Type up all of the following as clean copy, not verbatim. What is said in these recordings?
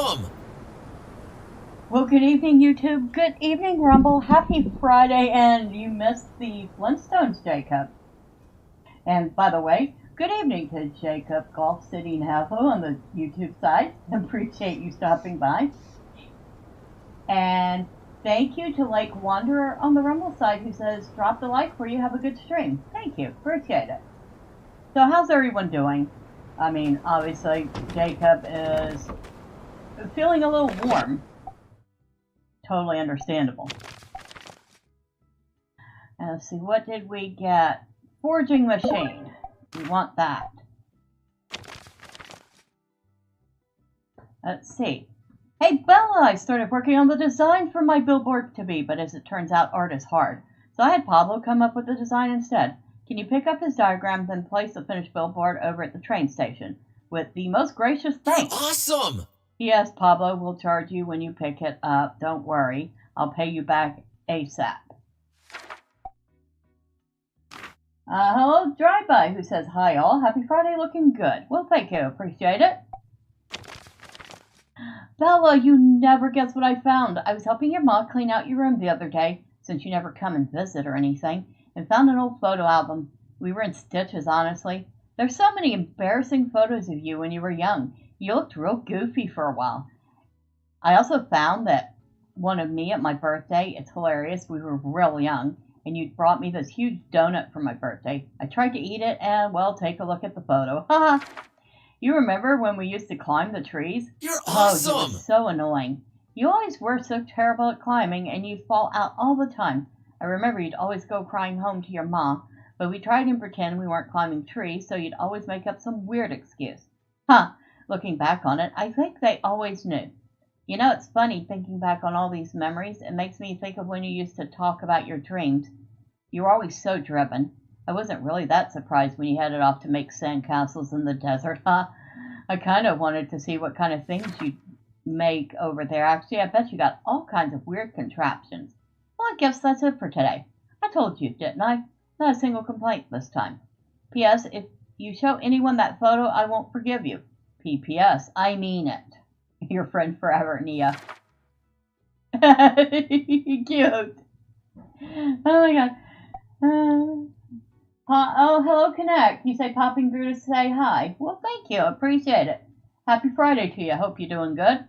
awesome! Well, good evening, YouTube. Good evening, Rumble. Happy Friday, and you missed the Flintstones, Jacob. And by the way, good evening to Jacob Golf City Navajo on the YouTube side. Appreciate you stopping by. And thank you to Lake Wanderer on the Rumble side who says, drop the like where you have a good stream. Thank you. Appreciate it. So how's everyone doing? I mean, obviously, Jacob is feeling a little warm. Totally understandable. And let's see, what did we get? Forging machine. We want that. Let's see. Hey Bella, I started working on the design for my billboard to be, but as it turns out, art is hard. So I had Pablo come up with the design instead. Can you pick up his diagram, then place the finished billboard over at the train station? With the most gracious thanks. You're awesome! Yes, Pablo will charge you when you pick it up. Don't worry. I'll pay you back ASAP. Hello, Drive-By, who says, hi all. Happy Friday, looking good. Well, thank you. Appreciate it. Bella, you never guess what I found. I was helping your mom clean out your room the other day, since you never come and visit or anything, and found an old photo album. We were in stitches, honestly. There's so many embarrassing photos of you when you were young. You looked real goofy for a while. I also found that one of me at my birthday. It's hilarious. We were real young, and you brought me this huge donut for my birthday. I tried to eat it, and, well, take a look at the photo. Haha. You remember when we used to climb the trees? You're awesome! Oh, you were so annoying. You always were so terrible at climbing, and you'd fall out all the time. I remember you'd always go crying home to your mom, but we tried and pretend we weren't climbing trees, so you'd always make up some weird excuse. Huh, looking back on it, I think they always knew. You know, it's funny thinking back on all these memories. It makes me think of when you used to talk about your dreams. You were always so driven. I wasn't really that surprised when you headed off to make sandcastles in the desert, huh? I kind of wanted to see what kind of things you'd make over there. Actually, I bet you got all kinds of weird contraptions. Well, I guess that's it for today. I told you, didn't I? Not a single complaint this time. P.S. If you show anyone that photo, I won't forgive you. P.P.S. I mean it. Your friend forever, Nia. Cute. Oh my god. Oh, hello, Connect. You say popping through to say hi. Well, thank you. Appreciate it. Happy Friday to you. Hope you're doing good.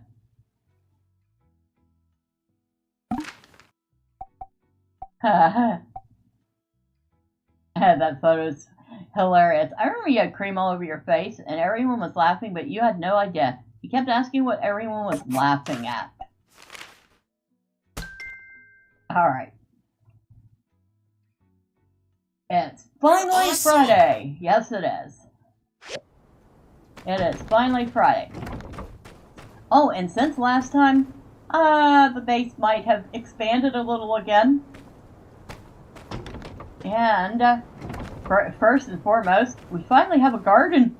That photo's hilarious. I remember you had cream all over your face, and everyone was laughing, but you had no idea. You kept asking what everyone was laughing at. Alright. It's finally awesome. Friday. Yes, it is. It is finally Friday. Oh, and since last time, the base might have expanded a little again. And first and foremost, we finally have a garden.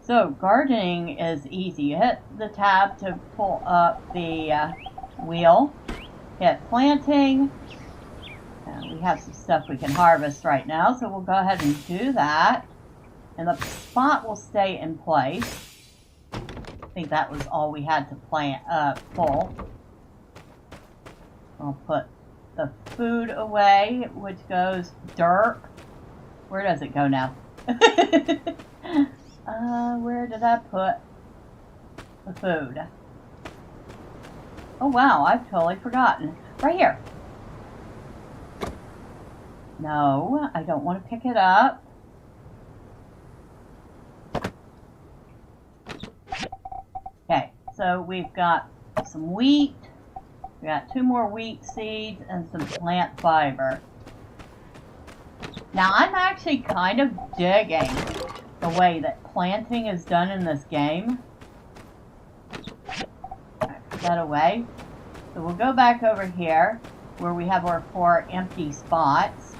So gardening is easy. You hit the tab to pull up the wheel. Hit planting. We have some stuff we can harvest right now, so we'll go ahead and do that. And the spot will stay in place. I think that was all we had to pull. I'll put the food away, which goes dirt. Where does it go now? Where did I put the food? Oh wow, I've totally forgotten. Right here. No, I don't want to pick it up. Okay, so we've got some wheat. We got 2 more wheat seeds and some plant fiber. Now, I'm actually kind of digging the way that planting is done in this game. Put that away. So we'll go back over here where we have our 4 empty spots.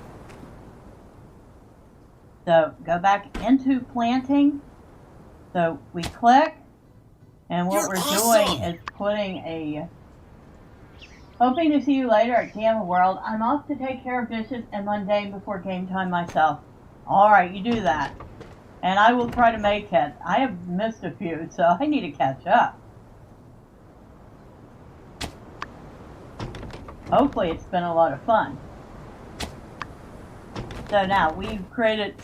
So go back into planting. So we click, and what we're doing is putting a... Hoping to see you later at Gamma World. I'm off to take care of dishes and mundane before game time myself. Alright, you do that. And I will try to make it. I have missed a few, so I need to catch up. Hopefully it's been a lot of fun. So now we've created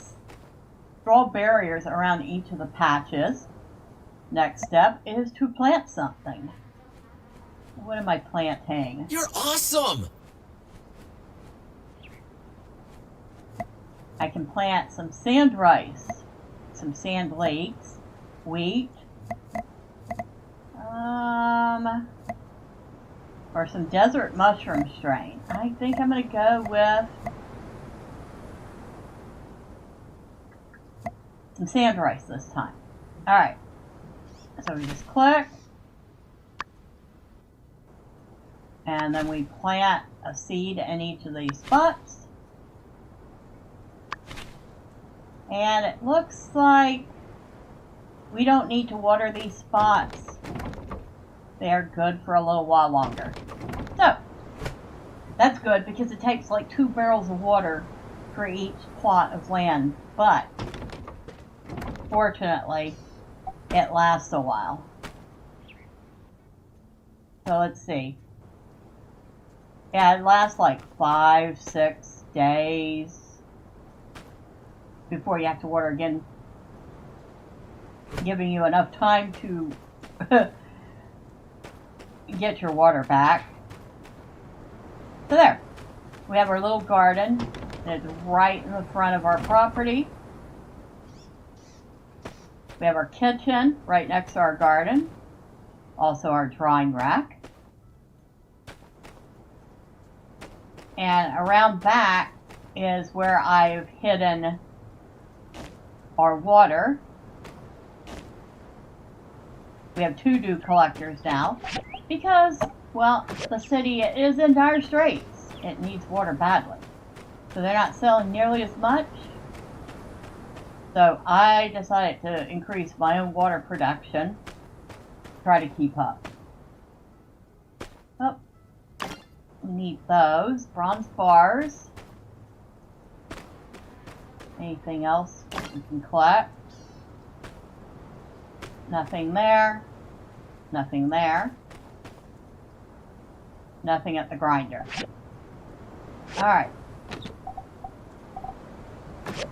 straw barriers around each of the patches. Next step is to plant something. What am I planting? You're awesome! I can plant some sand rice, some sand lakes, wheat, or some desert mushroom strain. I think I'm going to go with some sand rice this time. Alright, so we just click, and then we plant a seed in each of these spots. And it looks like we don't need to water these spots. They are good for a little while longer. So, that's good because it takes like 2 barrels of water for each plot of land. But, fortunately, it lasts a while. So let's see. Yeah, it lasts like 5-6 days before you have to water again, giving you enough time to get your water back. So there, we have our little garden that's right in the front of our property. We have our kitchen right next to our garden, also our drying rack. And around back is where I've hidden our water. We have 2 dew collectors now because, well, the city is in dire straits. It needs water badly. So they're not selling nearly as much. So I decided to increase my own water production, try to keep up. Oh, we need those bronze bars. Anything else we can collect? Nothing there. Nothing there. Nothing at the grinder. Alright.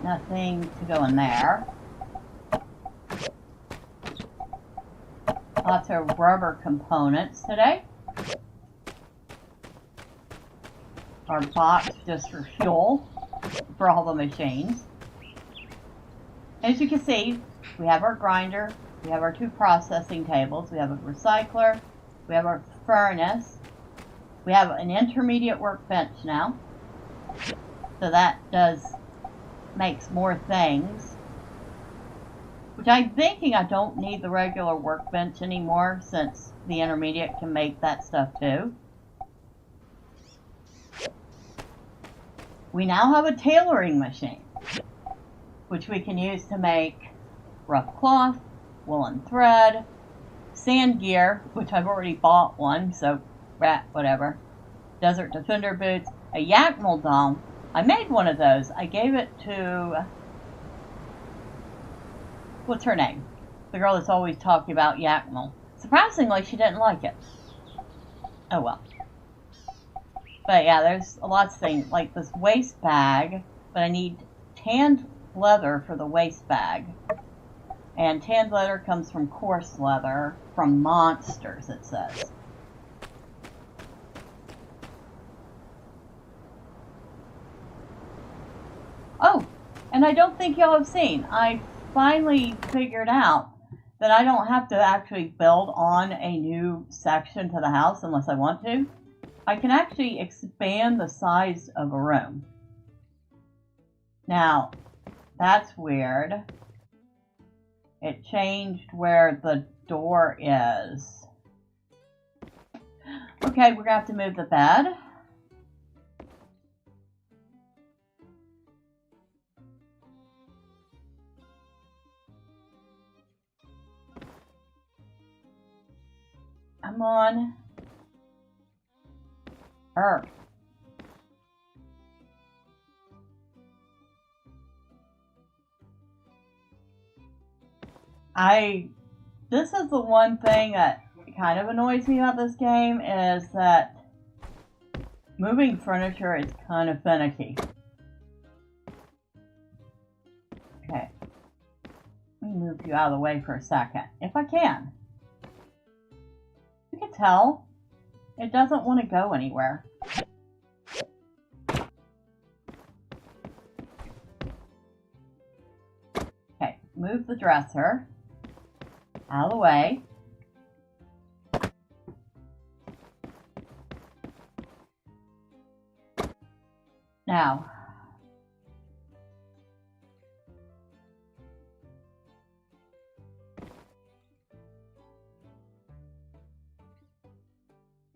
Nothing to go in there. Lots of rubber components today. Our box just for fuel for all the machines. As you can see, we have our grinder, we have our 2 processing tables, we have a recycler, we have our furnace, we have an intermediate workbench now. So that makes more things. Which I'm thinking I don't need the regular workbench anymore since the intermediate can make that stuff too. We now have a tailoring machine, which we can use to make rough cloth, woolen thread, sand gear, which I've already bought one, so whatever, desert defender boots, a Yakmel doll. I made one of those. I gave it to, what's her name? The girl that's always talking about Yakmel. Surprisingly, she didn't like it. Oh well. But yeah, there's lots of things, like this waist bag, but I need tanned leather for the waist bag. And tanned leather comes from coarse leather, from monsters, it says. Oh, and I don't think y'all have seen, I finally figured out that I don't have to actually build on a new section to the house unless I want to. I can actually expand the size of a room. Now, that's weird. It changed where the door is. Okay, we're gonna have to move the bed. Come on. Earth. This is the one thing that kind of annoys me about this game, is that Moving furniture is kind of finicky. Okay. Let me move you out of the way for a second, if I can. You can tell it doesn't want to go anywhere. Okay, move the dresser out of the way. Now,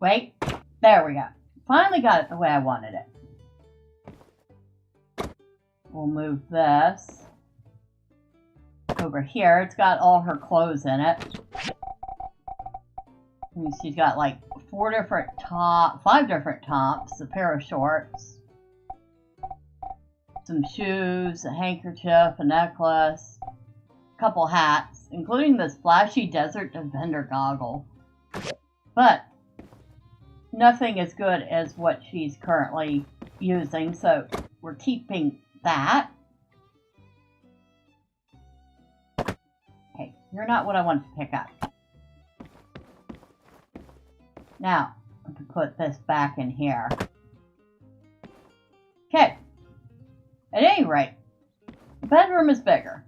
wait, there we go. Finally got it the way I wanted it. We'll move this over here. It's got all her clothes in it. She's got like 5 different tops, a pair of shorts, some shoes, a handkerchief, a necklace, a couple hats, including this flashy desert defender goggle. But nothing as good as what she's currently using, so we're keeping that. Okay, you're not what I want to pick up. Now, I'm going to put this back in here. Okay. At any rate, the bedroom is bigger.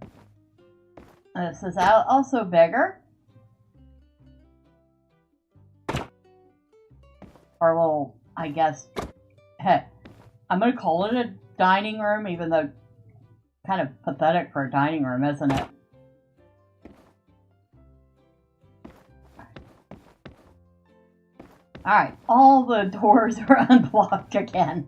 This is also bigger. Our little, I guess, I'm going to call it a dining room, even though kind of pathetic for a dining room, isn't it? Alright, all the doors are unblocked again.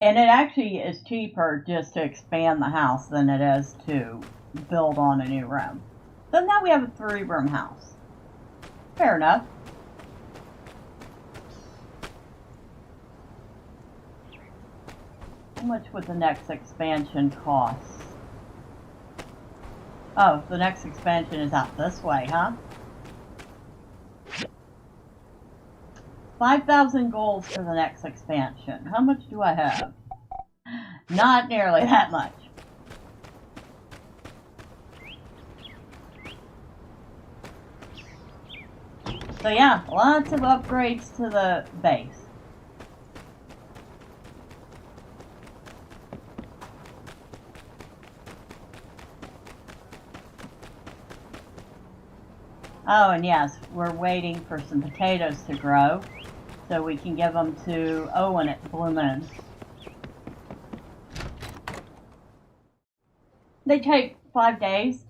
And it actually is cheaper just to expand the house than it is to build on a new room. So now we have a 3-room house. Fair enough. How much would the next expansion cost? Oh, the next expansion is out this way, huh? 5,000 gold for the next expansion. How much do I have? Not nearly that much. So yeah, lots of upgrades to the base. Oh, and yes, we're waiting for some potatoes to grow so we can give them to Owen at Blue Moon. They take 5 days,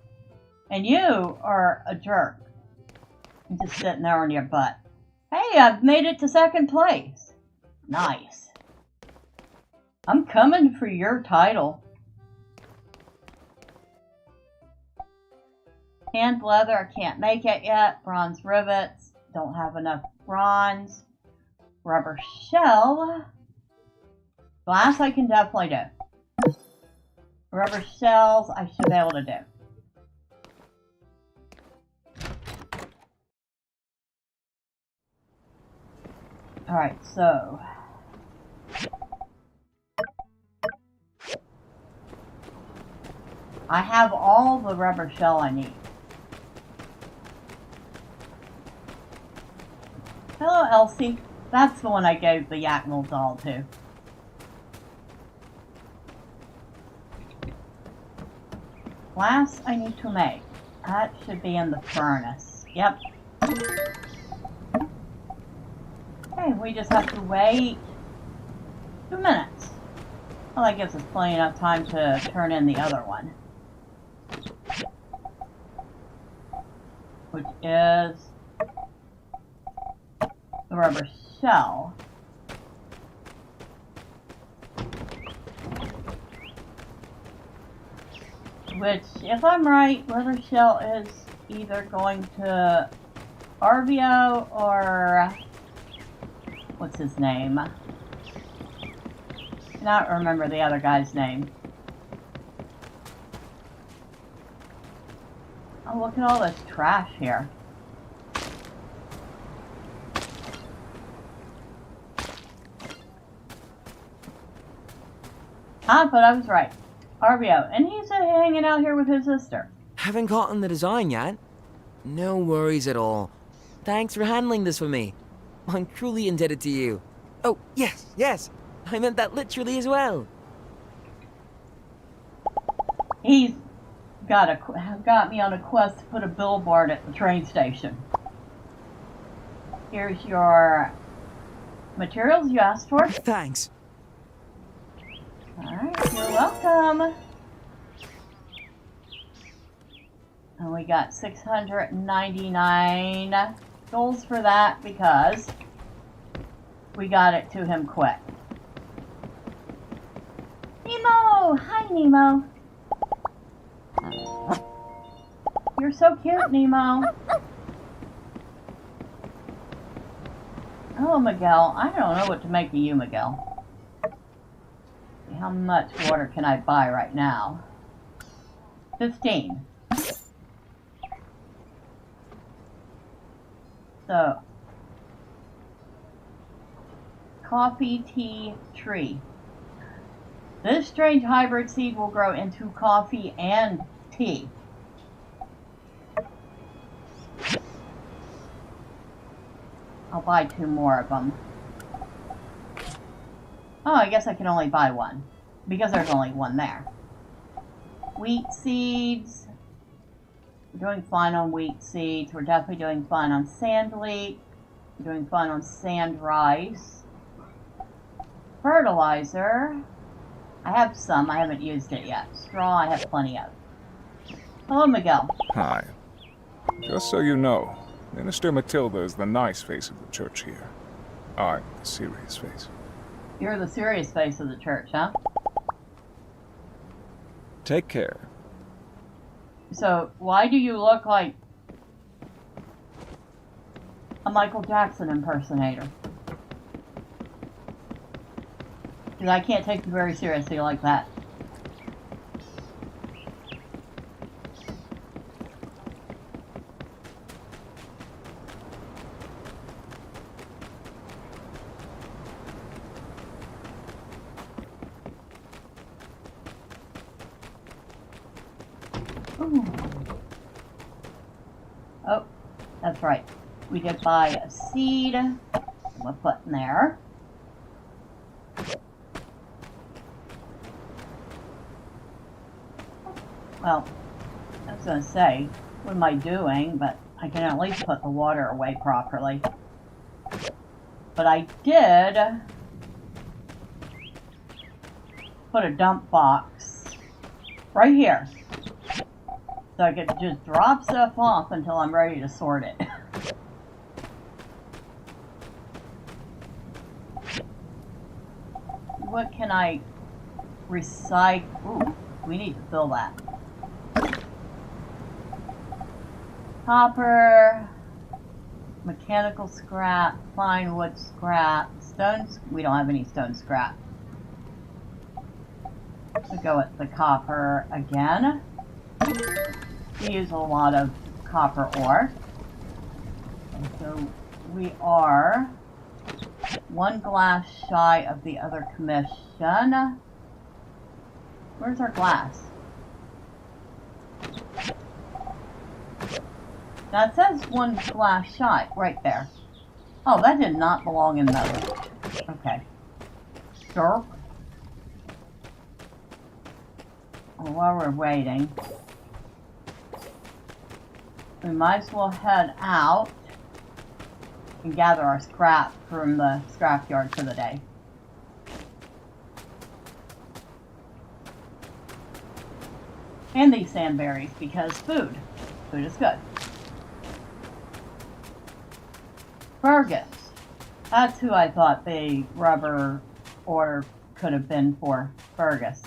and you are a jerk. Just sitting there on your butt. Hey, I've made it to 2nd place. Nice. I'm coming for your title. Hand leather, I can't make it yet. Bronze rivets, don't have enough bronze. Rubber shell. Glass I can definitely do. Rubber shells I should be able to do. Alright, so I have all the rubber shell I need. Hello, Elsie. That's the one I gave the Yakmel doll to. Glass I need to make. That should be in the furnace. Yep. Okay, we just have to wait 2 minutes. Well, that gives us plenty enough time to turn in the other one. Which is the rubber shell. Which, if I'm right, rubber shell is either going to Arvio or what's his name? I cannot remember the other guy's name. Oh, look at all this trash here. But I was right. RBO, and he's hanging out here with his sister. Haven't gotten the design yet. No worries at all. Thanks for handling this for me. I'm truly indebted to you. Oh, yes. I meant that literally as well. He's got me on a quest to put a billboard at the train station. Here's your materials you asked for. Thanks. Alright, you're welcome. And we got 699 goals for that because we got it to him quick. Nemo! Hi, Nemo. You're so cute, Nemo. Oh, Miguel. I don't know what to make of you, Miguel. How much water can I buy right now? 15. So, coffee, tea, tree. This strange hybrid seed will grow into coffee and tea. I'll buy 2 more of them. Oh, I guess I can only buy 1, because there's only 1 there. Wheat seeds. We're doing fine on wheat seeds. We're definitely doing fine on sand leek. We're doing fine on sand rice. Fertilizer. I have some. I haven't used it yet. Straw I have plenty of. Hello, Miguel. Hi. Just so you know, Minister Matilda is the nice face of the church here. I'm the serious face. You're the serious face of the church, huh? Take care. So, why do you look like a Michael Jackson impersonator? Because I can't take you very seriously like that. Ooh. Oh, that's right. We did buy a seed. We'll put in there. Well, I was going to say, what am I doing? But I can at least put the water away properly. But I did put a dump box right here. So I could just drop stuff off until I'm ready to sort it. What can I recycle? Ooh, we need to fill that. Copper, mechanical scrap, fine wood scrap, stones. We don't have any stone scrap. We'll go with the copper again. We use a lot of copper ore. And so we are 1 glass shy of the other commission. Where's our glass? Now it says 1 glass shy right there. Oh, that did not belong in those. Okay. Sure. Well, while we're waiting, we might as well head out and gather our scrap from the scrapyard for the day. And these sandberries, because food is good. Fergus. That's who I thought the rubber order could have been for. Fergus.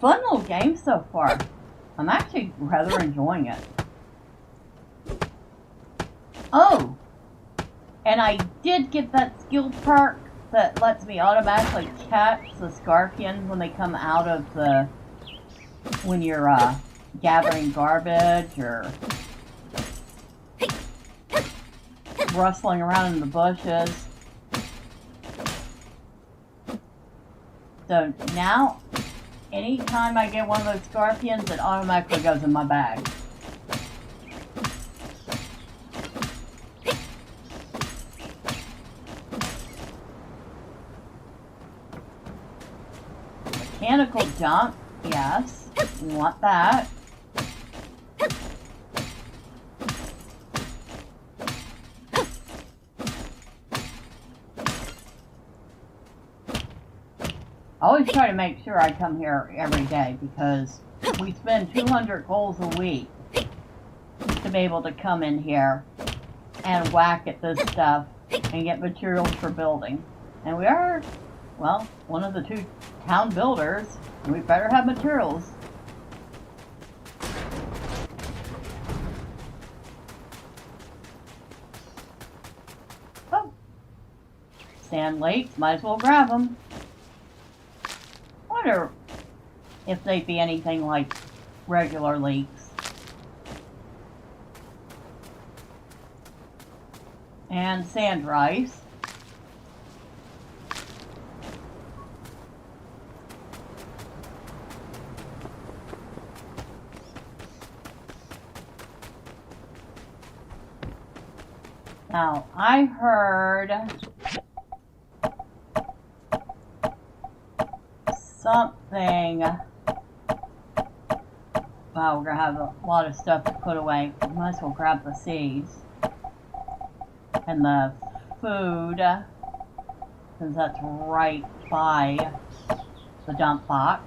Fun little game so far. I'm actually rather enjoying it. Oh! And I did get that skill perk that lets me automatically catch the scorpions when they come out of the... when you're gathering garbage or... rustling around in the bushes. So now, anytime I get one of those scorpions, it automatically goes in my bag. Mechanical jump, yes, we want that. I always try to make sure I come here every day because we spend 200 goals a week to be able to come in here and whack at this stuff and get materials for building. And we are, well, one of the 2 town builders, and we better have materials. Oh, sand lakes, might as well grab them. I wonder if they'd be anything like regular leeks. And sand rice. Now, I heard something. Wow, we're gonna have a lot of stuff to put away. We might as well grab the seeds and the food, since that's right by the dump box.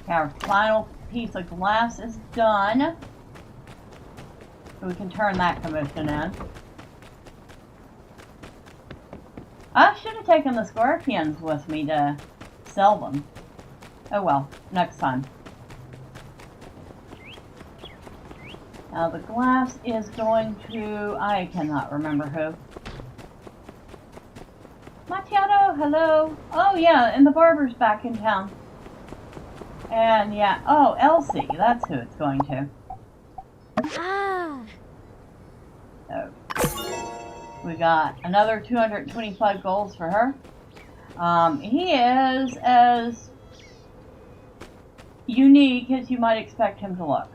Our final piece of glass is done. So we can turn that commission in. I should have taken the scorpions with me to sell them. Oh well, next time. Now the glass is going to, I cannot remember who. Macchiato, hello. Oh yeah, and the barber's back in town. And yeah, oh, Elsie, that's who it's going to. Ah. So, we got another 225 goals for her. He is as unique as you might expect him to look.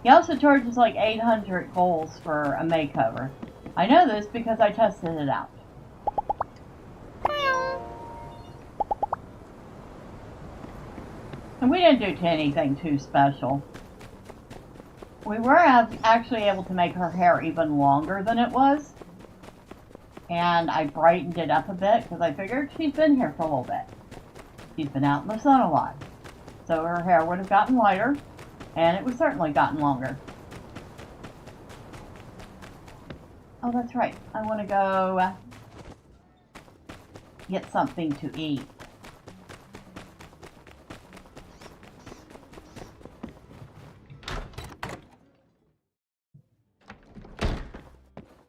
He also charges like 800 goals for a makeover. I know this because I tested it out. And we didn't do anything too special. We were actually able to make her hair even longer than it was. And I brightened it up a bit because I figured she's been here for a little bit. She's been out in the sun a lot. So her hair would have gotten lighter, and it would certainly gotten longer. Oh, that's right. I want to go get something to eat.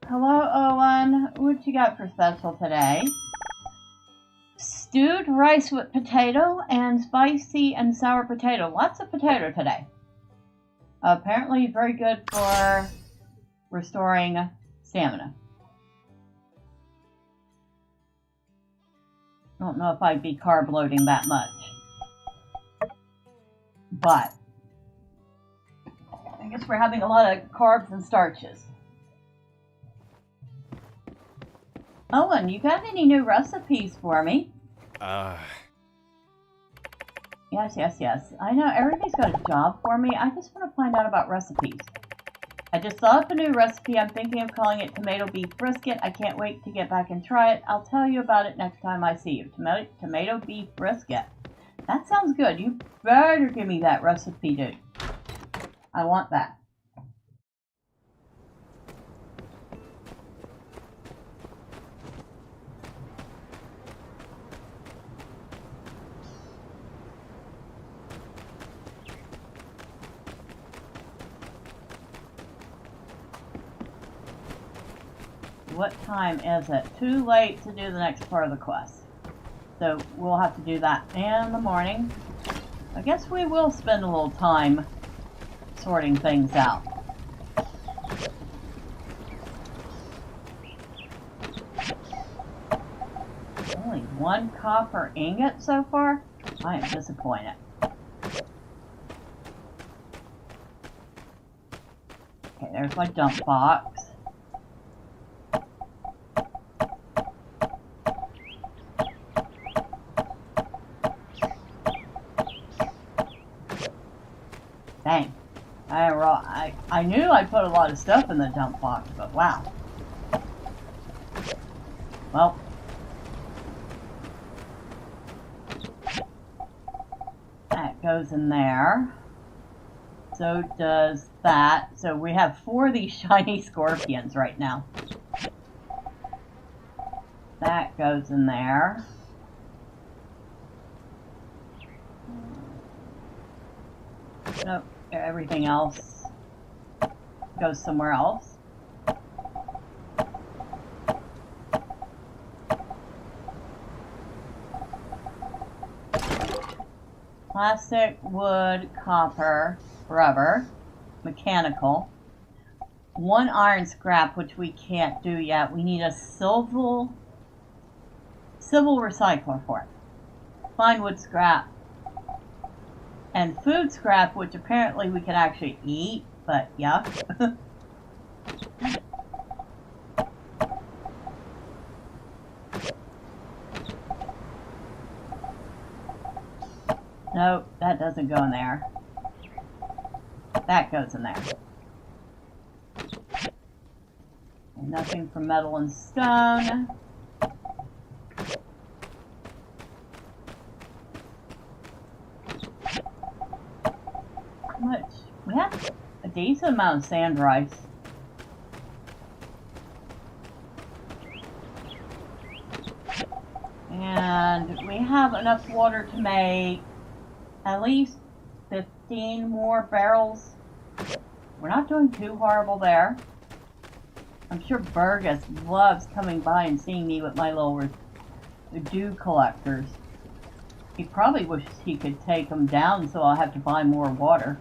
Hello, Owen. What you got for special today? Stewed rice with potato and spicy and sour potato. Lots of potato today. Apparently very good for restoring stamina. I don't know if I'd be carb loading that much. But I guess we're having a lot of carbs and starches. Owen, you got any new recipes for me? Yes. I know everybody's got a job for me. I just want to find out about recipes. I just saw up a new recipe. I'm thinking of calling it tomato beef brisket. I can't wait to get back and try it. I'll tell you about it next time I see you. Tomato beef brisket. That sounds good. You better give me that recipe, dude. I want that. what time is it? Too late to do the next part of the quest. So we'll have to do that in the morning. I guess we will spend a little time sorting things out. Only one copper ingot so far? I am disappointed. Okay, there's my dump box. Dang. I knew I put a lot of stuff in the dump box, but wow. Well. That goes in there. So does that. So we have 4 of these shiny scorpions right now. That goes in there. Nope, everything else goes somewhere else. Plastic, wood, copper, rubber, mechanical. 1 iron scrap, which we can't do yet. We need a civil recycler for it. Fine wood scrap. And food scrap, which apparently we can actually eat, but yuck. Nope, that doesn't go in there. That goes in there. And nothing from metal and stone. Much. We have a decent amount of sand rice. And we have enough water to make at least 15 more barrels. We're not doing too horrible there. I'm sure Burgess loves coming by and seeing me with my little dew collectors. He probably wishes he could take them down so I'll have to buy more water.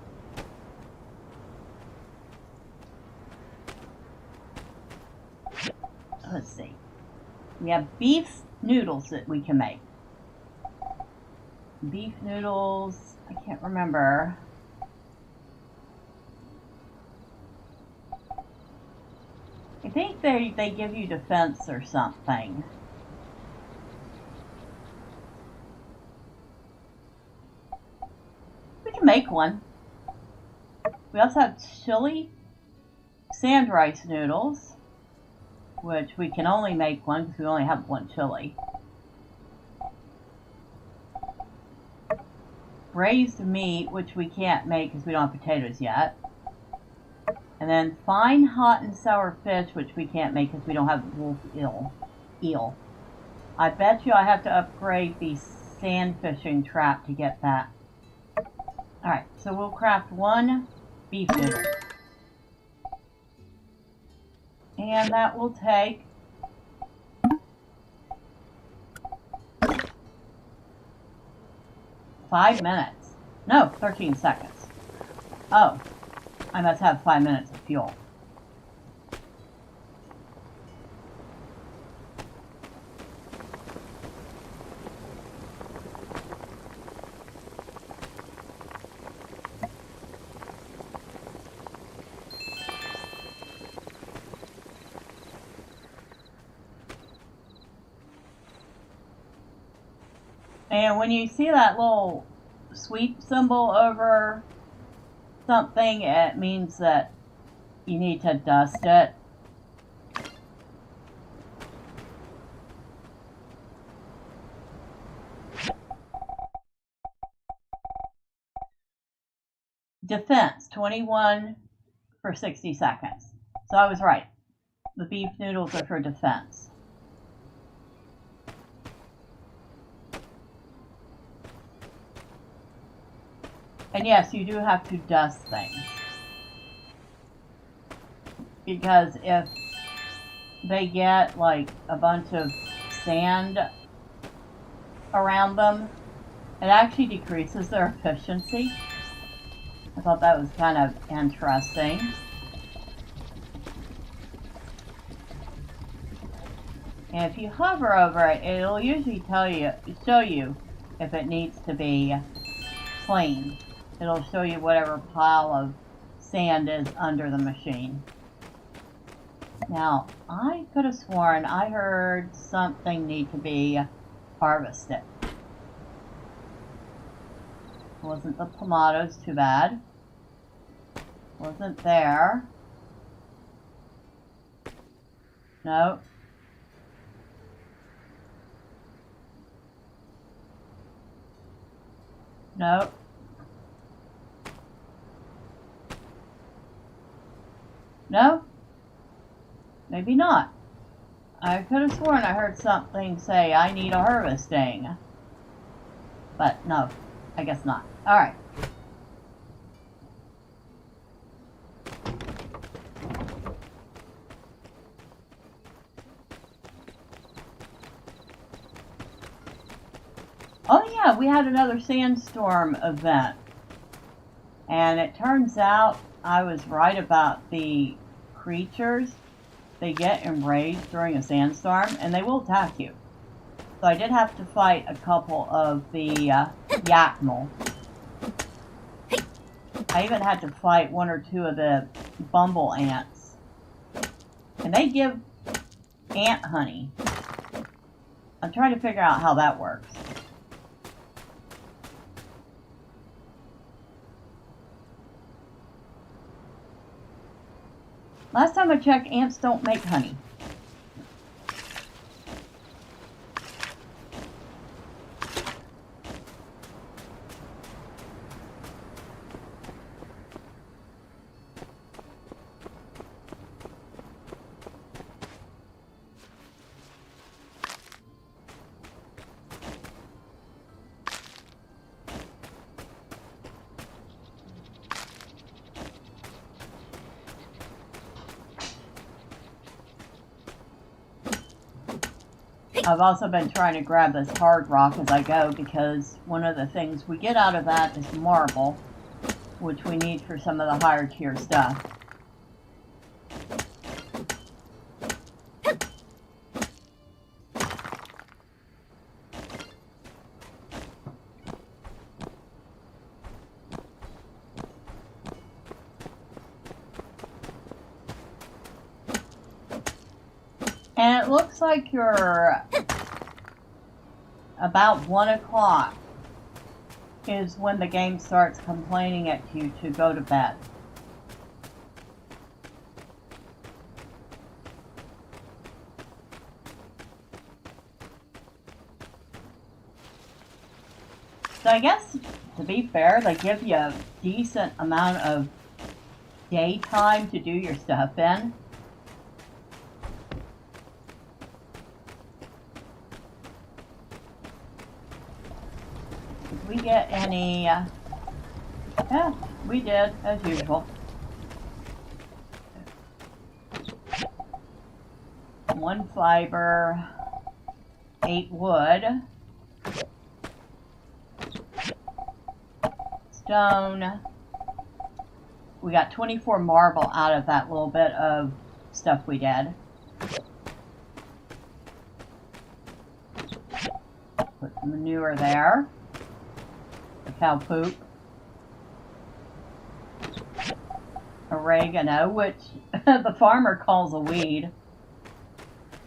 Let's see. We have beef noodles that we can make. Beef noodles, I can't remember. I think they give you defense or something. We can make one. We also have chili sand rice noodles, which we can only make one because we only have 1 chili. Braised meat, which we can't make because we don't have potatoes yet. And then fine hot and sour fish, which we can't make because we don't have wolf eel. I bet you I have to upgrade the sand fishing trap to get that. Alright, so we'll craft 1 beef noodle. And that will take 5 minutes. No, 13 seconds. Oh, I must have 5 minutes of fuel. And when you see that little sweep symbol over something, it means that you need to dust it. Defense, 21 for 60 seconds. So I was right. The beef noodles are for defense. And yes, you do have to dust things. Because if they get like a bunch of sand around them, it actually decreases their efficiency. I thought that was kind of interesting. And if you hover over it, it'll usually show you if it needs to be cleaned. It'll show you whatever pile of sand is under the machine. Now, I could have sworn I heard something need to be harvested. Wasn't the tomatoes, too bad. Wasn't there. No. No. No? Maybe not. I could have sworn I heard something say I need a harvesting. But no, I guess not. Alright. Oh yeah, we had another sandstorm event. And it turns out I was right about the creatures. They get enraged during a sandstorm, and they will attack you. So I did have to fight a couple of the yakmel. I even had to fight one or two of the bumble ants. And they give ant honey. I'm trying to figure out how that works. Last time I checked, ants don't make honey. I've also been trying to grab this hard rock as I go because one of the things we get out of that is marble, which we need for some of the higher tier stuff. And it looks like you're about 1 o'clock is when the game starts complaining at you to go to bed. So I guess, to be fair, they give you a decent amount of daytime to do your stuff in. Did we get any, yeah, we did, as usual. 1 fiber, 8 wood, stone. We got 24 marble out of that little bit of stuff we did. Put some manure there. The cow poop. Oregano, which the farmer calls a weed.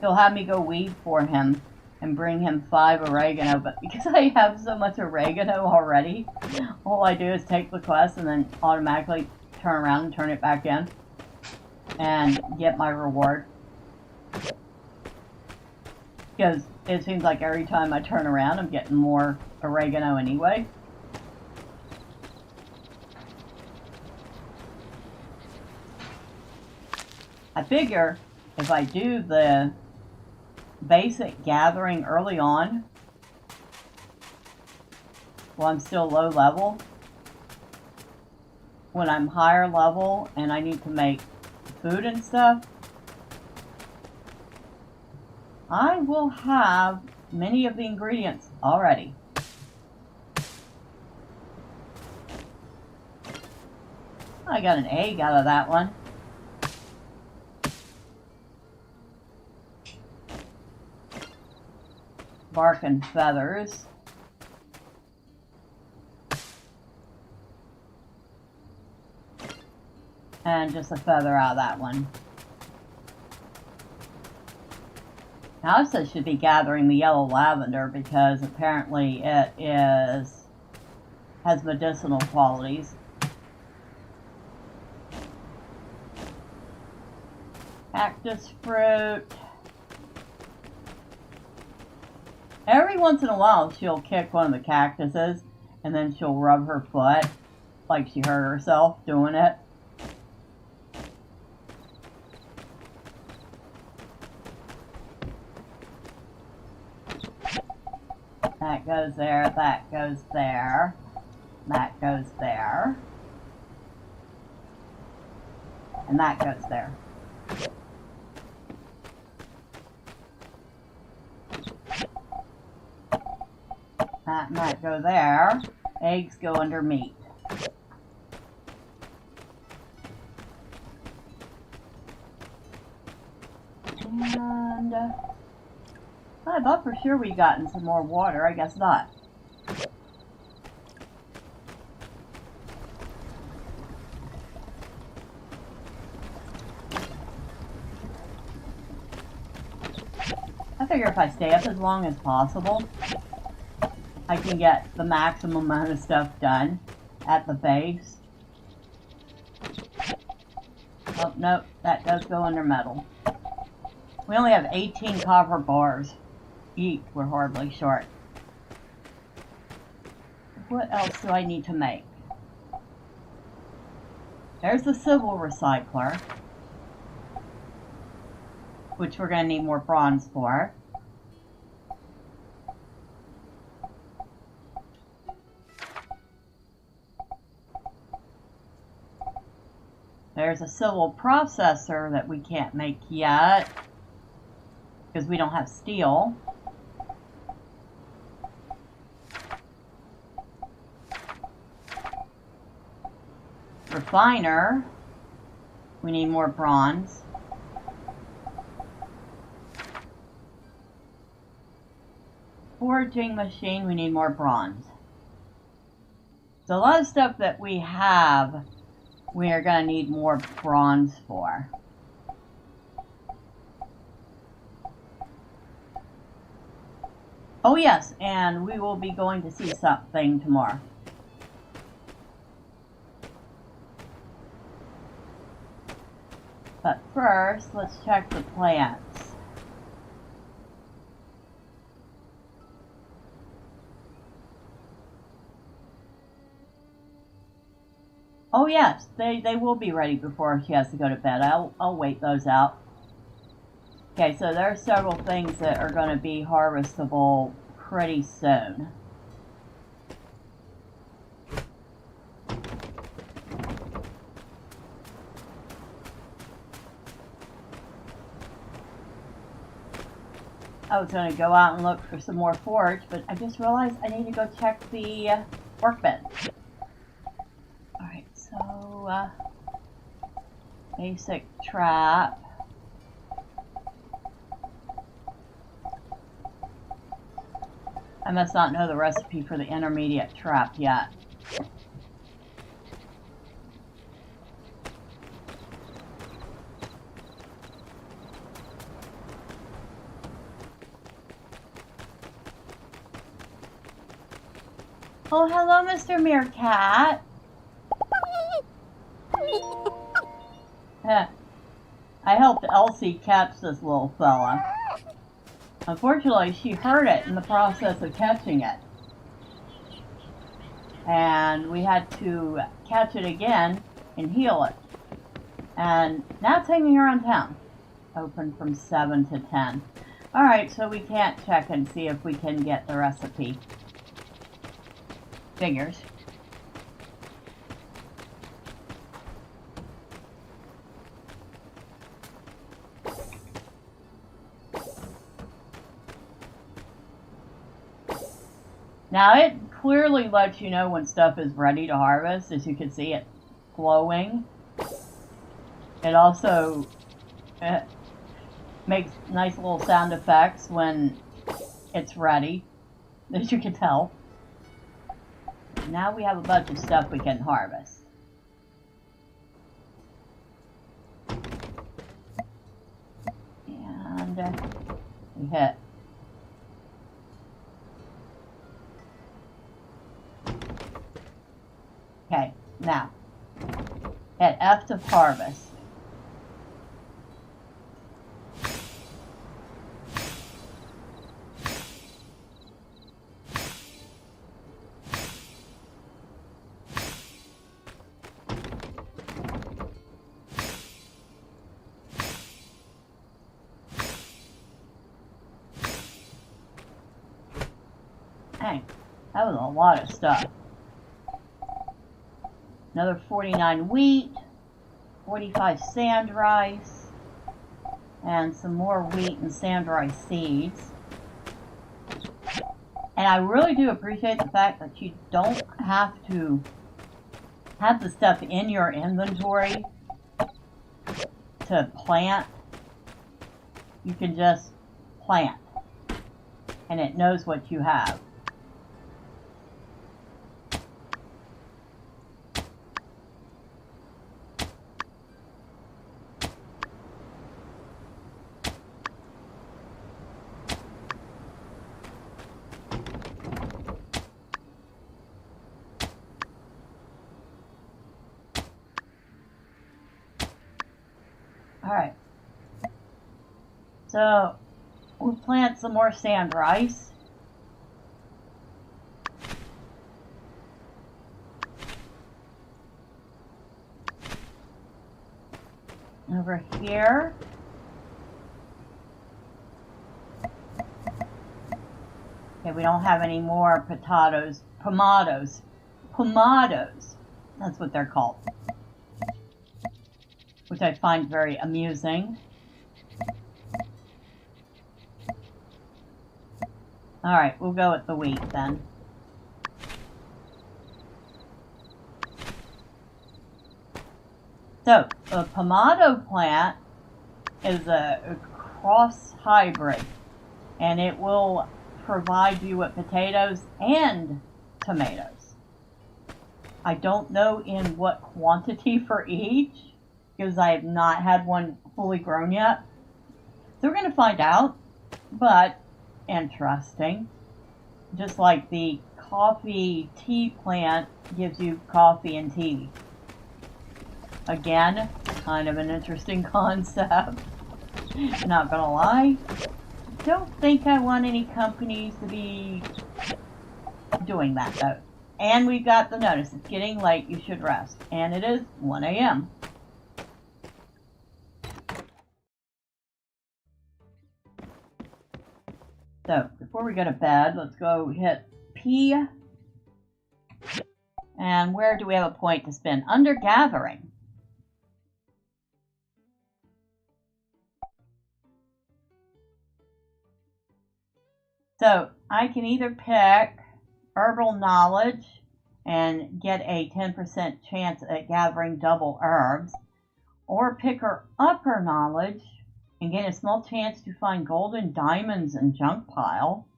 He'll have me go weed for him and bring him 5 oregano, but because I have so much oregano already, all I do is take the quest and then automatically turn around and turn it back in and get my reward. Because it seems like every time I turn around, I'm getting more oregano anyway. I figure if I do the basic gathering early on, while I'm still low level, when I'm higher level and I need to make food and stuff, I will have many of the ingredients already. I got an egg out of that one. Bark and feathers. And just a feather out of that one. Now I said should be gathering the yellow lavender because apparently it has medicinal qualities. Cactus fruit. Every once in a while she'll kick one of the cactuses and then she'll rub her foot like she hurt herself doing it. That goes there, that goes there, that goes there, and that goes there. That and that go there. Eggs go under meat. And I thought for sure we'd gotten some more water. I guess not. I figure if I stay up as long as possible, I can get the maximum amount of stuff done at the base. Oh, nope, that does go under metal. We only have 18 copper bars. Eek, we're horribly short. What else do I need to make? There's the civil recycler, which we're going to need more bronze for. There's a civil processor that we can't make yet because we don't have steel. Refiner, we need more bronze. Forging machine, we need more bronze. So a lot of stuff that we have, we are going to need more bronze for. Oh yes, and we will be going to see something tomorrow. But first, let's check the plants. Oh yes, they will be ready before she has to go to bed. I'll wait those out. Okay, so there are several things that are going to be harvestable pretty soon. I was going to go out and look for some more forage, but I just realized I need to go check the workbench. Alright, so basic trap. I must not know the recipe for the intermediate trap yet. Oh, hello, Mr. Meerkat. I helped Elsie catch this little fella. Unfortunately, she hurt it in the process of catching it. And we had to catch it again and heal it. And now it's hanging around town. Open from 7 to 10. Alright, so we can't check and see if we can get the recipe. Figures. Now it clearly lets you know when stuff is ready to harvest. As you can see, it glowing. It also makes nice little sound effects when it's ready, as you can tell. Now we have a bunch of stuff we can harvest. And we hit. Okay, now hit F to harvest. Dang, that was a lot of stuff. Another 49 wheat, 45 sand rice, and some more wheat and sand rice seeds. And I really do appreciate the fact that you don't have to have the stuff in your inventory to plant. You can just plant, and it knows what you have. Alright, so we'll plant some more sand rice. Over here. Okay, we don't have any more pomados. That's what they're called. Which I find very amusing. Alright, we'll go with the wheat then. So, the pomado plant is a cross hybrid, and it will provide you with potatoes and tomatoes. I don't know in what quantity for each, because I have not had one fully grown yet. So we're going to find out, but interesting. Just like the coffee tea plant gives you coffee and tea. Again, kind of an interesting concept. Not going to lie. Don't think I want any companies to be doing that though. And we've got the notice, it's getting late, you should rest. And it is 1 a.m. So, before we go to bed, let's go hit P. And where do we have a point to spin? Under gathering. So, I can either pick herbal knowledge and get a 10% chance at gathering double herbs, or pick her upper knowledge and gain a small chance to find gold and diamonds in junk pile.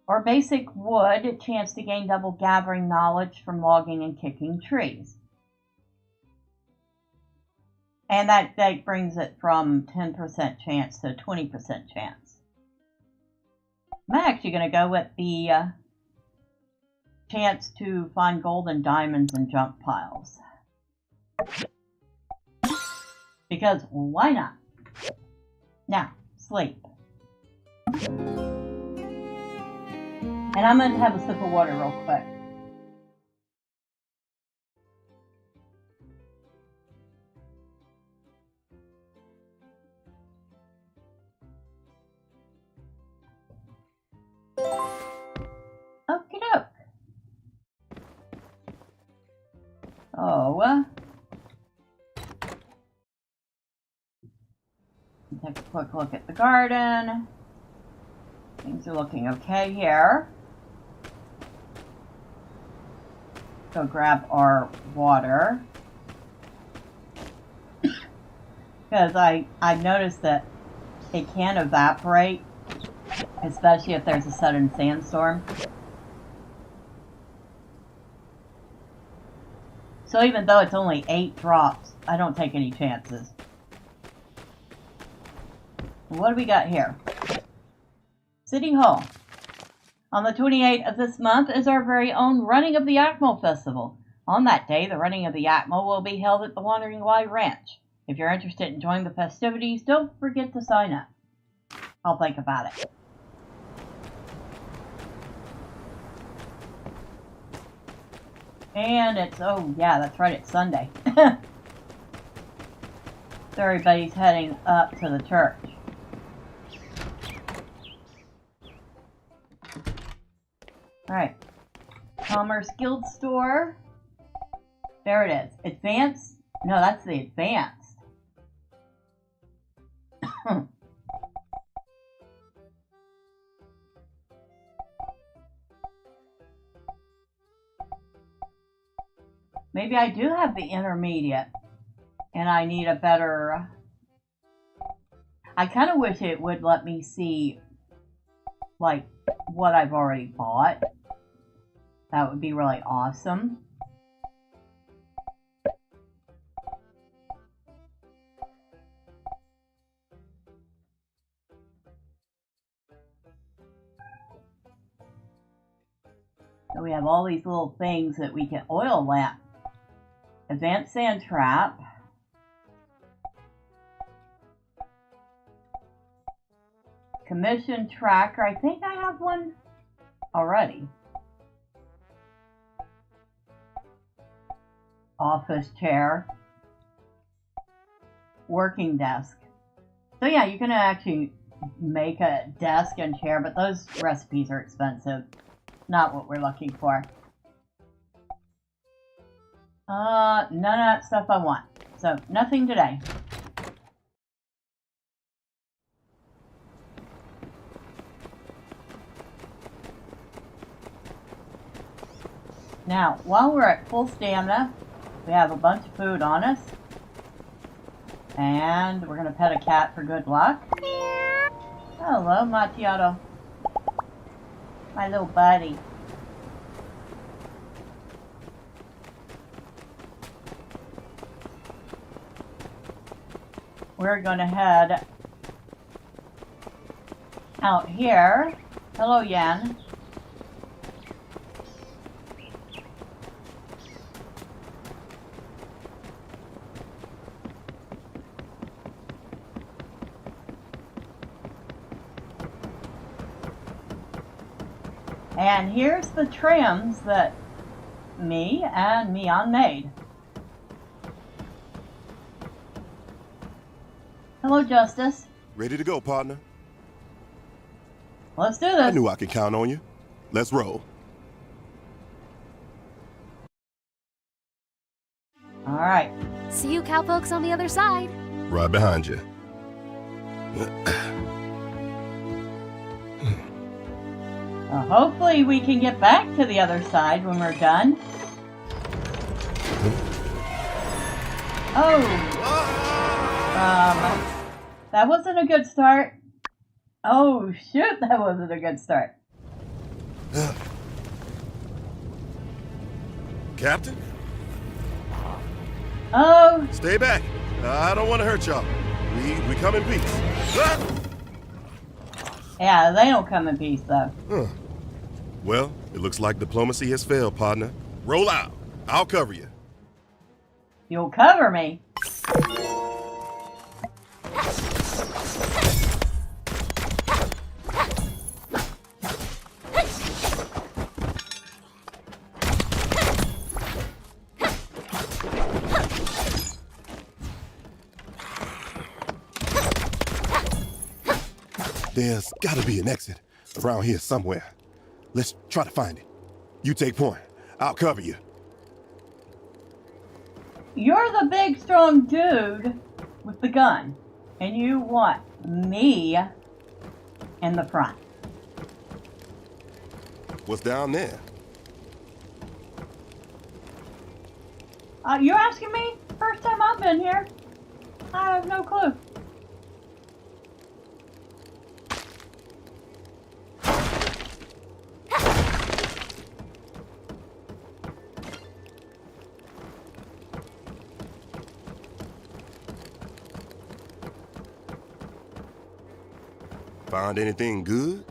Or basic wood, a chance to gain double gathering knowledge from logging and kicking trees. And that brings it from 10% chance to 20% chance. I'm actually going to go with the chance to find gold and diamonds in junk piles. Because why not? Now, sleep. And I'm going to have a sip of water real quick. Okie doke. So, take a quick look at the garden. Things are looking okay here. Go grab our water. Because I've noticed that it can evaporate, especially if there's a sudden sandstorm. So even though it's only 8 drops, I don't take any chances. What do we got here? City Hall. On the 28th of this month is our very own Running of the Yakmo Festival. On that day, the Running of the Yakmo will be held at the Wandering Y Ranch. If you're interested in joining the festivities, don't forget to sign up. I'll think about it. And it's, oh yeah, that's right, it's Sunday. So everybody's heading up to the church. Alright. Commerce Guild Store. There it is. Advanced? No, that's the advanced. Maybe I do have the intermediate. And I need a better... I kind of wish it would let me see, like, what I've already bought. That would be really awesome. So we have all these little things that we can oil lamp. Advanced sand trap. Commission tracker. I think I have one already. Office chair. Working desk. So yeah, you can actually make a desk and chair, but those recipes are expensive. Not what we're looking for. None of that stuff I want. So, nothing today. Now, while we're at full stamina, we have a bunch of food on us. And we're going to pet a cat for good luck. Hello, Macchiato. My little buddy. We're going to head out here. Hello, Yan. And here's the trims that me and Mian made. Hello, Justice. Ready to go, partner. Let's do I this. knew I could count on you. Let's roll. All right. See you cowpokes on the other side. Right behind you. Hopefully we can get back to the other side when we're done. Oh. That wasn't a good start. Oh, shoot, that wasn't a good start. Captain? Oh. Stay back. I don't want to hurt y'all. We come in peace. Yeah, they don't come in peace, though. Huh. Well, it looks like diplomacy has failed, partner. Roll out. I'll cover you. You'll cover me. There's got to be an exit around here somewhere. Let's try to find it. You take point. I'll cover you. You're the big, strong dude with the gun. And you want me in the front. What's down there? You're asking me? First time I've been here. I have no clue. Find anything good?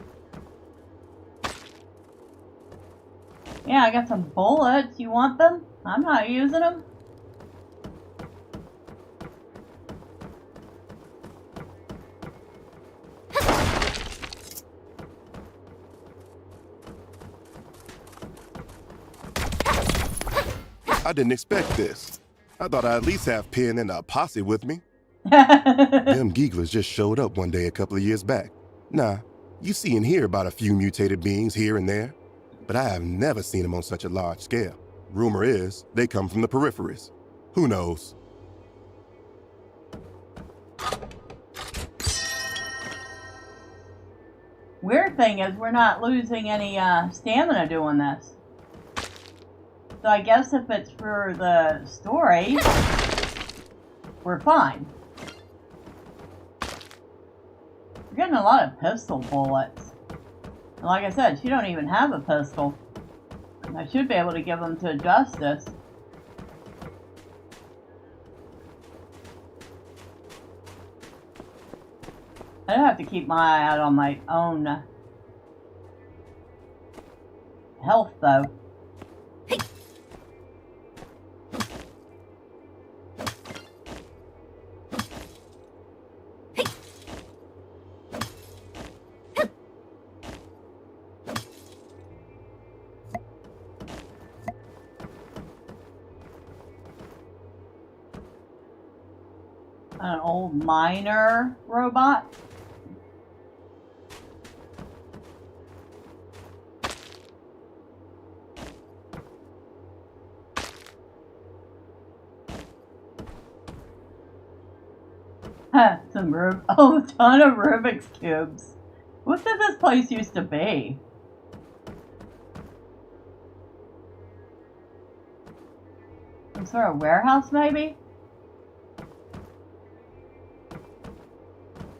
Yeah, I got some bullets. You want them? I'm not using them. I didn't expect this. I thought I'd at least have Penn and a posse with me. Yeah, Them Geeglers just showed up one day a couple of years back. Nah, you see and hear about a few mutated beings here and there, but I have never seen them on such a large scale. Rumor is they come from the peripheries. Who knows? weird thing is we're not losing any stamina doing this. So I guess if it's for the story, we're fine. We're getting a lot of pistol bullets. And like I said, she don't even have a pistol. I should be able to give them to Justice. I have to keep my eye out on my own health, though. An old miner robot. Some ton of Rubik's cubes. What did this place used to be? Some sort of warehouse, maybe?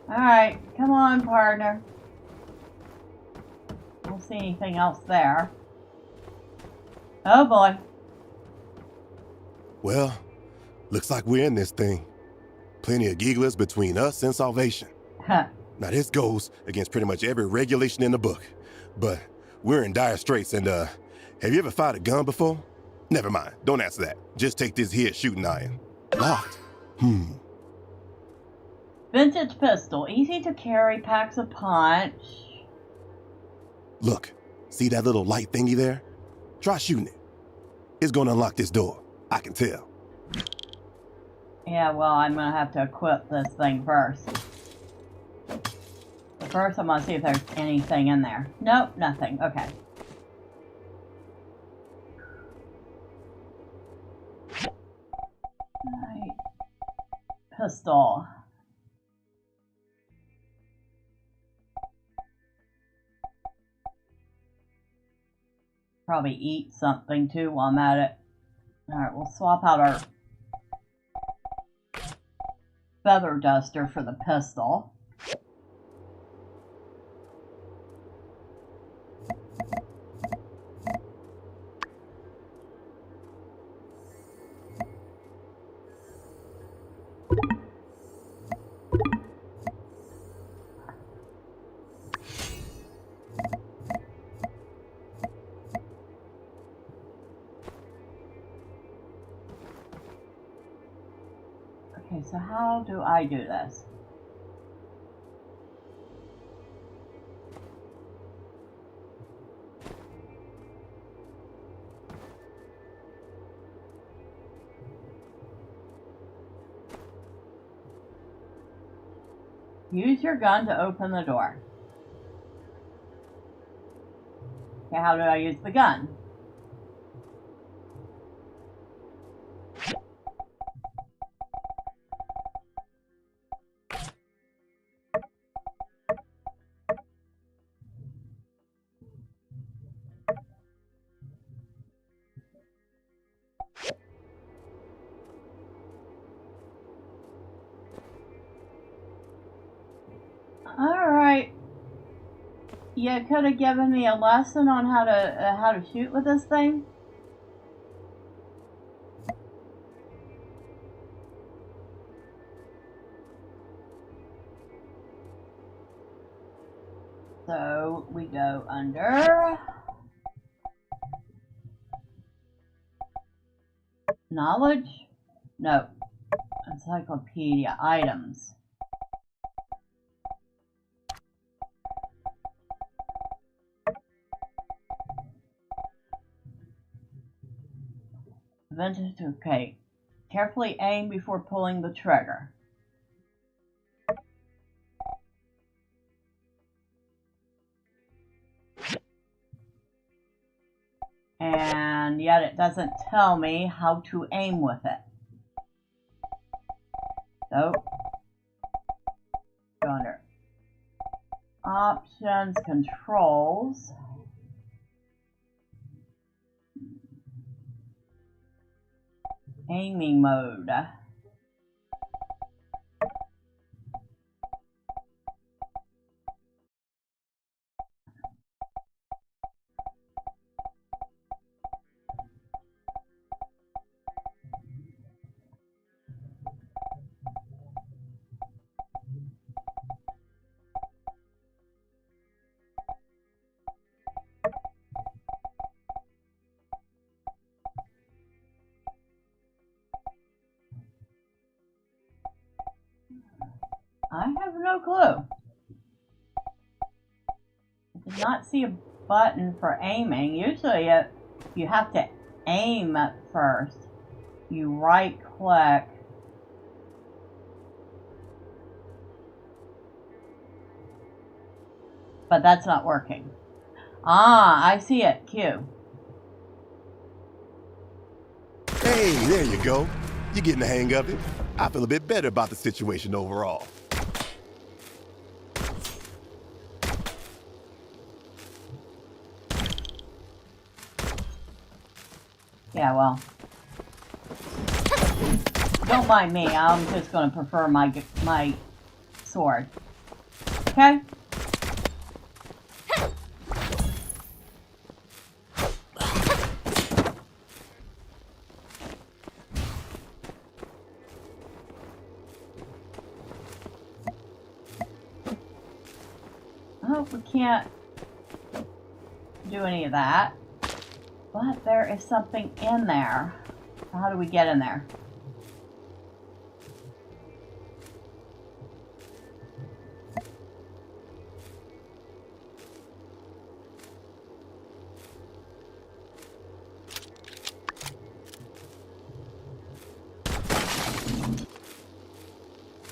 Alright, come on, partner. Don't see anything else there. Oh boy. Well, looks like we're in this thing. Plenty of Geeglers between us and salvation. Huh. Now this goes against pretty much every regulation in the book. But we're in dire straits and have you ever fired a gun before? Never mind, don't answer that. Just take this here shooting iron. Locked. Vintage pistol. Easy to carry, packs a punch. Look, see that little light thingy there? Try shooting it. It's gonna unlock this door. I can tell. Yeah, well, I'm gonna have to equip this thing first. But first, I'm gonna see if there's anything in there. Nope, nothing. Okay. Alright. Pistol. Probably eat something too while I'm at it. Alright, we'll swap out our feather duster for the pistol. Okay, so how do I do this? Use your gun to open the door. Okay, how do I use the gun? You could have given me a lesson on how to shoot with this thing. So we go under knowledge. No, encyclopedia items. Vintage, okay. Carefully aim before pulling the trigger. And yet it doesn't tell me how to aim with it. So, go under options, controls. Aiming mode. I have no clue. I did not see a button for aiming. Usually you have to aim first. You right click. But that's not working. Ah, I see it. Q. Hey, there you go. You're getting the hang of it. I feel a bit better about the situation overall. Yeah, well. Don't mind me. I'm just going to prefer my sword. Okay? I hope we can't do any of that. But there is something in there. How do we get in there?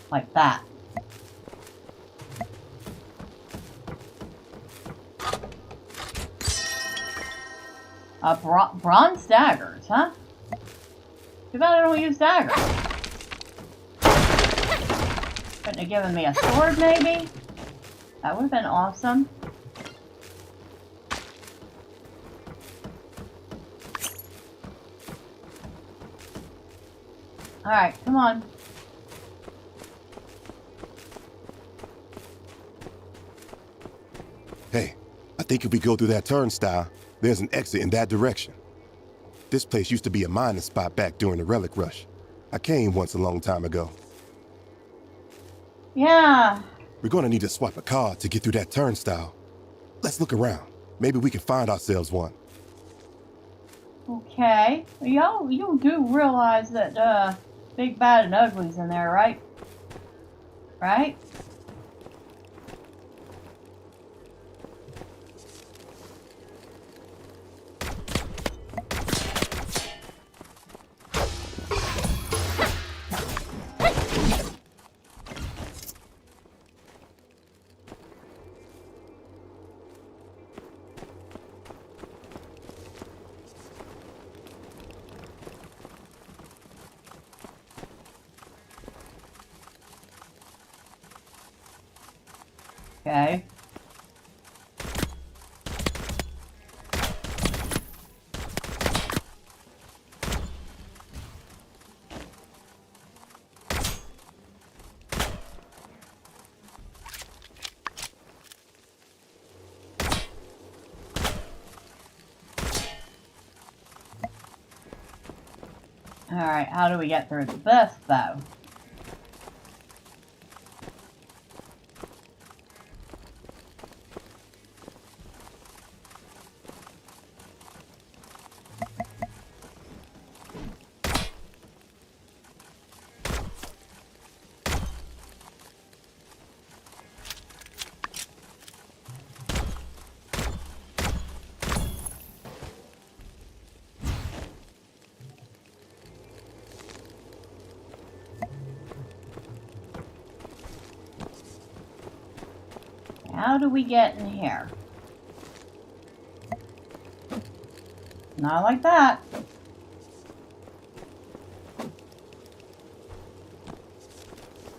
Like that. Bronze daggers, huh? Too bad I don't use daggers. Couldn't have given me a sword, maybe? That would have been awesome. Alright, come on. Hey, I think if we go through that turnstile, there's an exit in that direction. This place used to be a mining spot back during the Relic Rush. I came once a long time ago. Yeah. We're gonna need to swipe a card to get through that turnstile. Let's look around. Maybe we can find ourselves one. Okay. You do realize that, Big Bad and Ugly's in there, right? Right? Okay. Alright, how do we get through this, though? How do we get in here? Not like that.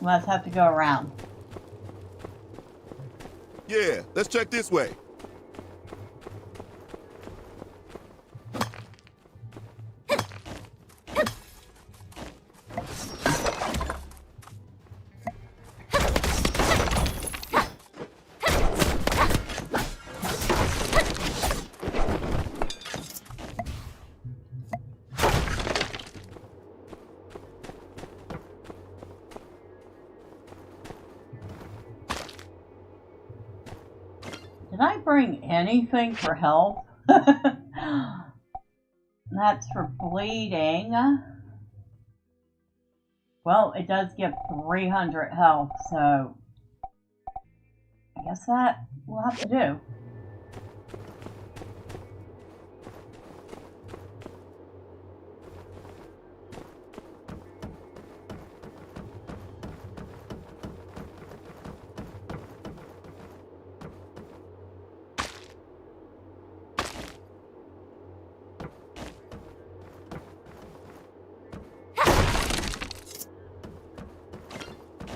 Let's have to go around. Yeah, let's check this way. Did I bring anything for health? That's for bleeding. Well, it does give 300 health, so I guess that we'll have to do.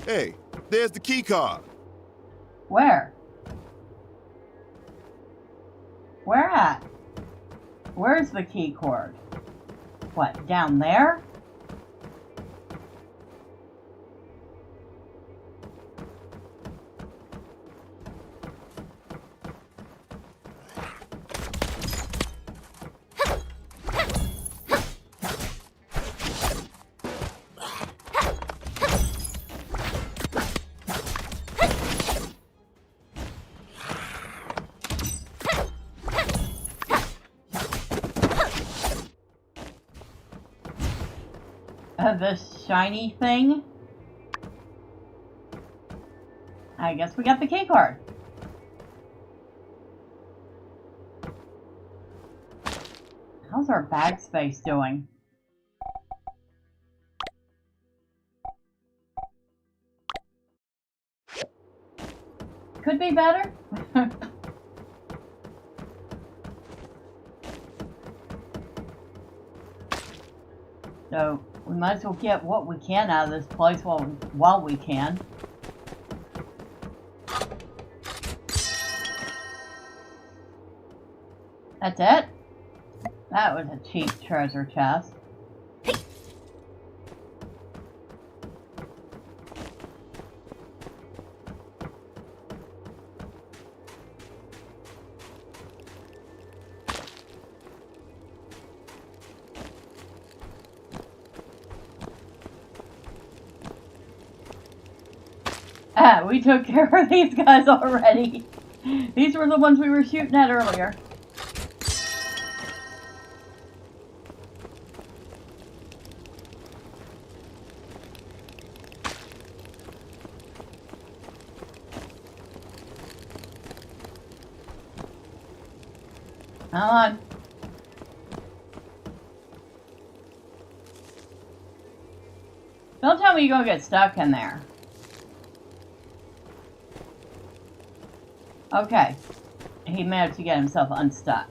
Hey, there's the key card. Where? Where at? Where's the key cord? What, down there? This shiny thing? I guess we got the key card. How's our bag space doing? Could be better. So we might as well get what we can out of this place while we can. That's it? That was a cheap treasure chest. Ah, we took care of these guys already. These were the ones we were shooting at earlier. Come on. Don't tell me you're gonna get stuck in there. Okay. He managed to get himself unstuck.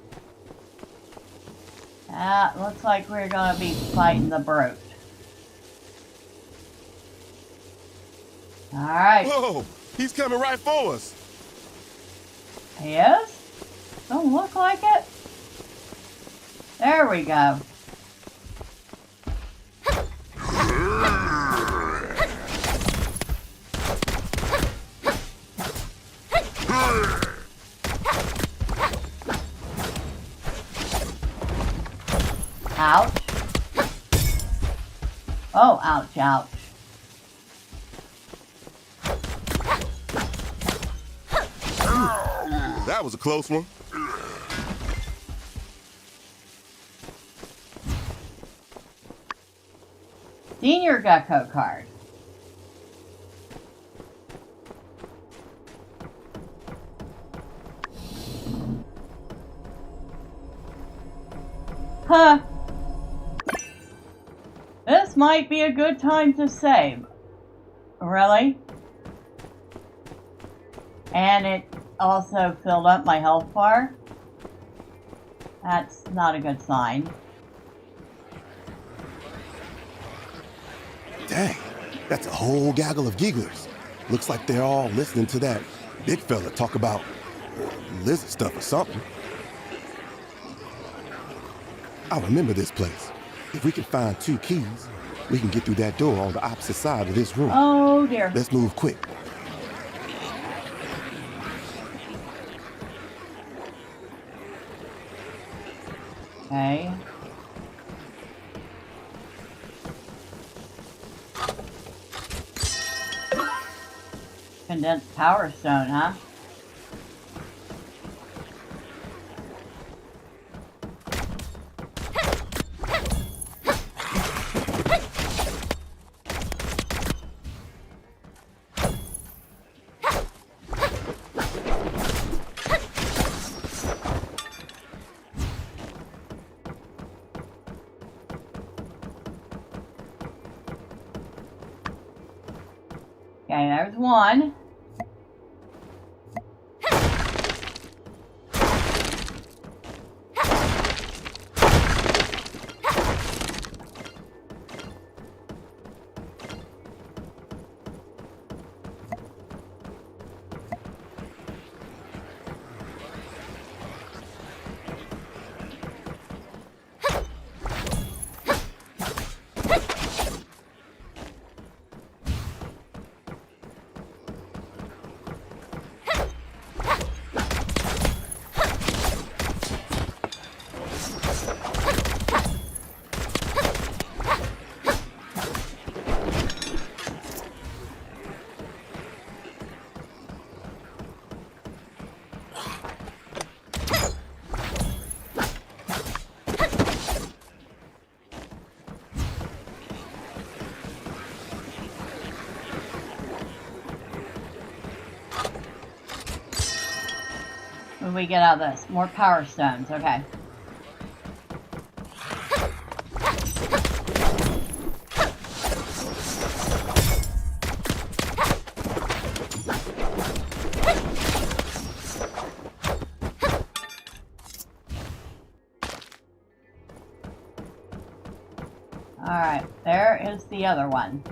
Looks like we're gonna be fighting the brute. Alright. Whoa, he's coming right for us. He is? Don't look like it. There we go. Ouch. Oh, ouch, ouch. That was a close one. Senior Gecko card. Huh. This might be a good time to save. Really? And it also filled up my health bar. That's not a good sign. Dang, that's a whole gaggle of gigglers. Looks like they're all listening to that big fella talk about lizard stuff or something. I remember this place. If we can find 2 keys, we can get through that door on the opposite side of this room. Oh dear. Let's move quick. Okay. Condensed power stone, huh? Okay, there's one. What do we get out of this? More power stones, okay. Alright, there is the other one.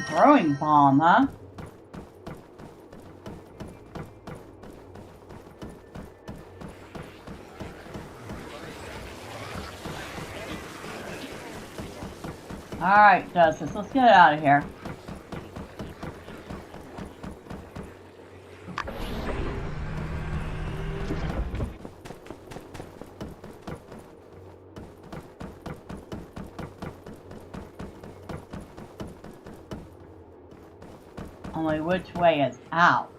Throwing bomb, huh? Alright, Justice, let's get out of here. Only which way is out?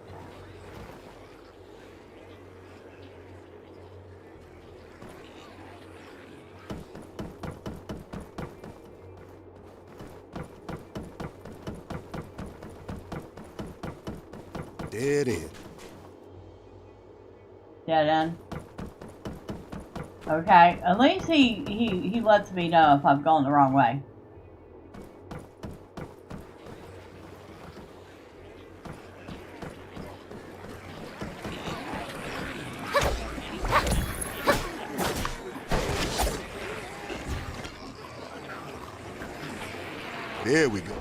Dead end. Dead end. Okay, at least he lets me know if I've gone the wrong way. There we go.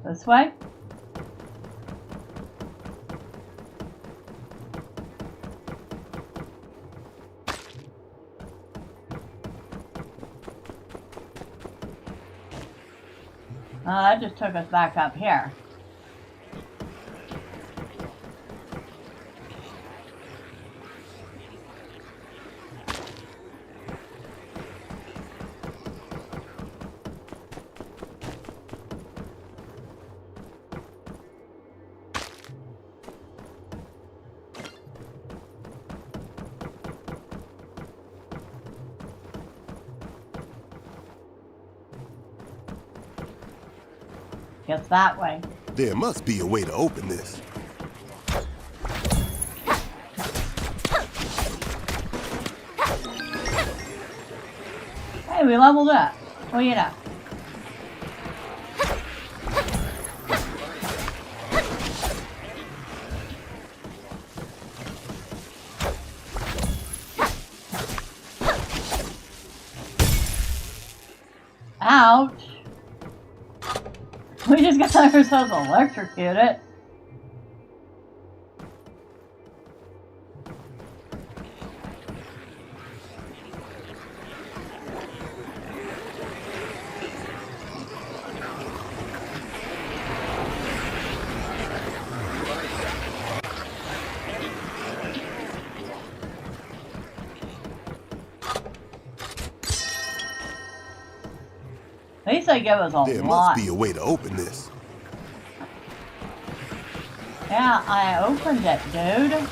This way? That just took us back up here. Guess that way. There must be a way to open this. Hey, we leveled up. Well, you know. Ouch. We just got ourselves electrocuted. At least they give us a There lot. must be a way to open this. Yeah, I opened it, dude.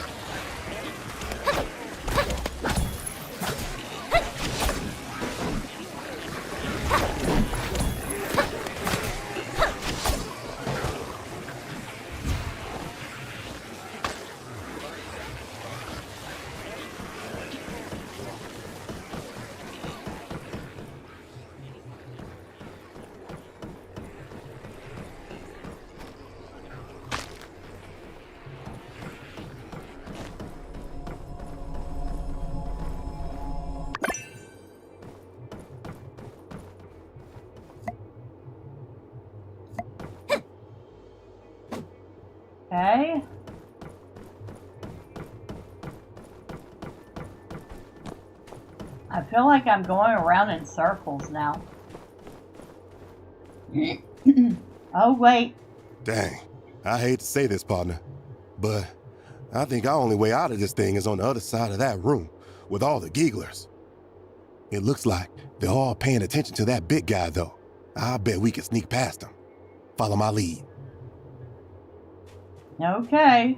Okay. I feel like I'm going around in circles now. Oh, wait. Dang, I hate to say this, partner, but I think our only way out of this thing is on the other side of that room with all the gigglers. It looks like they're all paying attention to that big guy, though. I bet we can sneak past him. Follow my lead. Okay.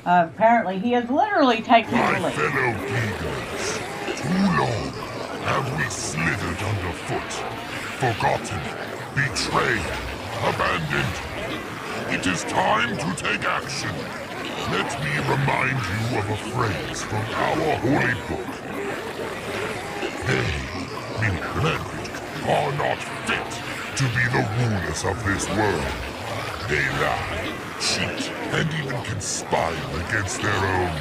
Apparently he is literally taking the My lead. fellow Beagles, too long have we slithered underfoot, forgotten, betrayed, abandoned. It is time to take action. Let me remind you of a phrase from our holy book. They, meaning the language, are not fit to be the rulers of this world. They lie, cheat, and even conspire against their own.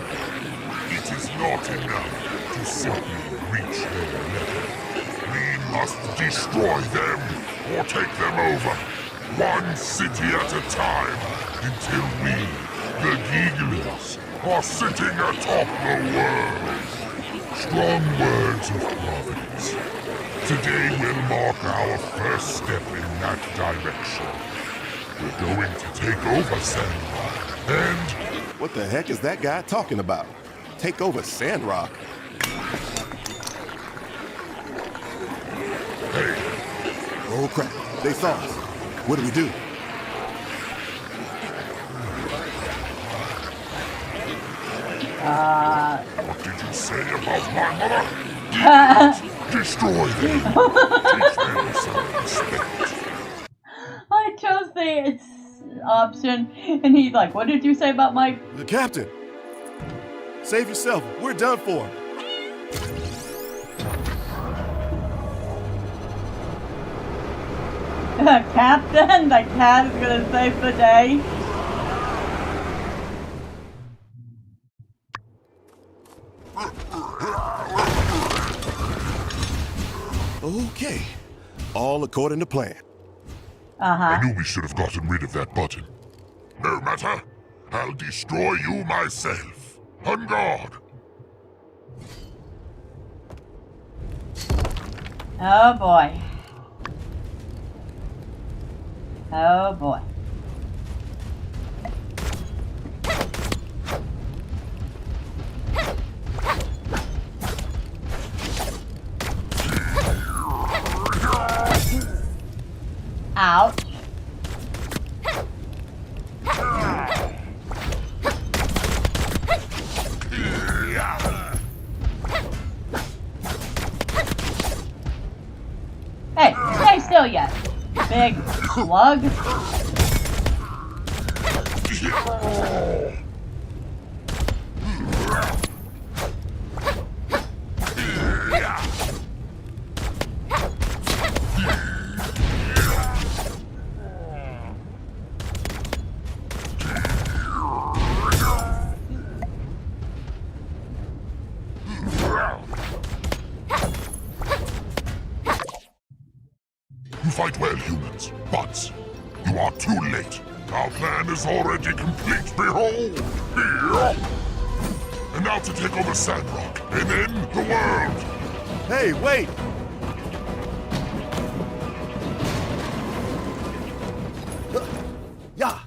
It is not enough to simply reach their level. We must destroy them, or take them over, one city at a time, until we, the Gigglers, are sitting atop the world. Strong words of providence. Today will mark our first step in that direction. We're going to take over Sandrock, and... What the heck is that guy talking about? Take over Sandrock? Hey, Oh crap, they saw us. What do we do? what did you say about my mother? Demons, destroy them. Teach them some respect. I chose the option, and he's like, what did you say about my... The captain! Save yourself, we're done for. Captain? The cat is gonna save the day. Okay, all according to plan. Uh-huh. I knew we should have gotten rid of that button. No matter. I'll destroy you myself. On guard. Oh boy. Oh boy. Ouch. Hey, stay still yet, big slug. You fight well, humans, but you are too late. Our plan is already complete. Behold! Here! And now to take over Sandrock, and then the world! Hey, wait! Yeah.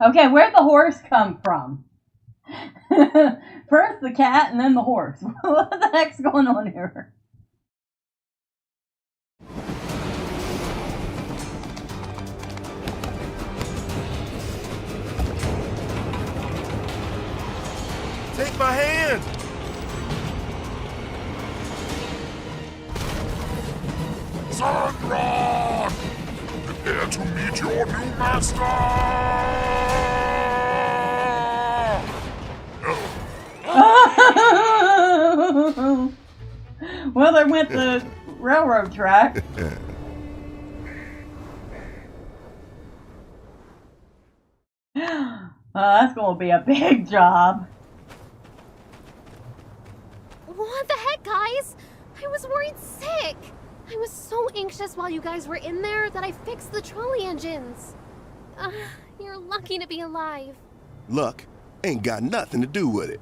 Okay, where'd the horse come from? First the cat and then the horse. What the heck's going on here? Take my hand! Sandrock! Prepare to meet your new master! Well, there went the railroad track. That's going to be a big job. What the heck, guys? I was worried sick. I was so anxious while you guys were in there that I fixed the trolley engines. You're lucky to be alive. Luck ain't got nothing to do with it.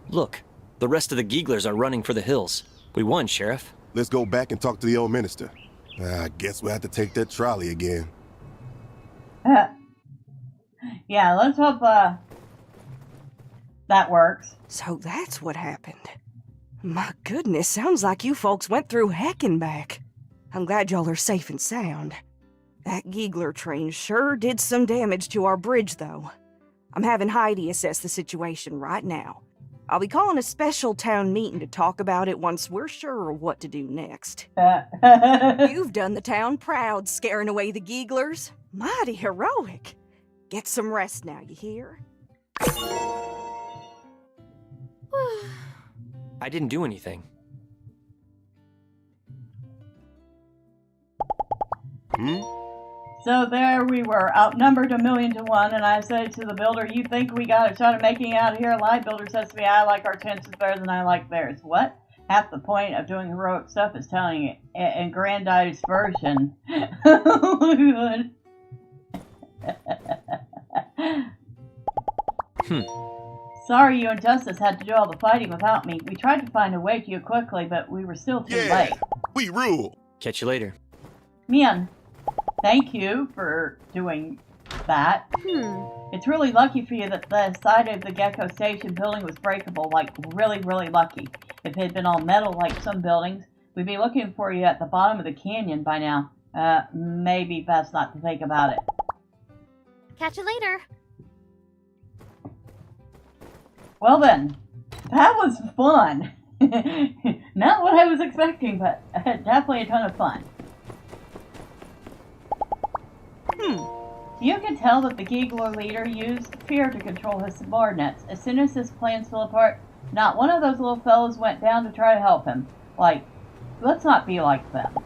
Look, the rest of the Geeglers are running for the hills. We won, Sheriff. Let's go back and talk to the old minister. I guess we'll have to take that trolley again. Yeah, let's hope that works. So that's what happened. My goodness, sounds like you folks went through heck and back. I'm glad y'all are safe and sound. That Geegler train sure did some damage to our bridge, though. I'm having Heidi assess the situation right now. I'll be calling a special town meeting to talk about it once we're sure of what to do next. You've done the town proud, scaring away the Geeglers. Mighty heroic. Get some rest now, you hear? I didn't do anything. So there we were, outnumbered 1,000,000 to 1, and I say to the builder, "You think we got a shot of making it out of here alive?" Builder says to me, "I like our chances better than I like theirs." What? Half the point of doing heroic stuff is telling an aggrandized version. Sorry you and Justice had to do all the fighting without me. We tried to find a way to you quickly, but we were still too late. We rule! Catch you later. Mian, thank you for doing that. It's really lucky for you that the side of the Gecko Station building was breakable, like really, really lucky. If it had been all metal like some buildings, we'd be looking for you at the bottom of the canyon by now. Maybe best not to think about it. Catch you later. Well then, that was fun. Not what I was expecting, but definitely a ton of fun. You could tell that the Geegler leader used fear to control his subordinates. As soon as his plans fell apart, not one of those little fellows went down to try to help him. Like, let's not be like them.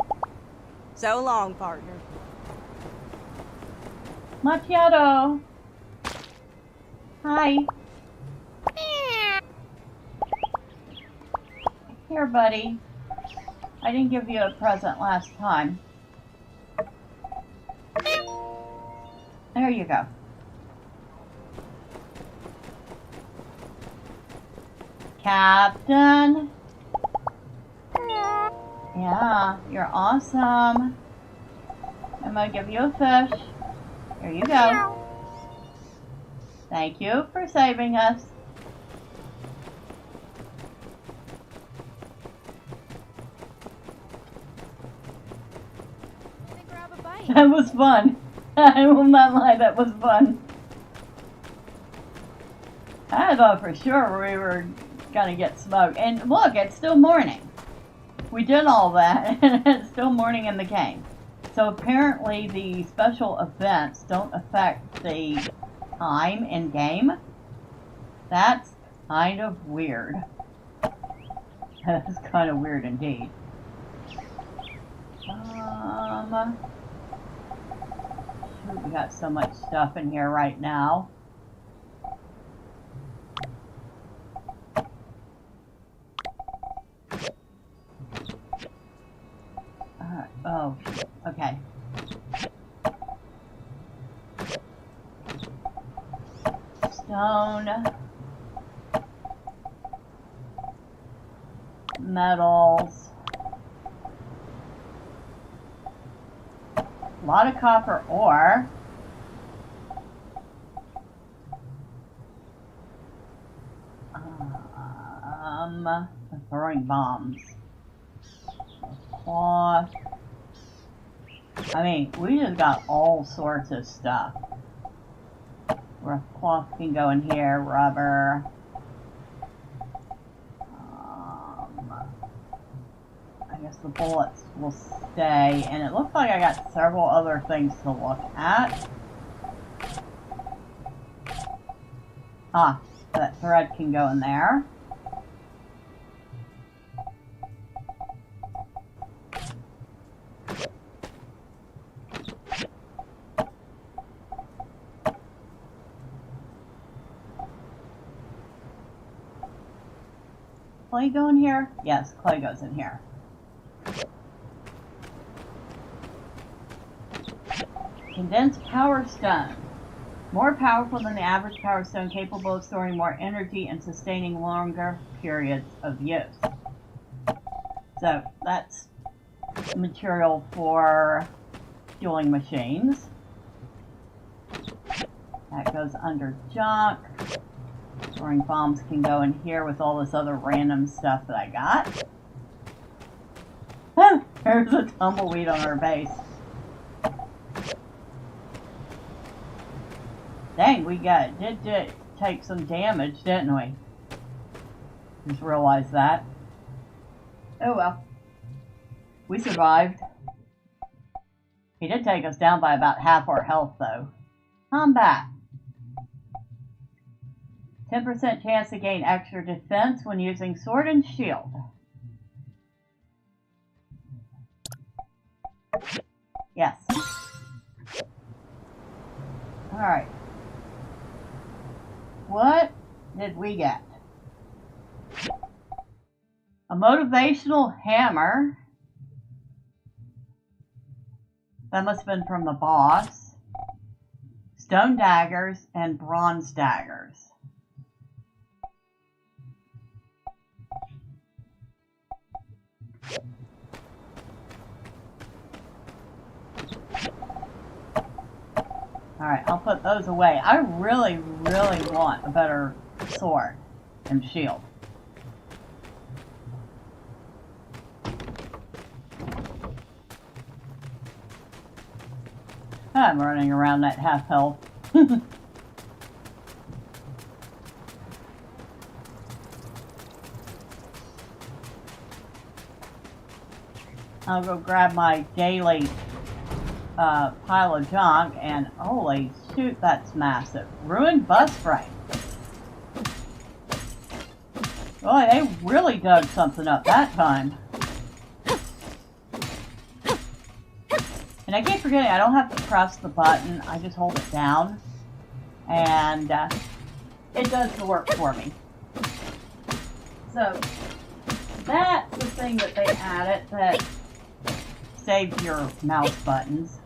So long, partner. Macchiato! Hi. Here, buddy. I didn't give you a present last time. There you go. Captain? Yeah, you're awesome. I'm gonna give you a fish. Here you go. Thank you for saving us. Gonna grab a bite. That was fun. I will not lie, that was fun. I thought for sure we were gonna get smoked. And look, it's still morning. We did all that, and it's still morning in the game. So apparently the special events don't affect the time in game. That's kind of weird. That's kind of weird indeed. Shoot, we got so much stuff in here right now. Oh, okay. Stone. Metals. A lot of copper ore. Throwing bombs. Cloth. I mean, we just got all sorts of stuff. Where cloth can go in here, rubber. I guess the bullets will stay, and it looks like I got several other things to look at. Ah, that thread can go in there. Clay go in here? Yes, clay goes in here. Condensed power stone. More powerful than the average power stone, capable of storing more energy and sustaining longer periods of use. So that's material for fueling machines. That goes under junk. Storing bombs can go in here with all this other random stuff that I got. Oh, there's a tumbleweed on our base. Dang, we did take some damage, didn't we? Just realized that. Oh well. We survived. He did take us down by about half our health though. I'm back. 10% chance to gain extra defense when using sword and shield. Yes. Alright. What did we get? A motivational hammer. That must have been from the boss. Stone daggers and bronze daggers. Alright, I'll put those away. I really, really want a better sword and shield. I'm running around at half health. I'll go grab my daily pile of junk, and holy shoot, that's massive. Ruined bus frame. Boy, they really dug something up that time. And I keep forgetting I don't have to press the button, I just hold it down. And it does the work for me. So, that's the thing that they added that saves your mouse buttons.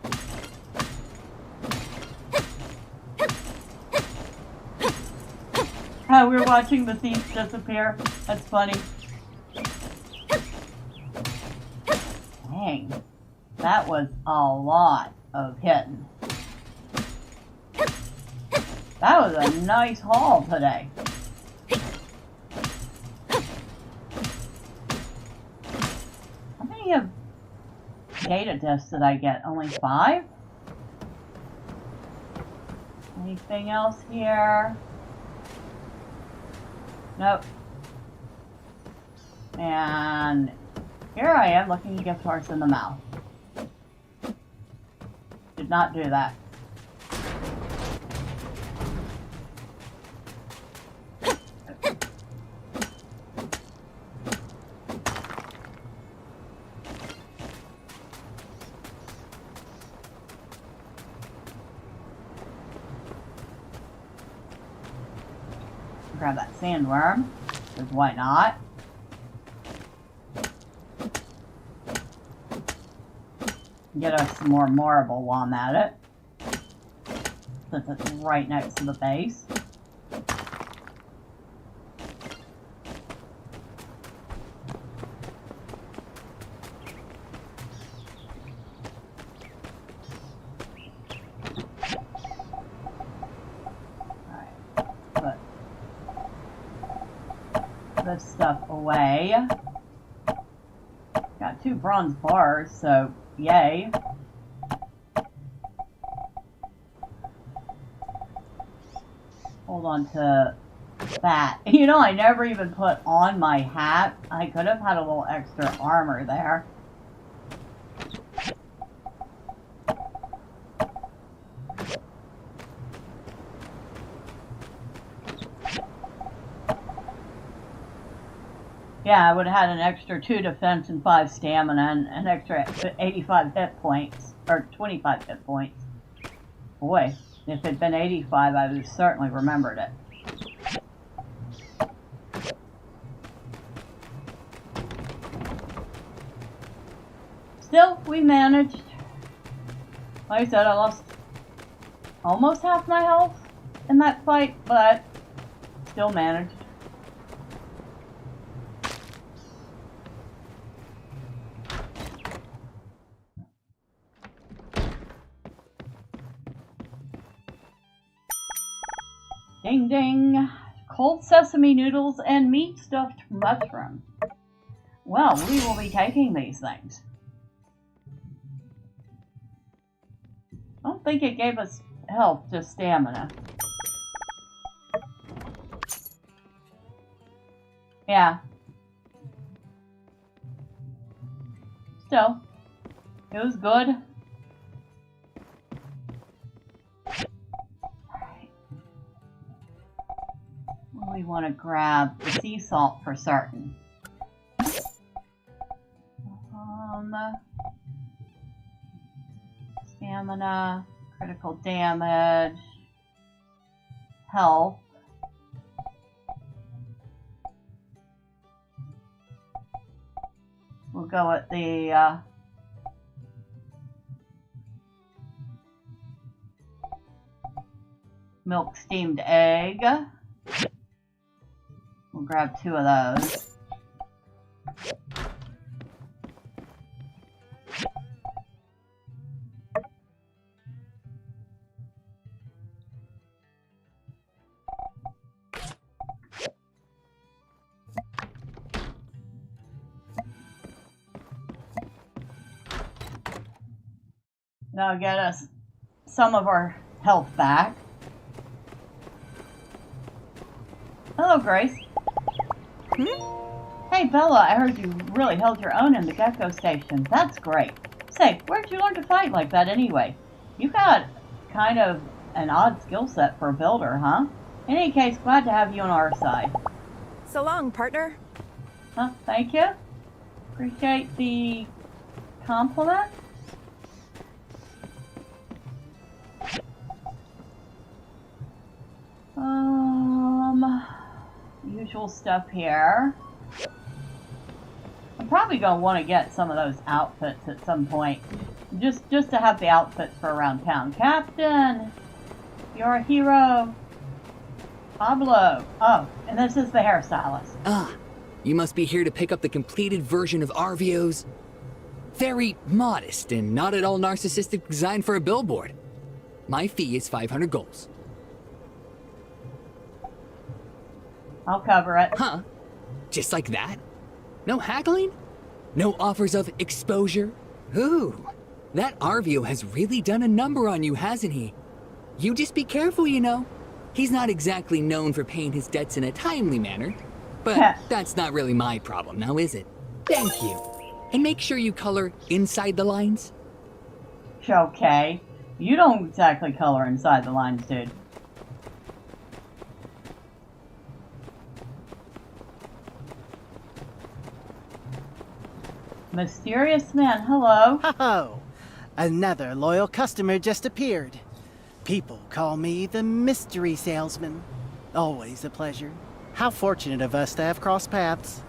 Oh, we're watching the thieves disappear. That's funny. dang. That was a lot of hitting. That was a nice haul today. How many of data discs did I get? Only 5? Anything else here? Nope. And here I am looking a gift horse in the mouth. Did not do that. Grab that sandworm, because why not? Get us some more marble while I'm at it, since it's right next to the base. This stuff away. Got 2 bronze bars, so yay. Hold on to that. You know, I never even put on my hat. I could have had a little extra armor there. Yeah, I would have had an extra 2 defense and 5 stamina and an extra 85 hit points, or 25 hit points. Boy, if it'd been 85, I would have certainly remembered it. Still, we managed. Like I said, I lost almost half my health in that fight, but still managed. Ding ding! Cold sesame noodles and meat stuffed mushroom. Well, we will be taking these things. I don't think it gave us health, just stamina. Yeah. Still, it was good. We want to grab the sea salt for certain. Stamina, critical damage, health. We'll go with the milk steamed egg. We'll grab 2 of those. That'll get us some of our health back. Hello, Grace. Hey, Bella, I heard you really held your own in the Gecko Station. That's great. Say, where'd you learn to fight like that anyway? You got kind of an odd skill set for a builder, huh? In any case, glad to have you on our side. So long, partner. Huh, thank you. Appreciate the compliment. Usual stuff here. I'm probably gonna want to get some of those outfits at some point, just to have the outfits for around town. Captain, you're a hero. Pablo. Oh, and this is the hairstylist. Ah, you must be here to pick up the completed version of Arvio's. Very modest and not at all narcissistic design for a billboard. My fee is 500 golds. I'll cover it. Huh? Just like that? No haggling? No offers of exposure? Ooh, that Arvio has really done a number on you, hasn't he? You just be careful, you know. He's not exactly known for paying his debts in a timely manner. But that's not really my problem now, is it? Thank you. And make sure you color inside the lines. Okay. You don't exactly color inside the lines, dude. Mysterious man, hello. Ho-ho! Another loyal customer just appeared. People call me the mystery salesman. Always a pleasure. How fortunate of us to have crossed paths.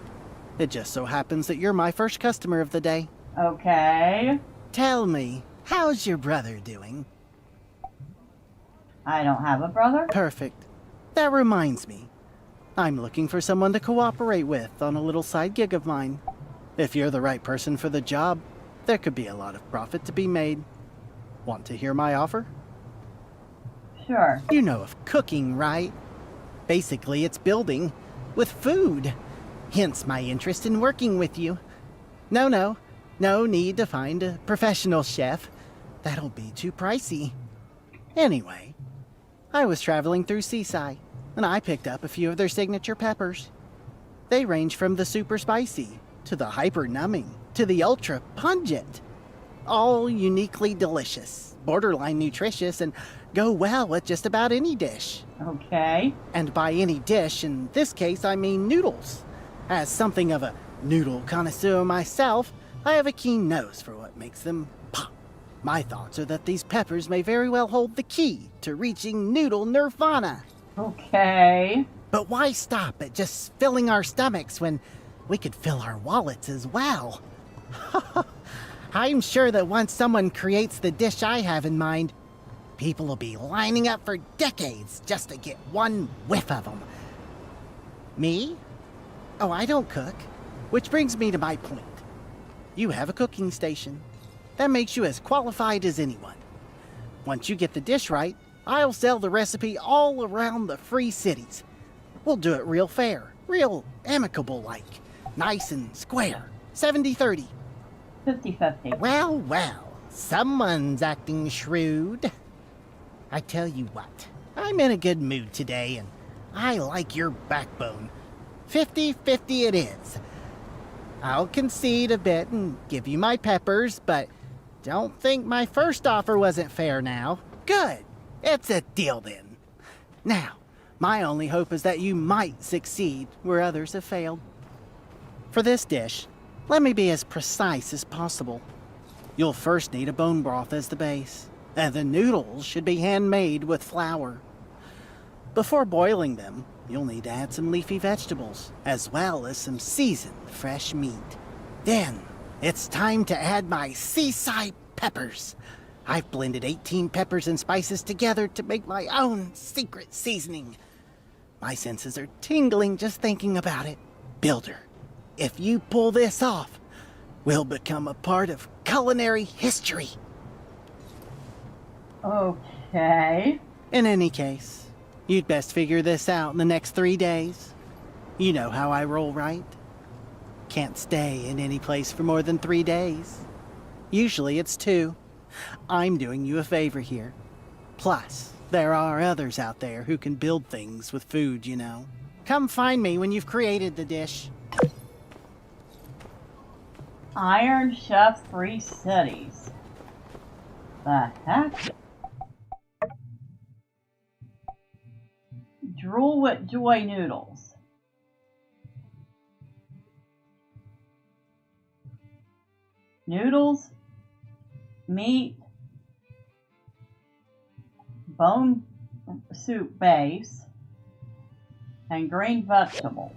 It just so happens that you're my first customer of the day. Okay. Tell me, how's your brother doing? I don't have a brother. Perfect. That reminds me. I'm looking for someone to cooperate with on a little side gig of mine. If you're the right person for the job, there could be a lot of profit to be made. Want to hear my offer? Sure. You know of cooking, right? Basically, it's building with food. Hence my interest in working with you. No need to find a professional chef. That'll be too pricey. Anyway, I was traveling through Seaside, and I picked up a few of their signature peppers. They range from the super spicy, to the hyper numbing, to the ultra pungent. All uniquely delicious, borderline nutritious, and go well with just about any dish. Okay. And by any dish, in this case, I mean noodles. As something of a noodle connoisseur myself, I have a keen nose for what makes them pop. My thoughts are that these peppers may very well hold the key to reaching noodle nirvana. Okay. But why stop at just filling our stomachs when we could fill our wallets as well? I'm sure that once someone creates the dish I have in mind, people will be lining up for decades just to get one whiff of them. Me? Oh, I don't cook. Which brings me to my point. You have a cooking station. That makes you as qualified as anyone. Once you get the dish right, I'll sell the recipe all around the free cities. We'll do it real fair, real amicable-like. Nice and square. 70-30. 50-50. Well, someone's acting shrewd. I tell you what, I'm in a good mood today, and I like your backbone. 50-50 it is. I'll concede a bit and give you my peppers, but don't think my first offer wasn't fair now. Good. It's a deal then. Now, my only hope is that you might succeed where others have failed. For this dish, let me be as precise as possible. You'll first need a bone broth as the base, and the noodles should be handmade with flour. Before boiling them, you'll need to add some leafy vegetables, as well as some seasoned fresh meat. Then, it's time to add my seaside peppers. I've blended 18 peppers and spices together to make my own secret seasoning. My senses are tingling just thinking about it. Builder, if you pull this off, we'll become a part of culinary history. Okay. In any case, you'd best figure this out in the next 3 days. You know how I roll, right? Can't stay in any place for more than 3 days. Usually it's 2. I'm doing you a favor here. Plus, there are others out there who can build things with food, you know. Come find me when you've created the dish. Iron Chef Free Cities. The heck? Drool with Joy Noodles. Noodles, meat, bone soup base, and green vegetables.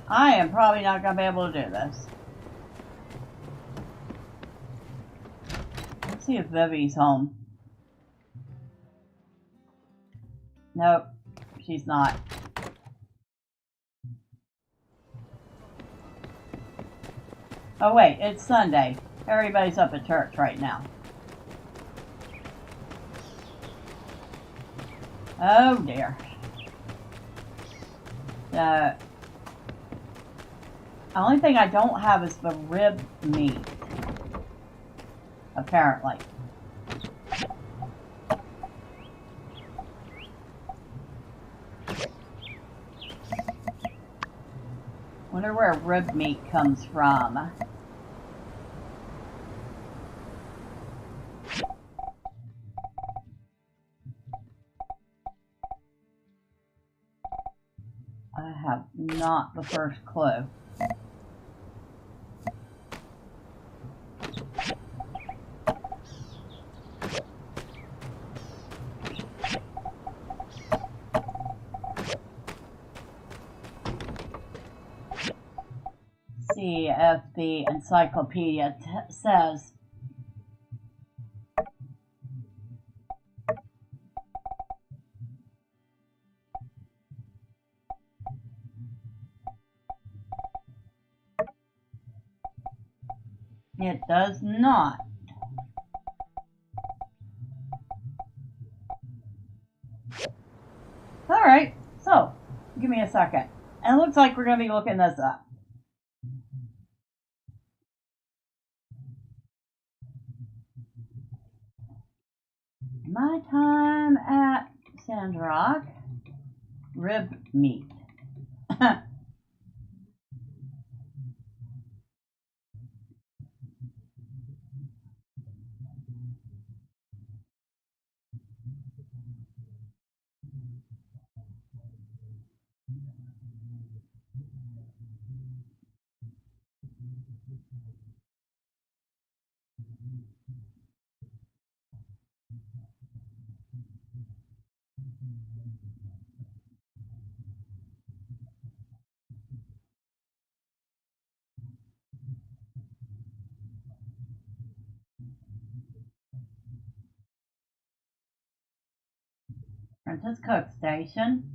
I am probably not going to be able to do this. Let's see if Vivi's home. Nope, she's not. Oh wait, it's Sunday. Everybody's up at church right now. Oh dear. The only thing I don't have is the rib meat. Apparently. Wonder where rib meat comes from. I have not the first clue. See if the encyclopedia says. It does not. Alright, so, give me a second. And it looks like we're going to be looking this up. My time at Sandrock, rib meat. Princess Cook Station.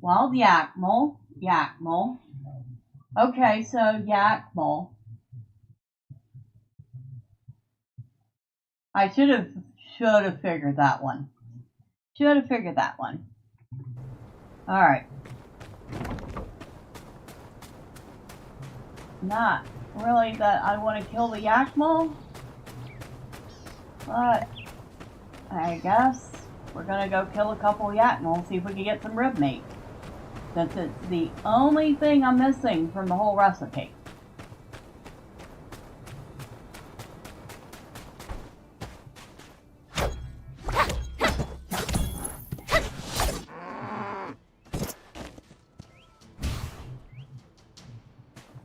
Wild Yakmel. Yakmel. Okay, so Yakmel. I should have figured that one. Should have figured that one. Alright. Not really that I want to kill the Yakmel, but I guess we're gonna go kill a couple Yakmel and see if we can get some rib meat. Since it's the only thing I'm missing from the whole recipe.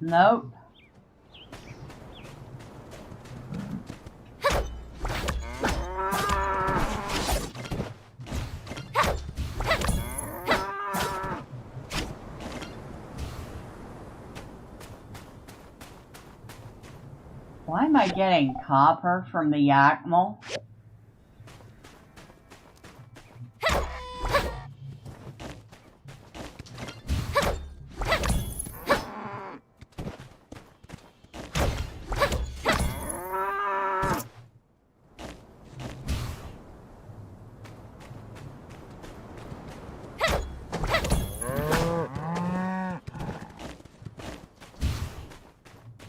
Nope. Why am I getting copper from the Yakmel?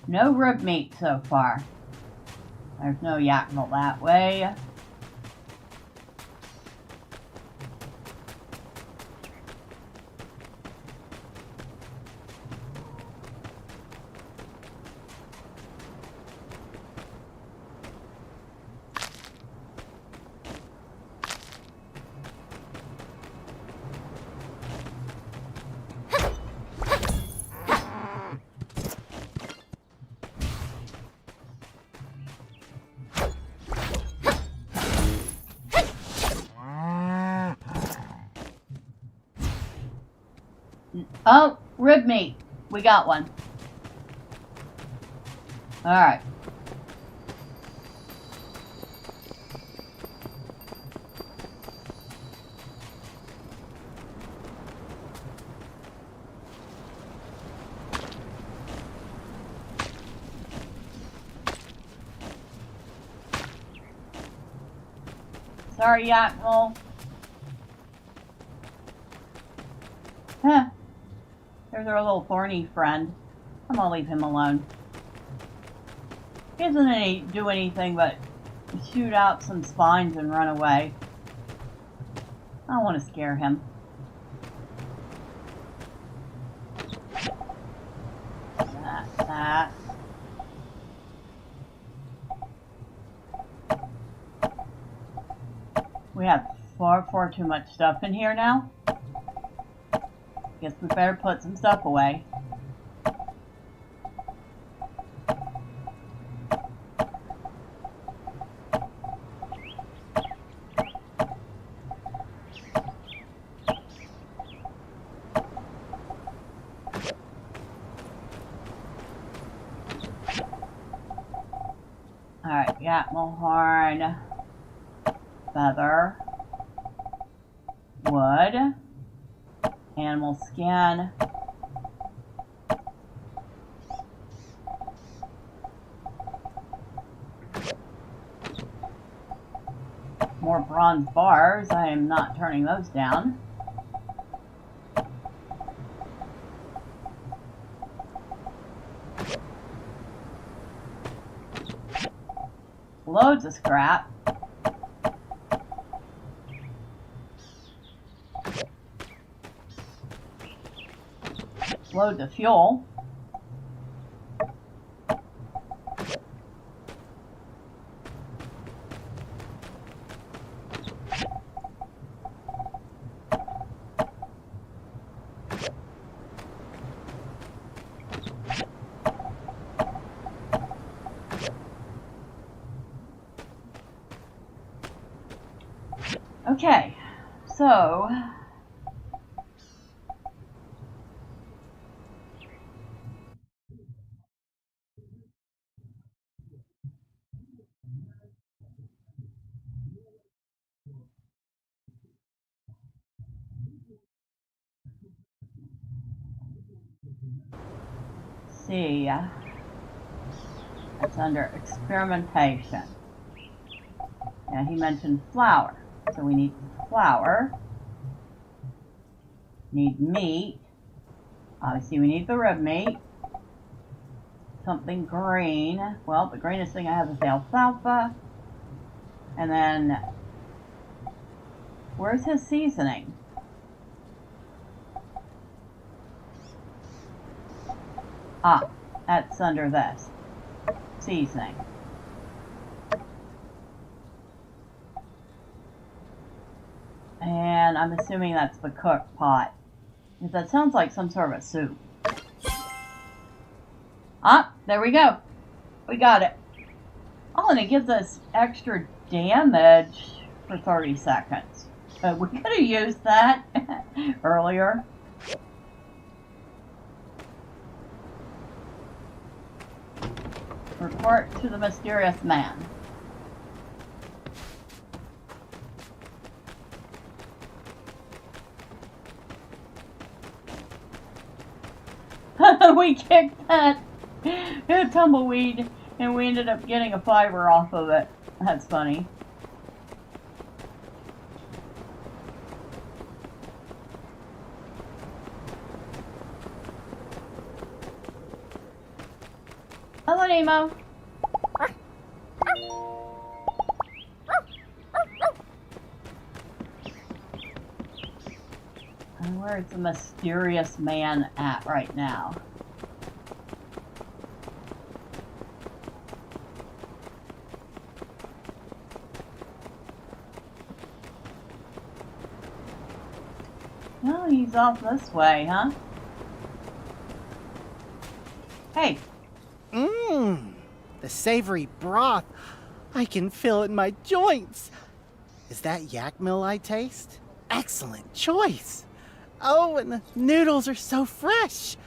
No rib meat so far. There's no Yakmel that way. Oh, rib meat. We got one. Alright. Sorry, Yakmel. Huh. There's our little thorny friend. I'm gonna leave him alone. He doesn't do anything but shoot out some spines and run away. I don't want to scare him. That. We have far too much stuff in here now. Guess we better put some stuff away. Alright, Yatmal horn, feather, wood, animal skin, more bronze bars. I am not turning those down. Loads of scrap. Loads of fuel. Okay, so see, that's under experimentation. Yeah, he mentioned flour, so we need flour. Need meat. Obviously, we need the rib meat. Something green. Well, the greenest thing I have is the alfalfa. And then, where's his seasoning? Ah, that's under this. Seasoning. And I'm assuming that's the cook pot. Because that sounds like some sort of a soup. Ah, there we go. We got it. Oh, and it gives us extra damage for 30 seconds. We could have used that earlier. Report to the mysterious man. We kicked that tumbleweed and we ended up getting a fiber off of it. That's funny. Hello, Nemo. And where's the mysterious man at right now? No, he's off this way, huh? Hey. The savory broth. I can feel it in my joints. Is that yak mill I taste? Excellent choice. Oh, and the noodles are so fresh.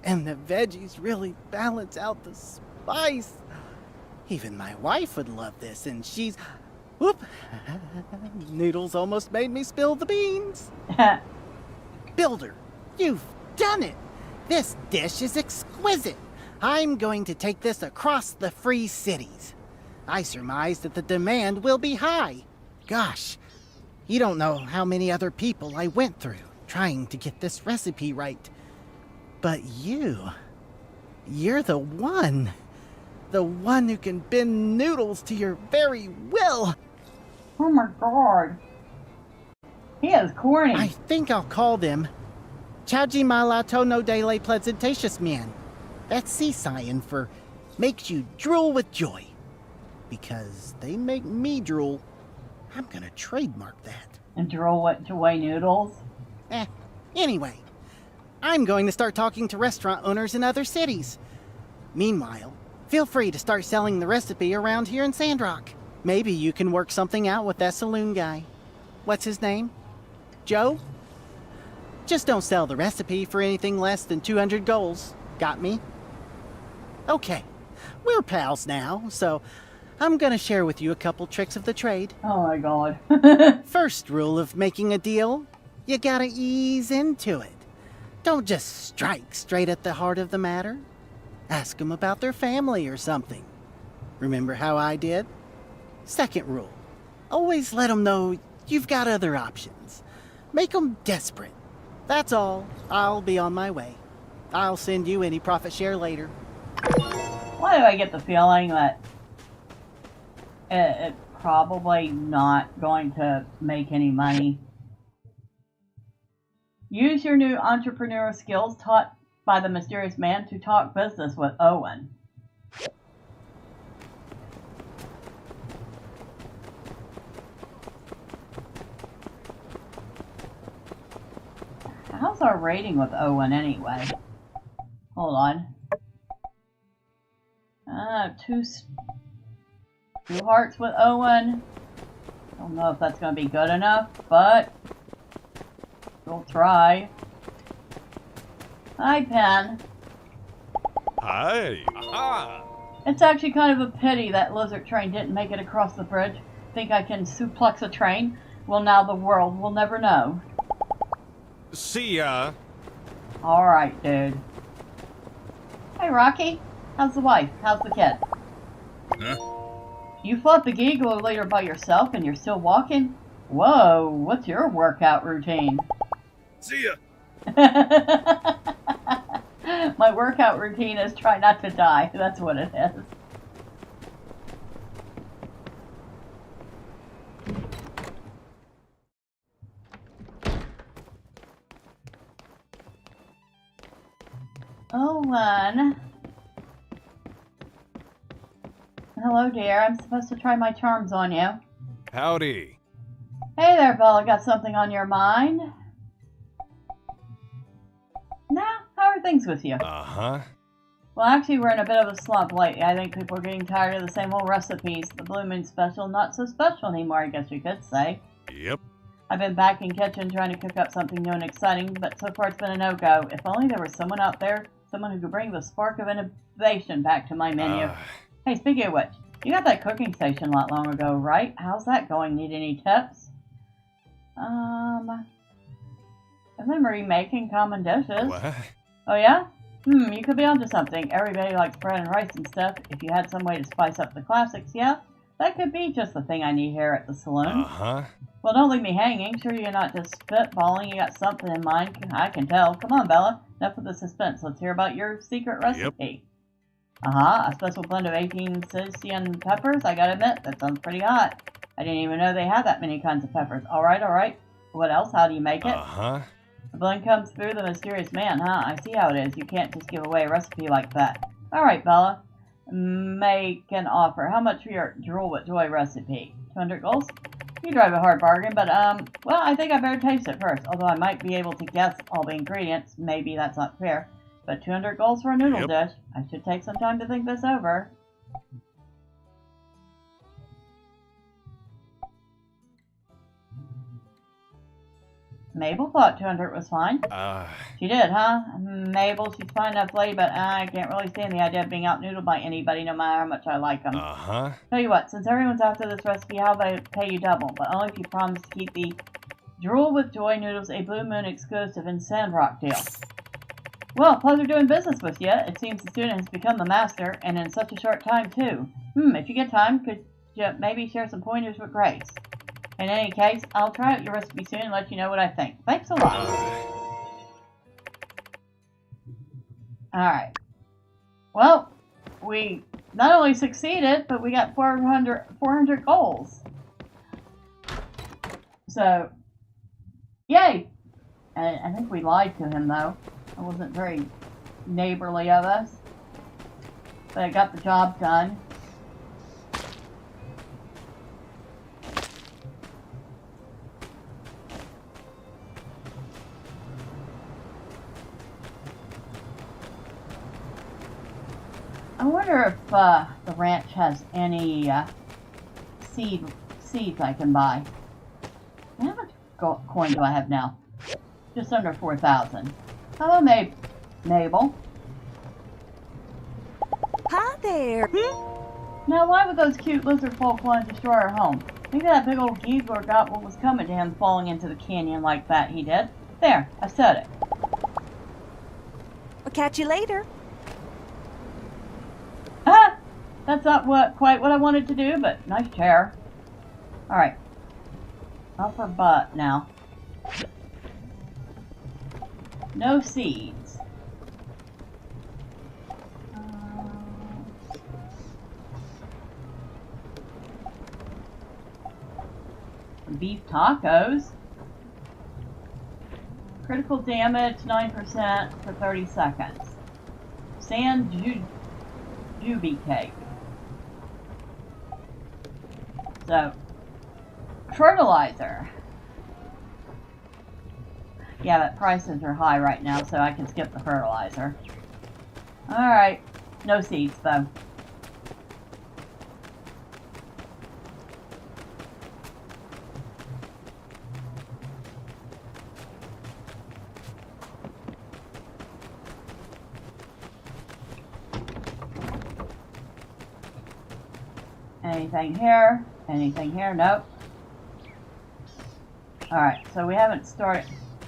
And the veggies really balance out the spice. Even my wife would love this, and she's... Whoop! Noodles almost made me spill the beans. Builder, you've done it! This dish is exquisite. I'm going to take this across the free cities. I surmise that the demand will be high. Gosh, you don't know how many other people I went through trying to get this recipe right. But you're the one. The one who can bend noodles to your very will. Oh my god. He is corny. I think I'll call them Chaji Malato no Dele Pleasantatious Man. That's sea sign for makes you drool with joy. Because they make me drool. I'm gonna trademark that. And drool what, joy noodles? Anyway, I'm going to start talking to restaurant owners in other cities. Meanwhile, feel free to start selling the recipe around here in Sandrock. Maybe you can work something out with that saloon guy. What's his name? Joe? Just don't sell the recipe for anything less than 200 golds. Got me? Okay, we're pals now, so I'm gonna share with you a couple tricks of the trade. Oh my god. First rule of making a deal, you gotta ease into it. Don't just strike straight at the heart of the matter. Ask them about their family or something. Remember how I did? Second rule, always let them know you've got other options. Make them desperate. That's all. I'll be on my way. I'll send you any profit share later. Why do I get the feeling that it's probably not going to make any money? Use your new entrepreneurial skills taught by the mysterious man to talk business with Owen. How's our rating with Owen anyway? Hold on. Two hearts with Owen. Don't know if that's going to be good enough, but we'll try. Hi, Pen. Hi. Aha. It's actually kind of a pity that lizard train didn't make it across the bridge. Think I can suplex a train? Well, now the world will never know. See ya. Alright, dude. Hey, Rocky. How's the wife? How's the kid? Huh? You fought the Giggler leader by yourself and you're still walking? Whoa, what's your workout routine? See ya. My workout routine is try not to die. That's what it is. Owen. Hello, dear. I'm supposed to try my charms on you. Howdy. Hey there, Bella. Got something on your mind? Nah, how are things with you? Uh-huh. Well, actually, we're in a bit of a slump lately. I think people are getting tired of the same old recipes. The Blue Moon special, not so special anymore, I guess you could say. Yep. I've been back in kitchen trying to cook up something new and exciting, but so far it's been a no-go. If only there was someone out there, someone who could bring the spark of innovation back to my menu. Hey, speaking of which, you got that cooking station not long ago, right? How's that going? Need any tips? I've been remaking common dishes. What? Oh yeah? You could be onto something. Everybody likes bread and rice and stuff. If you had some way to spice up the classics, yeah? That could be just the thing I need here at the saloon. Uh-huh. Well, don't leave me hanging. Sure you're not just spitballing. You got something in mind. I can tell. Come on, Bella. Enough of the suspense. Let's hear about your secret recipe. Yep. A special blend of 18 Sicilian peppers. I gotta admit, that sounds pretty hot. I didn't even know they had that many kinds of peppers. Alright. What else? How do you make it? The blend comes through the mysterious man, huh? I see how it is. You can't just give away a recipe like that. Alright, Bella. Make an offer. How much for your drool with joy recipe? 200 golds? You drive a hard bargain, but, well, I think I better taste it first. Although I might be able to guess all the ingredients. Maybe that's not fair. But 200 golds for a noodle dish. I should take some time to think this over. Mabel thought 200 was fine. She did, huh? Mabel, she's fine enough lady, but I can't really stand the idea of being out-noodled by anybody, no matter how much I like them. Tell you what, since everyone's after this recipe, how about I pay you double, but only if you promise to keep the Drool with Joy noodles a Blue Moon exclusive in Sandrock deal. Well, pleasure doing business with you. It seems the student has become the master, and in such a short time, too. If you get time, could you maybe share some pointers with Grace? In any case, I'll try out your recipe soon and let you know what I think. Thanks a lot. Alright. Well, we not only succeeded, but we got 400 goals. So, yay! I think we lied to him, though. It wasn't very neighborly of us. But I got the job done. I wonder if the ranch has any seeds I can buy. How much coin do I have now? Just under 4,000. Hello, Mabel. Hi there. Now, why would those cute lizard folk want to destroy our home? Maybe that big old geezer got what was coming to him falling into the canyon like that, he did. There, I said it. I'll catch you later. Ah! That's not quite what I wanted to do, but nice chair. Alright. Upper butt now. No seeds. Beef tacos. Critical damage 9% for 30 seconds. Sand Juby cake. So, fertilizer. Yeah, but prices are high right now, so I can skip the fertilizer. Alright. No seeds, though. Anything here? Anything here? Nope. Alright, so we haven't started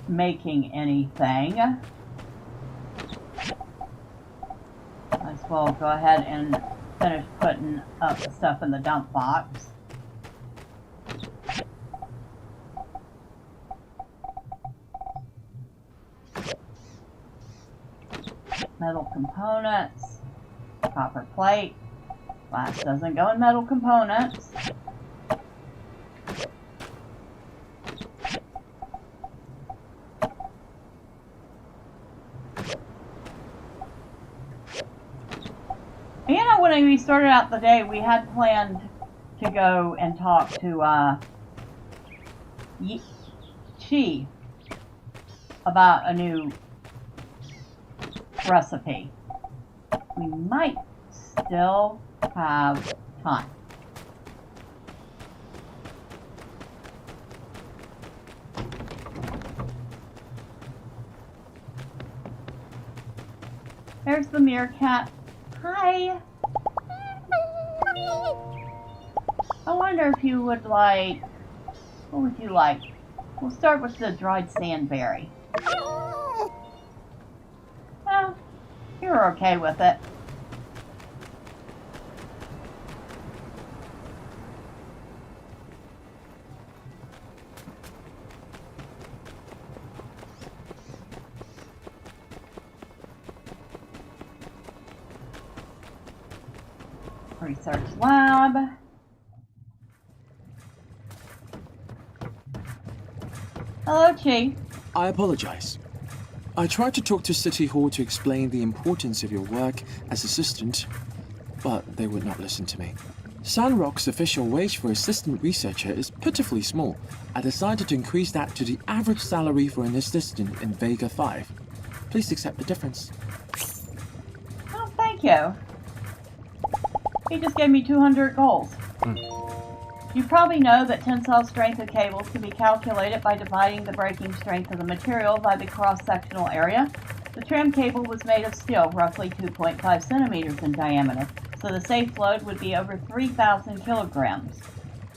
making anything. Might as well go ahead and finish putting up the stuff in the dump box. Metal components, copper plate. Glass doesn't go in metal components. You know, when we started out the day, we had planned to go and talk to Chi about a new recipe. We might still have time. There's the meerkat. Hi. I wonder if you would like... What would you like? We'll start with the dried sandberry. Well, you're okay with it. Research lab. Hello, Chief. I apologize. I tried to talk to City Hall to explain the importance of your work as assistant, but they would not listen to me. Sandrock's official wage for assistant researcher is pitifully small. I decided to increase that to the average salary for an assistant in Vega 5. Please accept the difference. Oh, thank you. He just gave me 200 goals. You probably know that tensile strength of cables can be calculated by dividing the breaking strength of the material by the cross-sectional area. The trim cable was made of steel, roughly 2.5 centimeters in diameter, so the safe load would be over 3,000 kilograms.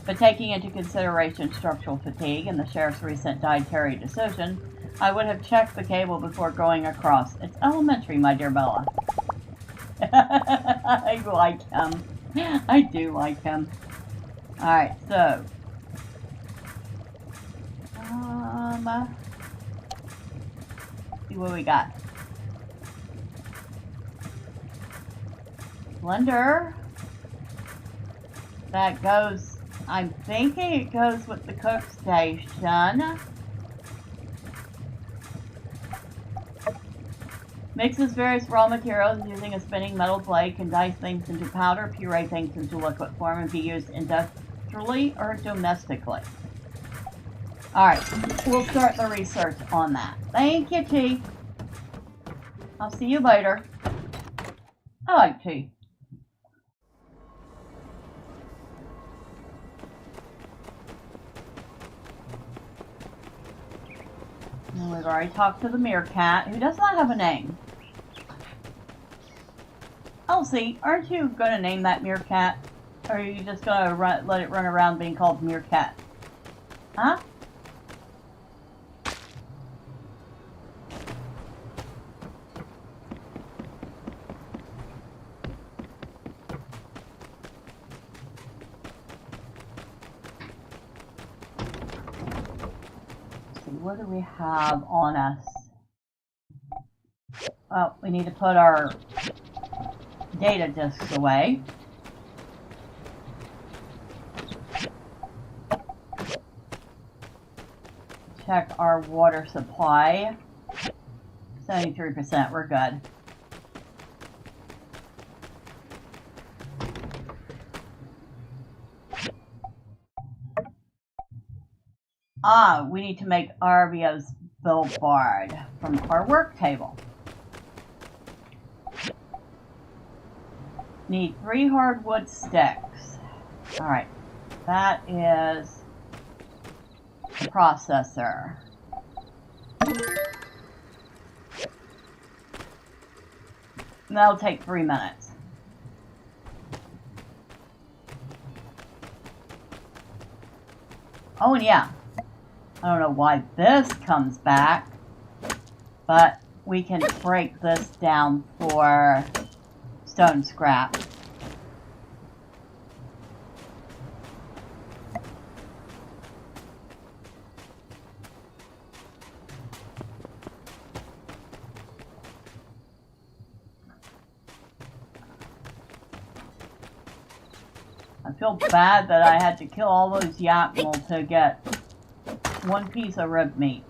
But taking into consideration structural fatigue and the sheriff's recent dietary decision, I would have checked the cable before going across. It's elementary, my dear Bella. I like him. I do like him. Alright, so. See what we got. Blender. That goes, I'm thinking it goes with the cook station. Mixes various raw materials using a spinning metal blade, can dice things into powder, puree things into liquid form, and be used industrially or domestically. Alright, we'll start the research on that. Thank you, T. I'll see you later. I like T. And we've already talked to the meerkat, who does not have a name. Elsie, aren't you going to name that meerkat? Or are you just going to let it run around being called meerkat? Huh? Let's see, what do we have on us? Well, we need to put our data disks away. Check our water supply. 73%, we're good. Ah, we need to make Arvio's billboard from our work table. Need 3 hardwood sticks. Alright, that is the processor. That'll take 3 minutes. Oh, and yeah, I don't know why this comes back, but we can break this down for stone scrap. I feel bad that I had to kill all those yakmel to get 1 piece of rib meat.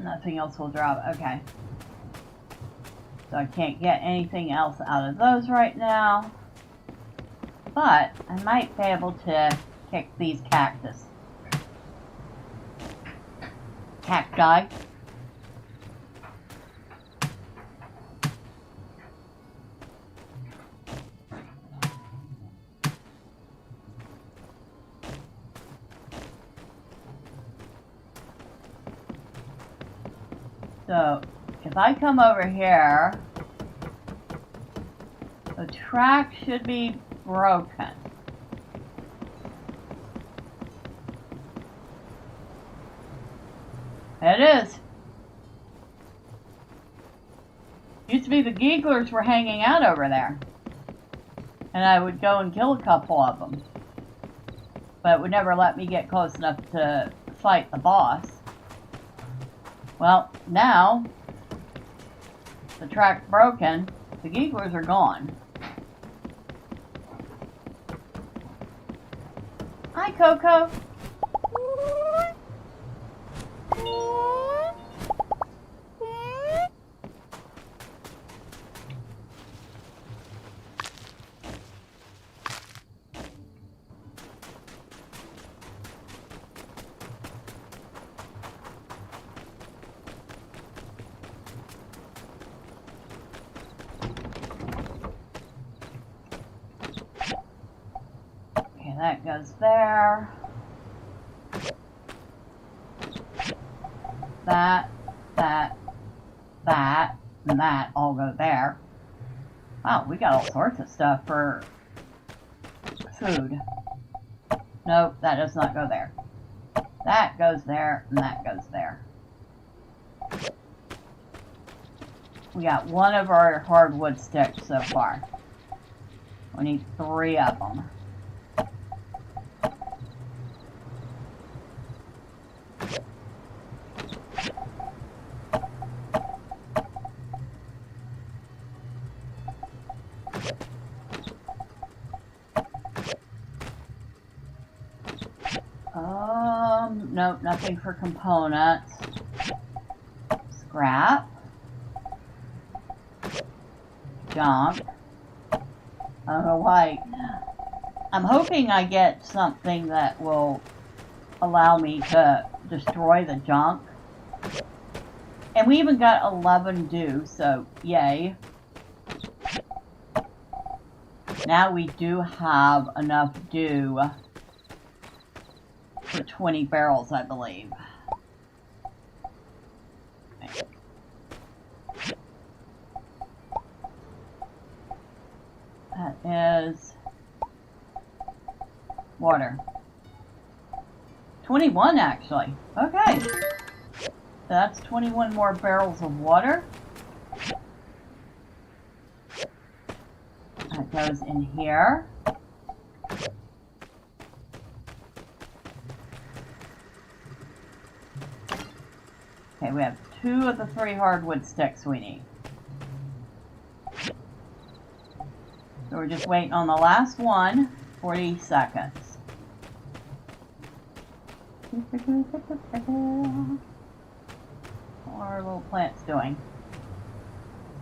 Nothing else will drop. Okay. So I can't get anything else out of those right now. But I might be able to kick these cactus. Cacti. So, if I come over here, the track should be broken. It is. Used to be the Geeglers were hanging out over there. And I would go and kill a couple of them. But it would never let me get close enough to fight the boss. Well, now the track's broken. The Geeglers are gone. Hi, Coco. Okay, that goes there. That, and that all go there. Wow, we got all sorts of stuff for food. Nope, that does not go there. That goes there, and that goes there. We got one of our hardwood sticks so far. We need 3 of them. Nope, nothing for components. Scrap. Junk. I don't know why. I'm hoping I get something that will allow me to destroy the junk. And we even got 11 dew, so yay. Now we do have enough dew for 20 barrels, I believe. Okay. That is water. 21 actually. Okay. That's 21 more barrels of water. That goes in here. Okay, we have 2 of the 3 hardwood sticks we need. So we're just waiting on the last one. 40 seconds. How are our little plants doing?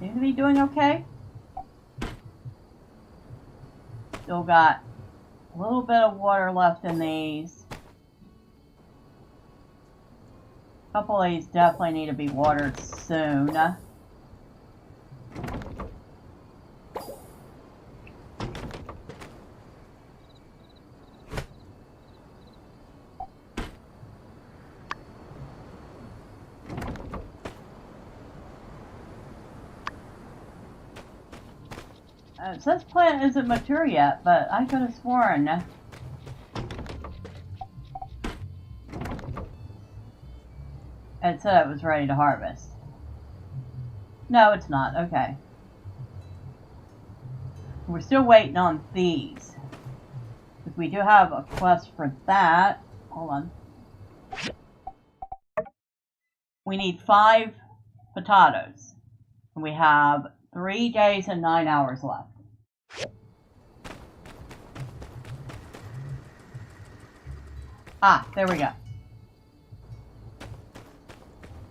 Seem to be doing okay. Still got a little bit of water left in these. A couple of these definitely need to be watered soon. It says plant isn't mature yet, but I could have sworn it said it was ready to harvest. No, it's not. Okay. We're still waiting on these. If we do have a quest for that. Hold on. We need 5 potatoes. And we have 3 days and 9 hours left. Ah, there we go.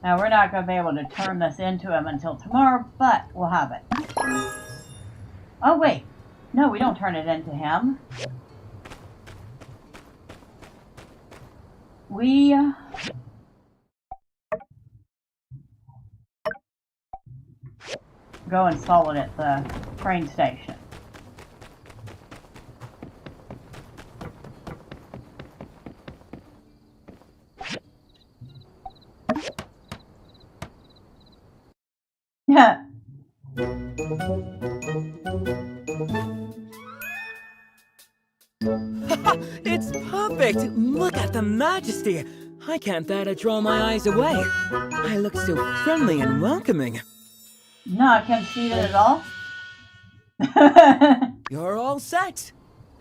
Now we're not going to be able to turn this into him until tomorrow, but we'll have it. Oh wait, no, we don't turn it into him. We go install it at the train station. Yeah. It's perfect! Look at the majesty! I can't bear to draw my eyes away. I look so friendly and welcoming. No, I can't see it at all. You're all set.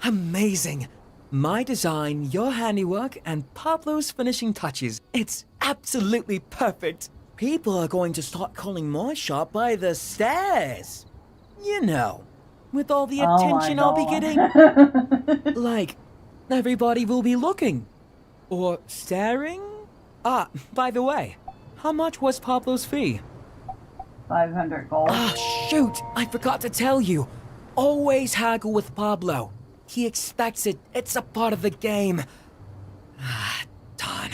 Amazing. My design, your handiwork, and Pablo's finishing touches. It's absolutely perfect. People are going to start calling my shop by the stairs. You know, with all the attention I'll be getting. Like, everybody will be looking. Or staring? Ah, by the way, how much was Pablo's fee? 500 gold. Ah, shoot! I forgot to tell you. Always haggle with Pablo. He expects it. It's a part of the game. Ah, darn.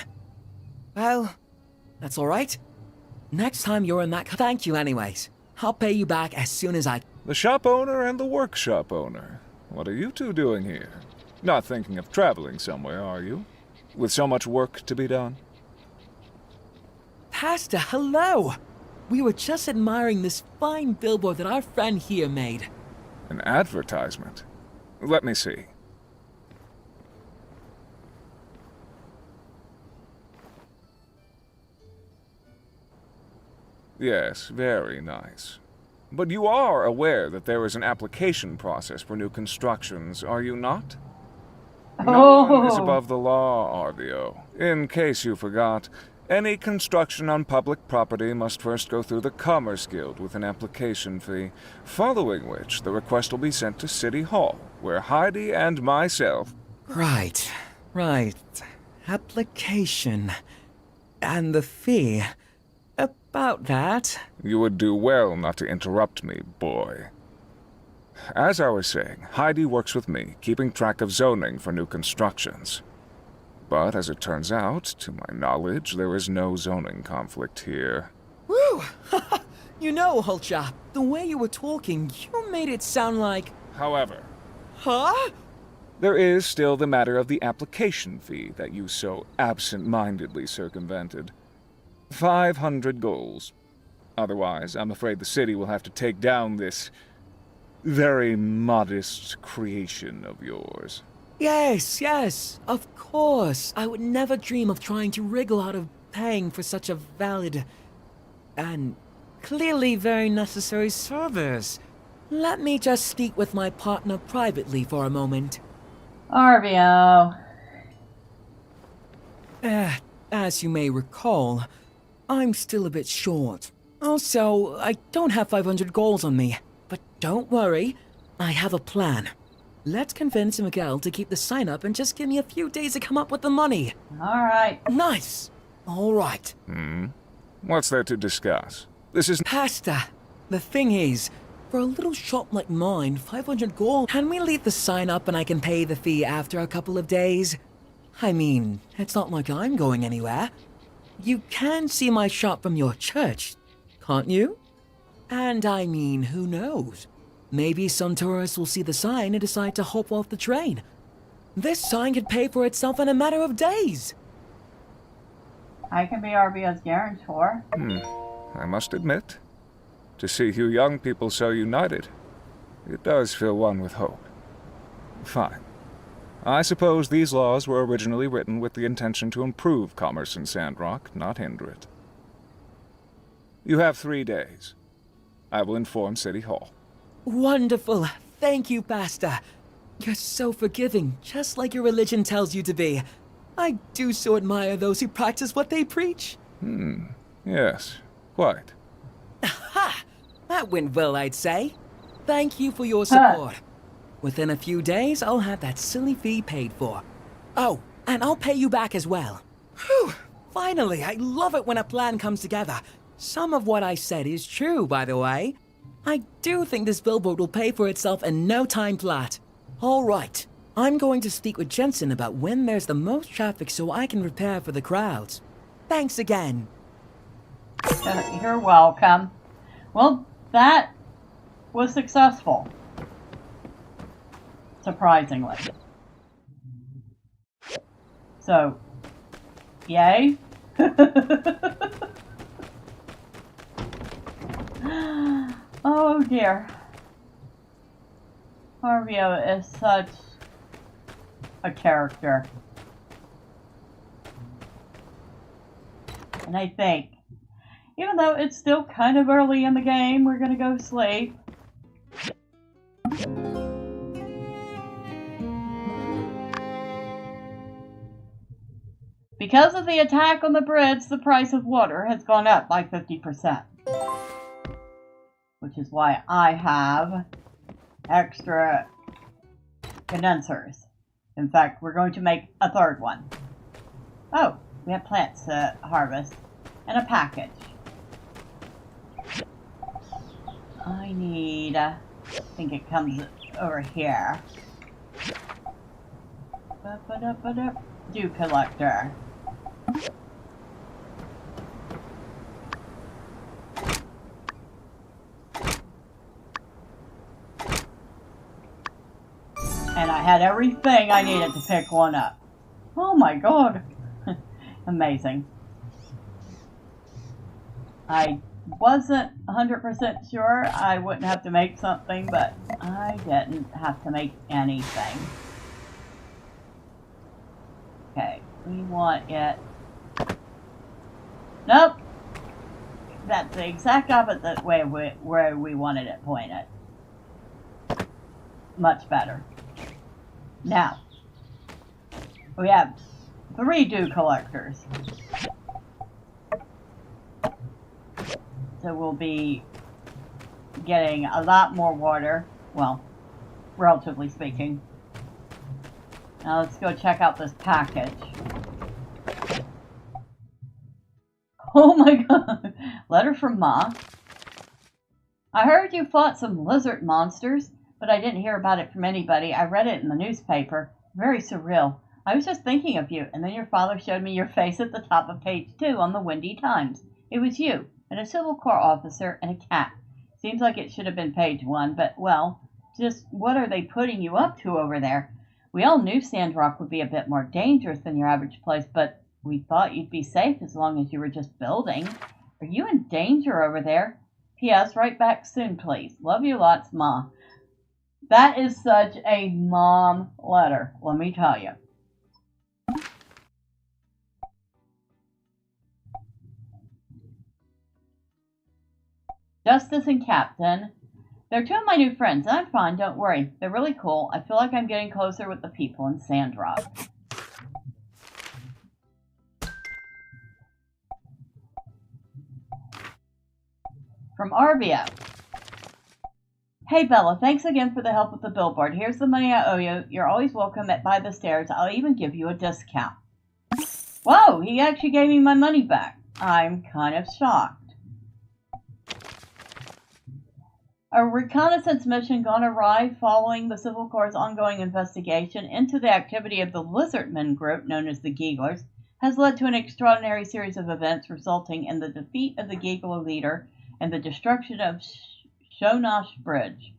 Well, that's all right. Next time you're in that... Thank you anyways. I'll pay you back as soon as I... The shop owner and the workshop owner. What are you two doing here? Not thinking of traveling somewhere, are you? With so much work to be done? Pastor, hello! We were just admiring this fine billboard that our friend here made. An advertisement? Let me see. Yes, very nice. But you are aware that there is an application process for new constructions, are you not? No one is above the law, RVO. In case you forgot, any construction on public property must first go through the Commerce Guild with an application fee, following which the request will be sent to City Hall, where Heidi and myself... Right. Application. And the fee. About that... You would do well not to interrupt me, boy. As I was saying, Heidi works with me, keeping track of zoning for new constructions. But as it turns out, to my knowledge, there is no zoning conflict here. Woo! You know, Hulcha, the way you were talking, you made it sound like... However... Huh? There is still the matter of the application fee that you so absent-mindedly circumvented. 500 goals. Otherwise, I'm afraid the city will have to take down this very modest creation of yours. Yes, of course. I would never dream of trying to wriggle out of paying for such a valid and clearly very necessary service. Let me just speak with my partner privately for a moment. RVO. As you may recall, I'm still a bit short. Also, I don't have 500 goals on me. But don't worry, I have a plan. Let's convince Miguel to keep the sign up and just give me a few days to come up with the money. Alright. Nice. Alright. What's there to discuss? This is... Pasta. The thing is, for a little shop like mine, 500 gold, can we leave the sign up and I can pay the fee after a couple of days? I mean, it's not like I'm going anywhere. You can see my shop from your church, can't you? And I mean, who knows? Maybe some tourists will see the sign and decide to hop off the train. This sign could pay for itself in a matter of days. I can be RVO's guarantor. I must admit, to see you young people so united, it does fill one with hope. Fine. I suppose these laws were originally written with the intention to improve commerce in Sandrock, not hinder it. You have 3 days. I will inform City Hall. Wonderful. Thank you, Pastor. You're so forgiving, just like your religion tells you to be. I do so admire those who practice what they preach. Yes, quite. Ha! That went well, I'd say. Thank you for your support. Within a few days, I'll have that silly fee paid for. Oh, and I'll pay you back as well. Whew! Finally, I love it when a plan comes together. Some of what I said is true, by the way. I do think this billboard will pay for itself in no time flat. All right, I'm going to speak with Jensen about when there's the most traffic so I can prepare for the crowds. Thanks again. You're welcome. Well, that was successful. Surprisingly. So, yay. Oh dear. RVO is such a character. And I think, even though it's still kind of early in the game, we're going to go sleep. Because of the attack on the bridge, the price of water has gone up by 50%. Which is why I have extra condensers. In fact, we're going to make a third one. Oh, we have plants to harvest and a package. I need, I think it comes over here. Dew collector. And I had everything I needed to pick one up. Oh my god. Amazing. I wasn't 100% sure I wouldn't have to make something, but I didn't have to make anything. Okay, we want it. Nope. That's the exact opposite way where we wanted it pointed. Much better. Now, we have 3 dew collectors. So we'll be getting a lot more water. Well, relatively speaking. Now let's go check out this package. Oh my god. Letter from Ma. I heard you fought some lizard monsters, but I didn't hear about it from anybody. I read it in the newspaper. Very surreal. I was just thinking of you, and then your father showed me your face at the top of page 2 on the Windy Times. It was you, and a Civil Corps officer, and a cat. Seems like it should have been page 1, but, well, just what are they putting you up to over there? We all knew Sandrock would be a bit more dangerous than your average place, but we thought you'd be safe as long as you were just building. Are you in danger over there? P.S. Write back soon, please. Love you lots, Ma. That is such a mom letter, let me tell you. Justice and Captain. They're 2 of my new friends, and I'm fine, don't worry. They're really cool. I feel like I'm getting closer with the people in Sandrock. From Arvia. Hey Bella, thanks again for the help with the billboard. Here's the money I owe you. You're always welcome by the stairs. I'll even give you a discount. Whoa, he actually gave me my money back. I'm kind of shocked. A reconnaissance mission gone awry following the Civil Corps' ongoing investigation into the activity of the Lizardmen group, known as the Geeglers, has led to an extraordinary series of events resulting in the defeat of the Geegler leader and the destruction of Shonosh Bridge.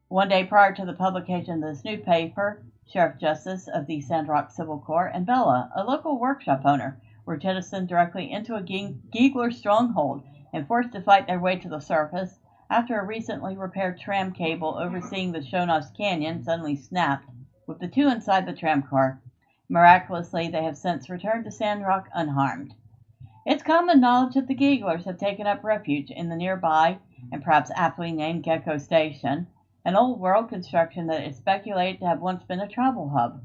One day prior to the publication of this newspaper, Sheriff Justice of the Sandrock Civil Corps and Bella, a local workshop owner, were jettisoned directly into a Geegler stronghold and forced to fight their way to the surface after a recently repaired tram cable overseeing the Shonosh Canyon suddenly snapped, with the 2 inside the tram car. Miraculously, they have since returned to Sandrock unharmed. It's common knowledge that the Geeglers have taken up refuge in the nearby and perhaps aptly named Gecko Station, an old world construction that is speculated to have once been a travel hub.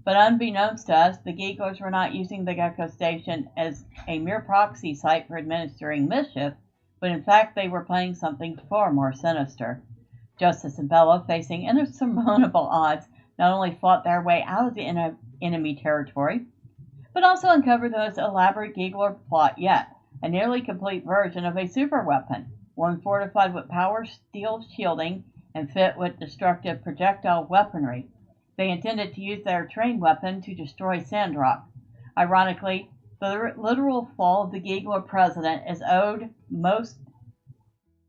But unbeknownst to us, the Geeglers were not using the Gecko Station as a mere proxy site for administering mischief, but in fact they were planning something far more sinister. Justice and Bella, facing insurmountable odds, not only fought their way out of the enemy territory, but also uncovered the most elaborate Geegler plot yet, a nearly complete version of a superweapon, one fortified with power steel shielding and fit with destructive projectile weaponry. They intended to use their trained weapon to destroy Sandrock. Ironically, the literal fall of the Geegler president is owed most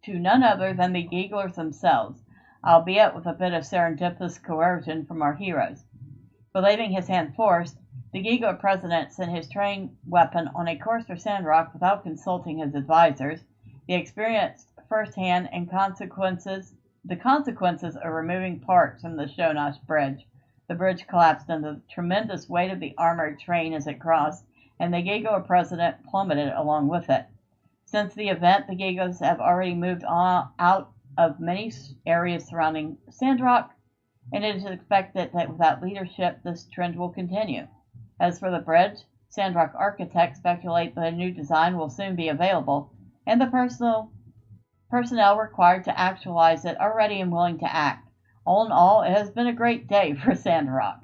to none other than the Geeglers themselves, albeit with a bit of serendipitous coercion from our heroes. Believing his hand forced, the Geegler president sent his trained weapon on a course for Sandrock without consulting his advisors. They experienced firsthand the consequences of removing parts from the Shonosh Bridge. The bridge collapsed under the tremendous weight of the armored train as it crossed, and the Gigo president plummeted along with it. Since the event, the Gigos have already moved out of many areas surrounding Sandrock, and it is expected that without leadership, this trend will continue. As for the bridge, Sandrock architects speculate that a new design will soon be available, and the personnel required to actualize it are ready and willing to act. All in all, it has been a great day for Sandrock.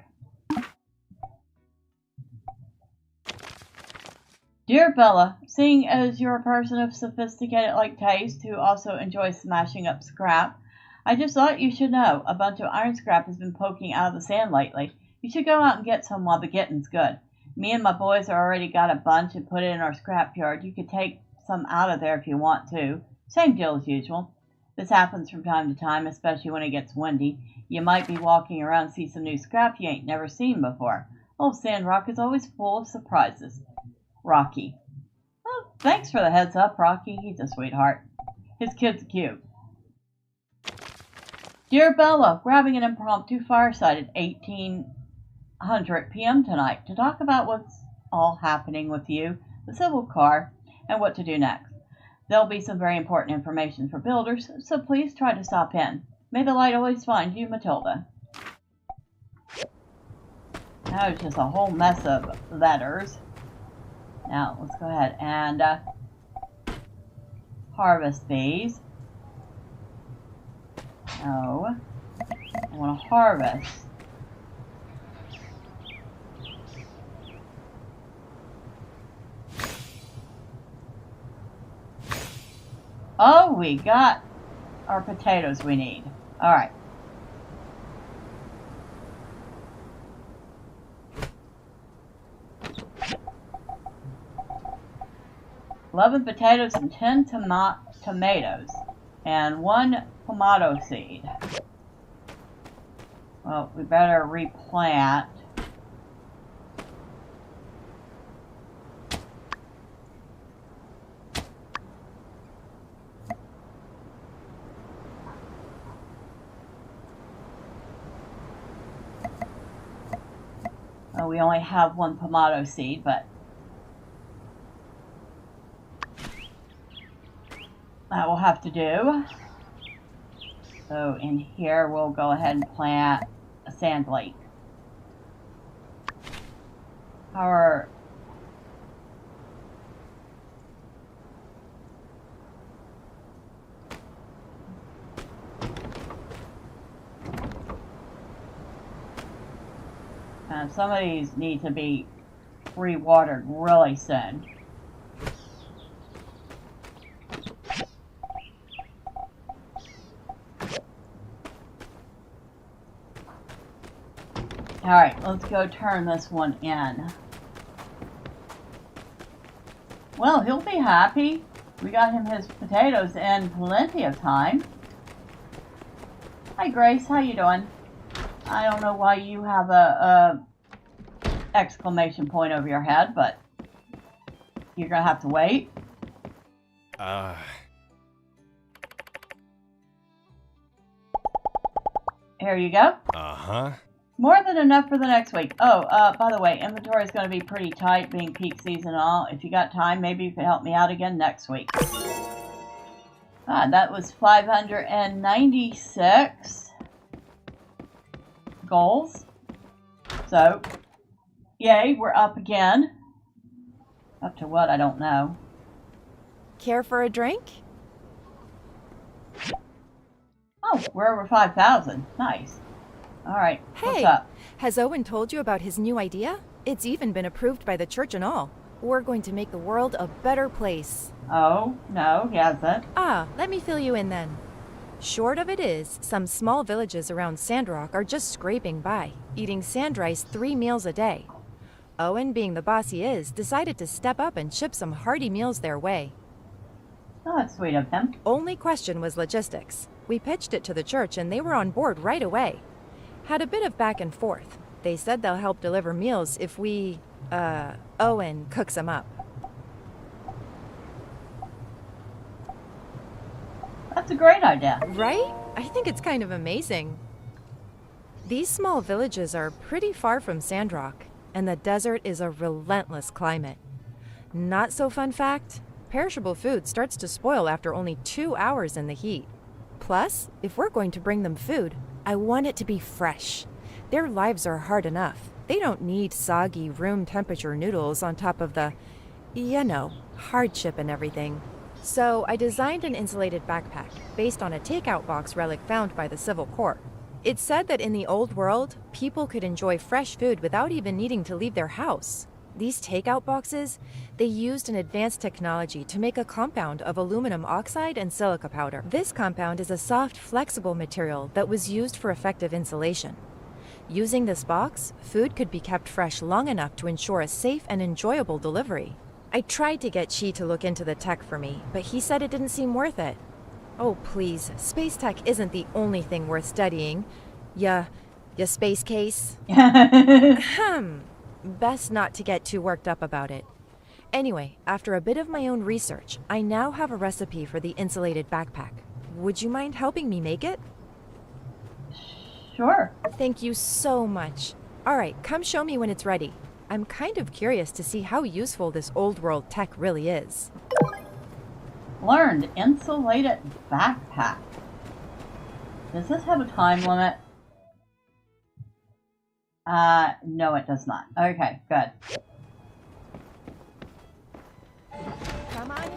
Dear Bella, seeing as you're a person of sophisticated taste who also enjoys smashing up scrap, I just thought you should know a bunch of iron scrap has been poking out of the sand lately. You should go out and get some while the getting's good. Me and my boys have already got a bunch and put it in our scrap yard. You could take some out of there if you want to. Same deal as usual. This happens from time to time, especially when it gets windy. You might be walking around and see some new scrap you ain't never seen before. Old Sandrock is always full of surprises. Rocky. Well, thanks for the heads up, Rocky. He's a sweetheart. His kid's cute. Dear Bella, grabbing an impromptu fireside at 1800 p.m. tonight to talk about what's all happening with you, the civil car, and what to do next. There'll be some very important information for builders, so please try to stop in. May the light always find you, Matilda. That was just a whole mess of letters. Now, let's go ahead and harvest these. No, I want to harvest. Oh, we got our potatoes we need. All right. $11 potatoes and 10 tomatoes and 1 tomato seed. Well, we better replant. Well, we only have 1 tomato seed, but that will have to do. So in here we'll go ahead and plant a sand lake. Our some of these need to be re-watered really soon. Alright, let's go turn this one in. Well, he'll be happy. We got him his potatoes in plenty of time. Hi Grace, how you doing? I don't know why you have a exclamation point over your head, but you're gonna have to wait. Here you go. Uh-huh. More than enough for the next week. Oh, by the way, inventory is going to be pretty tight being peak season and all. If you got time, maybe you could help me out again next week. That was 596 goals. So, yay, we're up again. Up to what? I don't know. Care for a drink? Oh, we're over 5,000. Nice. Alright, what's Hey, up? has Owen told you about his new idea? It's even been approved by the church and all. We're going to make the world a better place. Oh, no, he hasn't. Let me fill you in then. Short of it is, some small villages around Sandrock are just scraping by, eating sand rice 3 meals a day. Owen, being the boss he is, decided to step up and ship some hearty meals their way. Oh, that's sweet of him. Only question was logistics. We pitched it to the church and they were on board right away. Had a bit of back and forth. They said they'll help deliver meals if we, Owen cooks them up. That's a great idea. Right? I think it's kind of amazing. These small villages are pretty far from Sandrock, and the desert is a relentless climate. Not so fun fact, perishable food starts to spoil after only 2 hours in the heat. Plus, if we're going to bring them food, I want it to be fresh. Their lives are hard enough. They don't need soggy room temperature noodles on top of the, hardship and everything. So I designed an insulated backpack based on a takeout box relic found by the Civil Corps. It said that in the old world, people could enjoy fresh food without even needing to leave their house. These takeout boxes, they used an advanced technology to make a compound of aluminum oxide and silica powder. This compound is a soft, flexible material that was used for effective insulation. Using this box, food could be kept fresh long enough to ensure a safe and enjoyable delivery. I tried to get Chi to look into the tech for me, but he said it didn't seem worth it. Oh please, space tech isn't the only thing worth studying. Ya space case? Best not to get too worked up about it. Anyway, after a bit of my own research, I now have a recipe for the insulated backpack. Would you mind helping me make it? Sure. Thank you so much. Alright, come show me when it's ready. I'm kind of curious to see how useful this old world tech really is. Learned insulated backpack. Does this have a time limit? No, it does not. Okay, good. Come on in.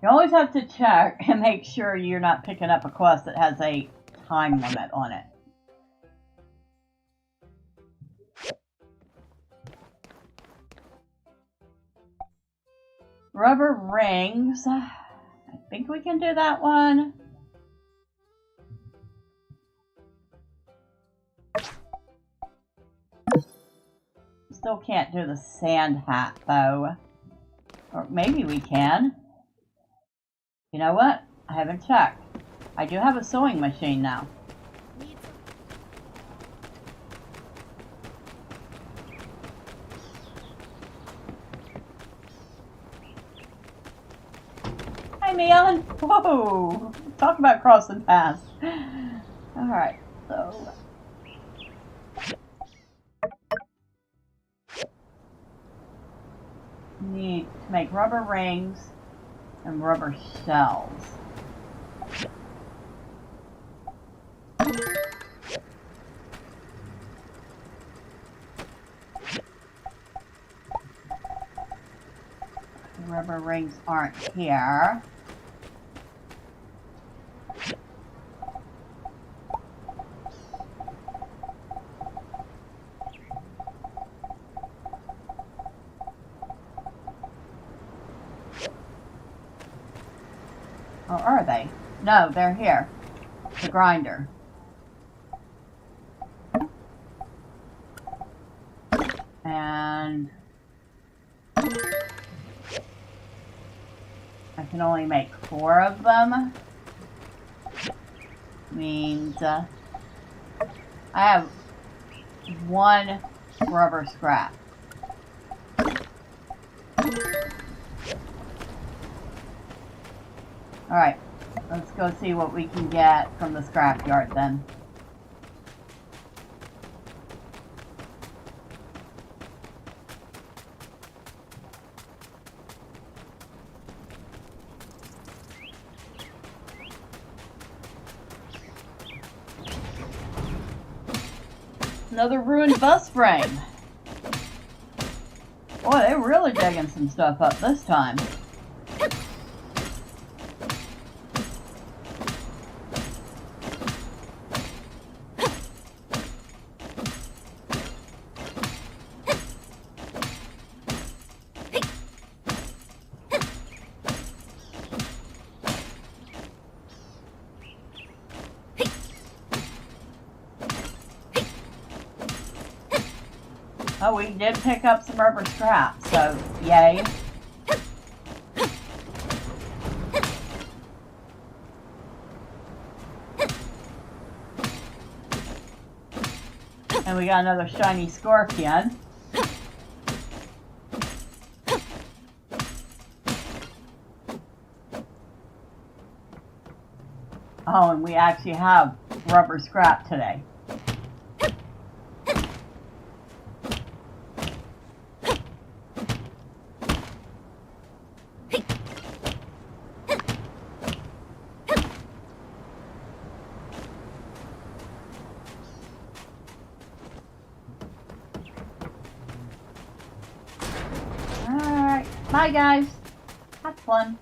You always have to check and make sure you're not picking up a quest that has a time limit on it. Rubber rings. I think we can do that one. Still can't do the sand hat though. Or maybe we can. You know what? I haven't checked. I do have a sewing machine now. Hi, Meon! Whoa! Talk about crossing paths. Alright, so... need to make rubber rings and rubber shells. Rubber rings aren't here. Or are they? No, they're here. The grinder. And I can only make 4 of them. Means I have 1 rubber scrap. Alright, let's go see what we can get from the scrapyard then. Another ruined bus frame. Boy, they're really digging some stuff up this time. Oh, we did pick up some rubber scrap, so yay. And we got another shiny scorpion. Oh, and we actually have rubber scrap today. Bye, guys. Have fun.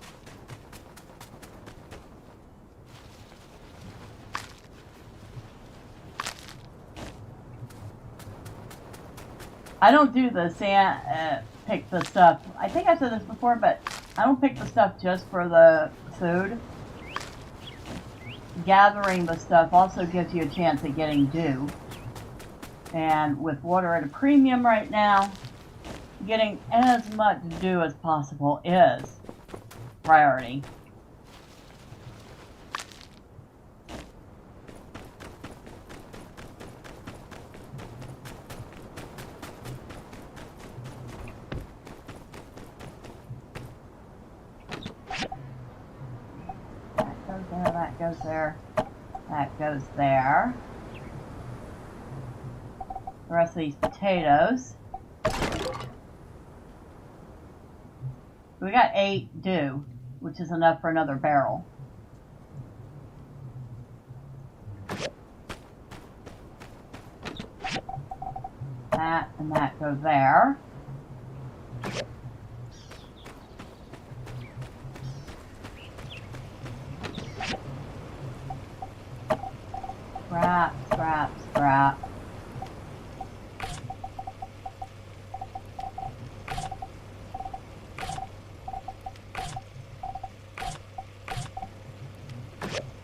I don't do the pick the stuff. I think I said this before, but I don't pick the stuff just for the food. Gathering the stuff also gives you a chance at getting dew. And with water at a premium right now, getting as much dew as possible is priority. That goes there, that goes there. The rest of these potatoes. We got 8 dew, which is enough for another barrel. That and that go there. Scrap, scrap, scrap.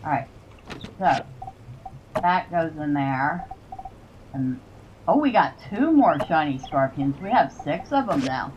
Alright, so that goes in there. And oh, we got 2 more shiny scorpions. We have 6 of them now.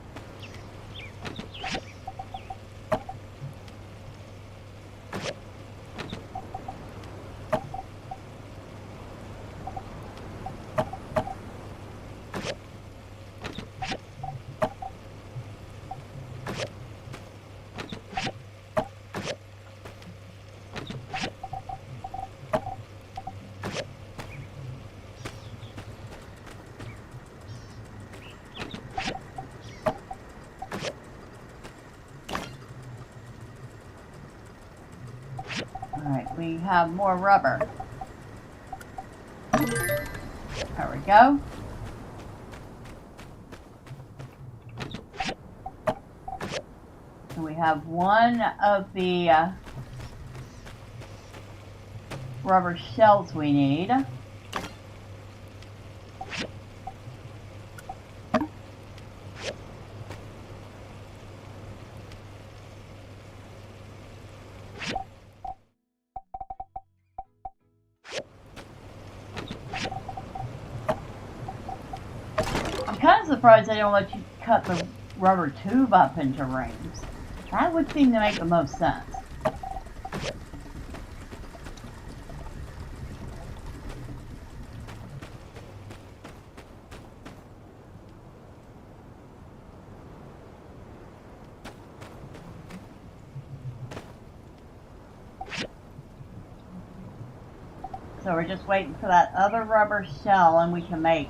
Alright, we have more rubber. There we go. And we have one of the rubber shells we need. I'm kind of surprised they don't let you cut the rubber tube up into rings. That would seem to make the most sense. So we're just waiting for that other rubber shell and we can make.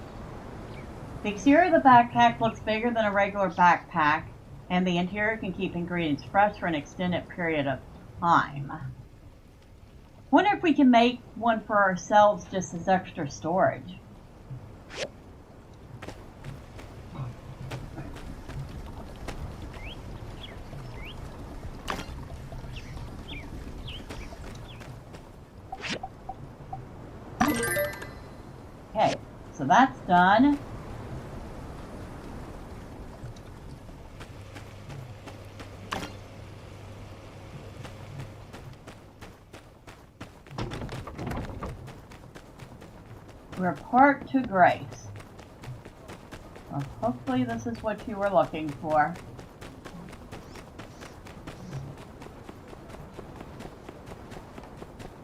The exterior of the backpack looks bigger than a regular backpack, and the interior can keep ingredients fresh for an extended period of time. Wonder if we can make one for ourselves just as extra storage. Okay, so that's done. Report to Grace. Well, hopefully this is what you were looking for.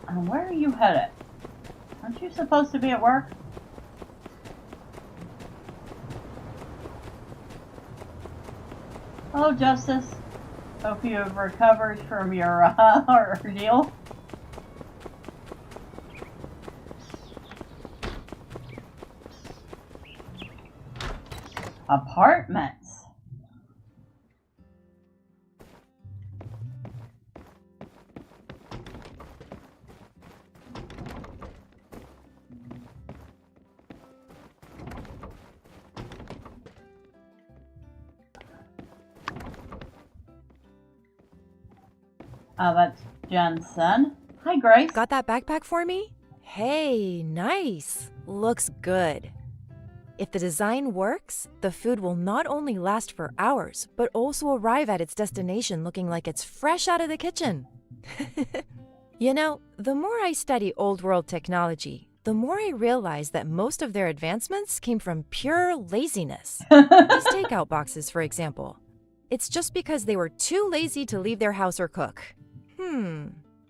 And where are you headed? Aren't you supposed to be at work? Hello, Justice. Hope you have recovered from your ordeal. Apartments. That's Jensen. Hi, Grace. Got that backpack for me? Hey, nice. Looks good. If the design works, the food will not only last for hours, but also arrive at its destination looking like it's fresh out of the kitchen. You know, the more I study old world technology, the more I realize that most of their advancements came from pure laziness. These takeout boxes, for example. It's just because they were too lazy to leave their house or cook.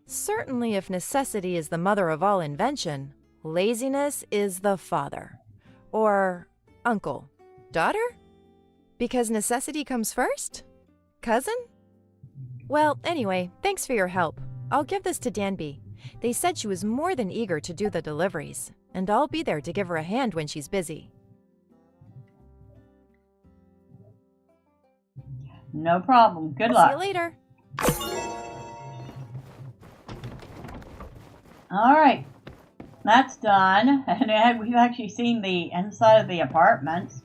Certainly if necessity is the mother of all invention, laziness is the father. Or uncle. Daughter? Because necessity comes first? Cousin? Well, anyway, thanks for your help. I'll give this to Danby. They said she was more than eager to do the deliveries, and I'll be there to give her a hand when she's busy. No problem. Good See luck. you later. All right. That's done. And we've actually seen the inside of the apartments.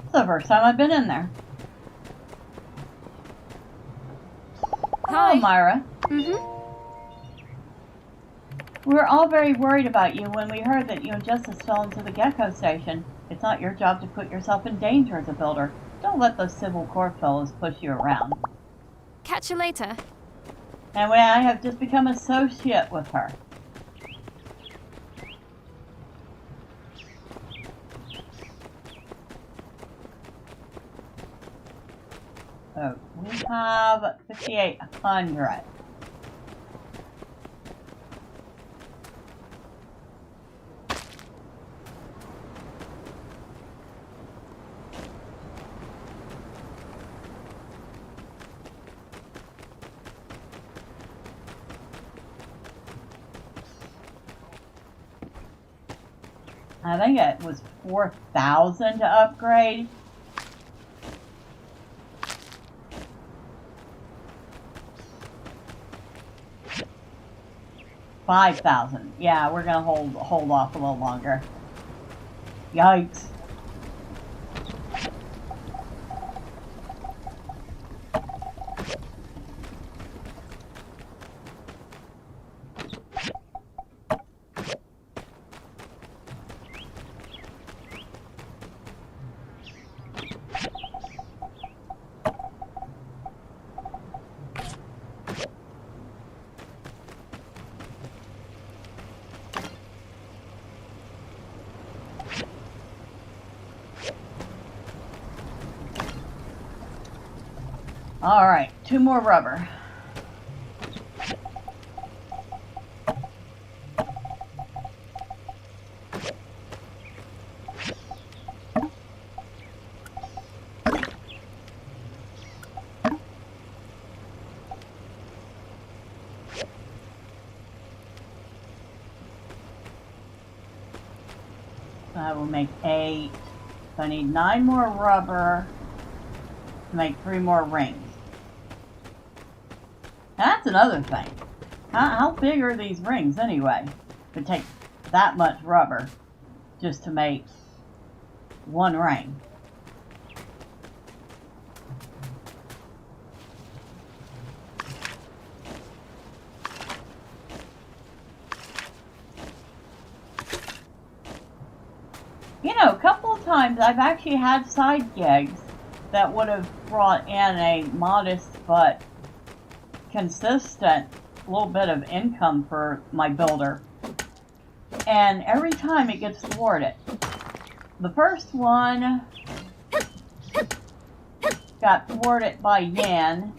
It's the first time I've been in there. Hi. Hello, Myra. Mm-hmm. We were all very worried about you when we heard that you and Justice fell into the Gecko Station. It's not your job to put yourself in danger as a builder. Don't let those Civil Corps fellows push you around. Catch you later. And I have just become associate with her. So we have 5,800. I think it was 4,000 to upgrade. $5,000. Yeah, we're gonna hold off a little longer. Yikes. All right, 2 more rubber. I will make 8. So I need 9 more rubber to make 3 more rings. That's another thing. How big are these rings anyway? It takes that much rubber just to make 1 ring. You know, a couple of times I've actually had side gigs that would have brought in a modest but consistent little bit of income for my builder. And every time it gets thwarted. The first one got thwarted by Yan,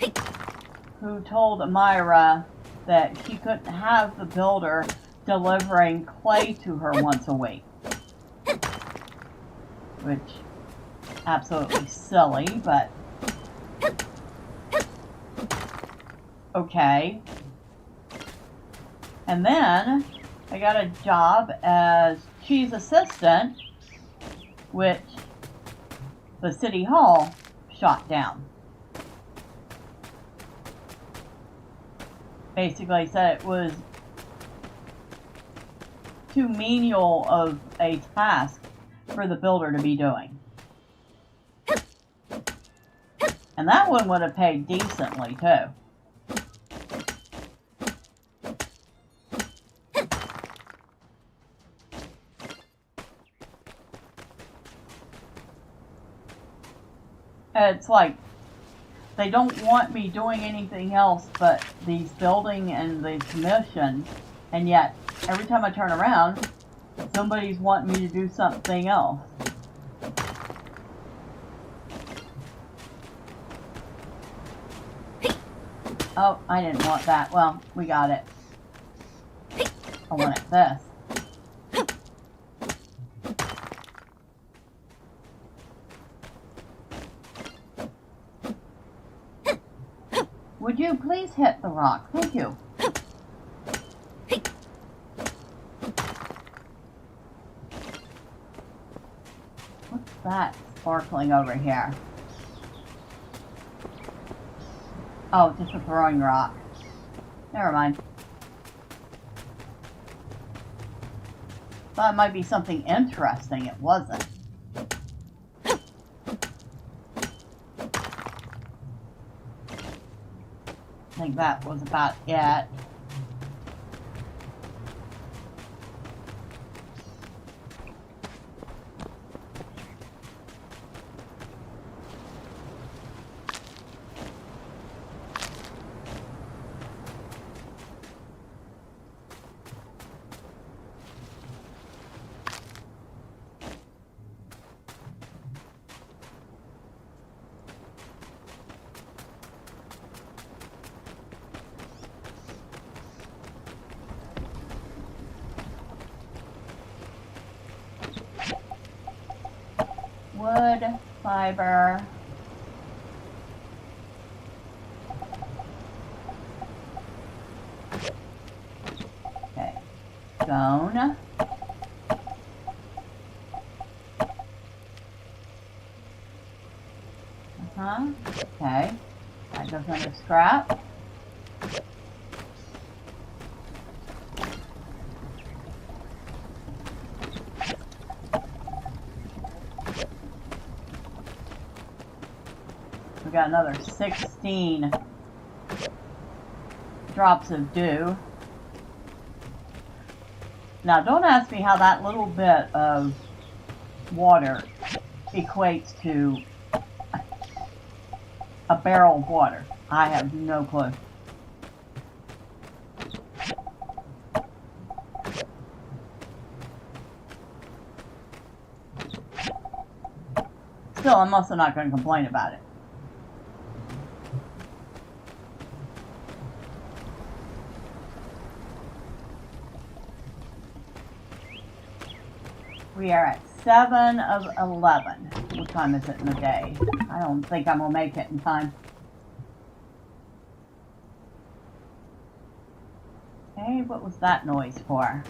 who told Amira that she couldn't have the builder delivering clay to her once a week. Which, absolutely silly, but okay. And then I got a job as cheese assistant, which the city hall shot down. Basically said it was too menial of a task for the builder to be doing. And that one would have paid decently, too. It's like they don't want me doing anything else but these building and the commission, and yet every time I turn around, somebody's wanting me to do something else. Oh, I didn't want that. Well, we got it. I wanted this. Would you please hit the rock? Thank you. What's that sparkling over here? Oh, just a throwing rock. Never mind. Thought it might be something interesting. It wasn't. I think that was about it. Wood, fiber. Okay. Stone. Okay. That goes under scrap. We got another 16 drops of dew. Now, don't ask me how that little bit of water equates to a barrel of water. I have no clue. Still, I'm also not going to complain about it. We are at 7 of 11. What time is it in the day? I don't think I'm going to make it in time. Okay, what was that noise for?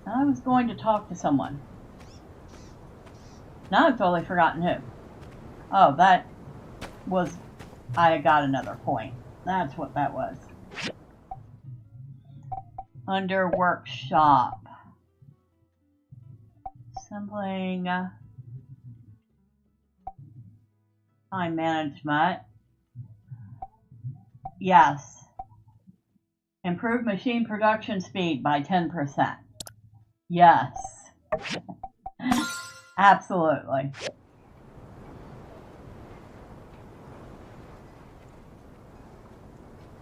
I was going to talk to someone. Now I've totally forgotten who. Oh, that was... I got another point. That's what that was. Under workshop. Assembling. Time management. Yes. Improve machine production speed by 10%. Yes. Absolutely.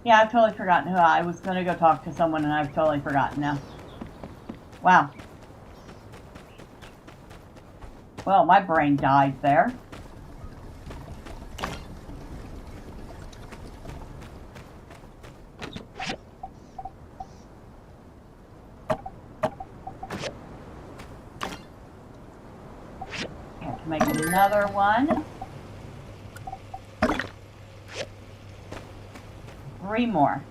Yeah, I've totally forgotten who I was going to go talk to someone and I've totally forgotten now. Wow. Well, my brain died there. I have to make another one. 3 more.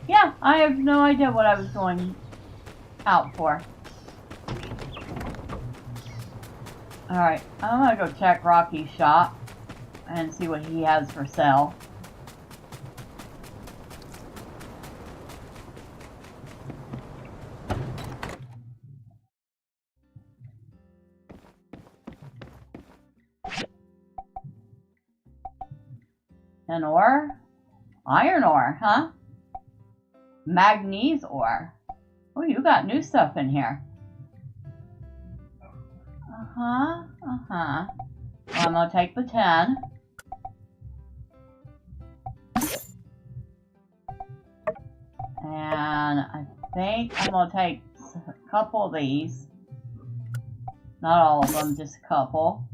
Yeah, I have no idea what I was going out for. Alright, I'm gonna go check Rocky's shop and see what he has for sale. An ore? Iron ore, huh? Manganese ore. Oh, you got new stuff in here. Well, I'm gonna take the 10. And I think I'm gonna take a couple of these. Not all of them, just a couple.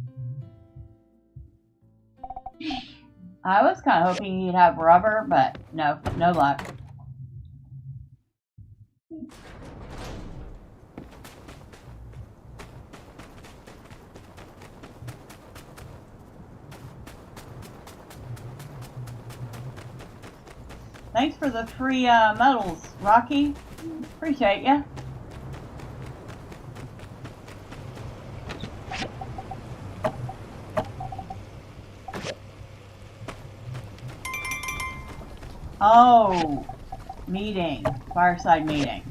I was kind of hoping he'd have rubber, but no, no luck. Thanks for the free medals, Rocky. Appreciate ya. Oh, meeting. Fireside meeting.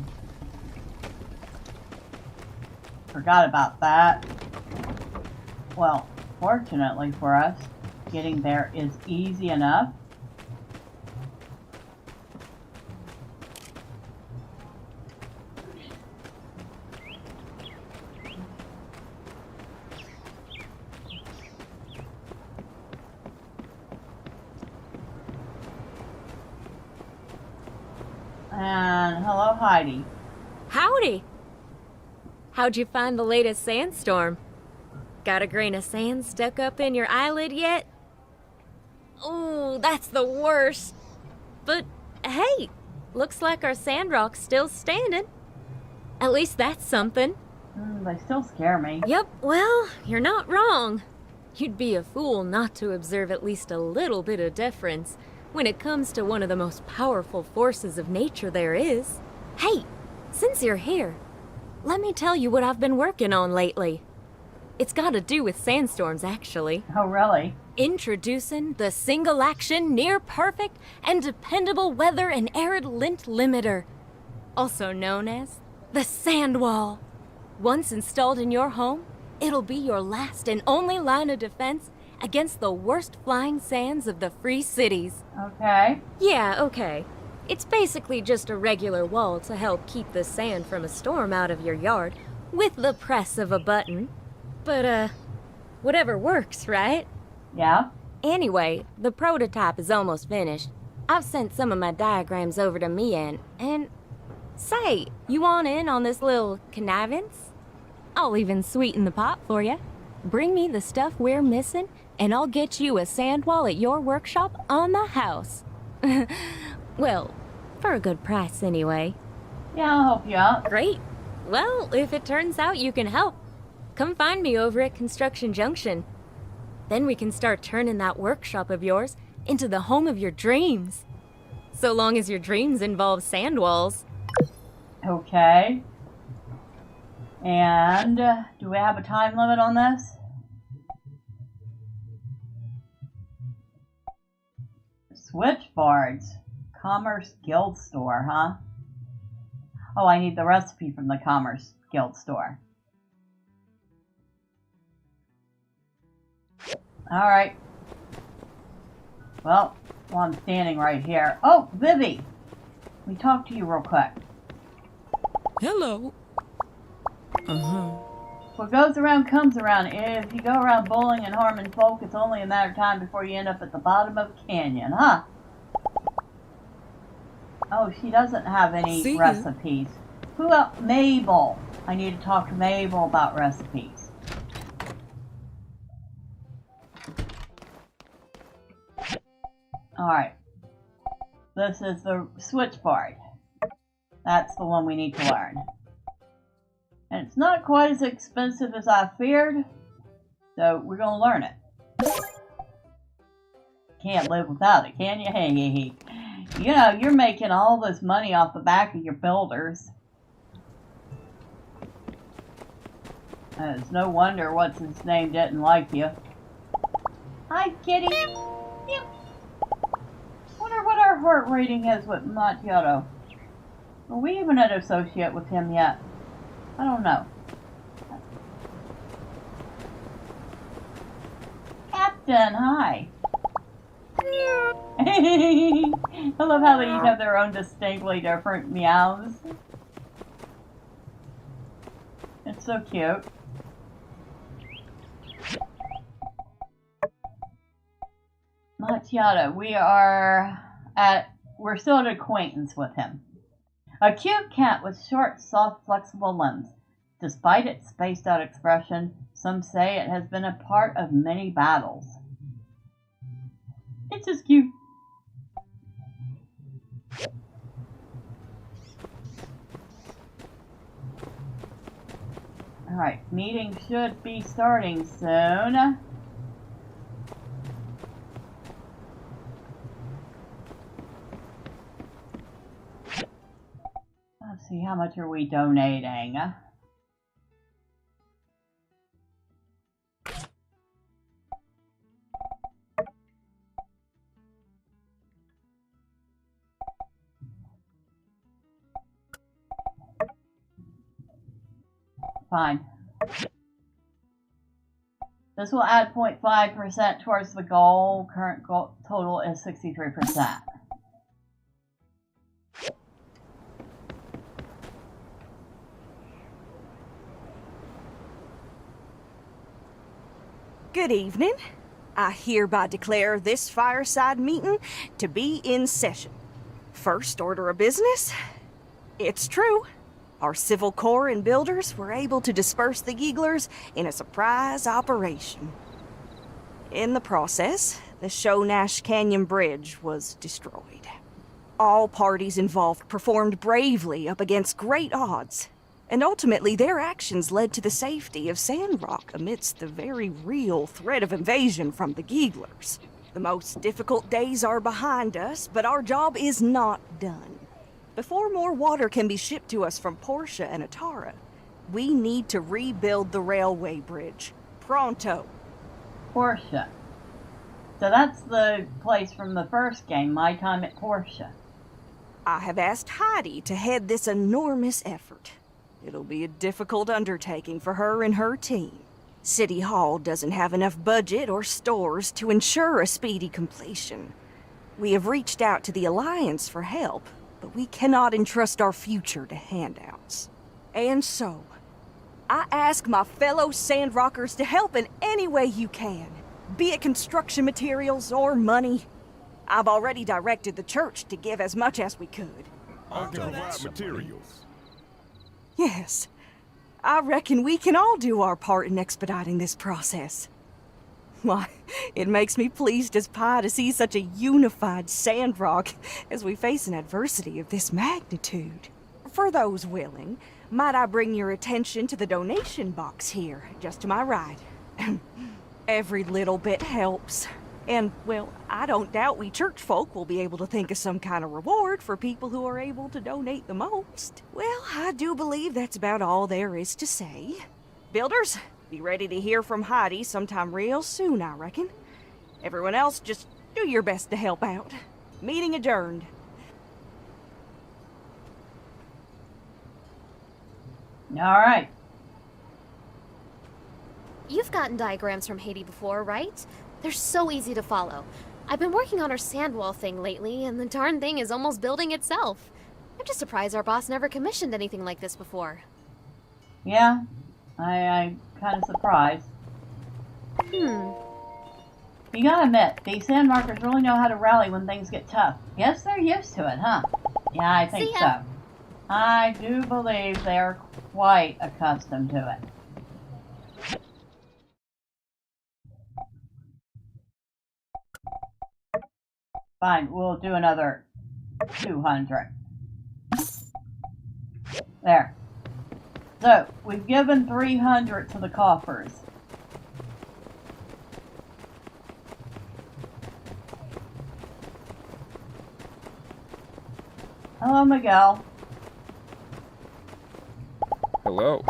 Forgot about that. Well, fortunately for us, getting there is easy enough. And hello, Heidi. Howdy! How'd you find the latest sandstorm? Got a grain of sand stuck up in your eyelid yet? Ooh, that's the worst. But hey, looks like our Sandrock's still standing. At least that's something. They still scare me. Yep, well, you're not wrong. You'd be a fool not to observe at least a little bit of deference when it comes to one of the most powerful forces of nature there is. Hey, since you're here, let me tell you what I've been working on lately. It's got to do with sandstorms, actually. Oh, really? Introducing the single-action, near-perfect, and dependable weather and arid lint limiter, also known as the sand wall. Once installed in your home, it'll be your last and only line of defense against the worst flying sands of the free cities. Okay. Yeah, okay. It's basically just a regular wall to help keep the sand from a storm out of your yard with the press of a button. But, whatever works, right? Yeah. Anyway, the prototype is almost finished. I've sent some of my diagrams over to Mian, and say, you want in on this little connivance? I'll even sweeten the pot for you. Bring me the stuff we're missing, and I'll get you a sand wall at your workshop on the house. Well, for a good price anyway. Yeah, I'll help you out. Great. Well, if it turns out you can help, come find me over at Construction Junction. Then we can start turning that workshop of yours into the home of your dreams. So long as your dreams involve sand walls. Okay. And do we have a time limit on this? Switchboards. Commerce Guild Store, huh? Oh, I need the recipe from the Commerce Guild Store. Alright. Well, I'm standing right here. Oh, Vivi! Let me talk to you real quick. Hello. What goes around comes around. If you go around bullying and harming folk, it's only a matter of time before you end up at the bottom of a canyon, huh? Oh, she doesn't have any recipes. Who else? Mabel. I need to talk to Mabel about recipes. Alright. This is the switchboard. That's the one we need to learn. And it's not quite as expensive as I feared, so we're going to learn it. Can't live without it, can you? Hey. You know, you're making all this money off the back of your builders. It's no wonder what's his name didn't like you. Hi, kitty. Yep. Wonder what our heart rating is with Macchiato. Are we even an associate with him yet? I don't know. Captain, hi. I love how they each have their own distinctly different meows. It's so cute. Macchiato, we're still an acquaintance with him. A cute cat with short, soft, flexible limbs. Despite its spaced out expression, some say it has been a part of many battles. It's just cute. Alright, meeting should be starting soon. Let's see, how much are we donating? Fine. This will add 0.5% towards the goal. Current goal total is 63%. Good evening. I hereby declare this fireside meeting to be in session. First order of business. It's true. Our Civil Corps and builders were able to disperse the Geeglers in a surprise operation. In the process, the Shonash Canyon Bridge was destroyed. All parties involved performed bravely up against great odds, and ultimately their actions led to the safety of Sandrock amidst the very real threat of invasion from the Geeglers. The most difficult days are behind us, but our job is not done. Before more water can be shipped to us from Portia and Atara, we need to rebuild the railway bridge. Pronto. Portia. So that's the place from the first game, My Time at Portia. I have asked Heidi to head this enormous effort. It'll be a difficult undertaking for her and her team. City Hall doesn't have enough budget or stores to ensure a speedy completion. We have reached out to the Alliance for help, but we cannot entrust our future to handouts. And so, I ask my fellow Sandrockers to help in any way you can, be it construction materials or money. I've already directed the church to give as much as we could. I can provide materials. Yes, I reckon we can all do our part in expediting this process. Why, it makes me pleased as pie to see such a unified Sandrock as we face an adversity of this magnitude. For those willing, might I bring your attention to the donation box here, just to my right? Every little bit helps. And, well, I don't doubt we church folk will be able to think of some kind of reward for people who are able to donate the most. Well, I do believe that's about all there is to say. Builders, be ready to hear from Heidi sometime real soon, I reckon. Everyone else, just do your best to help out. Meeting adjourned. Alright. You've gotten diagrams from Haiti before, right? They're so easy to follow. I've been working on our sand wall thing lately, and the darn thing is almost building itself. I'm just surprised our boss never commissioned anything like this before. Yeah, I'm kind of surprised. You gotta admit, these Sandmarkers really know how to rally when things get tough. Guess they're used to it, huh? Yeah, I think so. I do believe they're quite accustomed to it. Fine, we'll do another 200. There. So, we've given 300 to the coffers. Hello, Miguel. Hello.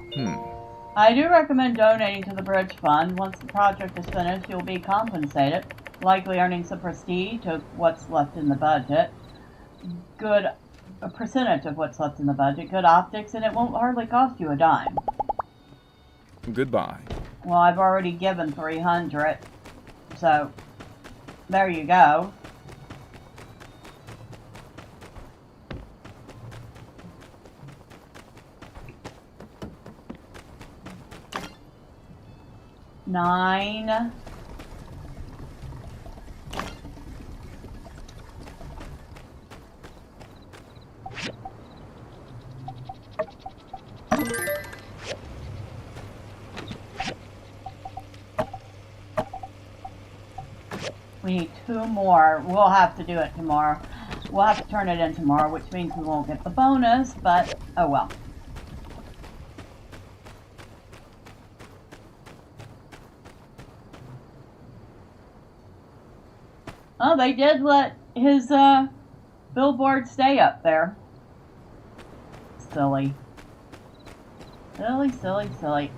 I do recommend donating to the bridge fund. Once the project is finished, you'll be compensated, likely earning some prestige of what's left in the budget. A percentage of what's left in the budget, good optics, and it won't hardly cost you a dime. Goodbye. Well, I've already given 300, so there you go. 9. We need 2 more. We'll have to do it tomorrow. We'll have to turn it in tomorrow, which means we won't get the bonus, but oh well. Oh, they did let his billboard stay up there. Silly. Silly, silly, silly.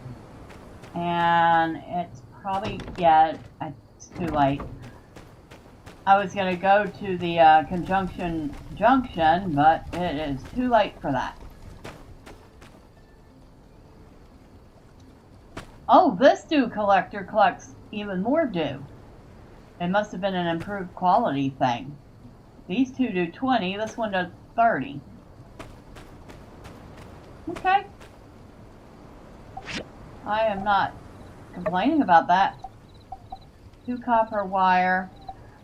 And it's probably, yeah, it's too late. I was going to go to the conjunction junction, but it is too late for that. Oh, this dew collector collects even more dew. It must have been an improved quality thing. These two do 20, this one does 30. Okay. I am not complaining about that. 2 copper wire.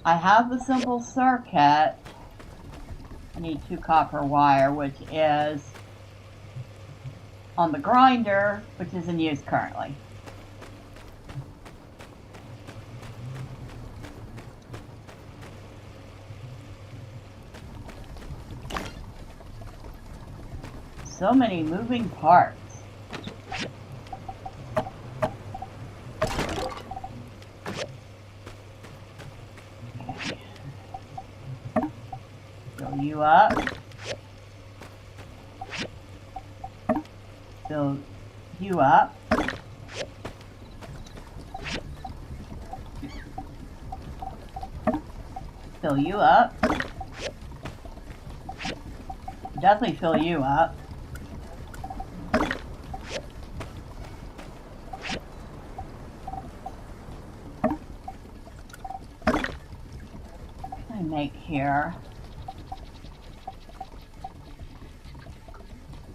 I have the simple circuit. I need 2 copper wire, which is on the grinder, which is in use currently. So many moving parts. Fill you up. Fill you up. Fill you up. Definitely fill you up. Make here.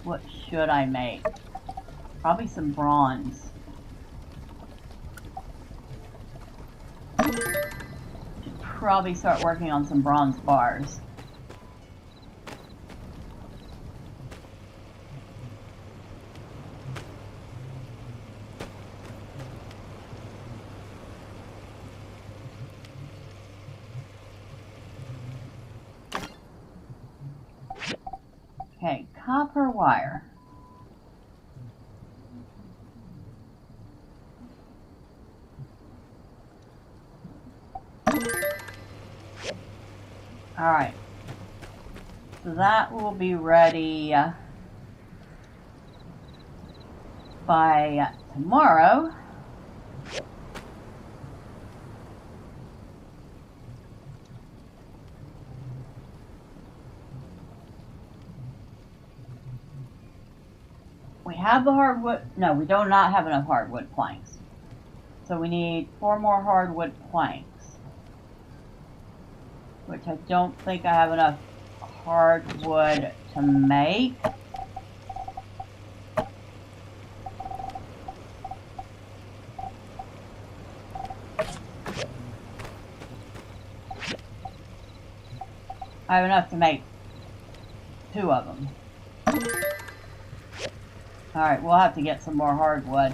What should I make? Probably some bronze. Should probably start working on some bronze bars. Okay, copper wire. All right. So that will be ready by tomorrow. We have the hardwood. No, we do not have enough hardwood planks. So we need 4 more hardwood planks. Which I don't think I have enough hardwood to make. I have enough to make 2 of them. Alright, we'll have to get some more hardwood.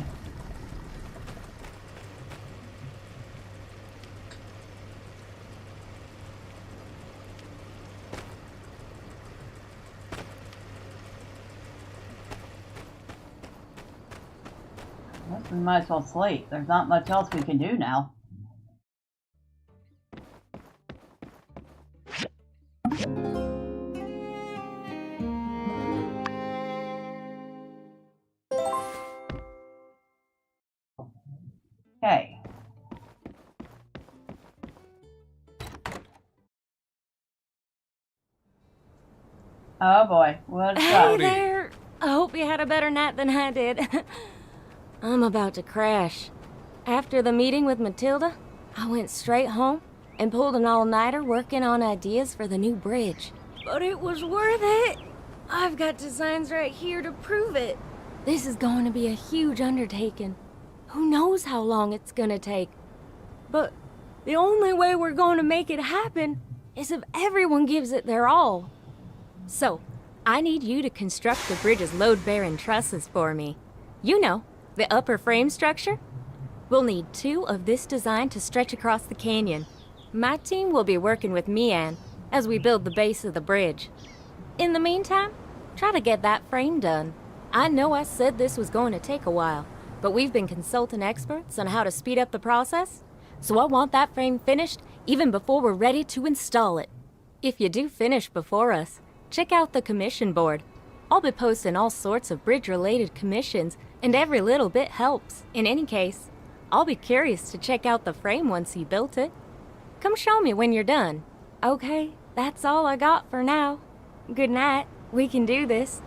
We might as well sleep. There's not much else we can do now. Okay. Oh boy, what's Hey up? there! I hope you had a better night than I did. I'm about to crash. After the meeting with Matilda, I went straight home and pulled an all-nighter working on ideas for the new bridge. But it was worth it! I've got designs right here to prove it. This is going to be a huge undertaking. Who knows how long it's gonna take? But the only way we're gonna make it happen is if everyone gives it their all. So, I need you to construct the bridge's load-bearing trusses for me. You know, the upper frame structure? We'll need 2 of this design to stretch across the canyon. My team will be working with Mian as we build the base of the bridge. In the meantime, try to get that frame done. I know I said this was going to take a while, but we've been consulting experts on how to speed up the process, so I want that frame finished even before we're ready to install it. If you do finish before us, check out the commission board. I'll be posting all sorts of bridge-related commissions, and every little bit helps. In any case, I'll be curious to check out the frame once you built it. Come show me when you're done. Okay, that's all I got for now. Good night. We can do this.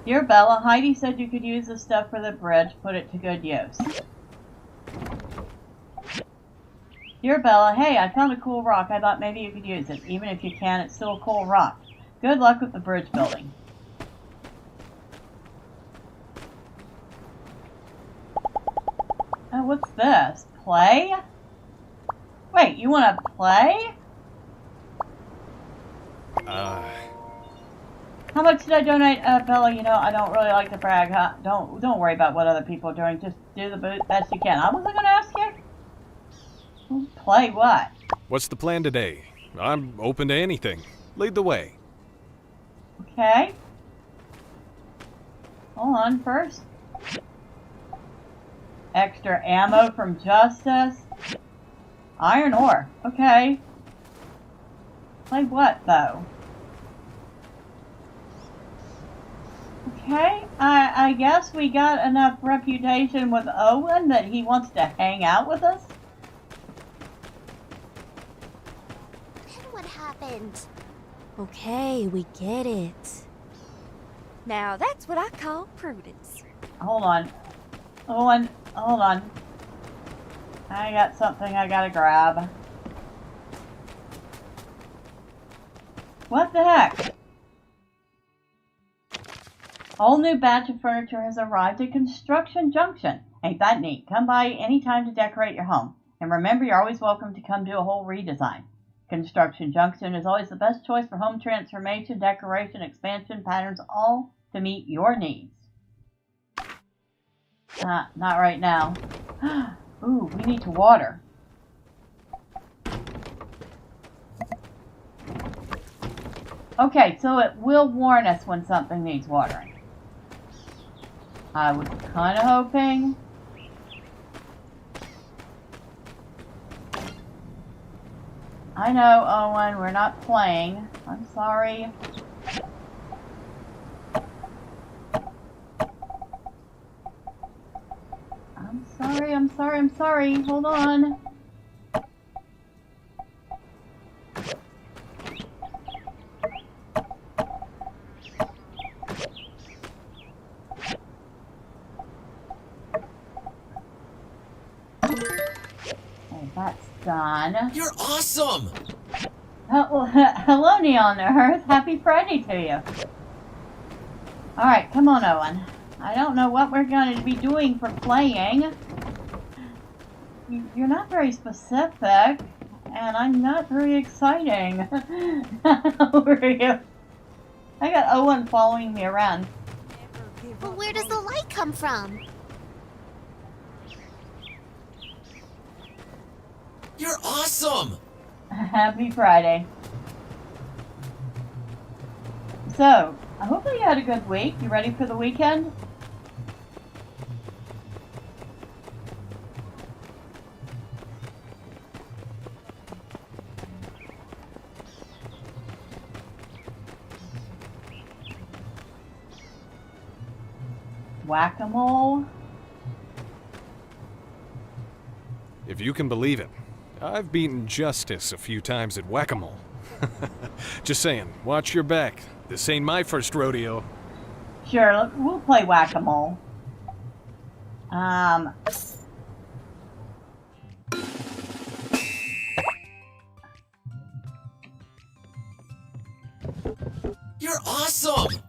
Dear Bella, Heidi said you could use the stuff for the bridge. Put it to good use. Dear Bella, hey, I found a cool rock. I thought maybe you could use it. Even if you can, it's still a cool rock. Good luck with the bridge building. Oh, what's this? Play? Wait, you want to play? How much did I donate? Bella, you know, I don't really like to brag, huh? Don't worry about what other people are doing. Just do the best you can. I wasn't going to ask you. Play what? What's the plan today? I'm open to anything. Lead the way. Okay. Hold on first. Extra ammo from Justice. Iron ore. Okay. Play what, though? Okay, I guess we got enough reputation with Owen that he wants to hang out with us? Then what happened? Okay, we get it. Now that's what I call prudence. Hold on. Owen, hold on. I got something I gotta grab. What the heck? A whole new batch of furniture has arrived at Construction Junction. Ain't that neat? Come by anytime to decorate your home. And remember, you're always welcome to come do a whole redesign. Construction Junction is always the best choice for home transformation, decoration, expansion, patterns, all to meet your needs. Not right now. Ooh, we need to water. Okay, so it will warn us when something needs watering. I was kind of hoping. I know, Owen, we're not playing. I'm sorry. I'm sorry. Hold on. That's done. You're awesome! Hello, Neon Earth. Happy Friday to you. Alright, come on, Owen. I don't know what we're going to be doing for playing. You're not very specific, and I'm not very exciting. Where are you? I got Owen following me around. But where does the light come from? You're awesome! Happy Friday. So, hopefully you had a good week. You ready for the weekend? Whack-a-mole? If you can believe it, I've beaten Justice a few times at whack-a-mole. Just saying, watch your back. This ain't my first rodeo. Sure, we'll play whack-a-mole. You're awesome!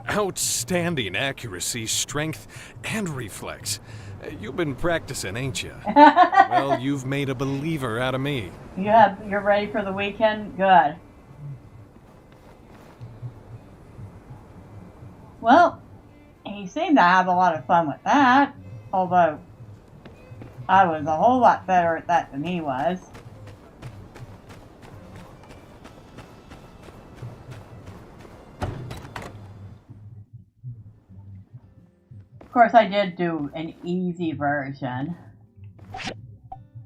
Outstanding accuracy, strength, and reflex. You've been practicing, ain't you? Well, you've made a believer out of me. You're ready for the weekend? Good. Well, he seemed to have a lot of fun with that, although I was a whole lot better at that than he was. Of course, I did do an easy version.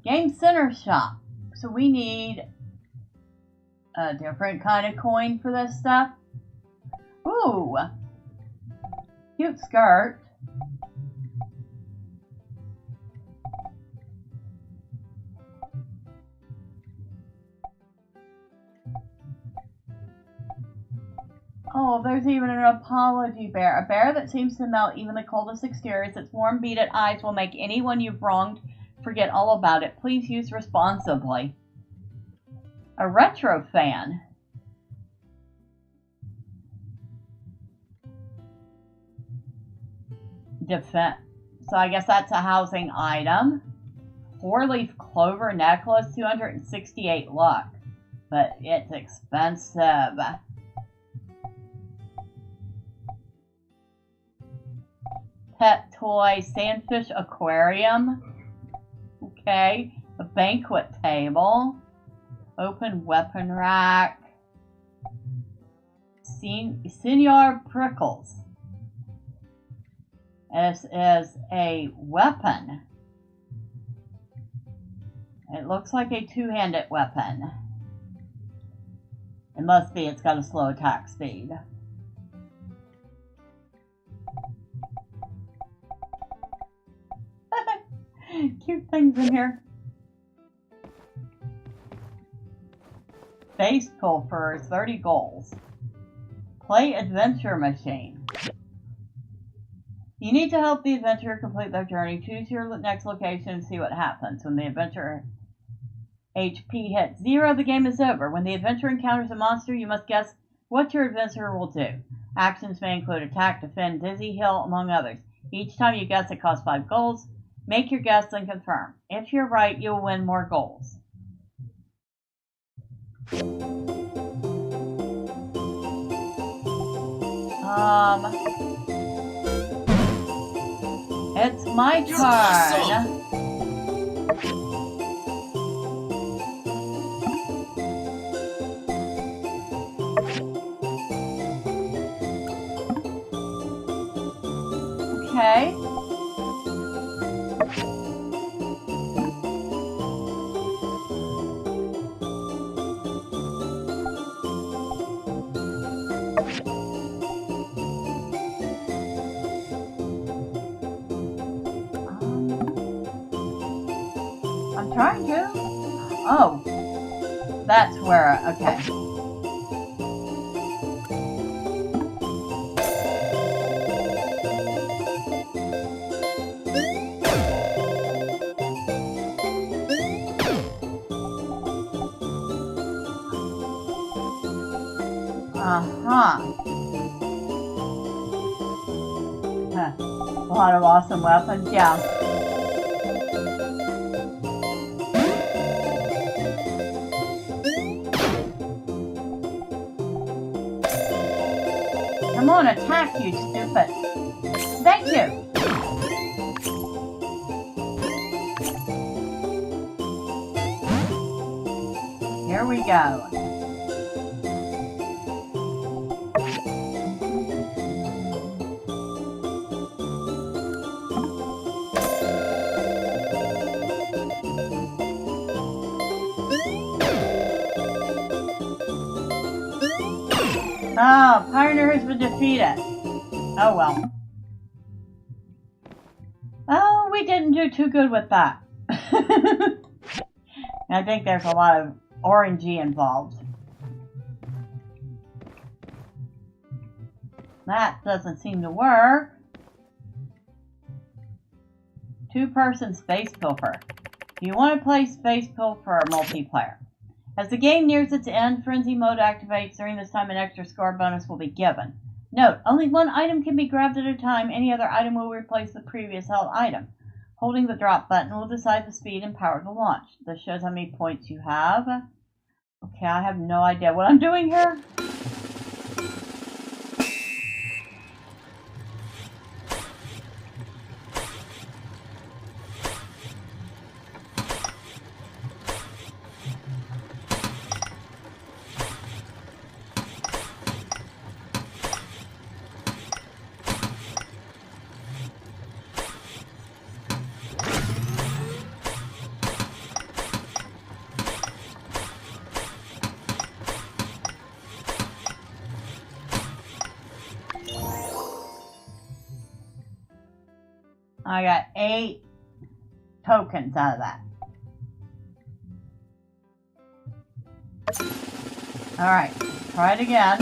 Game Center Shop. So we need a different kind of coin for this stuff. Ooh! Cute skirt. Oh, there's even an apology bear. A bear that seems to melt even the coldest exteriors. Its warm, beaded eyes will make anyone you've wronged forget all about it. Please use responsibly. A retro fan. Defense. So I guess that's a housing item. 4-leaf clover necklace, 268 luck. But it's expensive. Pet toy, sandfish aquarium. Okay. A banquet table. Open weapon rack. Senor Prickles. This is a weapon. It looks like a two-handed weapon. It must be, it's got a slow attack speed. Cute things in here. Face pull for 30 goals. Play adventure machine. You need to help the adventurer complete their journey. Choose your next location and see what happens. When the adventurer HP hits 0, the game is over. When the adventurer encounters a monster, you must guess what your adventurer will do. Actions may include attack, defend, dizzy, heal, among others. Each time you guess, it costs 5 goals. Make your guess and confirm. If you're right, you'll win more goals. It's my turn. Awesome. Okay. I'm trying to. Oh. That's where, okay. A lot of awesome weapons, yeah. Come on. won't attack you, stupid. Thank you. Here we go. Oh, Pioneer has been defeated. Oh well. Oh, we didn't do too good with that. I think there's a lot of RNG involved. That doesn't seem to work. Two-person Space Pilfer. Do you want to play Space Pilfer multiplayer? As the game nears its end, Frenzy Mode activates. During this time, an extra score bonus will be given. Note, only one item can be grabbed at a time. Any other item will replace the previous held item. Holding the drop button will decide the speed and power of the launch. This shows how many points you have. Okay, I have no idea what I'm doing here. I got 8 tokens out of that. Alright, try it again.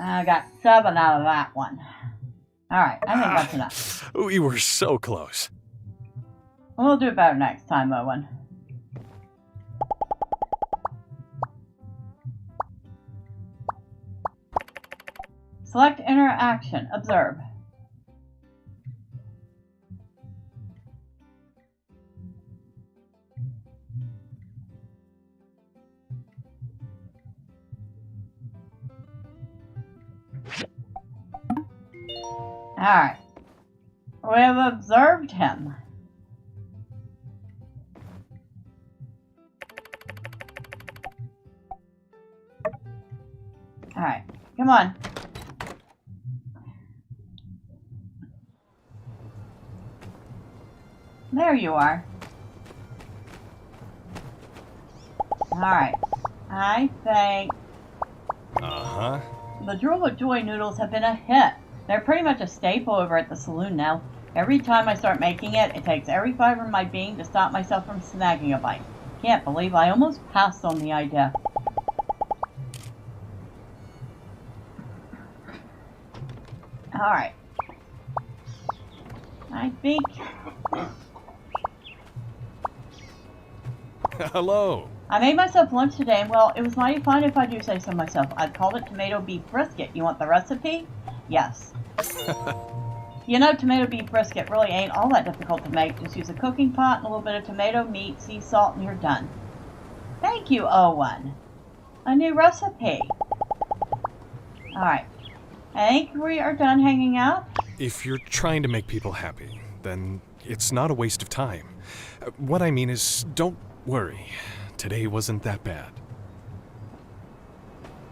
I got 7 out of that one. Alright, I think that's enough. We were so close. We'll do better next time, Owen. Select interaction. Observe. Alright. We have observed him. Alright, come on. There you are. Alright. I think the Drool of Joy noodles have been a hit. They're pretty much a staple over at the saloon now. Every time I start making it, it takes every fiber in my being to stop myself from snagging a bite. Can't believe I almost passed on the idea. Alright. I think... Hello. I made myself lunch today, and well, it was mighty fine if I do say so myself. I'd called it tomato beef brisket. You want the recipe? Yes. You know, tomato beef brisket really ain't all that difficult to make. Just use a cooking pot and a little bit of tomato, meat, sea salt, and you're done. Thank you, Owen. A new recipe. Alright. I think we are done hanging out. If you're trying to make people happy, then it's not a waste of time. What I mean is, don't worry. Today wasn't that bad.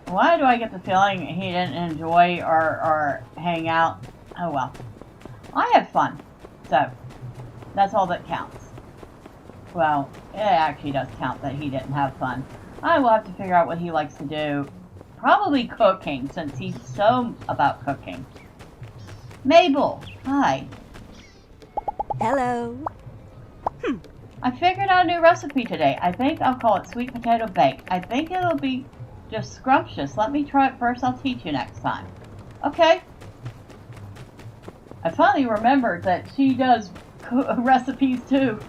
Why do I get the feeling he didn't enjoy or hang out? Oh well. I had fun. So, that's all that counts. Well, it actually does count that he didn't have fun. I will have to figure out what he likes to do. Probably cooking, since he's so about cooking. Mabel, hi. Hello. I figured out a new recipe today. I think I'll call it sweet potato bake. I think it'll be just scrumptious. Let me try it first. I'll teach you next time. Okay. I finally remembered that she does recipes too.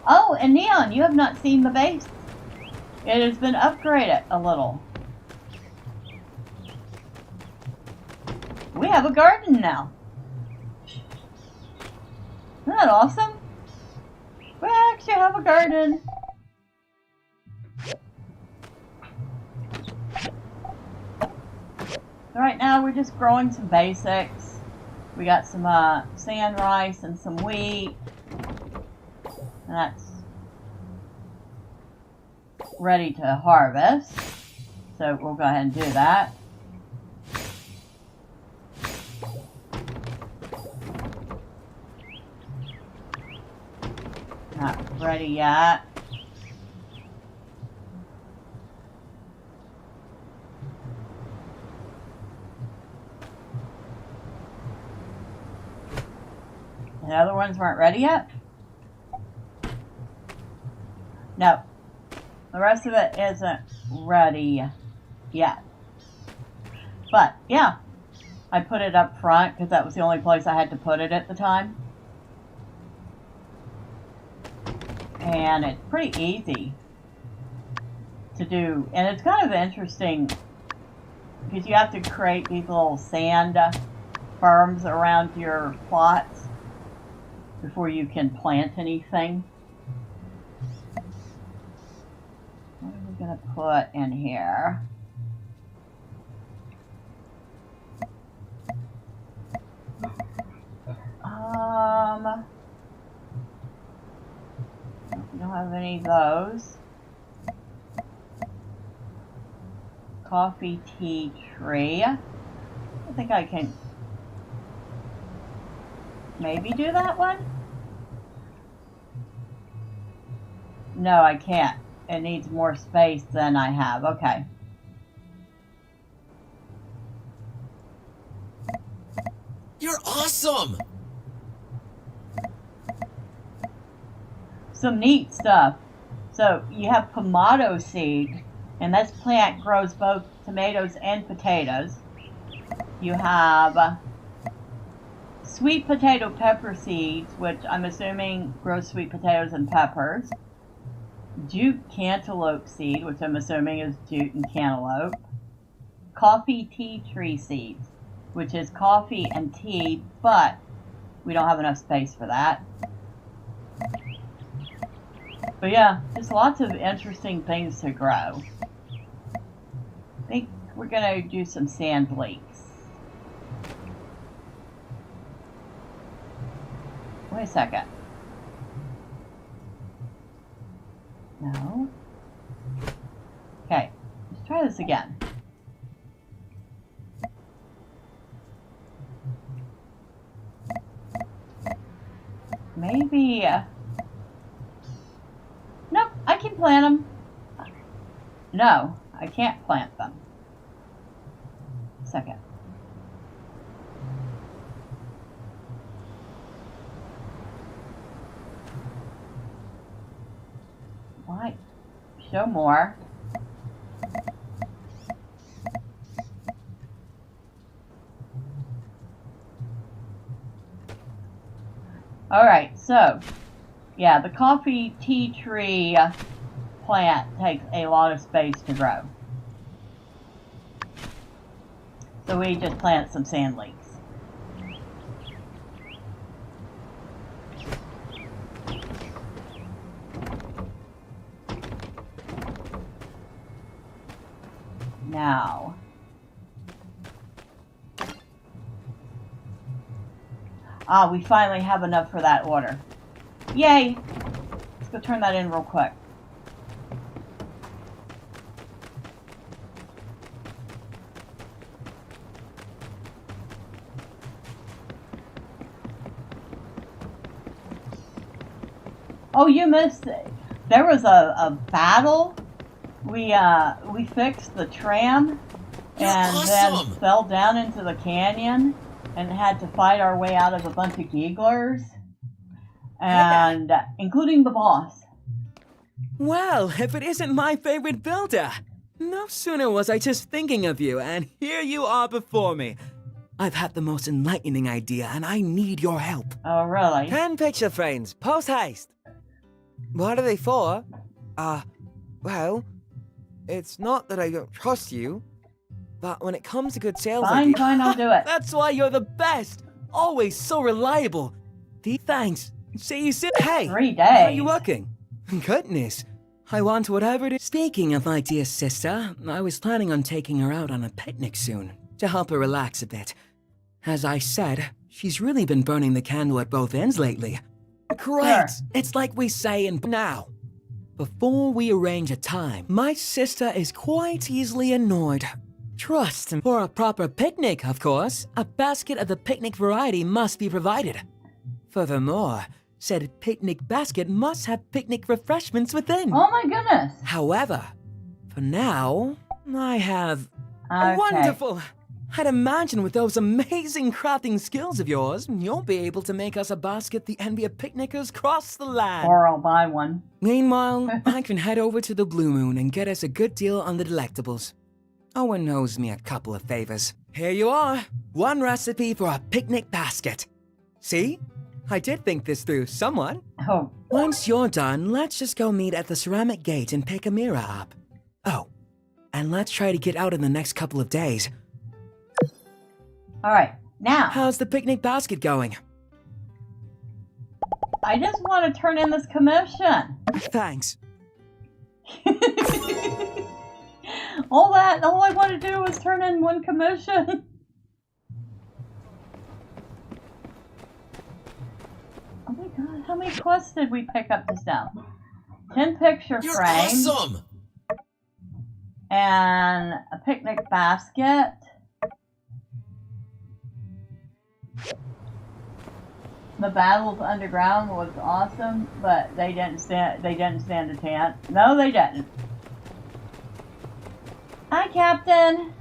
Oh, and Neon, you have not seen the base. It has been upgraded a little. We have a garden now. Isn't that awesome? We actually have a garden. So right now we're just growing some basics. We got some sand rice and some wheat. And that's ready to harvest. So we'll go ahead and do that. Not ready yet. The other ones weren't ready yet? No. The rest of it isn't ready yet. But, yeah. I put it up front because that was the only place I had to put it at the time. And it's pretty easy to do. And it's kind of interesting because you have to create these little sand berms around your plots before you can plant anything. What are we going to put in here? We don't have any of those. Coffee tea tree. I think I can maybe do that one. No, I can't. It needs more space than I have. Okay. You're awesome! Some neat stuff. So you have pomato seed, and this plant grows both tomatoes and potatoes. You have sweet potato pepper seeds, which I'm assuming grows sweet potatoes and peppers. Jute cantaloupe seed, which I'm assuming is jute and cantaloupe. Coffee tea tree seeds, which is coffee and tea, but we don't have enough space for that. But yeah, just lots of interesting things to grow. I think we're going to do some sand leeks. Wait a second. No. Okay, let's try this again. Maybe... Nope, I can plant them. No, I can't plant them. Second. Why? Show more. Alright, so, yeah, the coffee tea tree plant takes a lot of space to grow. So we just plant some sand leeks. Now, we finally have enough for that order. Yay! Let's go turn that in real quick. Oh, you missed it. There was a battle. We fixed the tram and then fell down into the canyon and had to fight our way out of a bunch of gigglers, and including the boss. Well, if it isn't my favorite builder, No sooner was I just thinking of you, and here you are before me. I've had the most enlightening idea, and I need your help. Oh, really? 10 picture frames, post haste. What are they for? Well, it's not that I don't trust you, but when it comes to good sales Fine, I'll do it. That's why you're the best. Always so reliable. Thanks. See you soon. Hey, 3 days. how are you working? Goodness. I want whatever it is. Speaking of my dear sister, I was planning on taking her out on a picnic soon to help her relax a bit. As I said, she's really been burning the candle at both ends lately. Great. Sure. It's like we say in now. Before we arrange a time, my sister is quite easily annoyed. Trust, for a proper picnic, of course, a basket of the picnic variety must be provided. Furthermore, said picnic basket must have picnic refreshments within. Oh my goodness. However, for now, I have... Okay. Wonderful! I'd imagine with those amazing crafting skills of yours, you'll be able to make us a basket the envy of picnickers cross the land. Or I'll buy one. Meanwhile, I can head over to the Blue Moon and get us a good deal on the delectables. Owen owes me a couple of favors. Here you are. One recipe for a picnic basket. See? I did think this through somewhat. Oh. Once you're done, let's just go meet at the ceramic gate and pick Amira up. Oh, and let's try to get out in the next couple of days. All right, now. How's the picnic basket going? I just want to turn in this commission. Thanks. All I want to do is turn in one commission. Oh my god, how many quests did we pick up just now? 10 picture You're frames. awesome! And a picnic basket. The battles underground was awesome, but they didn't stand a chance. No, they didn't. Hi, Captain.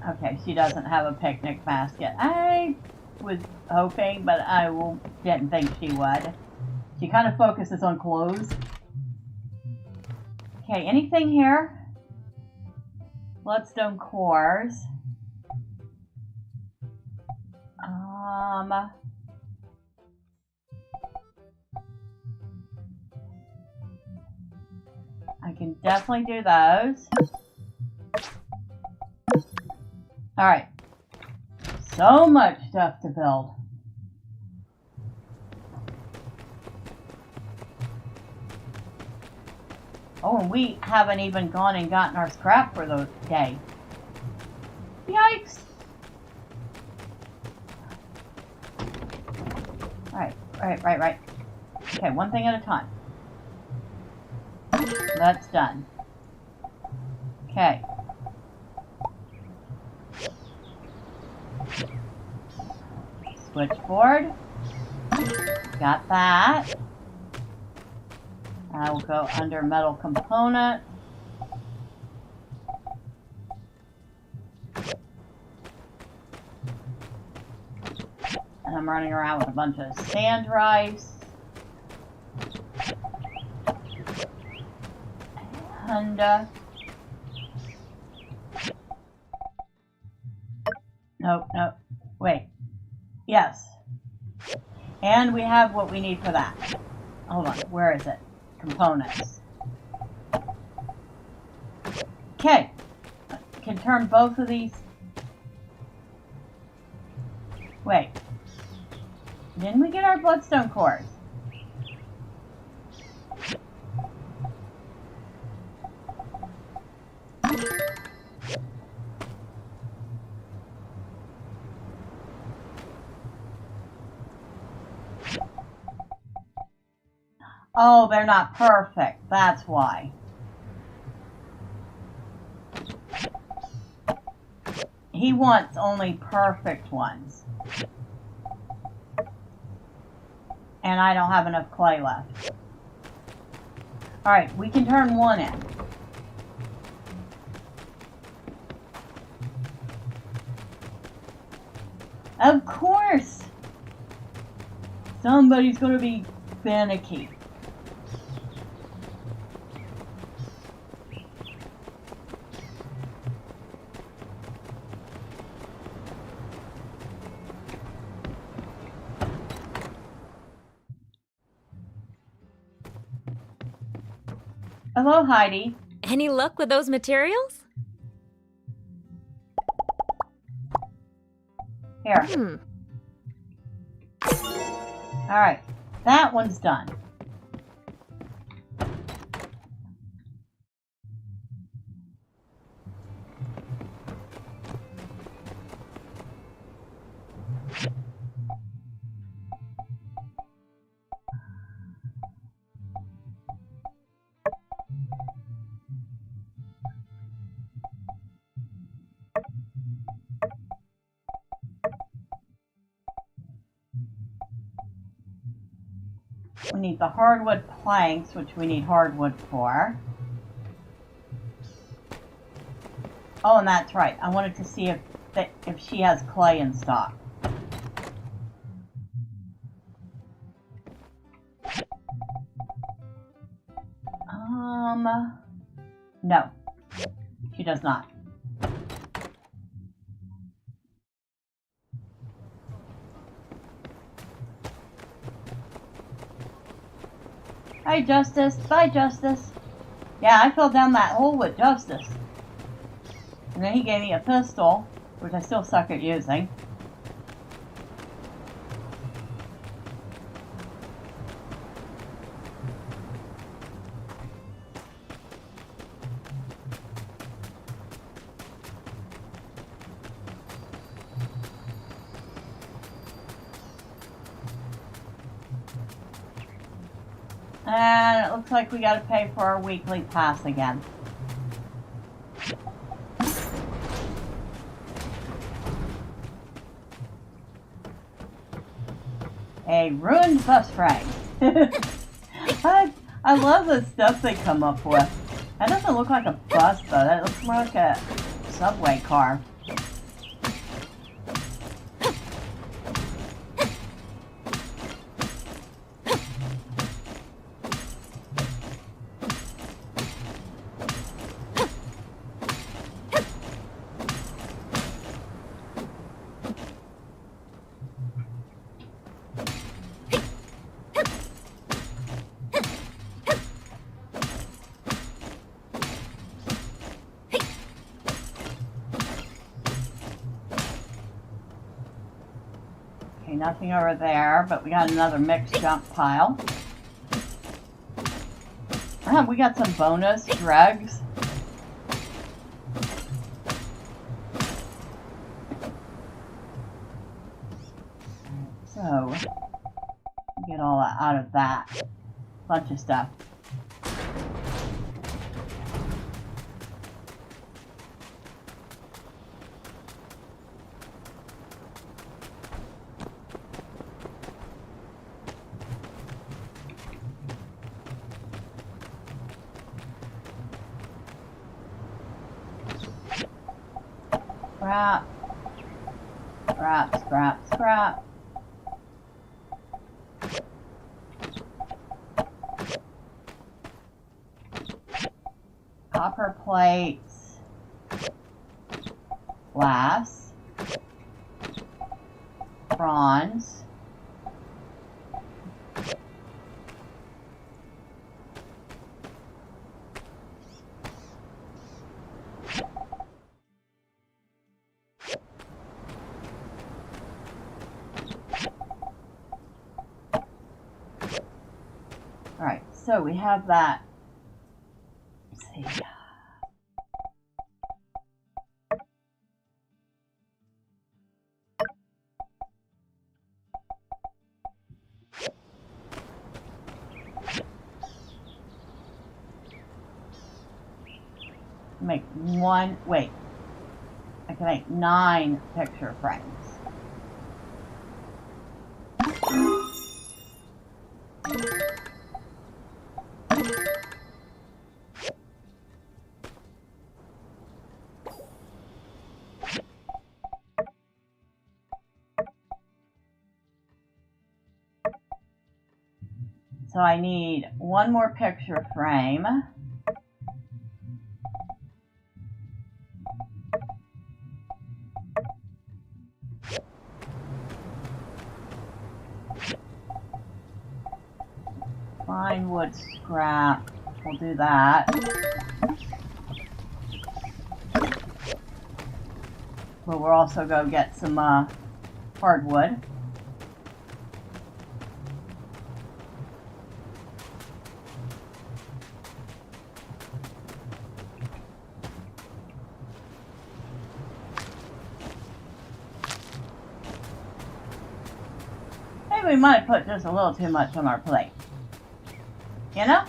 Okay, she doesn't have a picnic basket. I was hoping, but didn't think she would. She kind of focuses on clothes. Okay, anything here? Bloodstone cores. I can definitely do those. Alright. So much stuff to build. Oh, and we haven't even gone and gotten our scrap for the day. Yikes! Right. Okay, one thing at a time. That's done. Okay. Switchboard. Got that. I will go under metal component. And I'm running around with a bunch of sand rice. And, nope. Wait. Yes. And we have what we need for that. Hold on. Where is it? Components. Okay. Can turn both of these. Wait. Didn't we get our bloodstone cores? Oh, they're not perfect. That's why. He wants only perfect ones. And I don't have enough clay left. Alright, we can turn one in. Of course! Somebody's gonna be finicky. Hello, Heidi. Any luck with those materials? Here. Alright, that one's done. We need the hardwood planks, which we need hardwood for. Oh, and that's right. I wanted to see if she has clay in stock. No. She does not. Hi, Justice. Bye, Justice. Yeah, I fell down that hole with Justice. And then he gave me a pistol, which I still suck at using. And it looks like we gotta pay for our weekly pass again. A ruined bus frame. I love the stuff they come up with. That doesn't look like a bus though, that looks more like a subway car. Okay, nothing over there, but we got another mixed junk pile. We got some bonus drugs. So, get all out of that. Bunch of stuff. Scrap. Scrap, scrap, scrap. Copper plates. Glass. Bronze. Alright, so we have that. Let's see. Make one, wait. I can make 9 picture frames. So I need one more picture frame. Fine wood scrap. We'll do that. But we'll also go get some hardwood. Maybe we might put just a little too much on our plate. You know?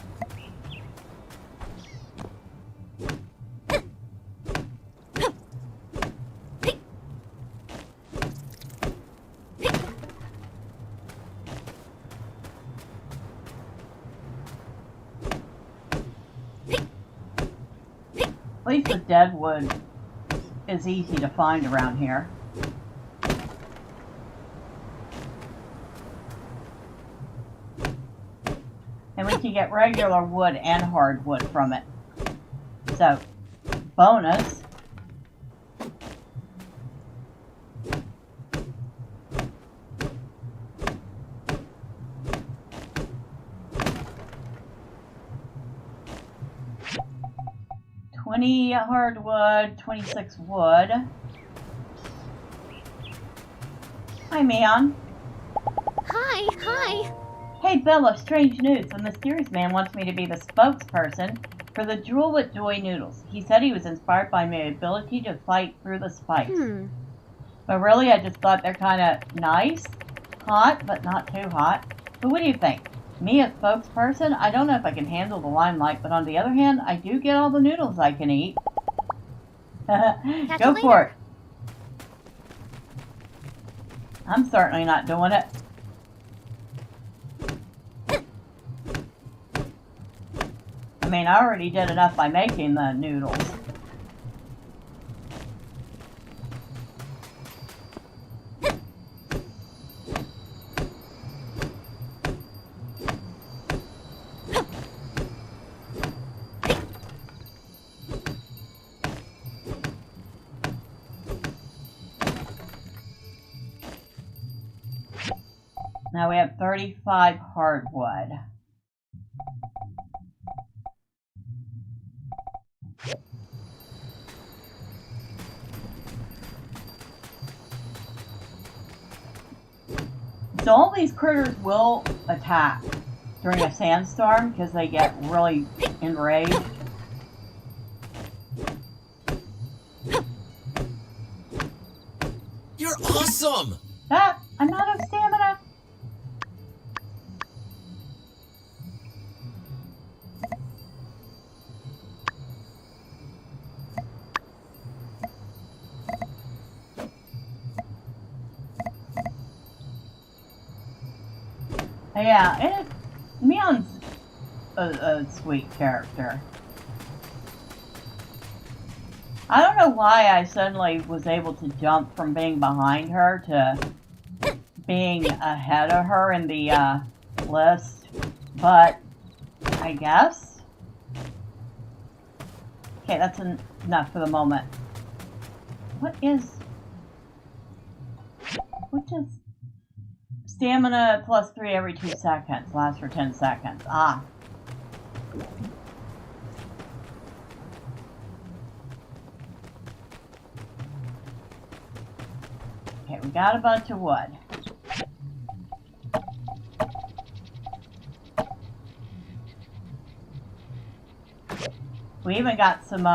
At least the dead wood is easy to find around here. And we can get regular wood and hardwood from it. So, bonus. $20 hardwood, 26 wood. Hi, Meon. Hi. Hey, Bella, strange news. The mysterious man wants me to be the spokesperson for the Drool with Joy noodles. He said he was inspired by my ability to fight through the spice. But really, I just thought they're kind of nice. Hot, but not too hot. But what do you think? Me as spokesperson? I don't know if I can handle the limelight, but on the other hand, I do get all the noodles I can eat. Go for it. I'm certainly not doing it. I mean, I already did enough by making the noodles. Now we have 35 hardwood. So all these critters will attack during a sandstorm because they get really enraged. You're awesome! Ah, I'm out of stamina. Yeah, Meon's a sweet character. I don't know why I suddenly was able to jump from being behind her to being ahead of her in the list, but I guess. Okay, that's enough for the moment. What is stamina plus 3 every 2 seconds, lasts for 10 seconds. Ah. Okay, we got a bunch of wood. We even got some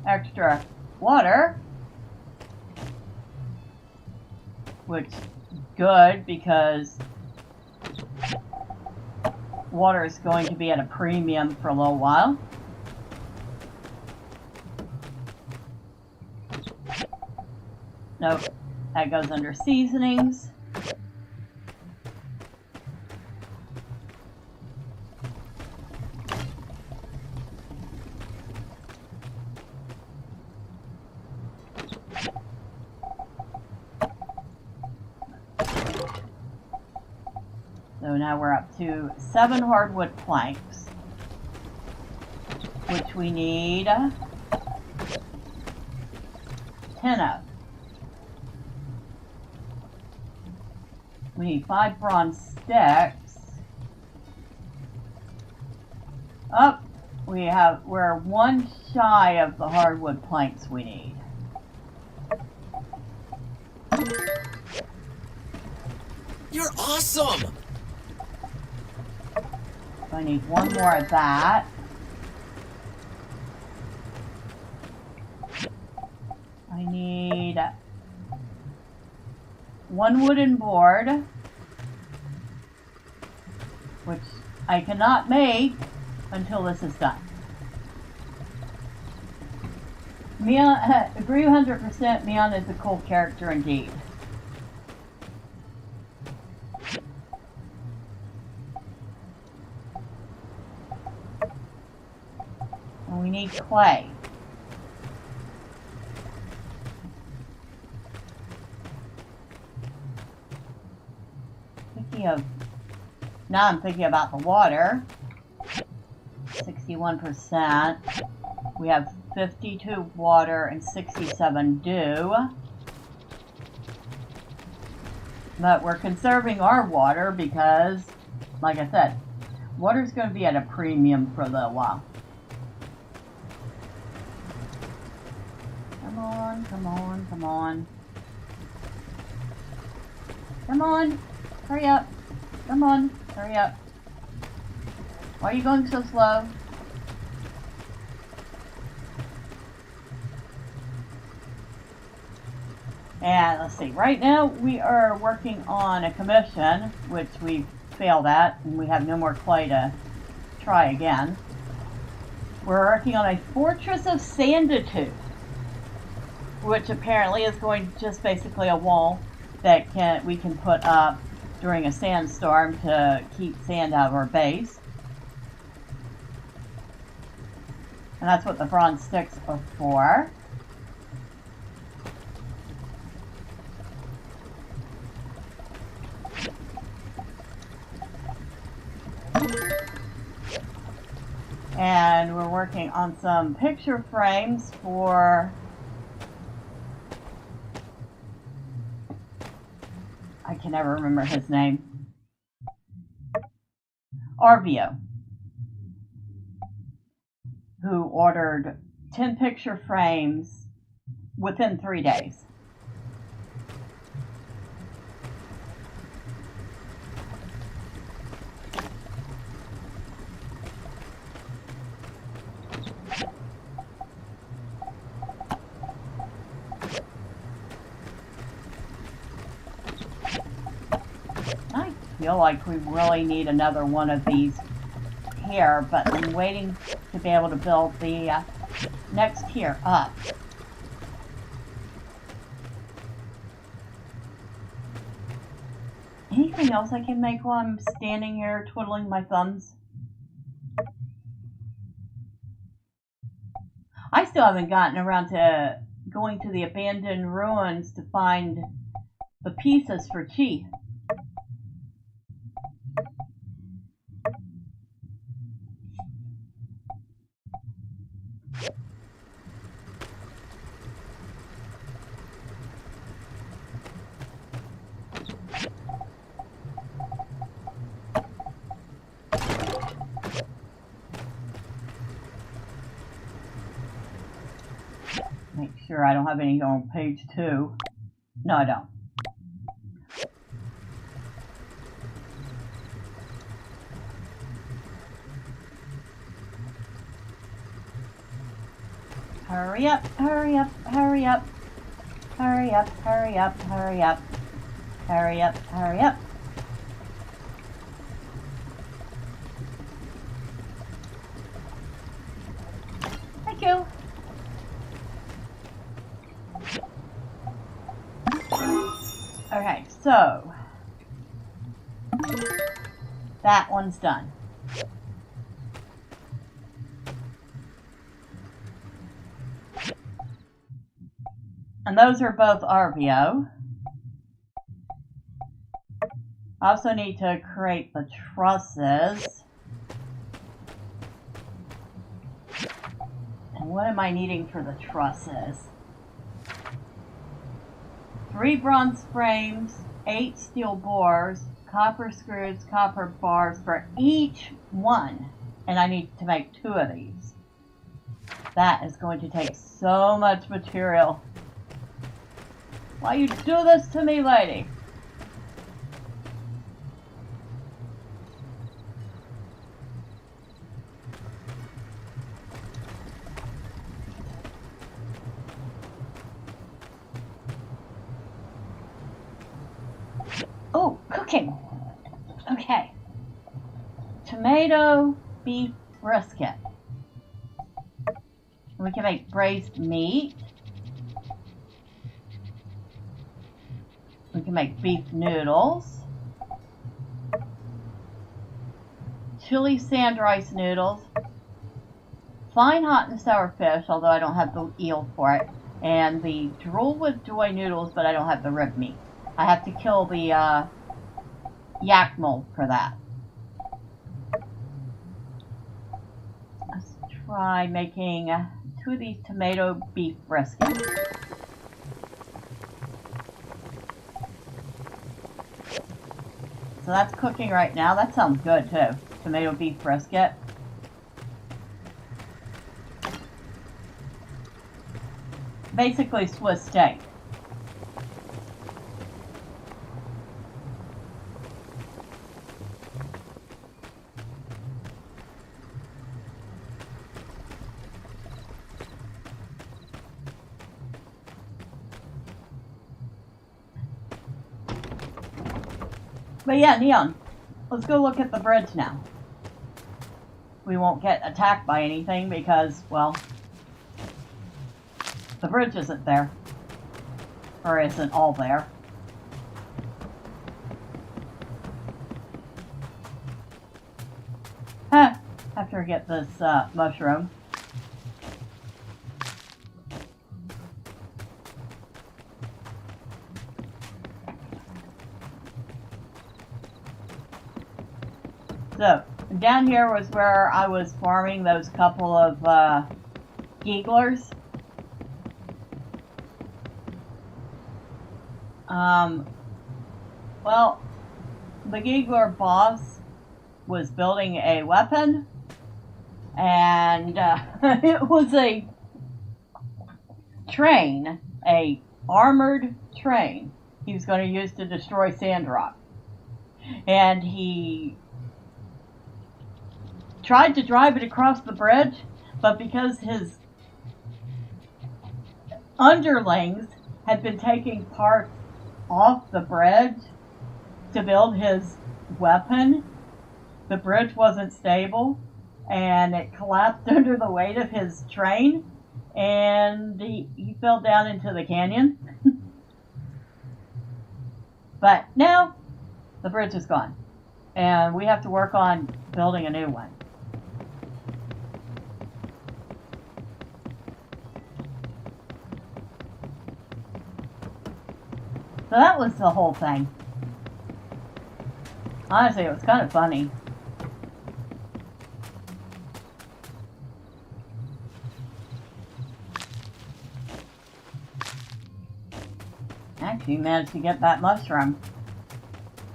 extra water, which is good because water is going to be at a premium for a little while. Nope, that goes under seasonings. So now we're up to 7 hardwood planks, which we need 10 of. We need 5 bronze sticks. Oh, we're 1 shy of the hardwood planks we need. You're awesome! So I need 1 more of that. I need 1 wooden board, which I cannot make until this is done. Mion, agree 100%, Mion is a cool character indeed. And we need clay. Now I'm thinking about the water. 61%. We have 52 water and 67 dew. But we're conserving our water because, like I said, water's going to be at a premium for a little while. Come on, come on, come on. Come on, hurry up. Come on, hurry up. Why are you going so slow? And let's see, right now we are working on a commission, which we failed at, and we have no more clay to try again. We're working on a Fortress of Sanditude, which apparently is going just basically a wall that we can put up during a sandstorm to keep sand out of our base. And that's what the bronze sticks are for. And we're working on some picture frames for... I can never remember his name. Arvio, who ordered 10 picture frames within 3 days. I feel like we really need another one of these here, but I'm waiting to be able to build the next tier up. Anything else I can make while I'm standing here twiddling my thumbs? I still haven't gotten around to going to the abandoned ruins to find the pieces for Chi. Make sure I don't have anything on page 2. No, I don't. Hurry up, hurry up, hurry up. Hurry up, hurry up, hurry up. Hurry up, hurry up. Thank you. Okay, so that one's done. And those are both RVO. I also need to create the trusses. And what am I needing for the trusses? 3 bronze frames, 8 steel bores, copper screws, copper bars for each one. And I need to make 2 of these. That is going to take so much material. Why you do this to me, lady? Oh, cooking. Okay. Tomato beef brisket. We can make braised meat. We can make beef noodles. Chili sand rice noodles. Fine hot and sour fish, although I don't have the eel for it. And the drool with joy noodles, but I don't have the rib meat. I have to kill the yak mold for that. Let's try making 2 of these tomato beef briskets. So that's cooking right now. That sounds good too. Tomato beef brisket. Basically Swiss steak. But yeah, Neon, let's go look at the bridge now. We won't get attacked by anything because, well, the bridge isn't there. Or isn't all there. Huh. After I get this mushroom. So, down here was where I was farming those couple of geeglers. Well, the geegler boss was building a weapon, and it was a train, a armored train he was going to use to destroy Sandrock. And he tried to drive it across the bridge, but because his underlings had been taking parts off the bridge to build his weapon, the bridge wasn't stable and it collapsed under the weight of his train and he fell down into the canyon. But now the bridge is gone and we have to work on building a new one. So that was the whole thing. Honestly, it was kind of funny. Actually managed to get that mushroom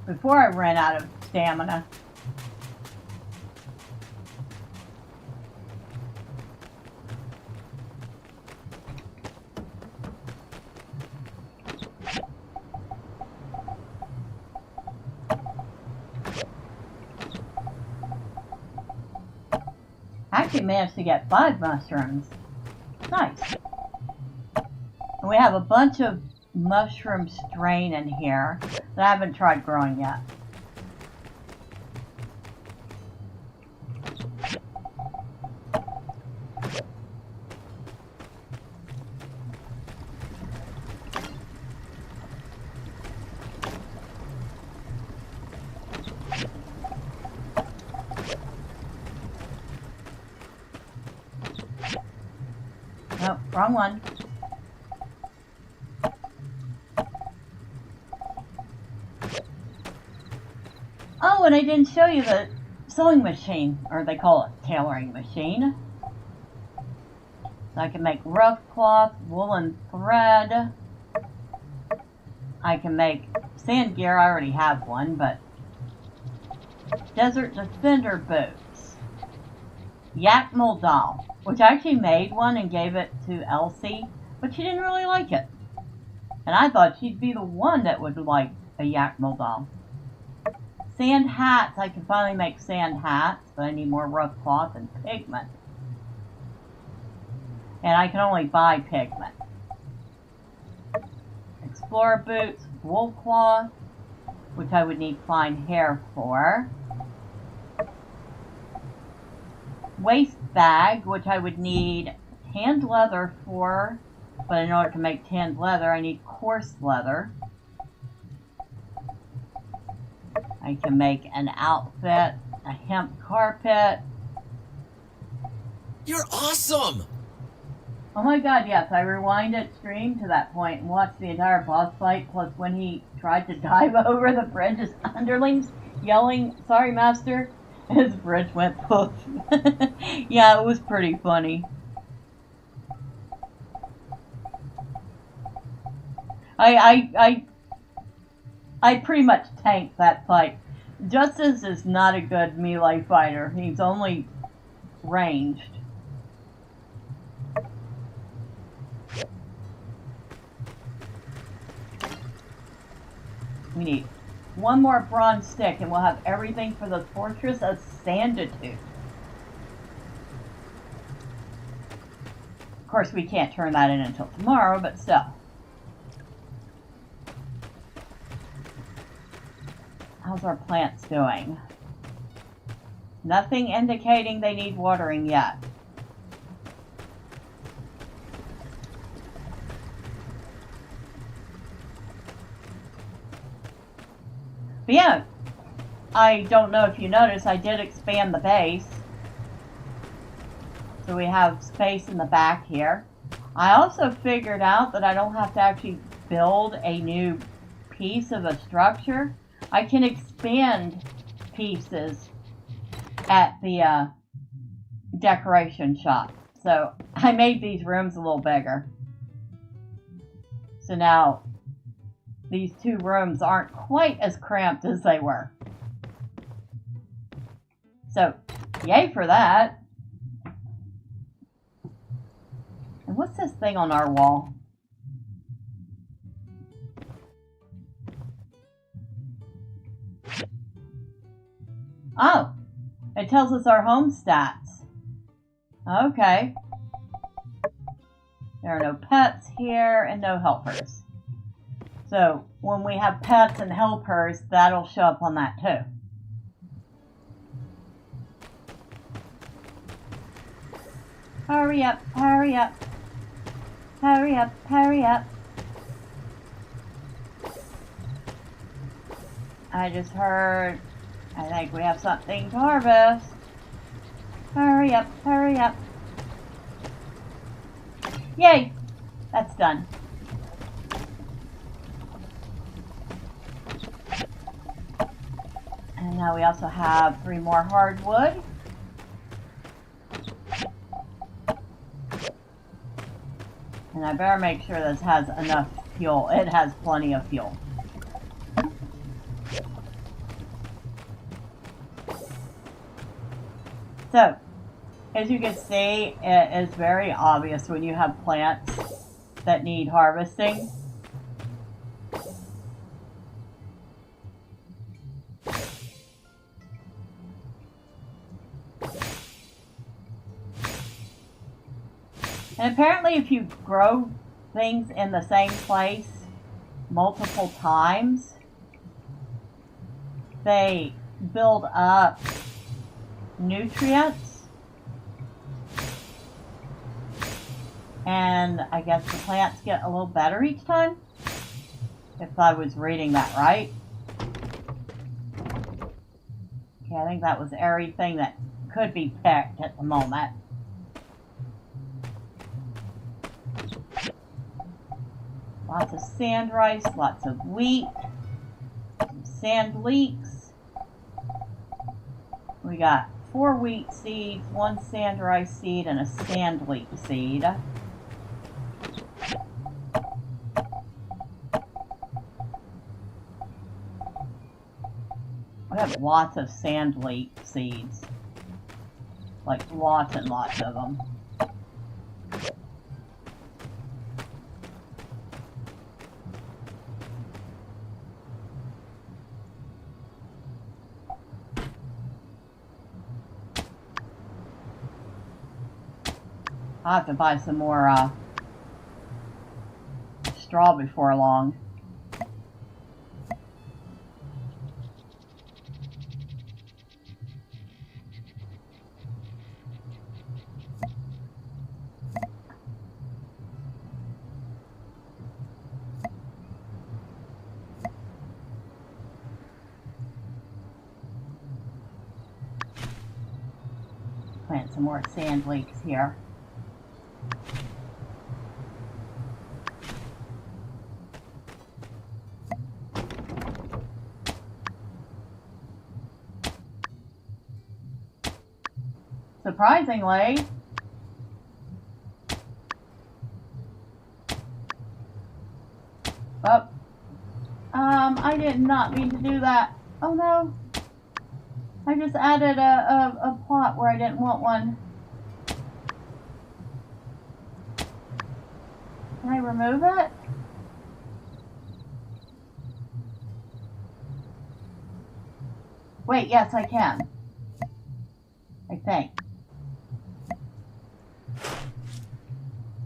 before I ran out of stamina. Actually managed to get 5 mushrooms. Nice. And we have a bunch of mushroom strain in here that I haven't tried growing yet. Nope, wrong one. I didn't show you the sewing machine, or they call it tailoring machine. So I can make rough cloth, woolen thread. I can make sand gear, I already have one, but Desert Defender boots. Yakmel doll, which I actually made one and gave it to Elsie, but she didn't really like it. And I thought she'd be the one that would like a Yakmel doll. Sand hats, I can finally make sand hats, but I need more rough cloth and pigment. And I can only buy pigment. Explorer boots, wool cloth, which I would need fine hair for. Waist bag, which I would need tanned leather for, but in order to make tanned leather, I need coarse leather. I can make an outfit, a hemp carpet. You're awesome! Oh my god, yes, I rewinded stream to that point and watched the entire boss fight, plus when he tried to dive over the bridge's underlings, yelling, "Sorry, master," and his bridge went poof. Yeah, it was pretty funny. I pretty much tanked that fight. Justice is not a good melee fighter. He's only ranged. We need one more bronze stick and we'll have everything for the Fortress of Sanditude. Of course, we can't turn that in until tomorrow, but still. How's our plants doing? Nothing indicating they need watering yet. But yeah, I don't know if you noticed, I did expand the base. So we have space in the back here. I also figured out that I don't have to actually build a new piece of a structure. I can expand pieces at the decoration shop. So I made these rooms a little bigger. So now these two rooms aren't quite as cramped as they were. So yay for that. And what's this thing on our wall? Oh, it tells us our home stats. Okay. There are no pets here and no helpers. So when we have pets and helpers, that'll show up on that too. Hurry up, hurry up. Hurry up, hurry up. I just heard, I think we have something to harvest. Hurry up, hurry up. Yay! That's done. And now we also have 3 more hardwood. And I better make sure this has enough fuel. It has plenty of fuel. So, as you can see, it is very obvious when you have plants that need harvesting. And apparently if you grow things in the same place multiple times, they build up nutrients. And I guess the plants get a little better each time, if I was reading that right. Okay, I think that was everything that could be picked at the moment. Lots of sand rice, lots of wheat, some sand leeks. We got 4 wheat seeds, 1 sand rice seed, and a sand leek seed. We have lots of sand leek seeds. Like lots and lots of them. I'll have to buy some more straw before long. Plant some more sand leeks here. Surprisingly, I did not mean to do that. Oh no. I just added a plot where I didn't want one. Can I remove it? Wait, yes I can. I think.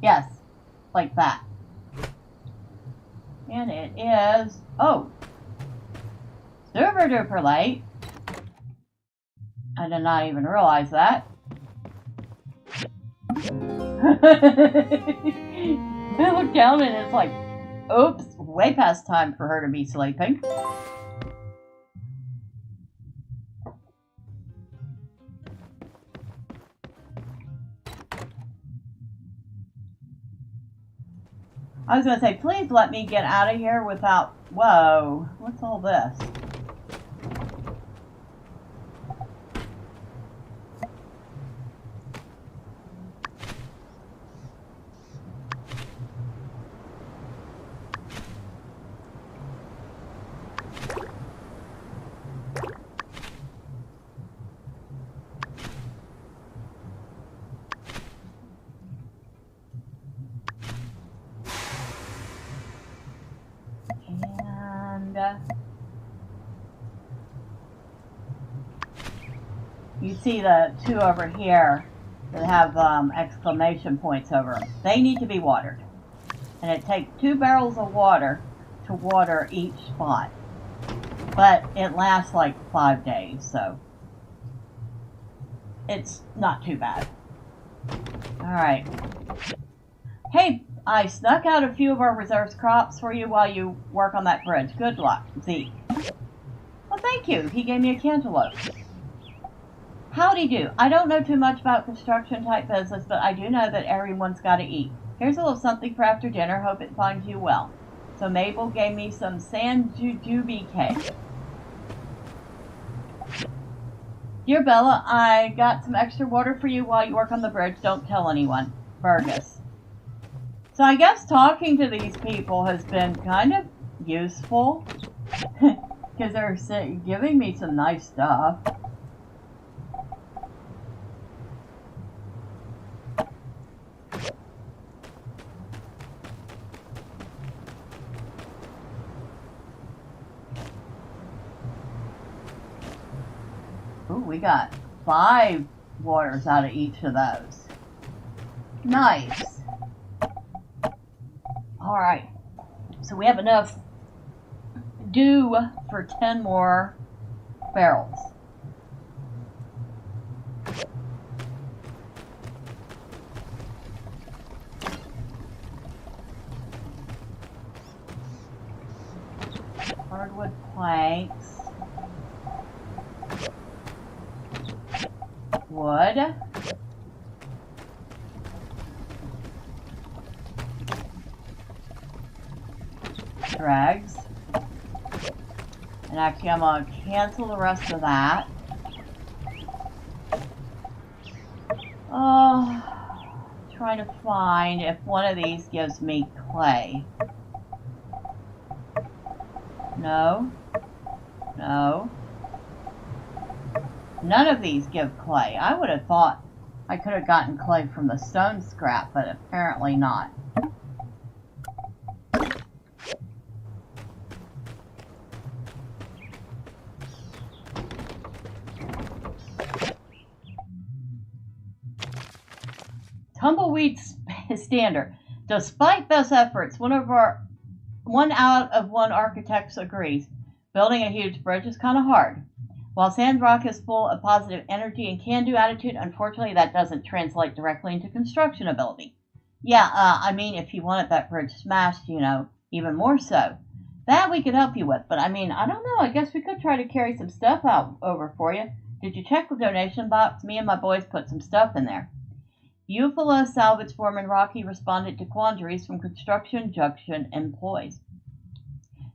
Yes, like that. And it is, oh, super duper late. I did not even realize that. I look down and it's like, oops, way past time for her to be sleeping. I was going to say, please let me get out of here without... Whoa, what's all this? You see the 2 over here that have exclamation points over them. They need to be watered. And it takes 2 barrels of water to water each spot. But it lasts like 5 days, so it's not too bad. Alright. Hey, I snuck out a few of our reserves crops for you while you work on that bridge. Good luck, Zeke. Well, thank you. He gave me a cantaloupe. Howdy do. I don't know too much about construction type business, but I do know that everyone's got to eat. Here's a little something for after dinner. Hope it finds you well. So Mabel gave me some sand jujube cake. Dear Bella, I got some extra water for you while you work on the bridge. Don't tell anyone. Burgess. So I guess talking to these people has been kind of useful. Because they're giving me some nice stuff. Ooh, we got 5 waters out of each of those. Nice. Alright. So we have enough dew for 10 more barrels. Hardwood planks. Wood. Dregs. And actually I'm going to cancel the rest of that. Oh, trying to find if one of these gives me clay. No. No. None of these give clay. I would have thought I could have gotten clay from the stone scrap, but apparently not. Tumbleweed standard. Despite best efforts, one out of one architects agrees. Building a huge bridge is kind of hard. While Sandrock is full of positive energy and can-do attitude, unfortunately that doesn't translate directly into construction ability. Yeah, I mean, if you wanted that bridge smashed, you know, even more so. That we could help you with, but I mean, I don't know, I guess we could try to carry some stuff out over for you. Did you check the donation box? Me and my boys put some stuff in there. Eufaula salvage foreman Rocky responded to quandaries from construction junction employees.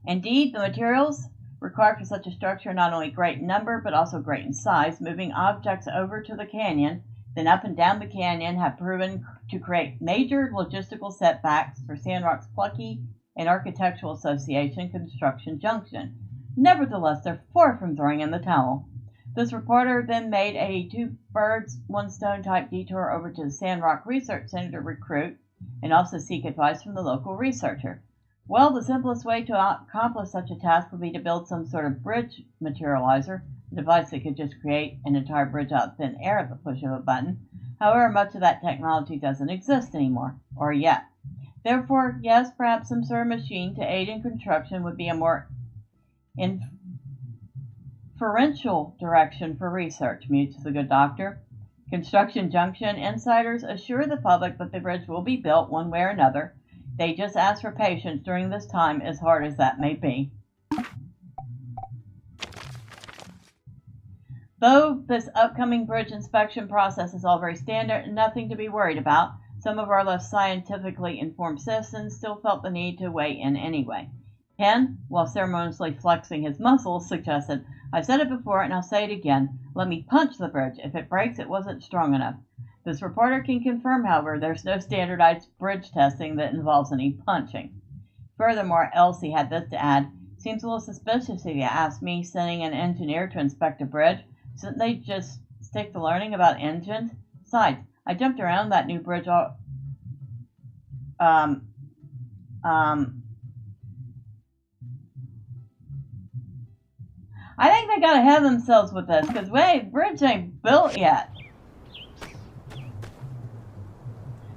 Indeed, the materials required for such a structure are not only great in number, but also great in size. Moving objects over to the canyon, then up and down the canyon, have proven to create major logistical setbacks for Sandrock's plucky and architectural association, Construction Junction. Nevertheless, they're far from throwing in the towel. This reporter then made a two birds, one stone type detour over to the Sandrock Research Center to recruit and also seek advice from the local researcher. Well, the simplest way to accomplish such a task would be to build some sort of bridge materializer, a device that could just create an entire bridge out of thin air at the push of a button. However, much of that technology doesn't exist anymore, or yet. Therefore, yes, perhaps some sort of machine to aid in construction would be a more inferential direction for research, mused the good doctor. Construction Junction insiders assure the public that the bridge will be built one way or another. They just ask for patience during this time, as hard as that may be. Though this upcoming bridge inspection process is all very standard and nothing to be worried about, some of our less scientifically informed citizens still felt the need to weigh in anyway. Ken, while ceremoniously flexing his muscles, suggested, "I've said it before and I'll say it again. Let me punch the bridge. If it breaks, it wasn't strong enough." This reporter can confirm, however, there's no standardized bridge testing that involves any punching. Furthermore, Elsie had this to add, "Seems a little suspicious if you ask me, sending an engineer to inspect a bridge. Shouldn't they just stick to learning about engines? Besides, I jumped around that new bridge all... I think they got ahead of themselves with this, because, wait, bridge ain't built yet.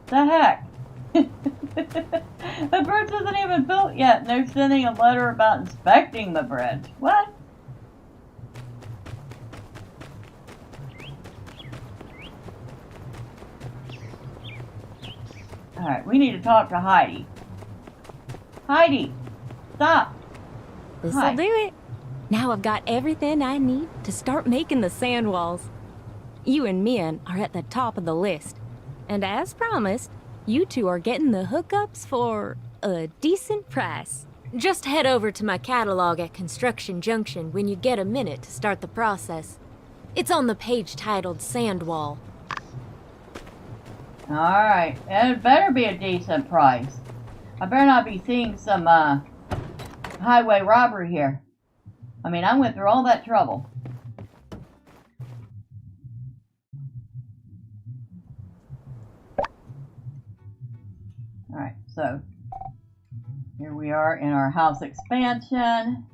The heck? The bridge isn't even built yet, and they're sending a letter about inspecting the bridge. What? Alright, we need to talk to Heidi. Heidi! Stop! This'll do it. Now I've got everything I need to start making the sand walls. You and Mian are at the top of the list. And as promised, you two are getting the hookups for a decent price. Just head over to my catalog at Construction Junction when you get a minute to start the process. It's on the page titled Sand Wall. Alright, it better be a decent price. I better not be seeing some highway robbery here. I mean, I went through all that trouble. Alright, so here we are in our house expansion.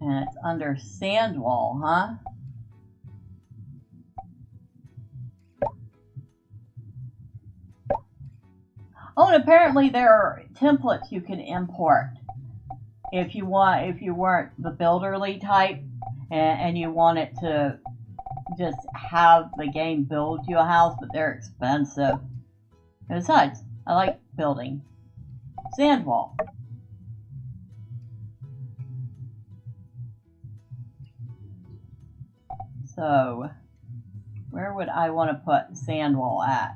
And it's under Sandwall, huh? Oh, and apparently there are templates you can import if you weren't the builderly type and you want it to just have the game build you a house, but they're expensive. And besides, I like building. Sandwall. So, where would I want to put Sandwall at?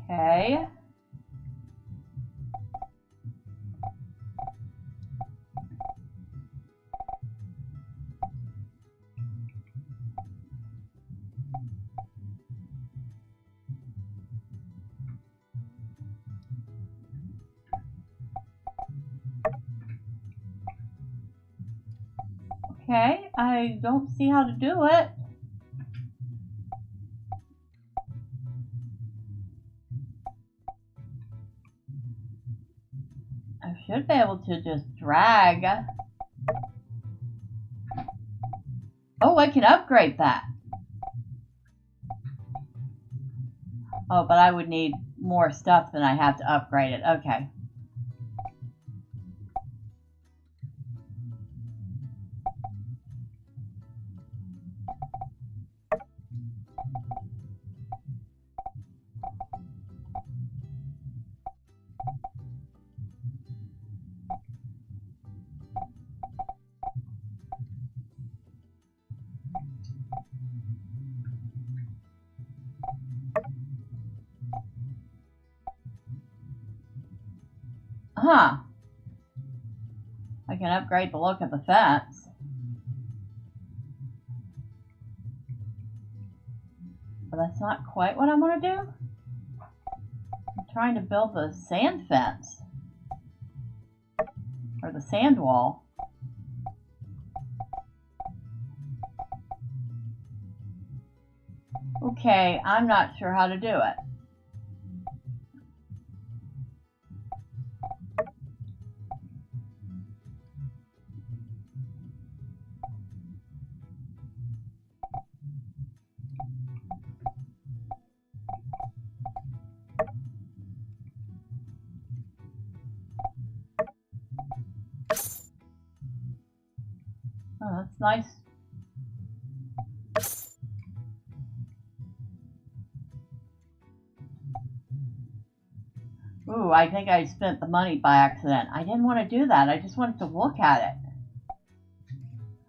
Okay. Okay, I don't see how to do it. I should be able to just drag. Oh, I can upgrade that. Oh, but I would need more stuff than I have to upgrade it. Okay. Huh. I can upgrade the look of the fence. But that's not quite what I want to do. I'm trying to build the sand fence. Or the sand wall. Okay, I'm not sure how to do it. Oh, that's nice. Ooh, I think I spent the money by accident. I didn't want to do that. I just wanted to look at it.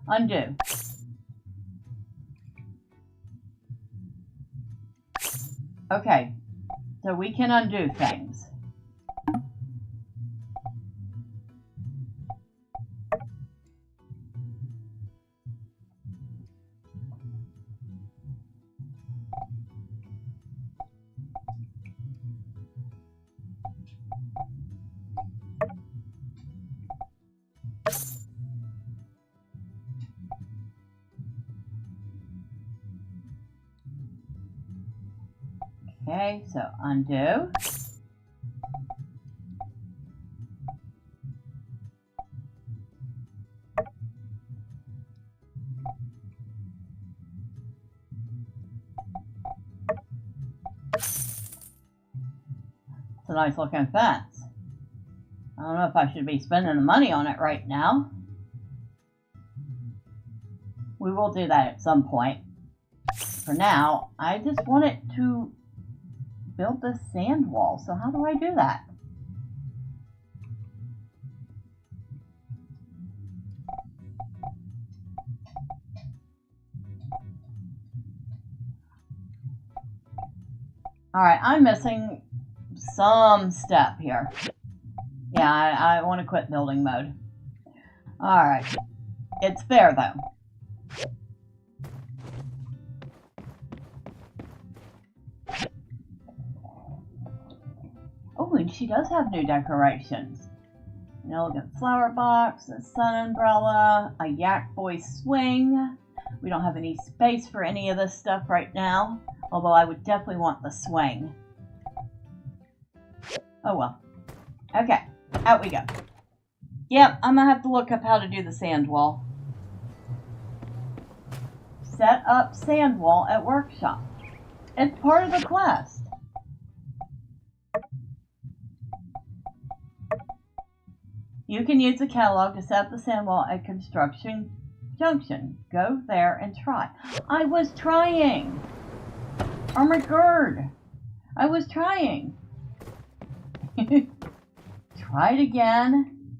Undo. Okay, so we can undo things. Okay, so undo. It's a nice looking fence. I don't know if I should be spending the money on it right now. We will do that at some point. For now, I just want it to build this sand wall. So how do I do that? Alright, I'm missing some step here. Yeah, I want to quit building mode. Alright. It's there though. Oh, and she does have new decorations. An elegant flower box, a sun umbrella, a Yak Boy swing. We don't have any space for any of this stuff right now, although I would definitely want the swing. Oh well. Okay, out we go. Yep, I'm gonna have to look up how to do the sand wall. Set up sand wall at workshop. It's part of the quest. You can use the catalog to set up the sand wall at Construction Junction. Go there and try. I was trying! Oh my god! I was trying! Try it again.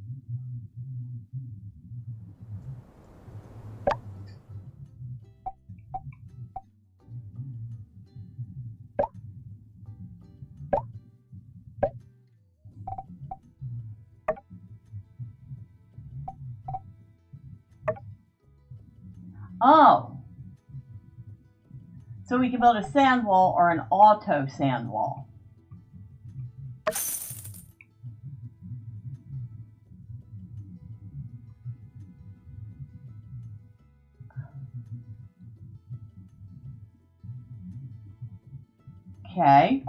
Oh. So we can build a sand wall or an auto sand wall. Okay.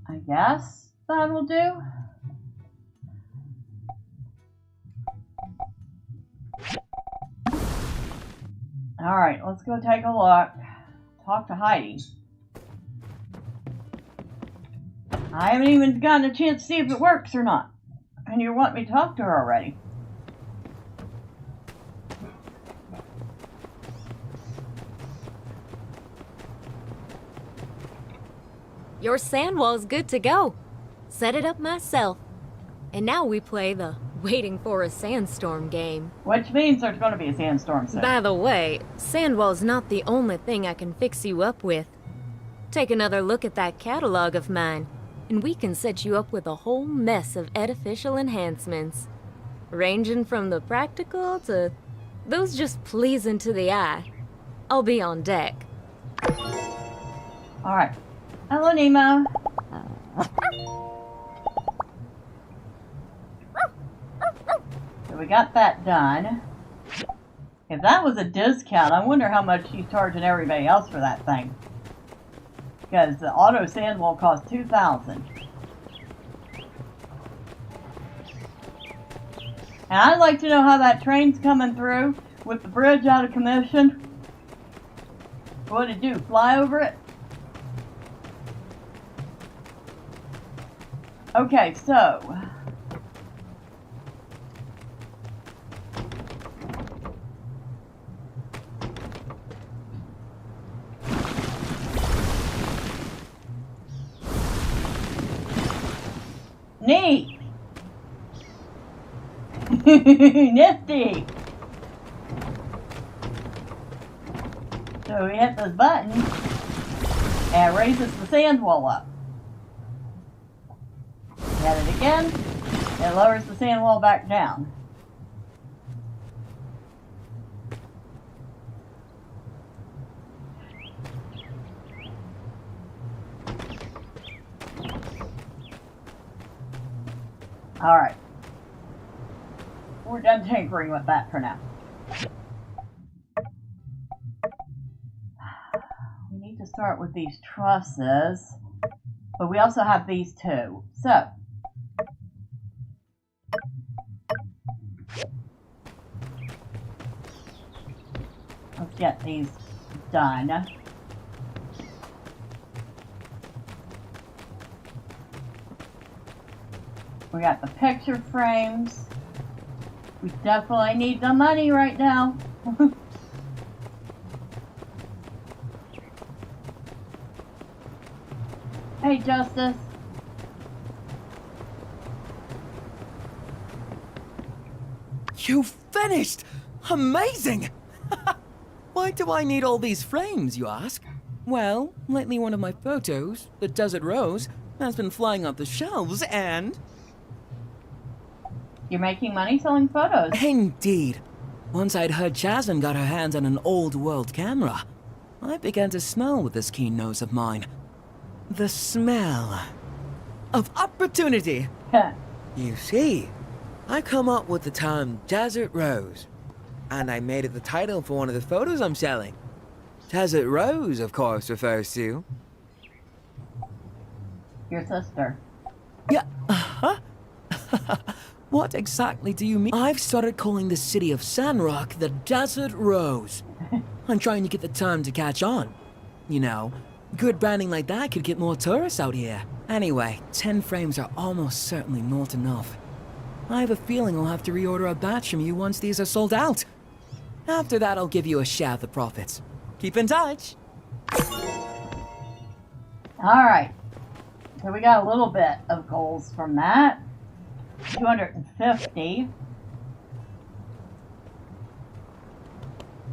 I guess that will do. Alright, let's go take a look. Talk to Heidi. I haven't even gotten a chance to see if it works or not. And you want me to talk to her already. Your sand wall's good to go. Set it up myself. And now we play the waiting for a sandstorm game. Which means there's going to be a sandstorm soon. By the way, sandwall's not the only thing I can fix you up with. Take another look at that catalog of mine, and we can set you up with a whole mess of artificial enhancements. Ranging from the practical to those just pleasing to the eye. I'll be on deck. Alright. Hello, Nemo. So we got that done. If that was a discount, I wonder how much she's charging everybody else for that thing. Because the auto sand wall costs $2,000. And I'd like to know how that train's coming through with the bridge out of commission. What did it do? Fly over it? Okay, so neat. Nifty. So we hit this button and it raises the sand wall up. Hit it again, it lowers the sand wall back down. Alright. We're done tinkering with that for now. We need to start with these trusses, but we also have these two. So, let's get these done. We got the picture frames. We definitely need the money right now. Hey, Justice. You finished! Amazing! Why do I need all these frames, you ask? Well, lately one of my photos, the Desert Rose, has been flying off the shelves and... You're making money selling photos. Indeed. Once I'd heard Jasmine got her hands on an old world camera, I began to smell with this keen nose of mine. The smell of opportunity. You see, I come up with the term Desert Rose, and I made it the title for one of the photos I'm selling. Desert Rose, of course, refers to... Your sister. Yeah, huh? What exactly do you mean? I've started calling the city of Sandrock the Desert Rose. I'm trying to get the term to catch on. You know, good branding like that could get more tourists out here. Anyway, 10 frames are almost certainly not enough. I have a feeling I'll have to reorder a batch from you once these are sold out. After that, I'll give you a share of the profits. Keep in touch. Alright. so we got a little bit of goals from that. 250.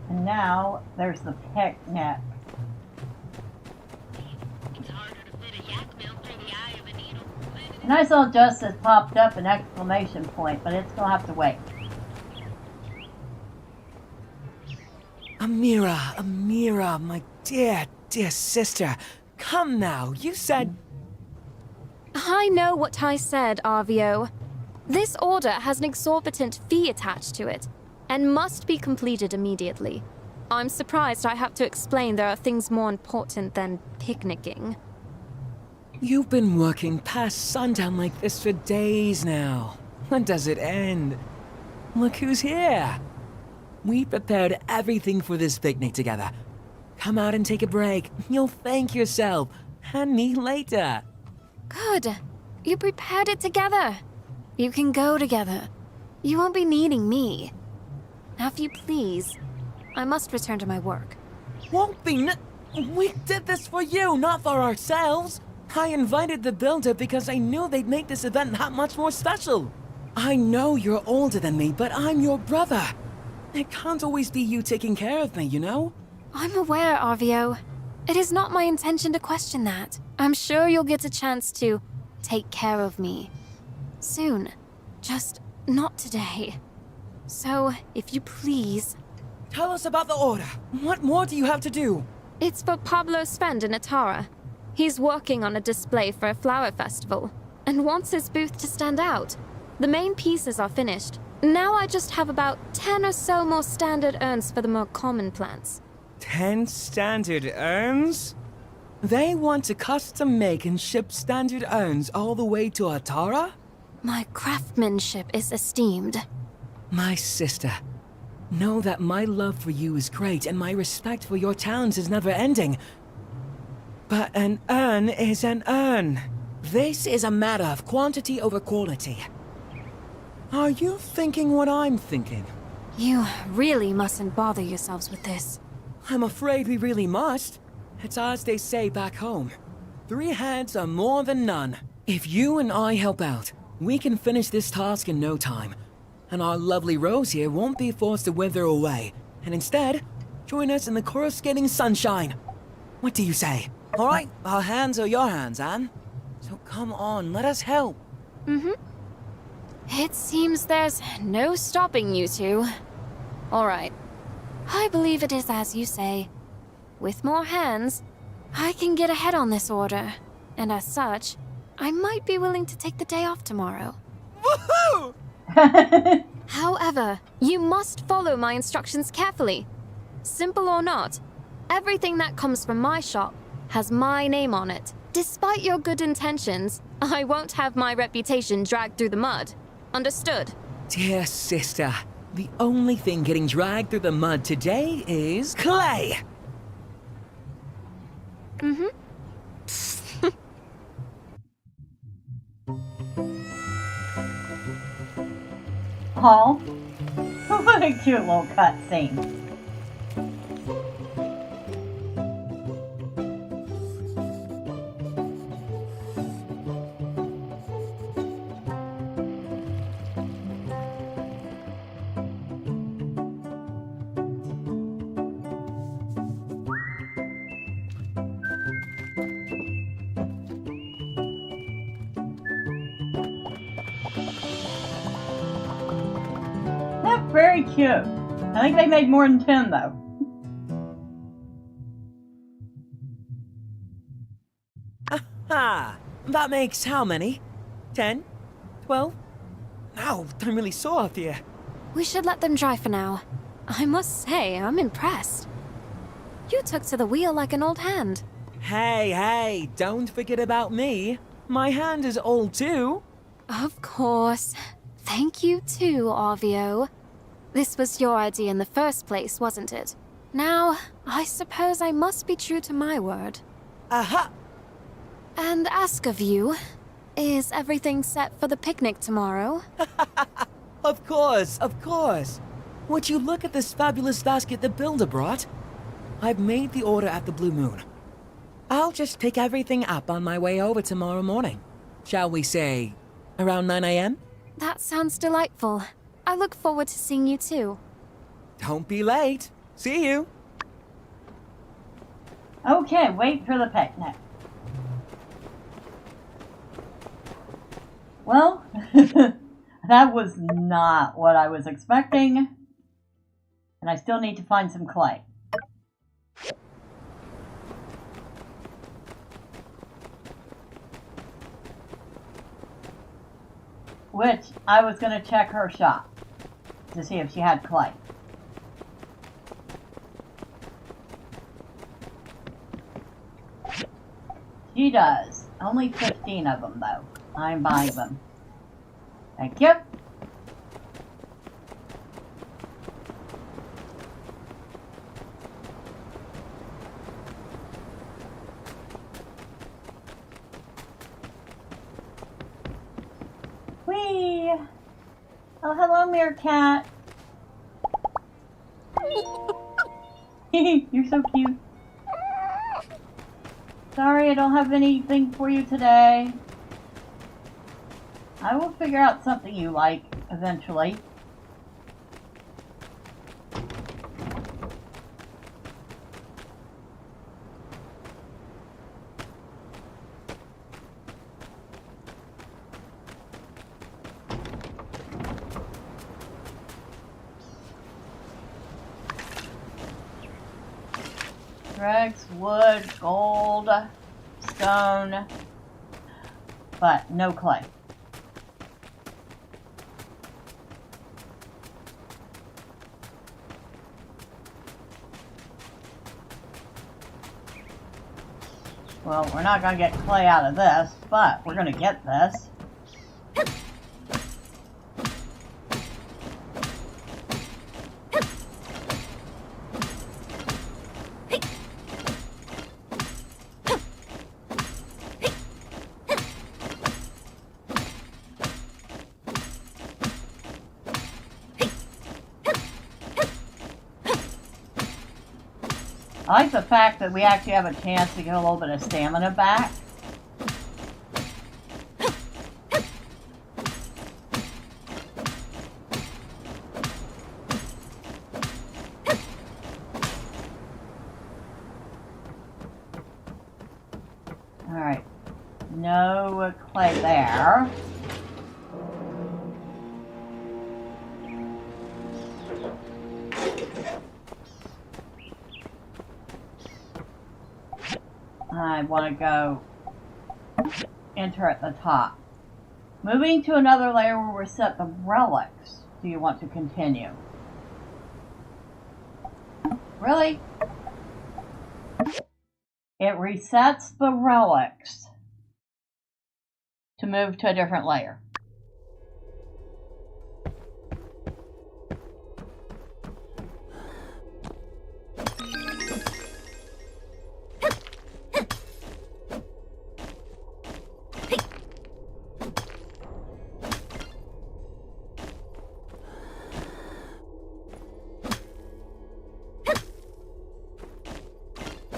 And now there's the picnic. A nice little justice popped up, an exclamation point, but it's gonna have to wait. Amira, my dear sister. Come now, you said... I know what I said, Arvio. This order has an exorbitant fee attached to it, and must be completed immediately. I'm surprised I have to explain there are things more important than picnicking. You've been working past sundown like this for days now. When does it end? Look who's here. We prepared everything for this picnic together. Come out and take a break. You'll thank yourself, and me later. Good. You prepared it together. You can go together. You won't be needing me. Now, if you please, I must return to my work. Won't be We did this for you, not for ourselves. I invited the builder because I knew they'd make this event that much more special. I know you're older than me, but I'm your brother. It can't always be you taking care of me, you know? I'm aware, Arvio. It is not my intention to question that. I'm sure you'll get a chance to take care of me. Soon. Just not today. So, if you please... Tell us about the order. What more do you have to do? It's for Pablo's friend in Atara. He's working on a display for a flower festival, and wants his booth to stand out. The main pieces are finished. Now I just have about 10 or so more standard urns for the more common plants. 10 standard urns? They want to custom make and ship standard urns all the way to Atara? My craftsmanship is esteemed. My sister, know that my love for you is great and my respect for your talents is never ending. But an urn is an urn. This is a matter of quantity over quality. Are you thinking what I'm thinking? You really mustn't bother yourselves with this. I'm afraid we really must. It's as they say back home. 3 heads are more than none. If you and I help out, we can finish this task in no time. And our lovely Rose here won't be forced to wither away. And instead, join us in the coruscating sunshine. What do you say? All right, our hands are your hands, Anne. So come on, let us help. It seems there's no stopping you two. All right. I believe it is as you say. With more hands, I can get ahead on this order. And as such, I might be willing to take the day off tomorrow. Woohoo! However, you must follow my instructions carefully. Simple or not, everything that comes from my shop has my name on it. Despite your good intentions, I won't have my reputation dragged through the mud. Understood? Dear sister, the only thing getting dragged through the mud today is clay! Oh, what a cute little cutscene. Very cute. I think they made more than 10 though. Aha! That makes how many? 10? 12? Ow, I'm really sore up here. We should let them dry for now. I must say, I'm impressed. You took to the wheel like an old hand. Hey, don't forget about me. My hand is old too. Of course. Thank you too, Arvio. This was your idea in the first place, wasn't it? Now, I suppose I must be true to my word. Aha! And ask of you, is everything set for the picnic tomorrow? Of course. Would you look at this fabulous basket the builder brought? I've made the order at the Blue Moon. I'll just pick everything up on my way over tomorrow morning. Shall we say, around 9 a.m.? That sounds delightful. I look forward to seeing you too. Don't be late. See you. Okay, wait for the picnic. Well, that was not what I was expecting. And I still need to find some clay. Which, I was going to check her shop to see if she had clay. She does. Only 15 of them, though. I'm buying them. Thank you. Whee! Oh, hello, Meerkat. You're so cute. Sorry, I don't have anything for you today. I will figure out something you like eventually. Dregs, wood, gold, stone, but no clay. Well, we're not going to get clay out of this, but we're going to get this. I like the fact that we actually have a chance to get a little bit of stamina back. Alright, no clay there. I want to go enter at the top. Moving to another layer where we set the relics. Do you want to continue? Really? It resets the relics to move to a different layer.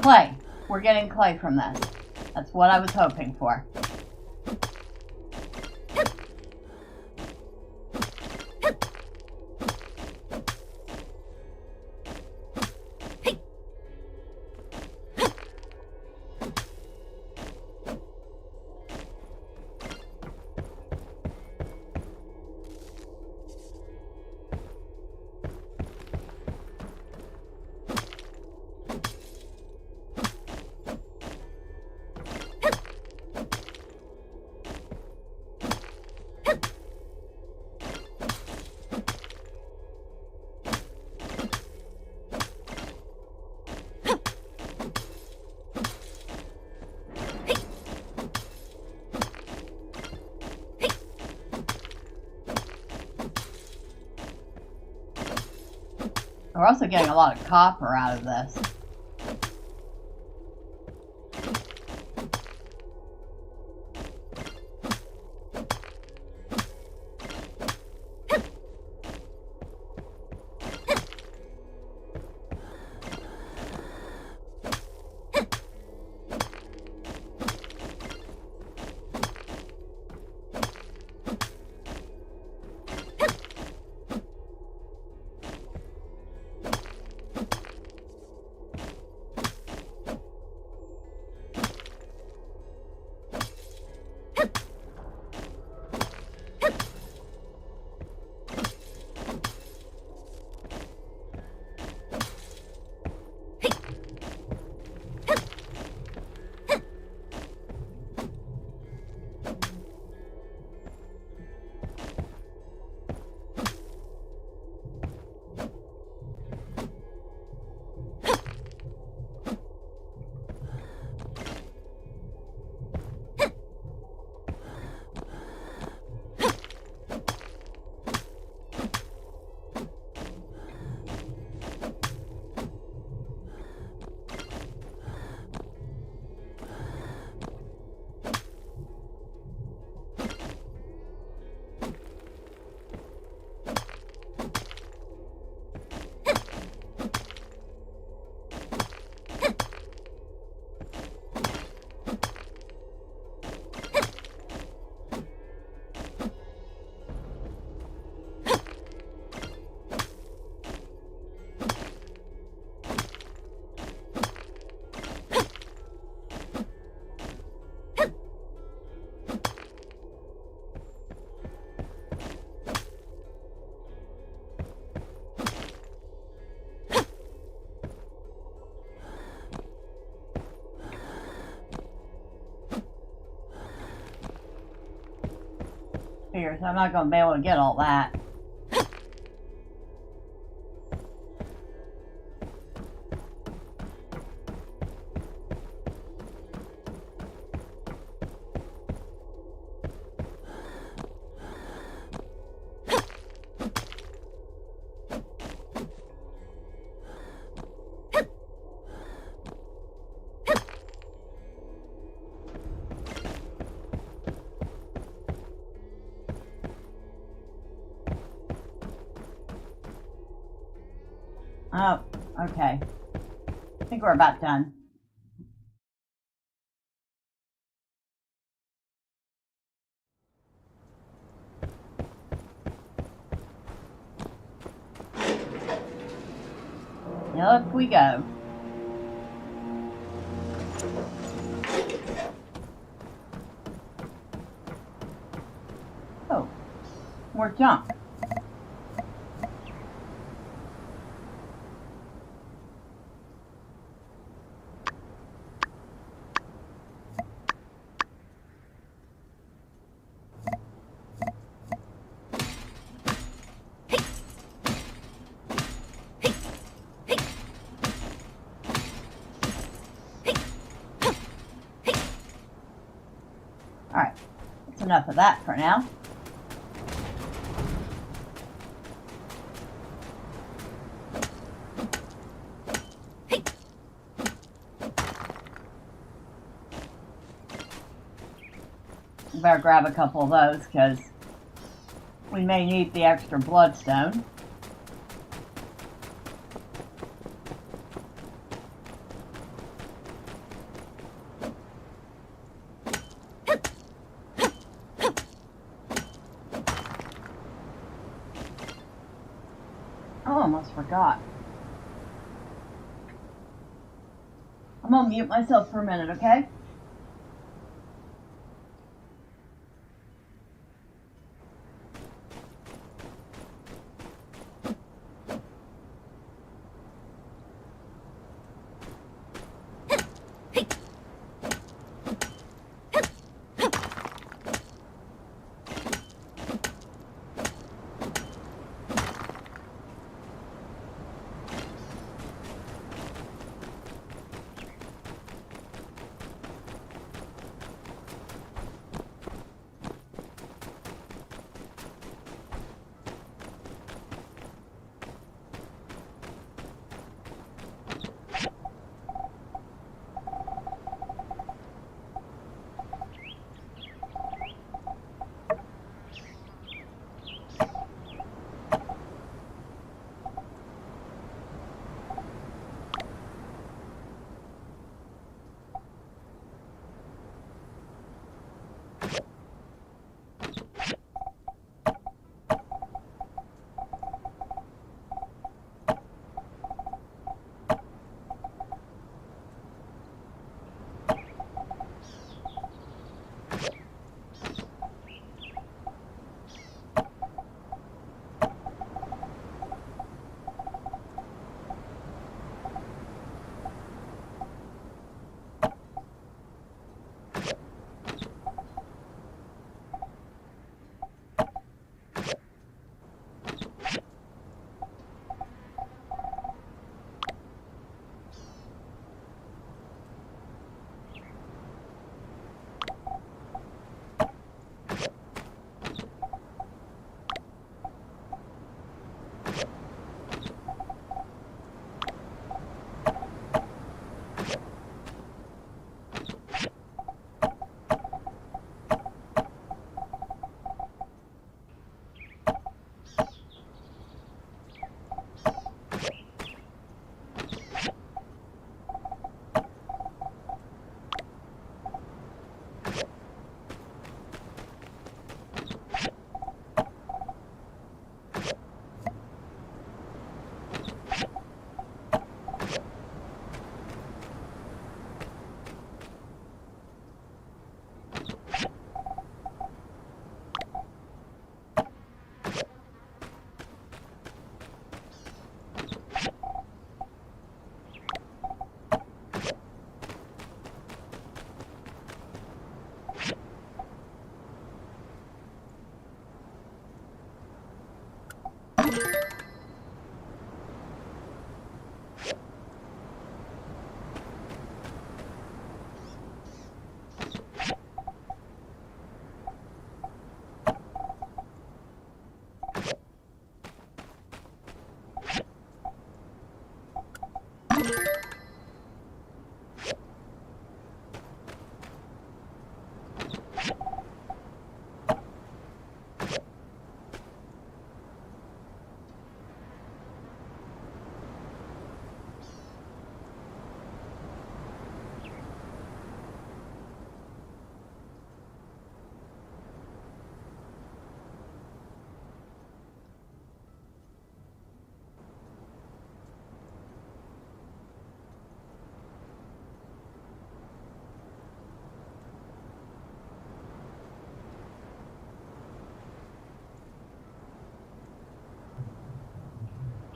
Clay. We're getting clay from this. That's what I was hoping for. We're also getting a lot of copper out of this. here, so I'm not going to be able to get all that. Oh, okay. I think we're about done. Now up we go. Oh, more junk. Alright, that's enough of that for now. Better grab a couple of those because we may need the extra bloodstone. I almost forgot. I'm gonna mute myself for a minute, okay?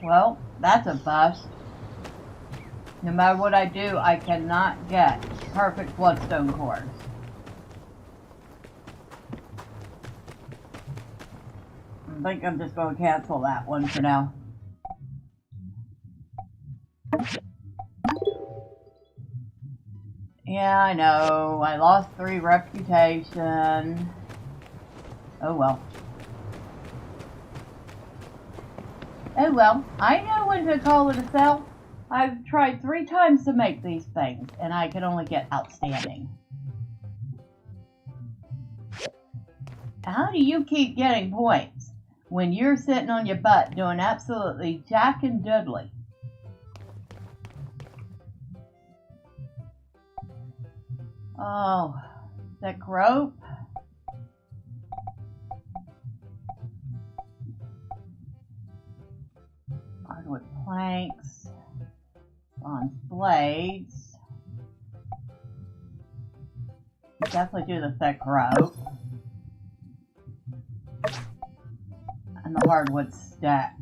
Well, that's a bust. No matter what I do, I cannot get perfect bloodstone cores. I think I'm just going to cancel that one for now. Yeah, I know. I lost 3 reputation. Oh well. Oh well, I know when to call it a sell. I've tried 3 times to make these things, and I can only get outstanding. How do you keep getting points when you're sitting on your butt doing absolutely jack and diddly? Oh, thick rope. Hardwood planks. Bronze blades. Definitely do the thick rope. And the hardwood stacks.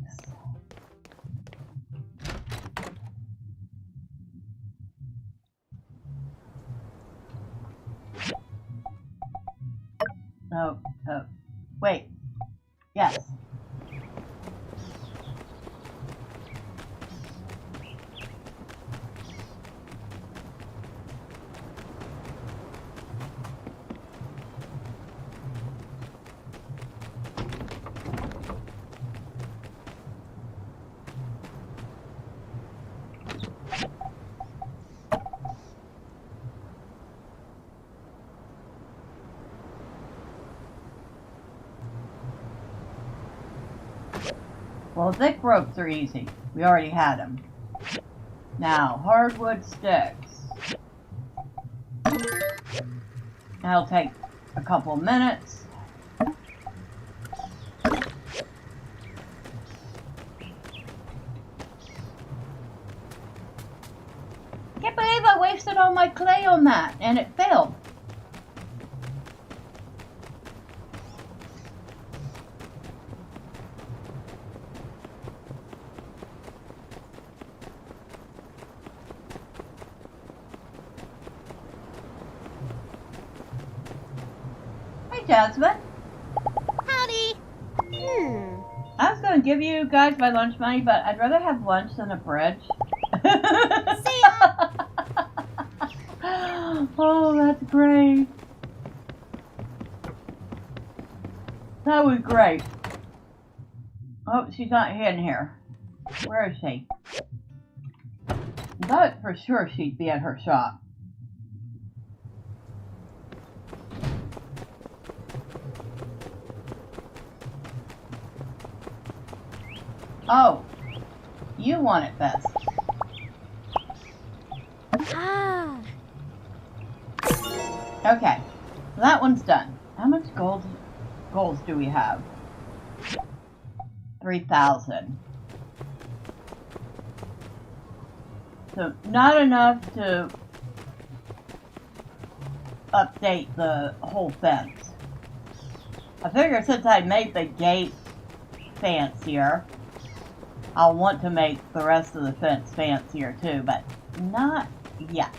No, wait. Yes. Well, thick ropes are easy. We already had them. Now, hardwood sticks. That'll take a couple minutes. Can't believe I wasted all my clay on that, and it failed. Jasmine? Howdy! I was going to give you guys my lunch money, but I'd rather have lunch than a bridge. See ya! Oh, that's great. That was great. Oh, she's not in here. Where is she? I thought for sure she'd be at her shop. Oh, you want it best. Ah. Okay, so that one's done. How much golds do we have? 3,000. So not enough to update the whole fence. I figure since I made the gate fancier, I'll want to make the rest of the fence fancier too, but not yet.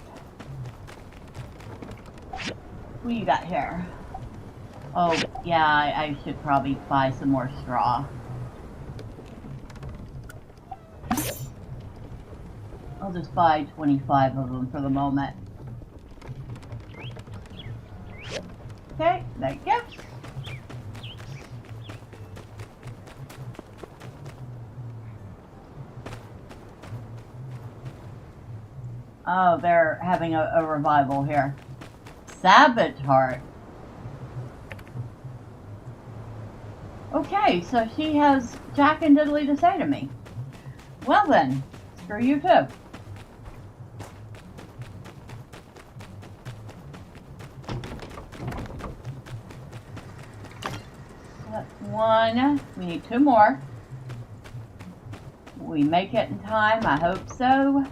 What do you got here? Oh, yeah, I should probably buy some more straw. I'll just buy 25 of them for the moment. Okay, thank you. Oh, they're having a revival here. Sabotage. Okay, so she has Jack and Diddley to say to me. Well then, screw you too. That's one. We need two more. We make it in time, I hope so.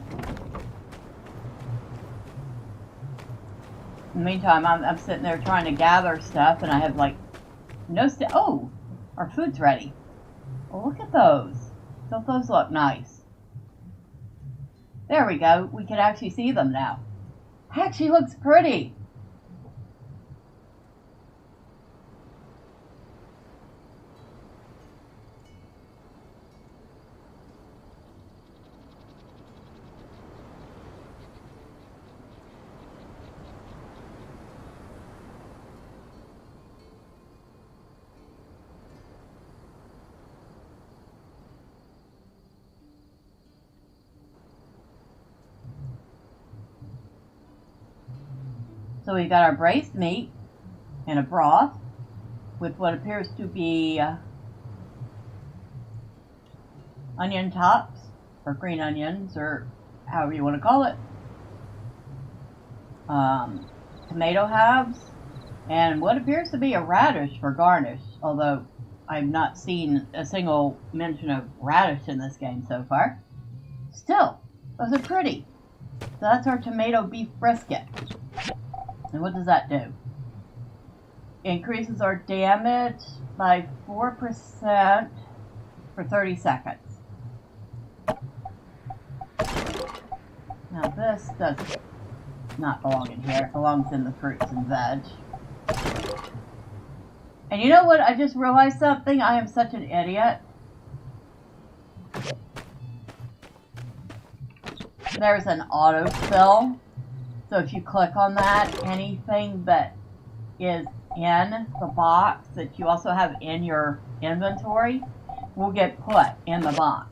In the meantime, I'm sitting there trying to gather stuff, and I have like no stuff. Oh, our food's ready. Oh, look at those. Don't those look nice? There we go. We can actually see them now. Heck, she looks pretty. So we got our braised meat in a broth with what appears to be onion tops, or green onions, or however you want to call it, tomato halves, and what appears to be a radish for garnish, although I've not seen a single mention of radish in this game so far. Still, those are pretty. So that's our tomato beef brisket. And what does that do? Increases our damage by 4% for 30 seconds. Now this does not belong in here. It belongs in the fruits and veg. And you know what? I just realized something. I am such an idiot. There's an autofill. So if you click on that, anything that is in the box that you also have in your inventory will get put in the box.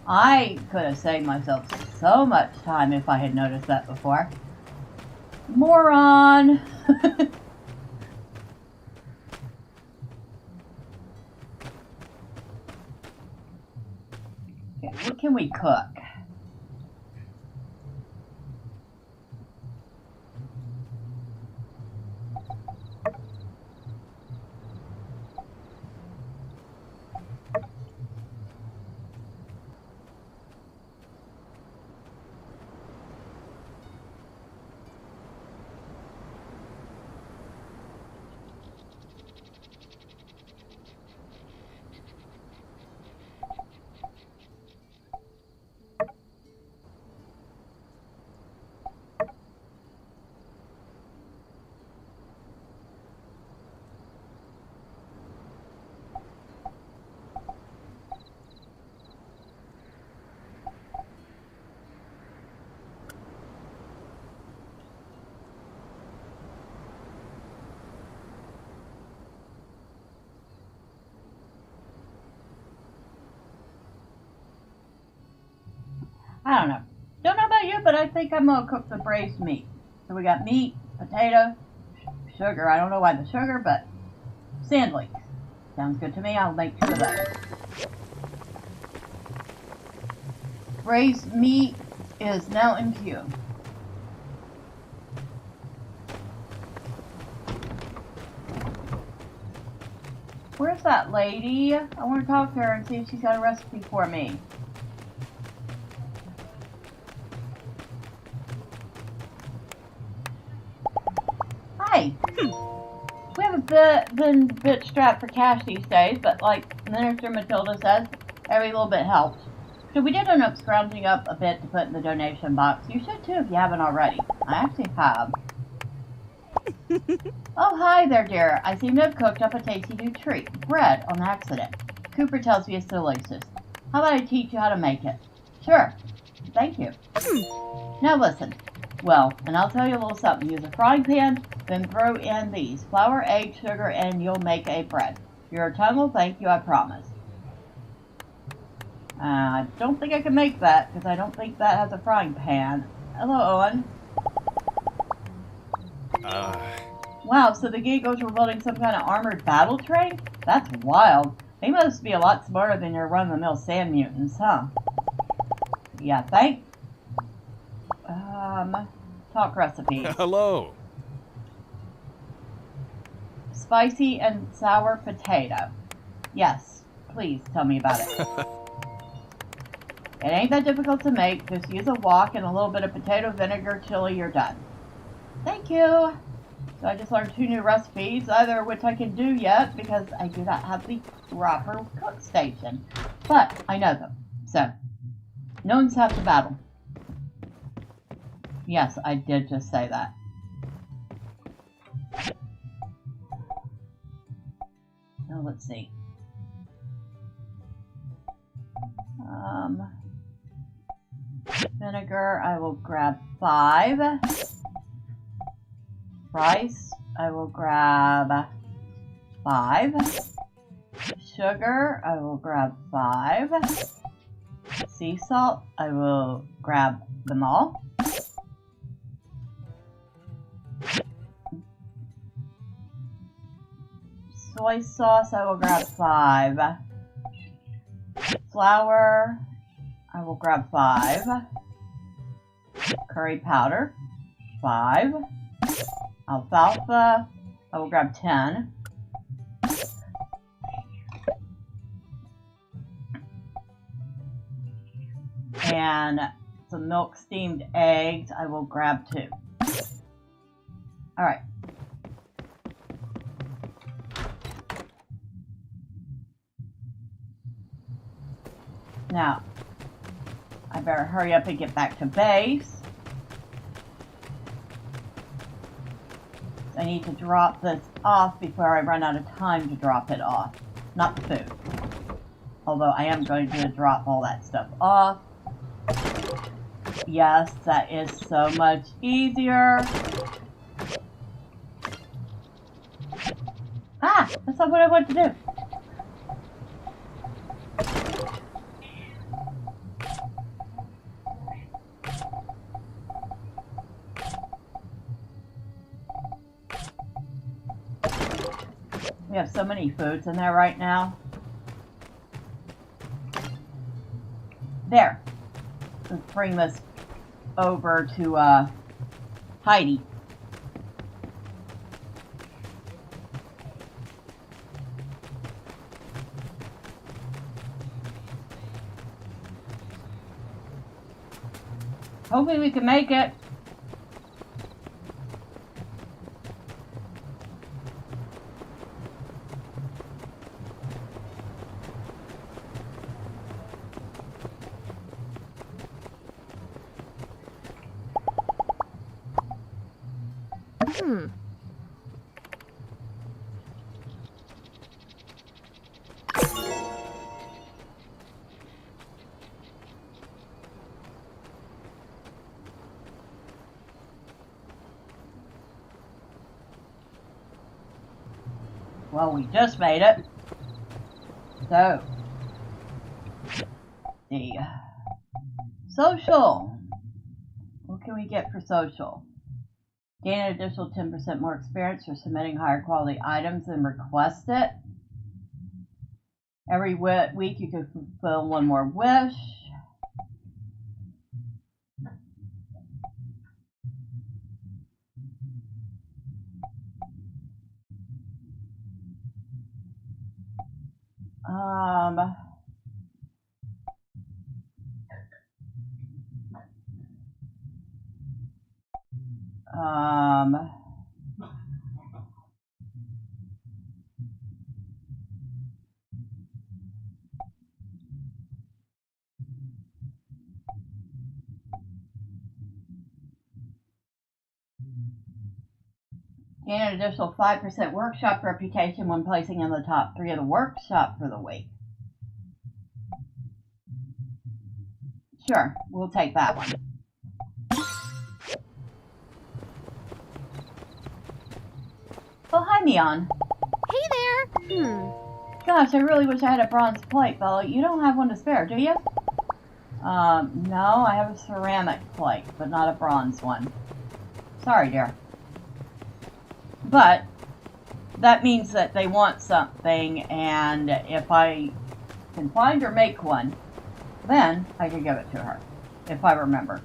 I could have saved myself so much time if I had noticed that before. Moron! Okay, what can we cook? I don't know. Don't know about you, but I think I'm going to cook the braised meat. So we got meat, potato, sugar. I don't know why the sugar, but sand leeks. Sounds good to me. I'll make 2 of those. Braised meat is now in queue. Where's that lady? I want to talk to her and see if she's got a recipe for me. Hi. We haven't been bit strapped for cash these days, but like Minister Matilda says, every little bit helps. So we did end up scrounging up a bit to put in the donation box. You should too if you haven't already. I actually have. Oh, hi there, dear. I seem to have cooked up a tasty new treat. Bread on accident. Cooper tells me it's delicious. How about I teach you how to make it? Sure. Thank you. Now listen. Well, and I'll tell you a little something. Use a frying pan, then throw in these. Flour, egg, sugar, and you'll make a bread. Your tongue will thank you, I promise. I don't think I can make that, because I don't think that has a frying pan. Hello, Owen. Wow, so the Geeglers were building some kind of armored battle train? That's wild. They must be a lot smarter than your run-of-the-mill sand mutants, huh? Yeah, thanks. Talk recipes. Hello. Spicy and sour potato. Yes, please tell me about it. It ain't that difficult to make. Just use a wok and a little bit of potato vinegar, chili, you're done. Thank you. So I just learned 2 new recipes, either of which I can do yet because I do not have the proper cook station. But I know them. So, knowing's half the battle. Yes, I did just say that. Now let's see. Vinegar, I will grab 5. Rice, I will grab 5. Sugar, I will grab 5. Sea salt, I will grab them all. Soy sauce, I will grab 5. Flour, I will grab 5. Curry powder, 5. Alfalfa, I will grab 10. And some milk steamed eggs, I will grab 2. Alright. Now, I better hurry up and get back to base. I need to drop this off before I run out of time to drop it off. Not the food. Although I am going to drop all that stuff off. Yes, that is so much easier. Ah, that's not what I want to do. We have so many foods in there right now. There. Let's bring this over to Heidi. Hopefully we can make it. Well, we just made it. So, the social. What can we get for social? Gain an additional 10% more experience for submitting higher quality items and request it. Every week you can fulfill 1 more wish. Gain an additional 5% workshop reputation when placing in the top 3 of the workshop for the week. Sure, we'll take that one. Oh, hi, Neon. Hey there! Gosh, I really wish I had a bronze plate, Bella. You don't have one to spare, do you? No, I have a ceramic plate, but not a bronze one. Sorry, dear. But that means that they want something, and if I can find or make one, then I can give it to her, if I remember.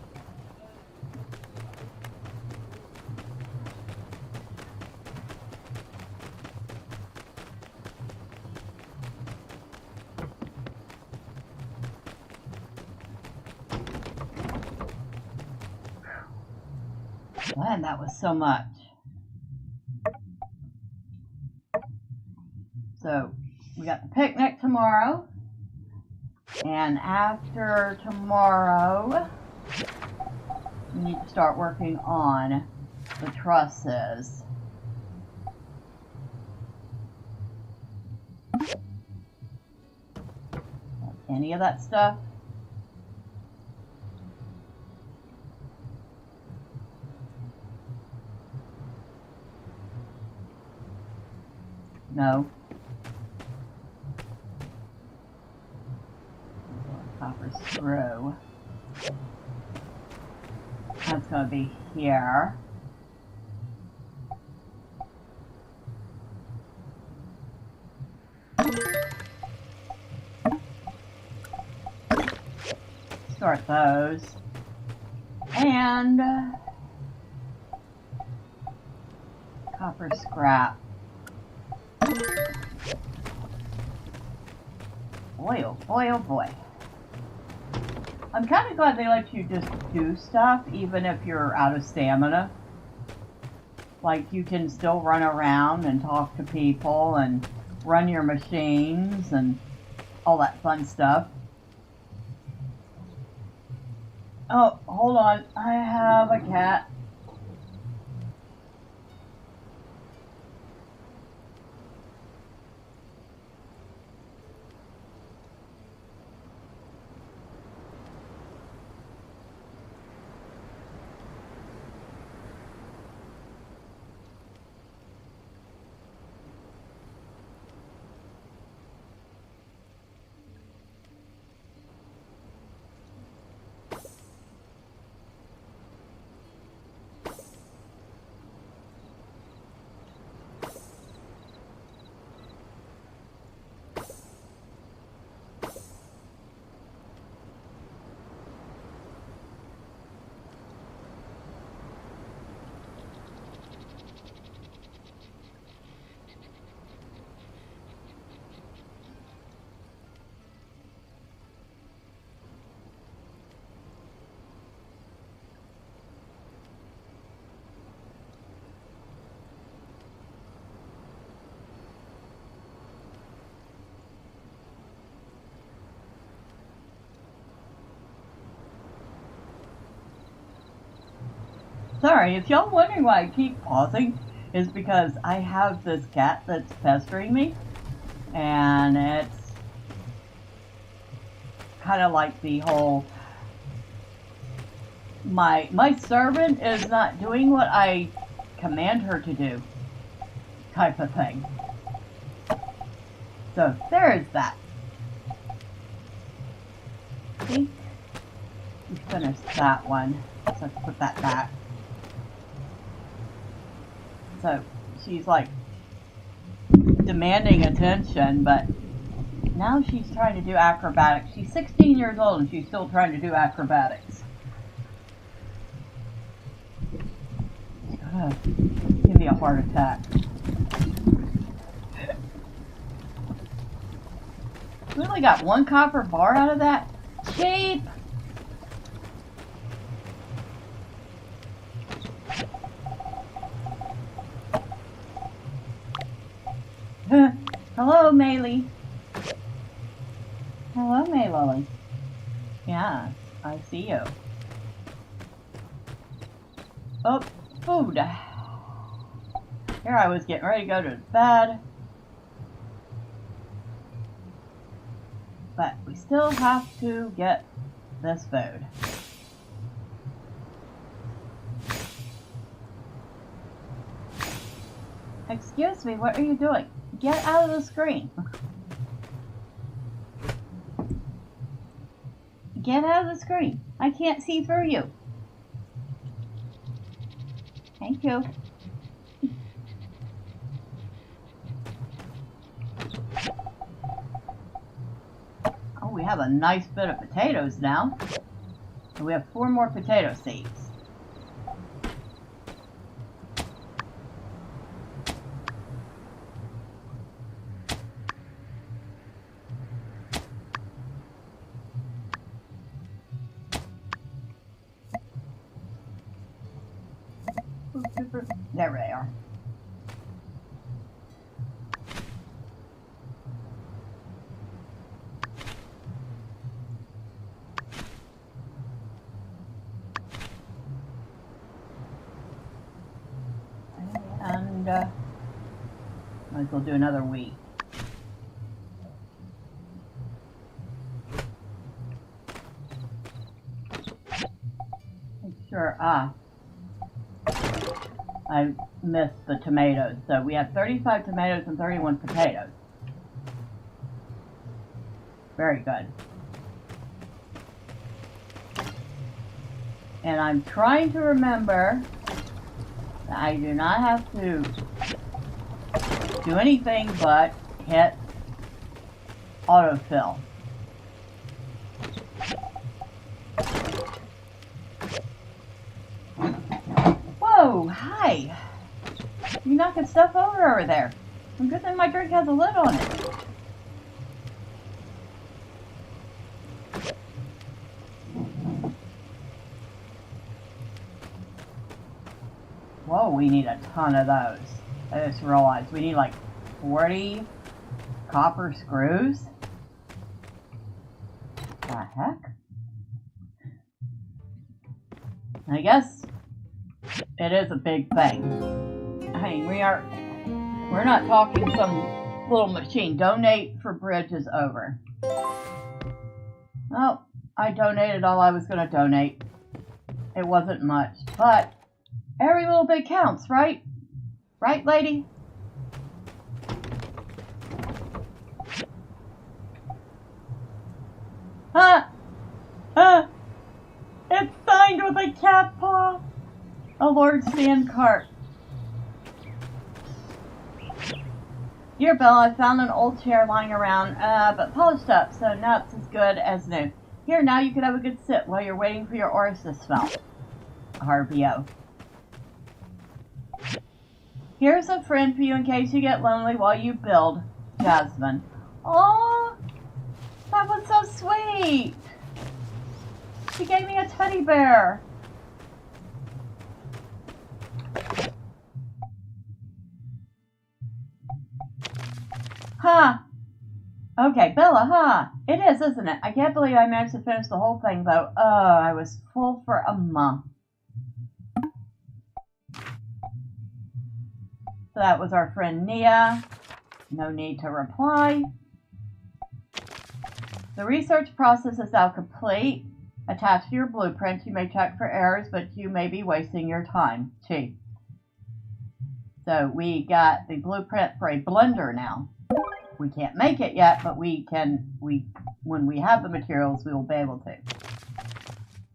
Man, that was so much. So, we got the picnic tomorrow. And after tomorrow, we need to start working on the trusses. Any of that stuff? No. Copper screw. That's going to be here. Sort those. And copper scrap. Boy, oh boy, oh boy. I'm kind of glad they let you just do stuff even if you're out of stamina. Like, you can still run around and talk to people and run your machines and all that fun stuff. Oh, hold on. I have a cat. Sorry, if y'all wondering why I keep pausing, is because I have this cat that's pestering me, and it's kind of like the whole my servant is not doing what I command her to do type of thing. So there is that. I think we finished that one, so let's put that back. So she's like demanding attention, but now she's trying to do acrobatics. She's 16 years old and she's still trying to do acrobatics. She's gonna give me a heart attack. We only got one copper bar out of that? Cheap! Hello, Maylee. Hello, Maylily. Yeah, I see you. Oh, food. Here I was getting ready to go to bed. But we still have to get this food. Excuse me, what are you doing? Get out of the screen. Get out of the screen. I can't see through you. Thank you. Oh, we have a nice bit of potatoes now. And we have 4 more potato seeds. There they are. And might as well do another week. Sure. I missed the tomatoes. So we have 35 tomatoes and 31 potatoes. Very good. And I'm trying to remember that I do not have to do anything but hit autofill. Whoa, hi! You knocking stuff over there. Good thing my drink has a lid on it. Whoa, we need a ton of those. I just realized we need like 40 copper screws. The heck? I guess it is a big thing. I mean, we're not talking some little machine. Donate for bridge is over. Oh, I donated all I was going to donate. It wasn't much, but every little bit counts, right? Right, lady? It's signed with a cat paw. A Lord Sandcart. Dear Bill, I found an old chair lying around, but polished up, so now it's as good as new. Here, now you can have a good sit while you're waiting for your oars to smell. RBO. Here's a friend for you in case you get lonely while you build. Jasmine. Aww! That was so sweet! She gave me a teddy bear. Huh. Okay, Bella, huh? It is, isn't it? I can't believe I managed to finish the whole thing, though. Oh, I was full for a month. So that was our friend Nia. No need to reply. The research process is now complete. Attached to your blueprints, you may check for errors, but you may be wasting your time. Gee. So we got the blueprint for a blender now. We can't make it yet, but when we have the materials, we will be able to.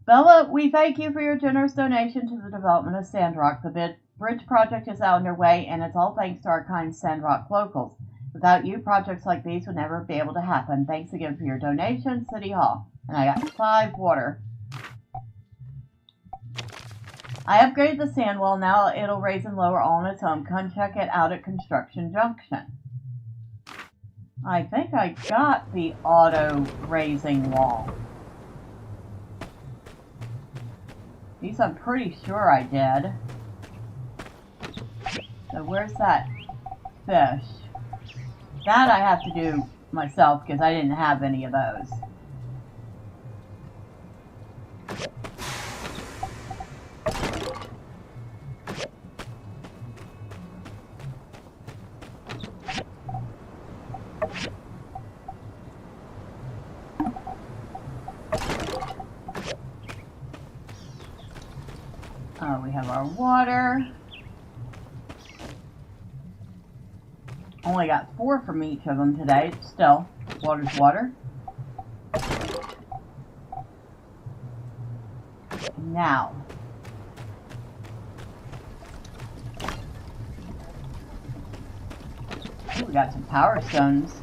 Bella, we thank you for your generous donation to the development of Sandrock. The bridge project is now underway, and it's all thanks to our kind Sandrock locals. Without you, projects like these would never be able to happen. Thanks again for your donation, City Hall. And I got 5 water. I upgraded the sand wall. Now it'll raise and lower all on its own. Come check it out at Construction Junction. I think I got the auto raising wall. These I'm pretty sure I did. So where's that fish? That I have to do myself because I didn't have any of those. We have our water. Only got 4 from each of them today. Still, water's water. Now. Ooh, we got some power stones.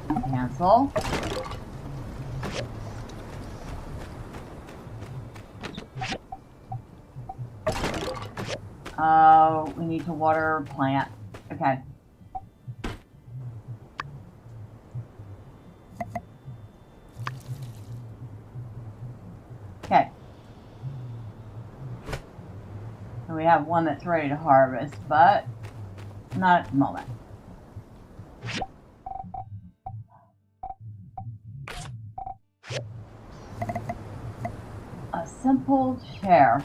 Cancel. Oh, we need to water our plant. Okay. Okay. And we have one that's ready to harvest, but not at the moment. A simple chair.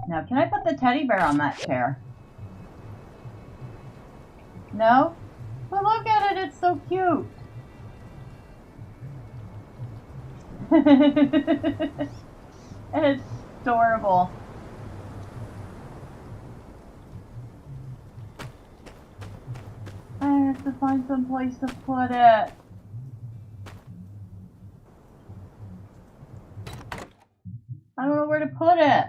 Now, can I put the teddy bear on that chair? No? But look at it, it's so cute. It's adorable. I have to find some place to put it. I don't know where to put it.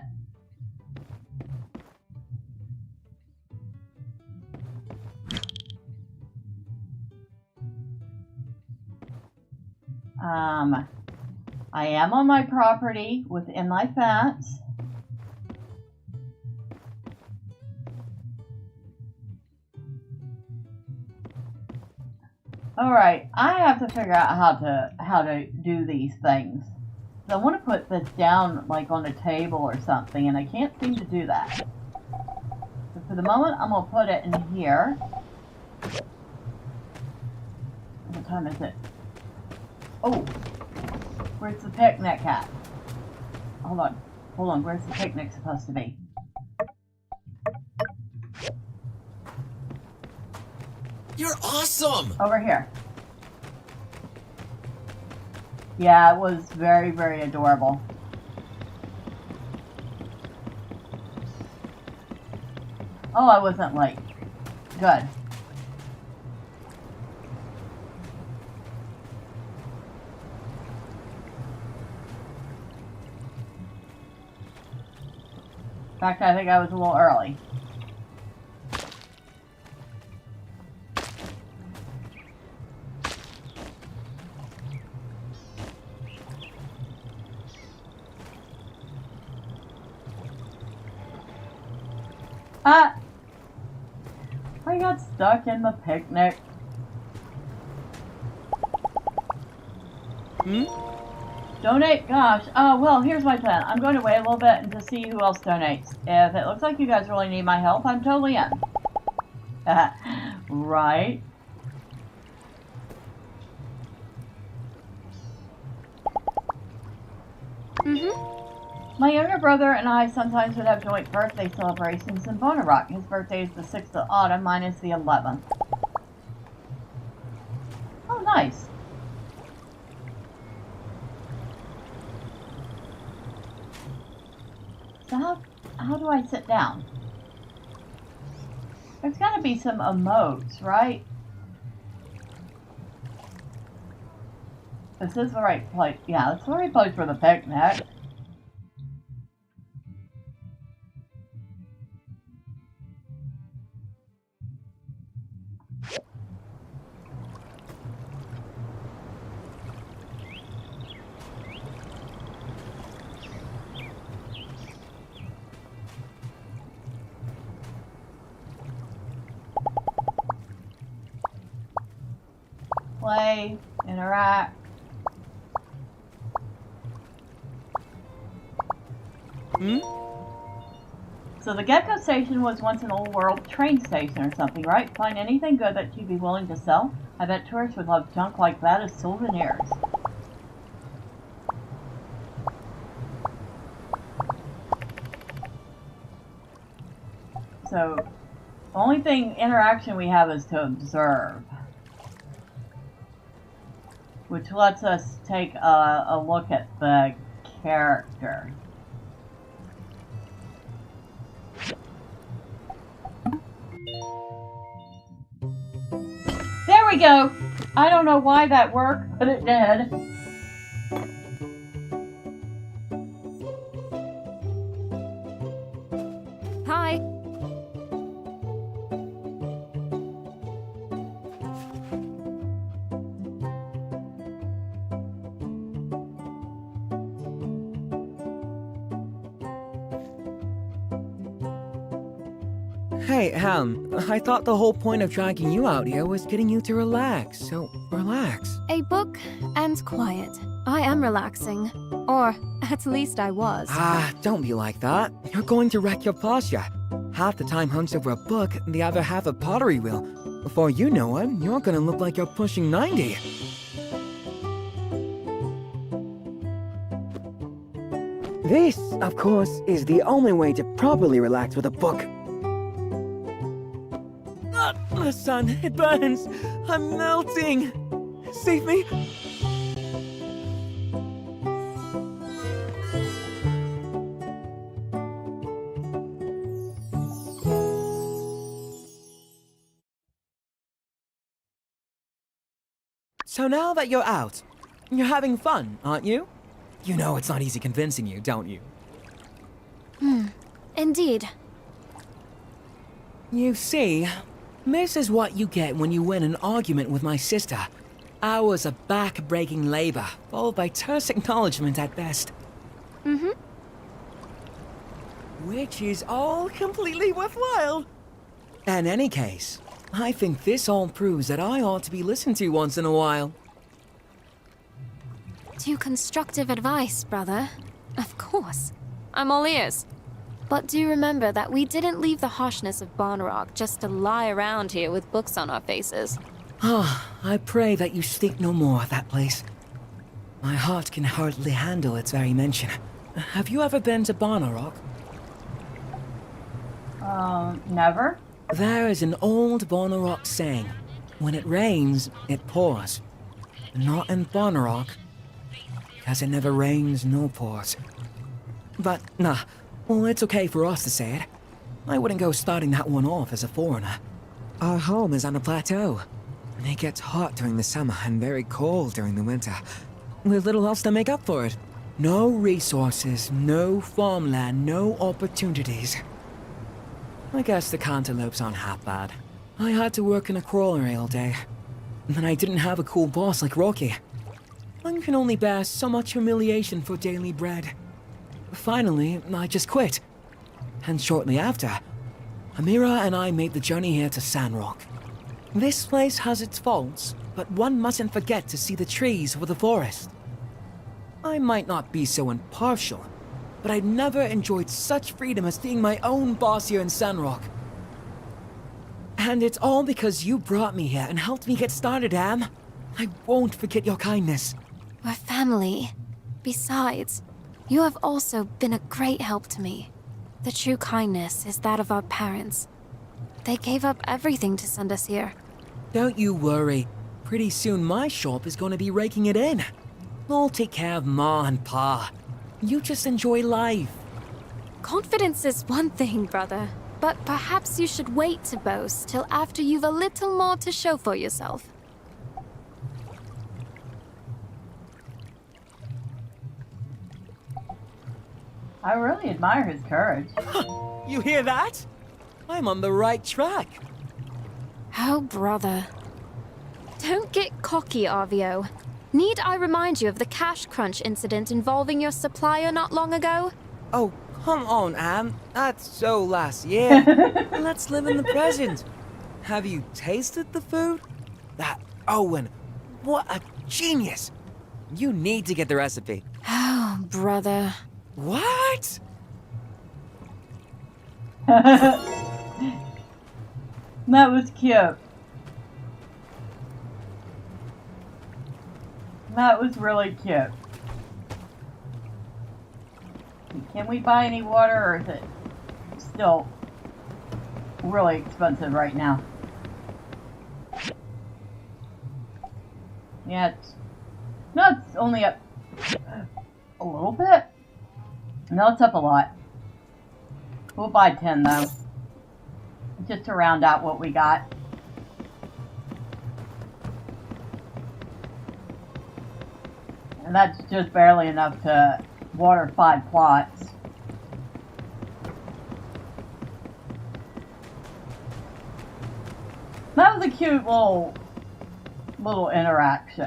I am on my property within my fence. Alright, I have to figure out how to do these things. So I want to put this down like on a table or something, and I can't seem to do that. So for the moment, I'm going to put it in here. What time is it? Oh, where's the picnic at? Hold on, where's the picnic supposed to be? You're awesome! Over here. Yeah, it was very, very adorable. Oh, I wasn't late. Good. In fact, I think I was a little early. I got stuck in the picnic. Donate? Gosh. Well, here's my plan. I'm going to wait a little bit and to see who else donates. If it looks like you guys really need my help, I'm totally in. Right? My younger brother and I sometimes would have joint birthday celebrations in Bona Rock. His birthday is the 6th of autumn, mine is the 11th. Oh, nice. So how do I sit down? There's got to be some emotes, right? This is the right place. Yeah, it's the right place for the picnic. Play, interact. So the Gecko Station was once an old world train station or something, right? Find anything good that you'd be willing to sell? I bet tourists would love junk like that as souvenirs. So, The only interaction we have is to observe, which lets us take a look at the character. There we go! I don't know why that worked, but it did. Hi. Hey, I thought the whole point of dragging you out here was getting you to relax, so relax. A book and quiet. I am relaxing. Or, at least I was. Ah, don't be like that. You're going to wreck your posture. Half the time hunched over a book, the other half a pottery wheel. Before you know it, you're gonna look like you're pushing 90. This, of course, is the only way to properly relax with a book. The sun, it burns. I'm melting. Save me. So now that you're out, you're having fun, aren't you? You know it's not easy convincing you, don't you? Indeed. You see, this is what you get when you win an argument with my sister. Hours of back-breaking labor, followed by terse acknowledgement at best. Which is all completely worthwhile. In any case, I think this all proves that I ought to be listened to once in a while. To constructive advice, brother. Of course. I'm all ears. But do remember that we didn't leave the harshness of Sandrock just to lie around here with books on our faces. I pray that you speak no more of that place. My heart can hardly handle its very mention. Have you ever been to Sandrock? Never. There is an old Sandrock saying, when it rains, it pours. Not in Sandrock, because it never rains nor pours. But, nah, well, it's okay for us to say it. I wouldn't go starting that one off as a foreigner. Our home is on a plateau. And it gets hot during the summer and very cold during the winter. With little else to make up for it. No resources, no farmland, no opportunities. I guess the cantaloupes aren't half bad. I had to work in a crawlery all day. And I didn't have a cool boss like Rocky. One can only bear so much humiliation for daily bread. Finally, I just quit. And shortly after, Amira and I made the journey here to Sandrock. This place has its faults, but one mustn't forget to see the trees for the forest. I might not be so impartial, but I'd never enjoyed such freedom as being my own boss here in Sandrock. And it's all because you brought me here and helped me get started, Am. I won't forget your kindness. We're family. Besides, you have also been a great help to me. The true kindness is that of our parents. They gave up everything to send us here. Don't you worry. Pretty soon my shop is going to be raking it in. I'll take care of Ma and Pa. You just enjoy life. Confidence is one thing, brother. But perhaps you should wait to boast till after you've a little more to show for yourself. I really admire his courage. You hear that? I'm on the right track. Oh, brother. Don't get cocky, Arvio. Need I remind you of the cash crunch incident involving your supplier not long ago? Oh, come on, Am. That's so last year. Let's live in the present. Have you tasted the food? That Owen, what a genius. You need to get the recipe. Oh, brother. What? That was cute. That was really cute. Can we buy any water, or is it still really expensive right now. Yeah, it's only up a little bit. No, it's up a lot. We'll buy 10 though, just to round out what we got. And that's just barely enough to water 5 plots. That was a cute little interaction.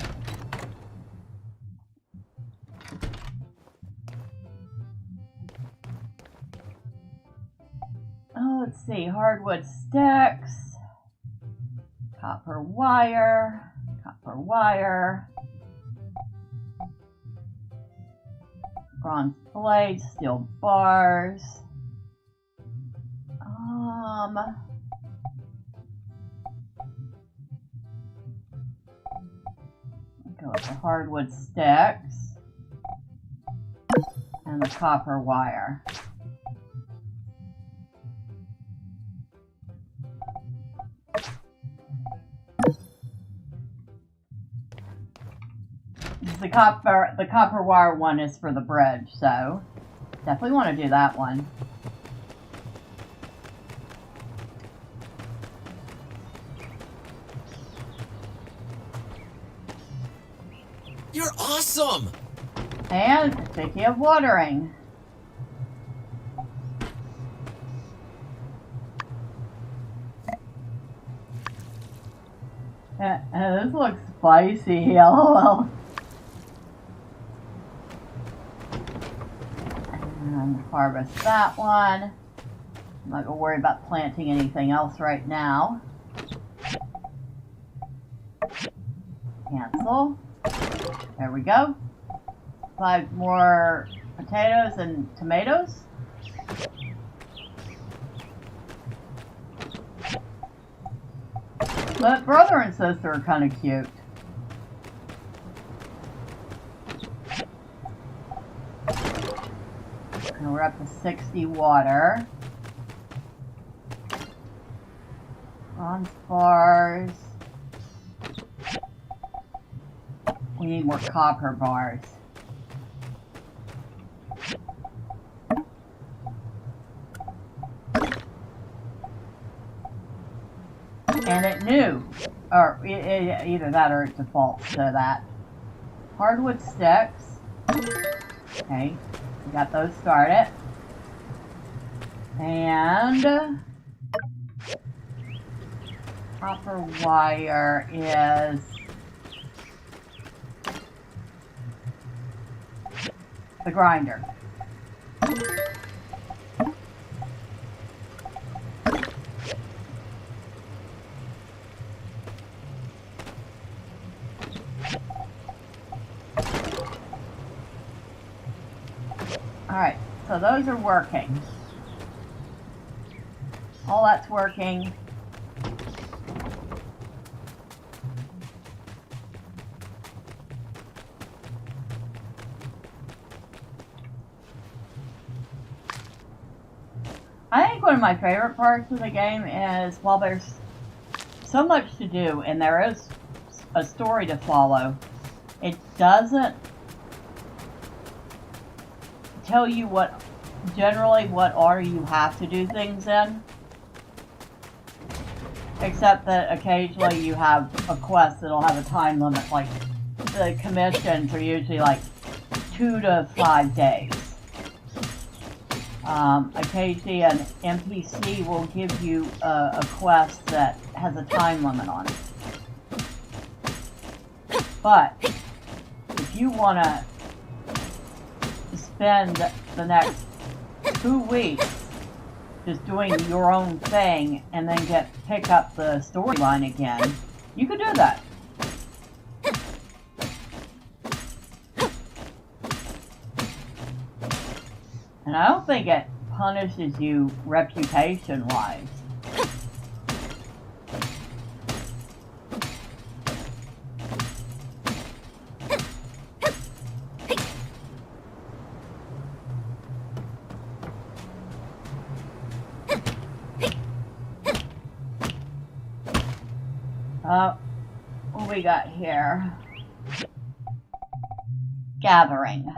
Oh, let's see, hardwood sticks, copper wire, bronze blades, steel bars. Go with the hardwood sticks and the copper wire. The copper wire one is for the bridge, so definitely want to do that one. You're awesome! And speaking of watering, this looks spicy, lol. And harvest that one. I'm not gonna worry about planting anything else right now. Cancel. There we go. 5 more potatoes and tomatoes. But brother and sister are kind of cute. And we're up to 60 water. Bronze bars. We need more copper bars. And it knew, or either that or it defaults to that. Hardwood sticks. Okay, we got those started. And copper wire is the grinder. Alright, so those are working. All that's working. I think one of my favorite parts of the game is while there's so much to do and there is a story to follow, it doesn't tell you generally what order you have to do things in. Except that occasionally you have a quest that'll have a time limit, like the commissions are usually like 2 to 5 days. Occasionally an NPC will give you a quest that has a time limit on it. But if you want to spend the next 2 weeks just doing your own thing and then pick up the storyline again, you could do that. And I don't think it punishes you reputation-wise. What we got here? Gathering.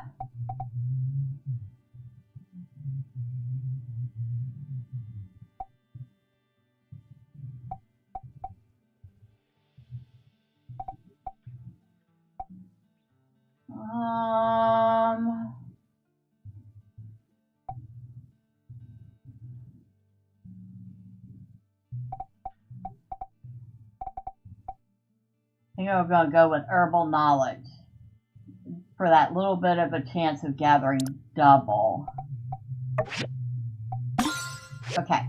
I think I'm going to go with herbal knowledge for that little bit of a chance of gathering double. Okay.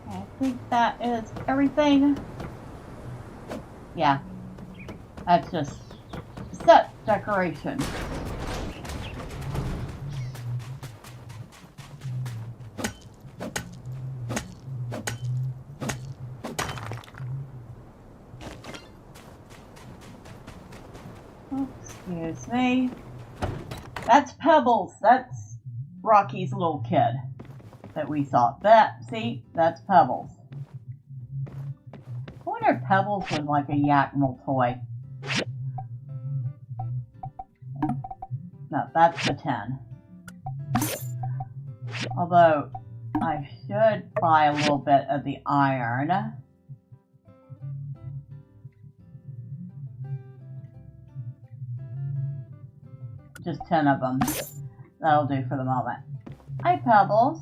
I think that is everything. Yeah. That's just set decoration. Excuse me. That's Pebbles. That's Rocky's little kid that we saw. See, that's Pebbles. I wonder if Pebbles was like a Yakmal toy. No, that's the 10. Although, I should buy a little bit of the iron. Just 10 of them. That'll do for the moment. Hi, Pebbles.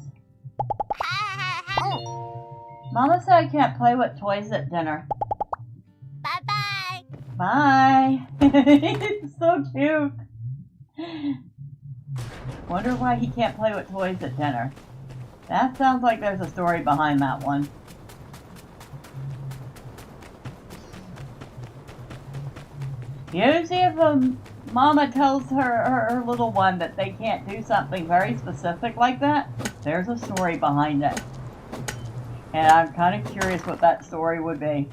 Mama said I can't play with toys at dinner. Bye-bye. Bye. It's so cute. Wonder why he can't play with toys at dinner. That sounds like there's a story behind that one. Usually if Mama tells her little one that they can't do something very specific like that, there's a story behind it. And I'm kind of curious what that story would be.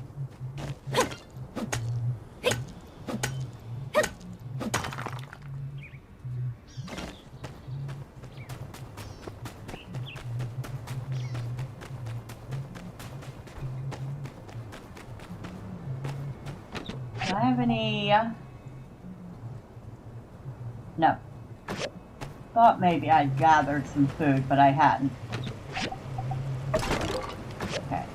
Do I have any... No. Thought maybe I'd gathered some food, but I hadn't. Okay.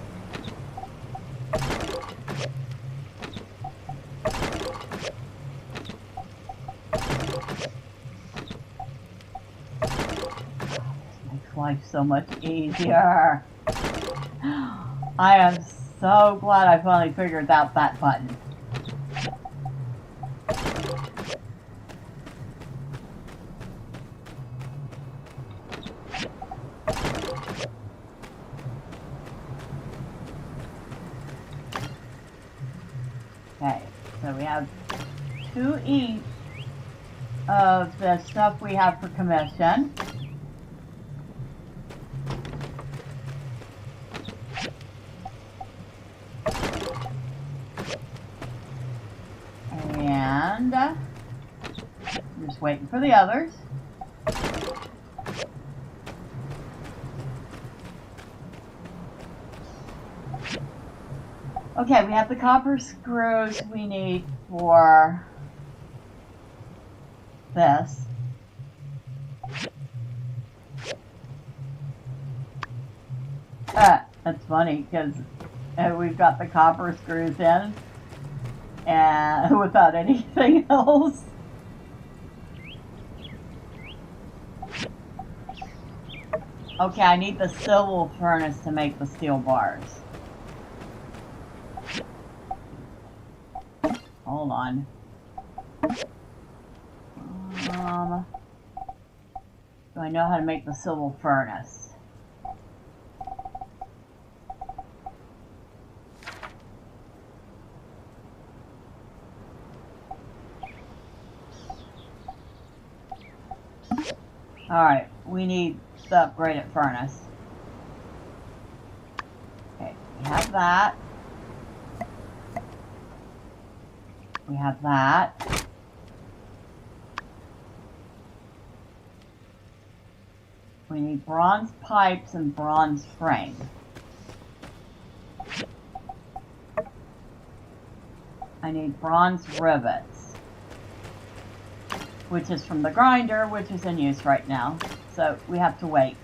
This makes life so much easier. I am so glad I finally figured out that button. Okay, so we have 2 each of the stuff we have for commission. And I'm just waiting for the others. Okay, we have the copper screws we need for this. That's funny because we've got the copper screws in and without anything else. Okay, I need the silver furnace to make the steel bars. Hold on. Do I know how to make the silver furnace? Alright, we need the upgraded furnace. Okay, we have that. We have that. We need bronze pipes and bronze frame. I need bronze rivets, which is from the grinder, which is in use right now. So we have to wait.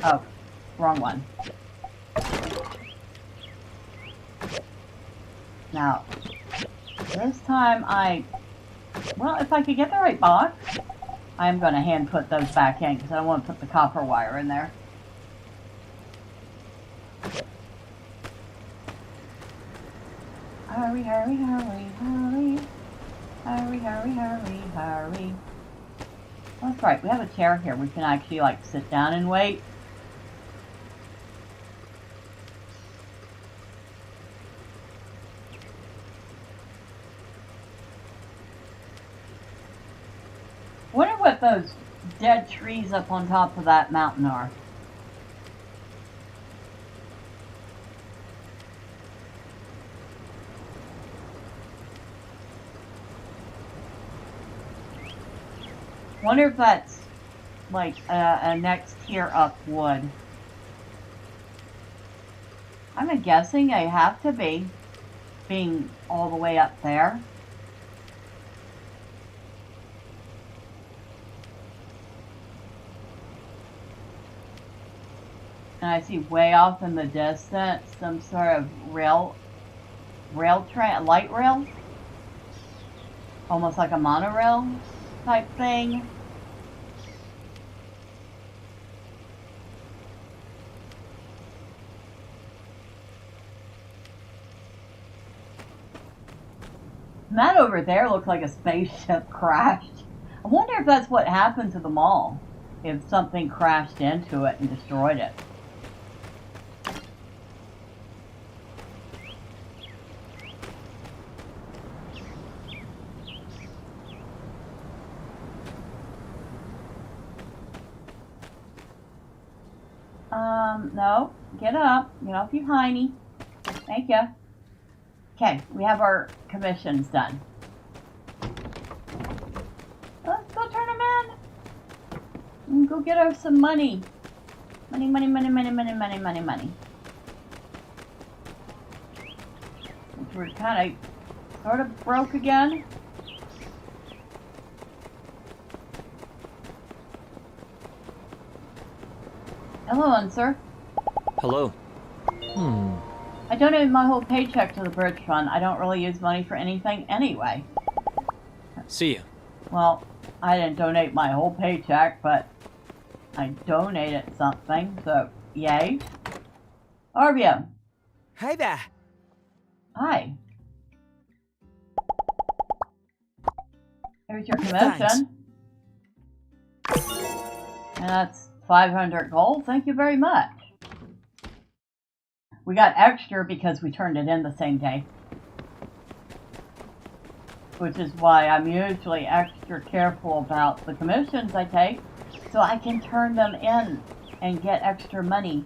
Oh, wrong one. Now, this time well, if I could get the right box, I'm going to hand put those back in because I don't want to put the copper wire in there. Hurry, hurry, hurry, hurry. Hurry, hurry, hurry, hurry. That's right, we have a chair here. We can actually, like, sit down and wait. Wonder what those dead trees up on top of that mountain are. Wonder if that's like a next tier up wood. I'm guessing they have to be, being all the way up there. And I see way off in the distance some sort of light rail, almost like a monorail type thing. And that over there looks like a spaceship crashed. I wonder if that's what happened to the mall, if something crashed into it and destroyed it. No. Get up. Get off you hiney. Thank you. Okay, we have our commissions done. Let's go turn them in. And go get us some money. Money, money, money, money, money, money, money, money. We're kind of, sort of broke again. Hello, sir. Hello. I donated my whole paycheck to the bridge fund. I don't really use money for anything anyway. See ya. Well, I didn't donate my whole paycheck, but I donated something, so yay. Arvia. Hi there. Hi. Here's your Thanks. commission. And that's 500 gold. Thank you very much. We got extra because we turned it in the same day. Which is why I'm usually extra careful about the commissions I take, so I can turn them in and get extra money.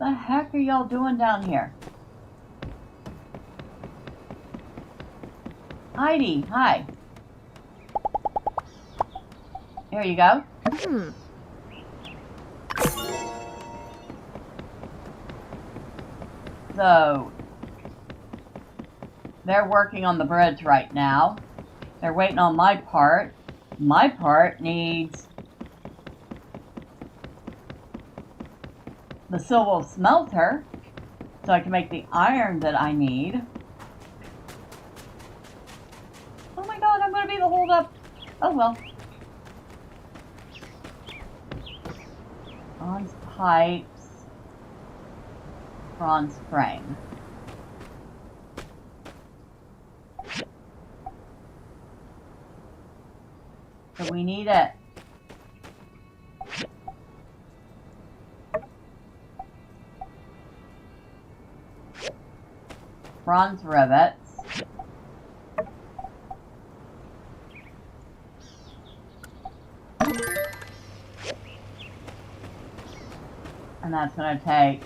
The heck are y'all doing down here? Heidi, hi. Here you go. So, they're working on the bridge right now. They're waiting on my part. My part needs the silver smelter so I can make the iron that I need. Oh my god, I'm going to be the holdup. Oh well. Bronze pipes. Bronze frame. So we need it. Bronze rivets. And that's going to take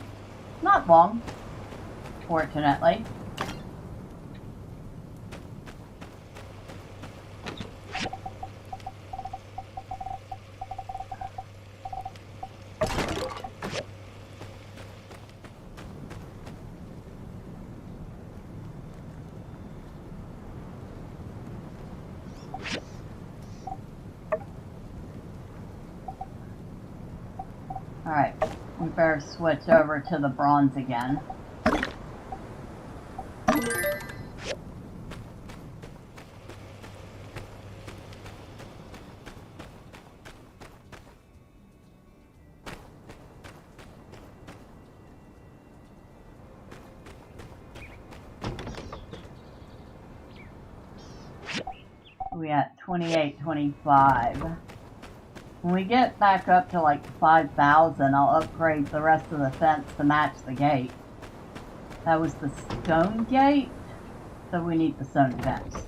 not long, fortunately. Alright, we better switch over to the bronze again. We at 2825. When we get back up to like 5,000, I'll upgrade the rest of the fence to match the gate. That was the stone gate, so we need the stone fence.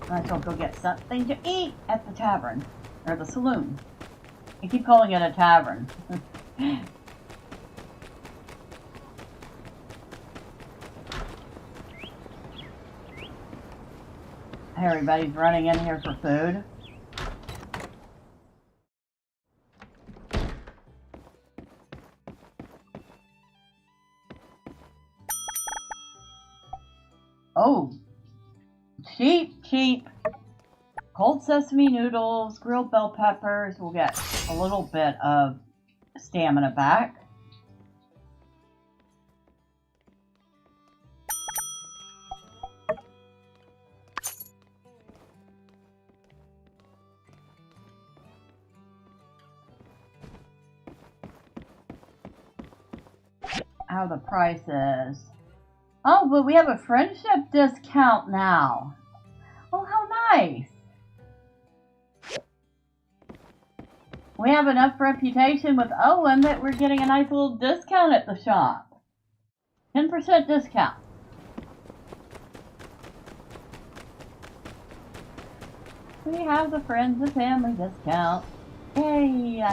Might as well go get something to eat at the tavern, or the saloon. I keep calling it a tavern. Hey, everybody's running in here for food. Oh, cheap. Cold sesame noodles, grilled bell peppers. We'll get a little bit of stamina back. How the price is. Oh, but we have a friendship discount now. Oh, how nice. We have enough reputation with Owen that we're getting a nice little discount at the shop. 10% discount. We have the friends and family discount. Yay!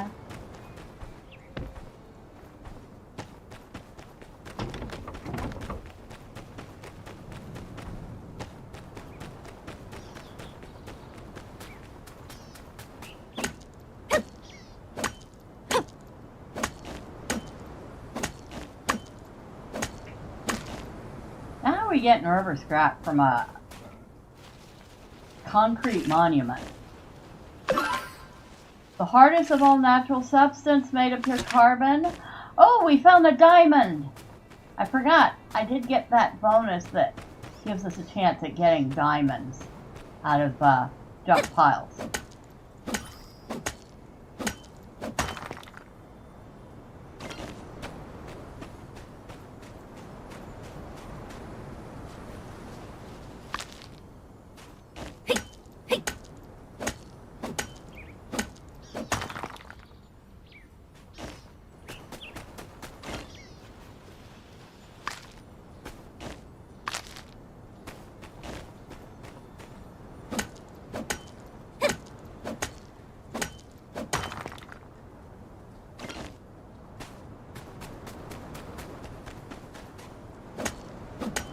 How are we getting river scrap from a concrete monument? The hardest of all natural substance made of pure carbon. Oh, we found a diamond! I forgot. I did get that bonus that gives us a chance at getting diamonds out of junk piles.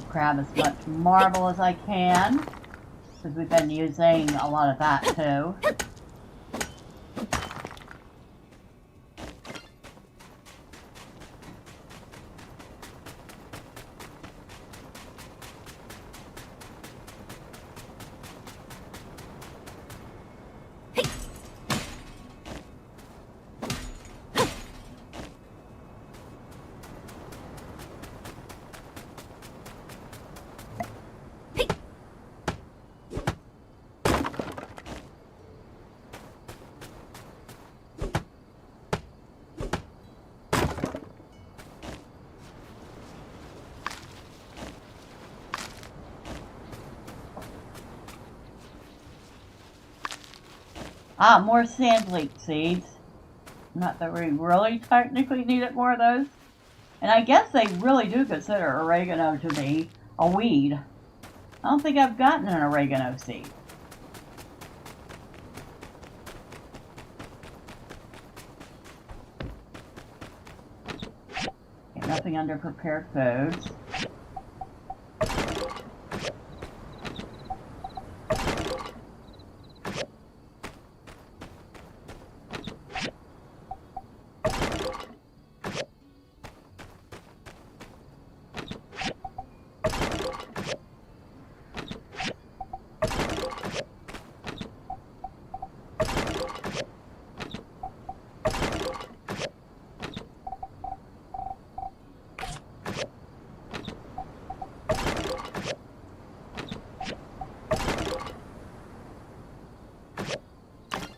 Grab as much marble as I can, because we've been using a lot of that too. Ah, more sand leek seeds. Not that we really technically needed more of those. And I guess they really do consider oregano to be a weed. I don't think I've gotten an oregano seed. Okay, nothing under prepared foods.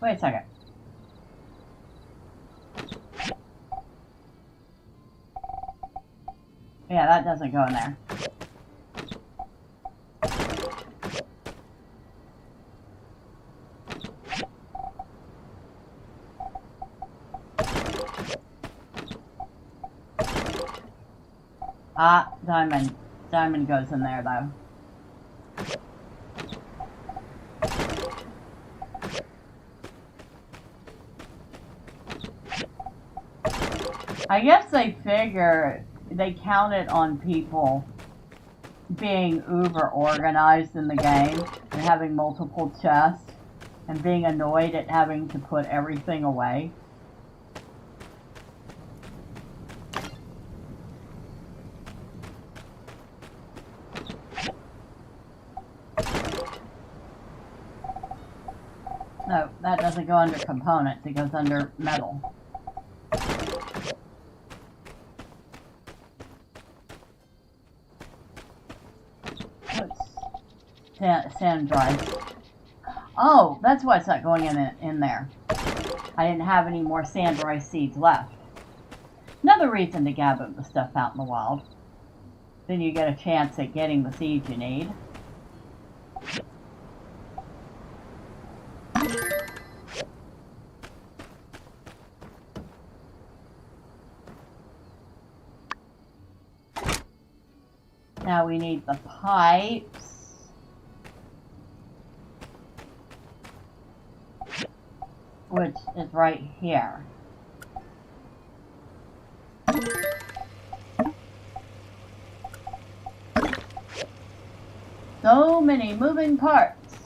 Wait a second. Yeah, that doesn't go in there. Ah, diamond. Diamond goes in there, though. I guess they figure they counted on people being uber organized in the game and having multiple chests and being annoyed at having to put everything away. No, that doesn't go under components, it goes under metal. Sandrock. Oh, that's why it's not going in there. I didn't have any more Sandrock seeds left. Another reason to gather the stuff out in the wild. Then you get a chance at getting the seeds you need. Now we need the pipes. Which is right here. So many moving parts.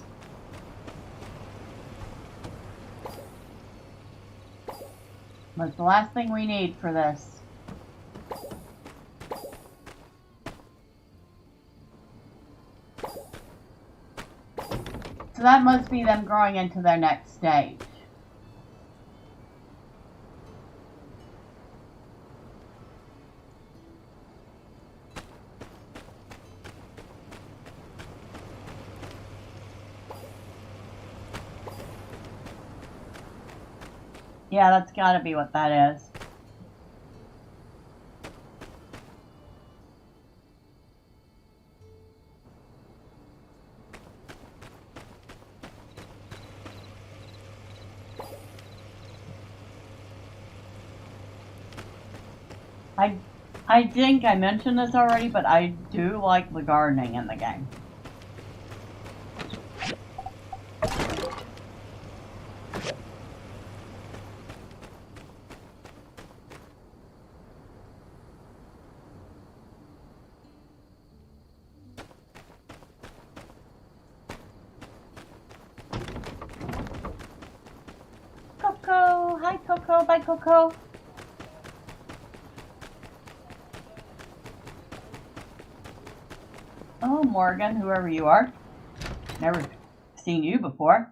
What's the last thing we need for this? So that must be them growing into their next stage. Yeah, that's gotta be what that is. I think I mentioned this already, but I do like the gardening in the game. Coco! Hi, Coco! Bye, Coco! Oh, Morgan, whoever you are. Never seen you before.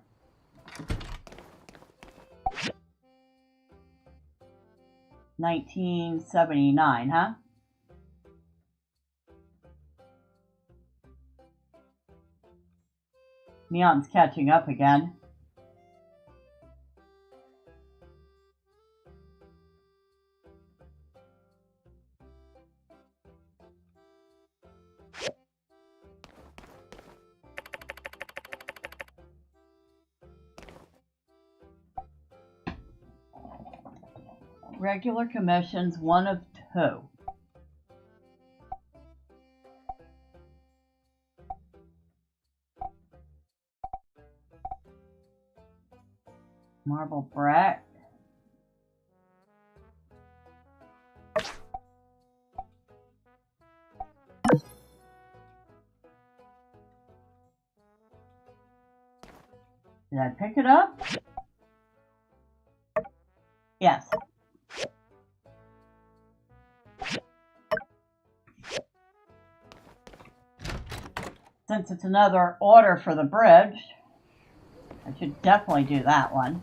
$1979, huh? Neon's catching up again. Regular commissions, 1 of 2. Marble brick. Did I pick it up? Yes. Since it's another order for the bridge, I should definitely do that one.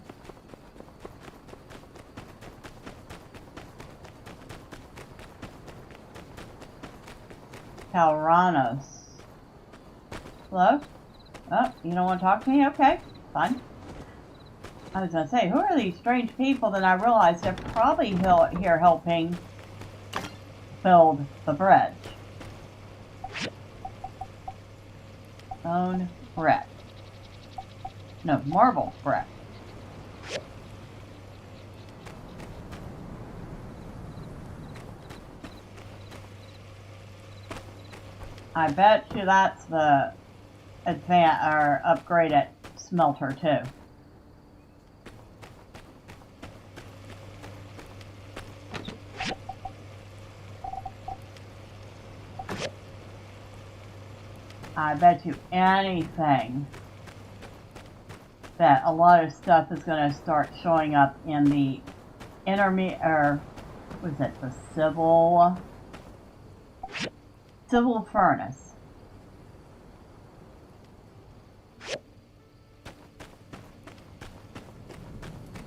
Calranos. Hello? Oh, you don't want to talk to me? Okay, fine. I was going to say, who are these strange people? Then I realized they're probably here helping build the bridge. Stone brick. No, marble brick. I bet you that's the upgraded smelter too. I bet you anything that a lot of stuff is going to start showing up in the the civil furnace.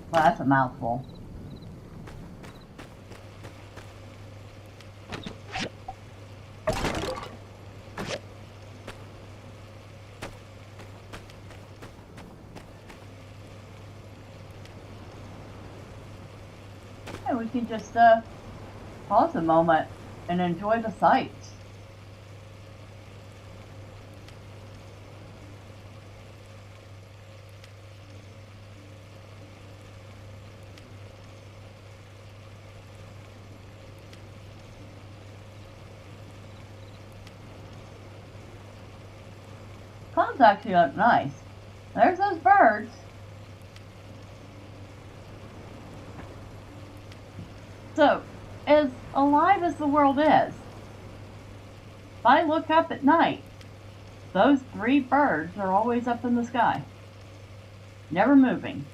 Well, that's a mouthful. And we can just pause a moment and enjoy the sights. Clouds actually look nice. There's those birds. So, as alive as the world is, if I look up at night, those 3 birds are always up in the sky, never moving.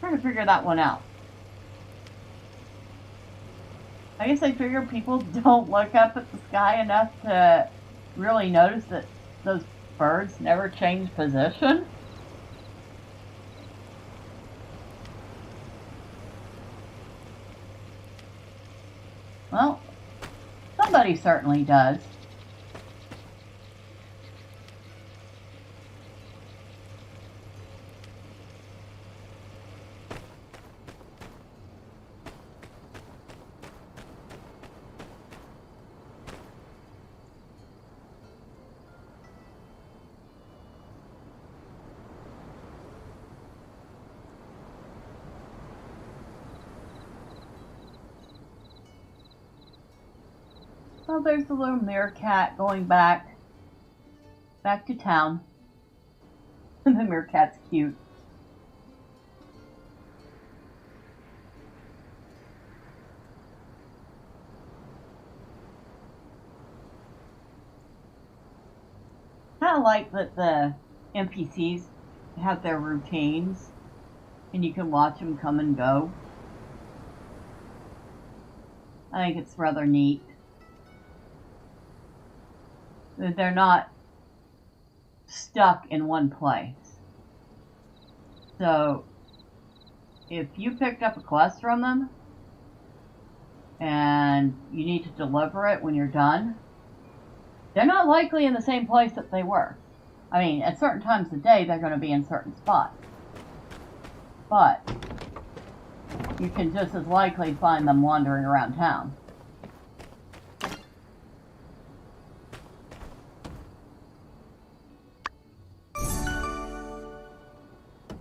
Trying to figure that one out. I guess I figure people don't look up at the sky enough to really notice that those birds never change position. Well, somebody certainly does. Well, there's the little meerkat going back to town. The meerkat's cute. Kind of like that the NPCs have their routines and you can watch them come and go. I think it's rather neat. That they're not stuck in one place. So, if you picked up a quest from them and you need to deliver it when you're done, they're not likely in the same place that they were. I mean, at certain times of day, they're going to be in certain spots. But you can just as likely find them wandering around town.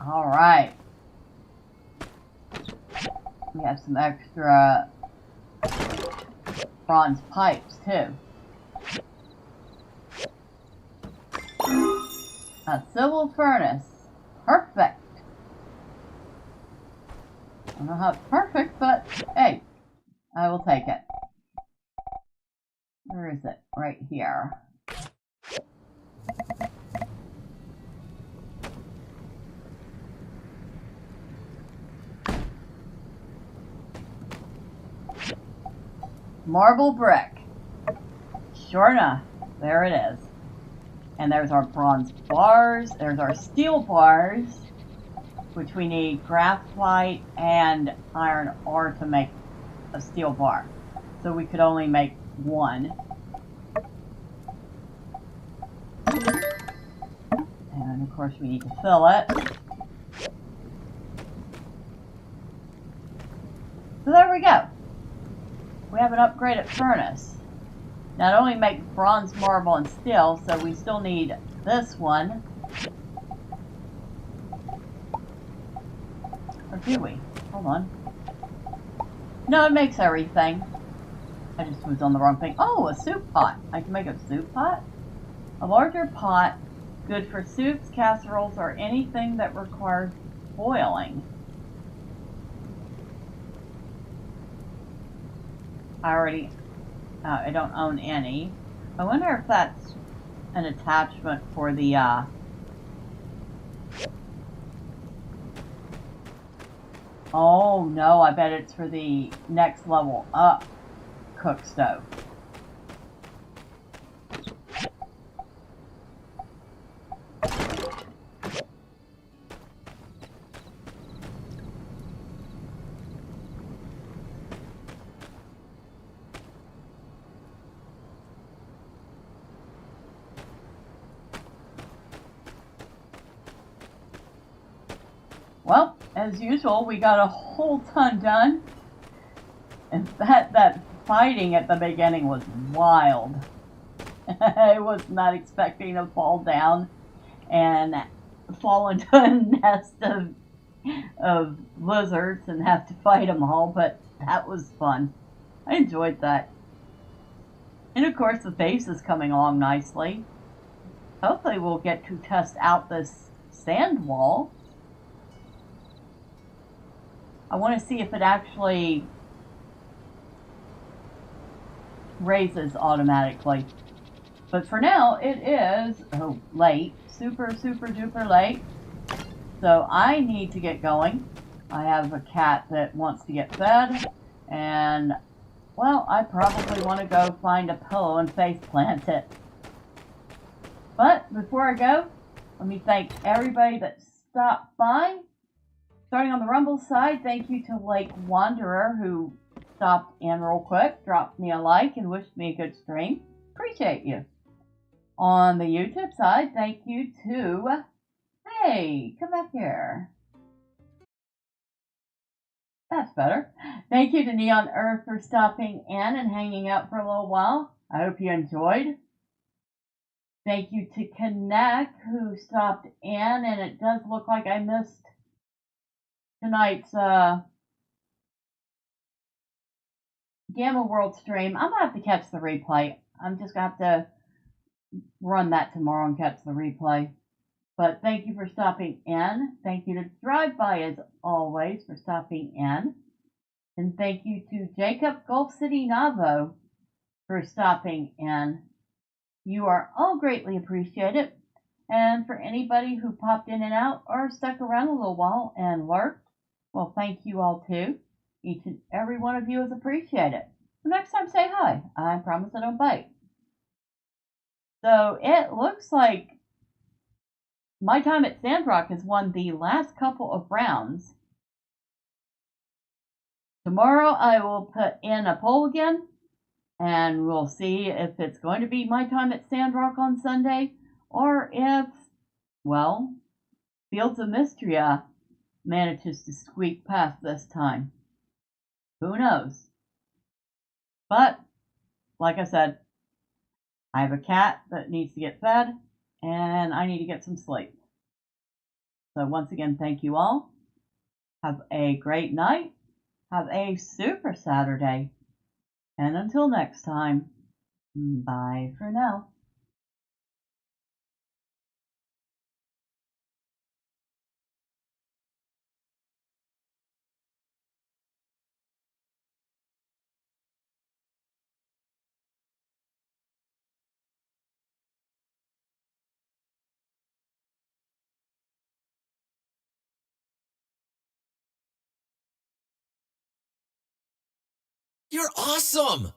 All right. We have some extra bronze pipes too. A civil furnace. Perfect. I don't know how it's perfect, but hey, I will take it. Where is it? Right here. Marble brick. Sure enough, there it is. And there's our bronze bars, there's our steel bars, which we need graphite and iron ore to make a steel bar. So we could only make one. And of course we need to fill it. So there we go. We have an upgraded furnace. Not only make bronze, marble, and steel, so we still need this one. Or do we? Hold on. No, it makes everything. I just was on the wrong thing. Oh, a soup pot. I can make a soup pot? A larger pot, good for soups, casseroles, or anything that requires boiling. I don't own any. I wonder if that's an attachment for the, oh no, I bet it's for the next level up cook stove. Well, as usual, we got a whole ton done. And that fighting at the beginning was wild. I was not expecting to fall down and fall into a nest of lizards and have to fight them all, but that was fun. I enjoyed that. And of course the base is coming along nicely. Hopefully we'll get to test out this sand wall. I want to see if it actually raises automatically. But for now, it is late. Super duper late. So I need to get going. I have a cat that wants to get fed. And, well, I probably want to go find a pillow and face plant it. But before I go, let me thank everybody that stopped by. Starting on the Rumble side, thank you to Lake Wanderer, who stopped in real quick, dropped me a like, and wished me a good stream. Appreciate you. On the YouTube side, thank you to... Hey, come back here. That's better. Thank you to Neon Earth for stopping in and hanging out for a little while. I hope you enjoyed. Thank you to Connect, who stopped in, and it does look like I missed tonight's Gamma World stream. I'm gonna have to catch the replay. I'm just gonna have to run that tomorrow and catch the replay. But thank you for stopping in. Thank you to Drive By as always for stopping in. And thank you to Jacob Gulf City Navo for stopping in. You are all greatly appreciated. And for anybody who popped in and out or stuck around a little while and lurked, well, thank you all too. Each and every one of you is appreciated. The next time, say hi. I promise I don't bite. So it looks like my time at Sandrock has won the last couple of rounds. Tomorrow I will put in a poll again, and we'll see if it's going to be my time at Sandrock on Sunday, or if, well, Fields of Mystria manages to squeak past this time. Who knows? But, like I said, I have a cat that needs to get fed, and I need to get some sleep. So once again, thank you all. Have a great night. Have a super Saturday. And until next time, bye for now. You're awesome!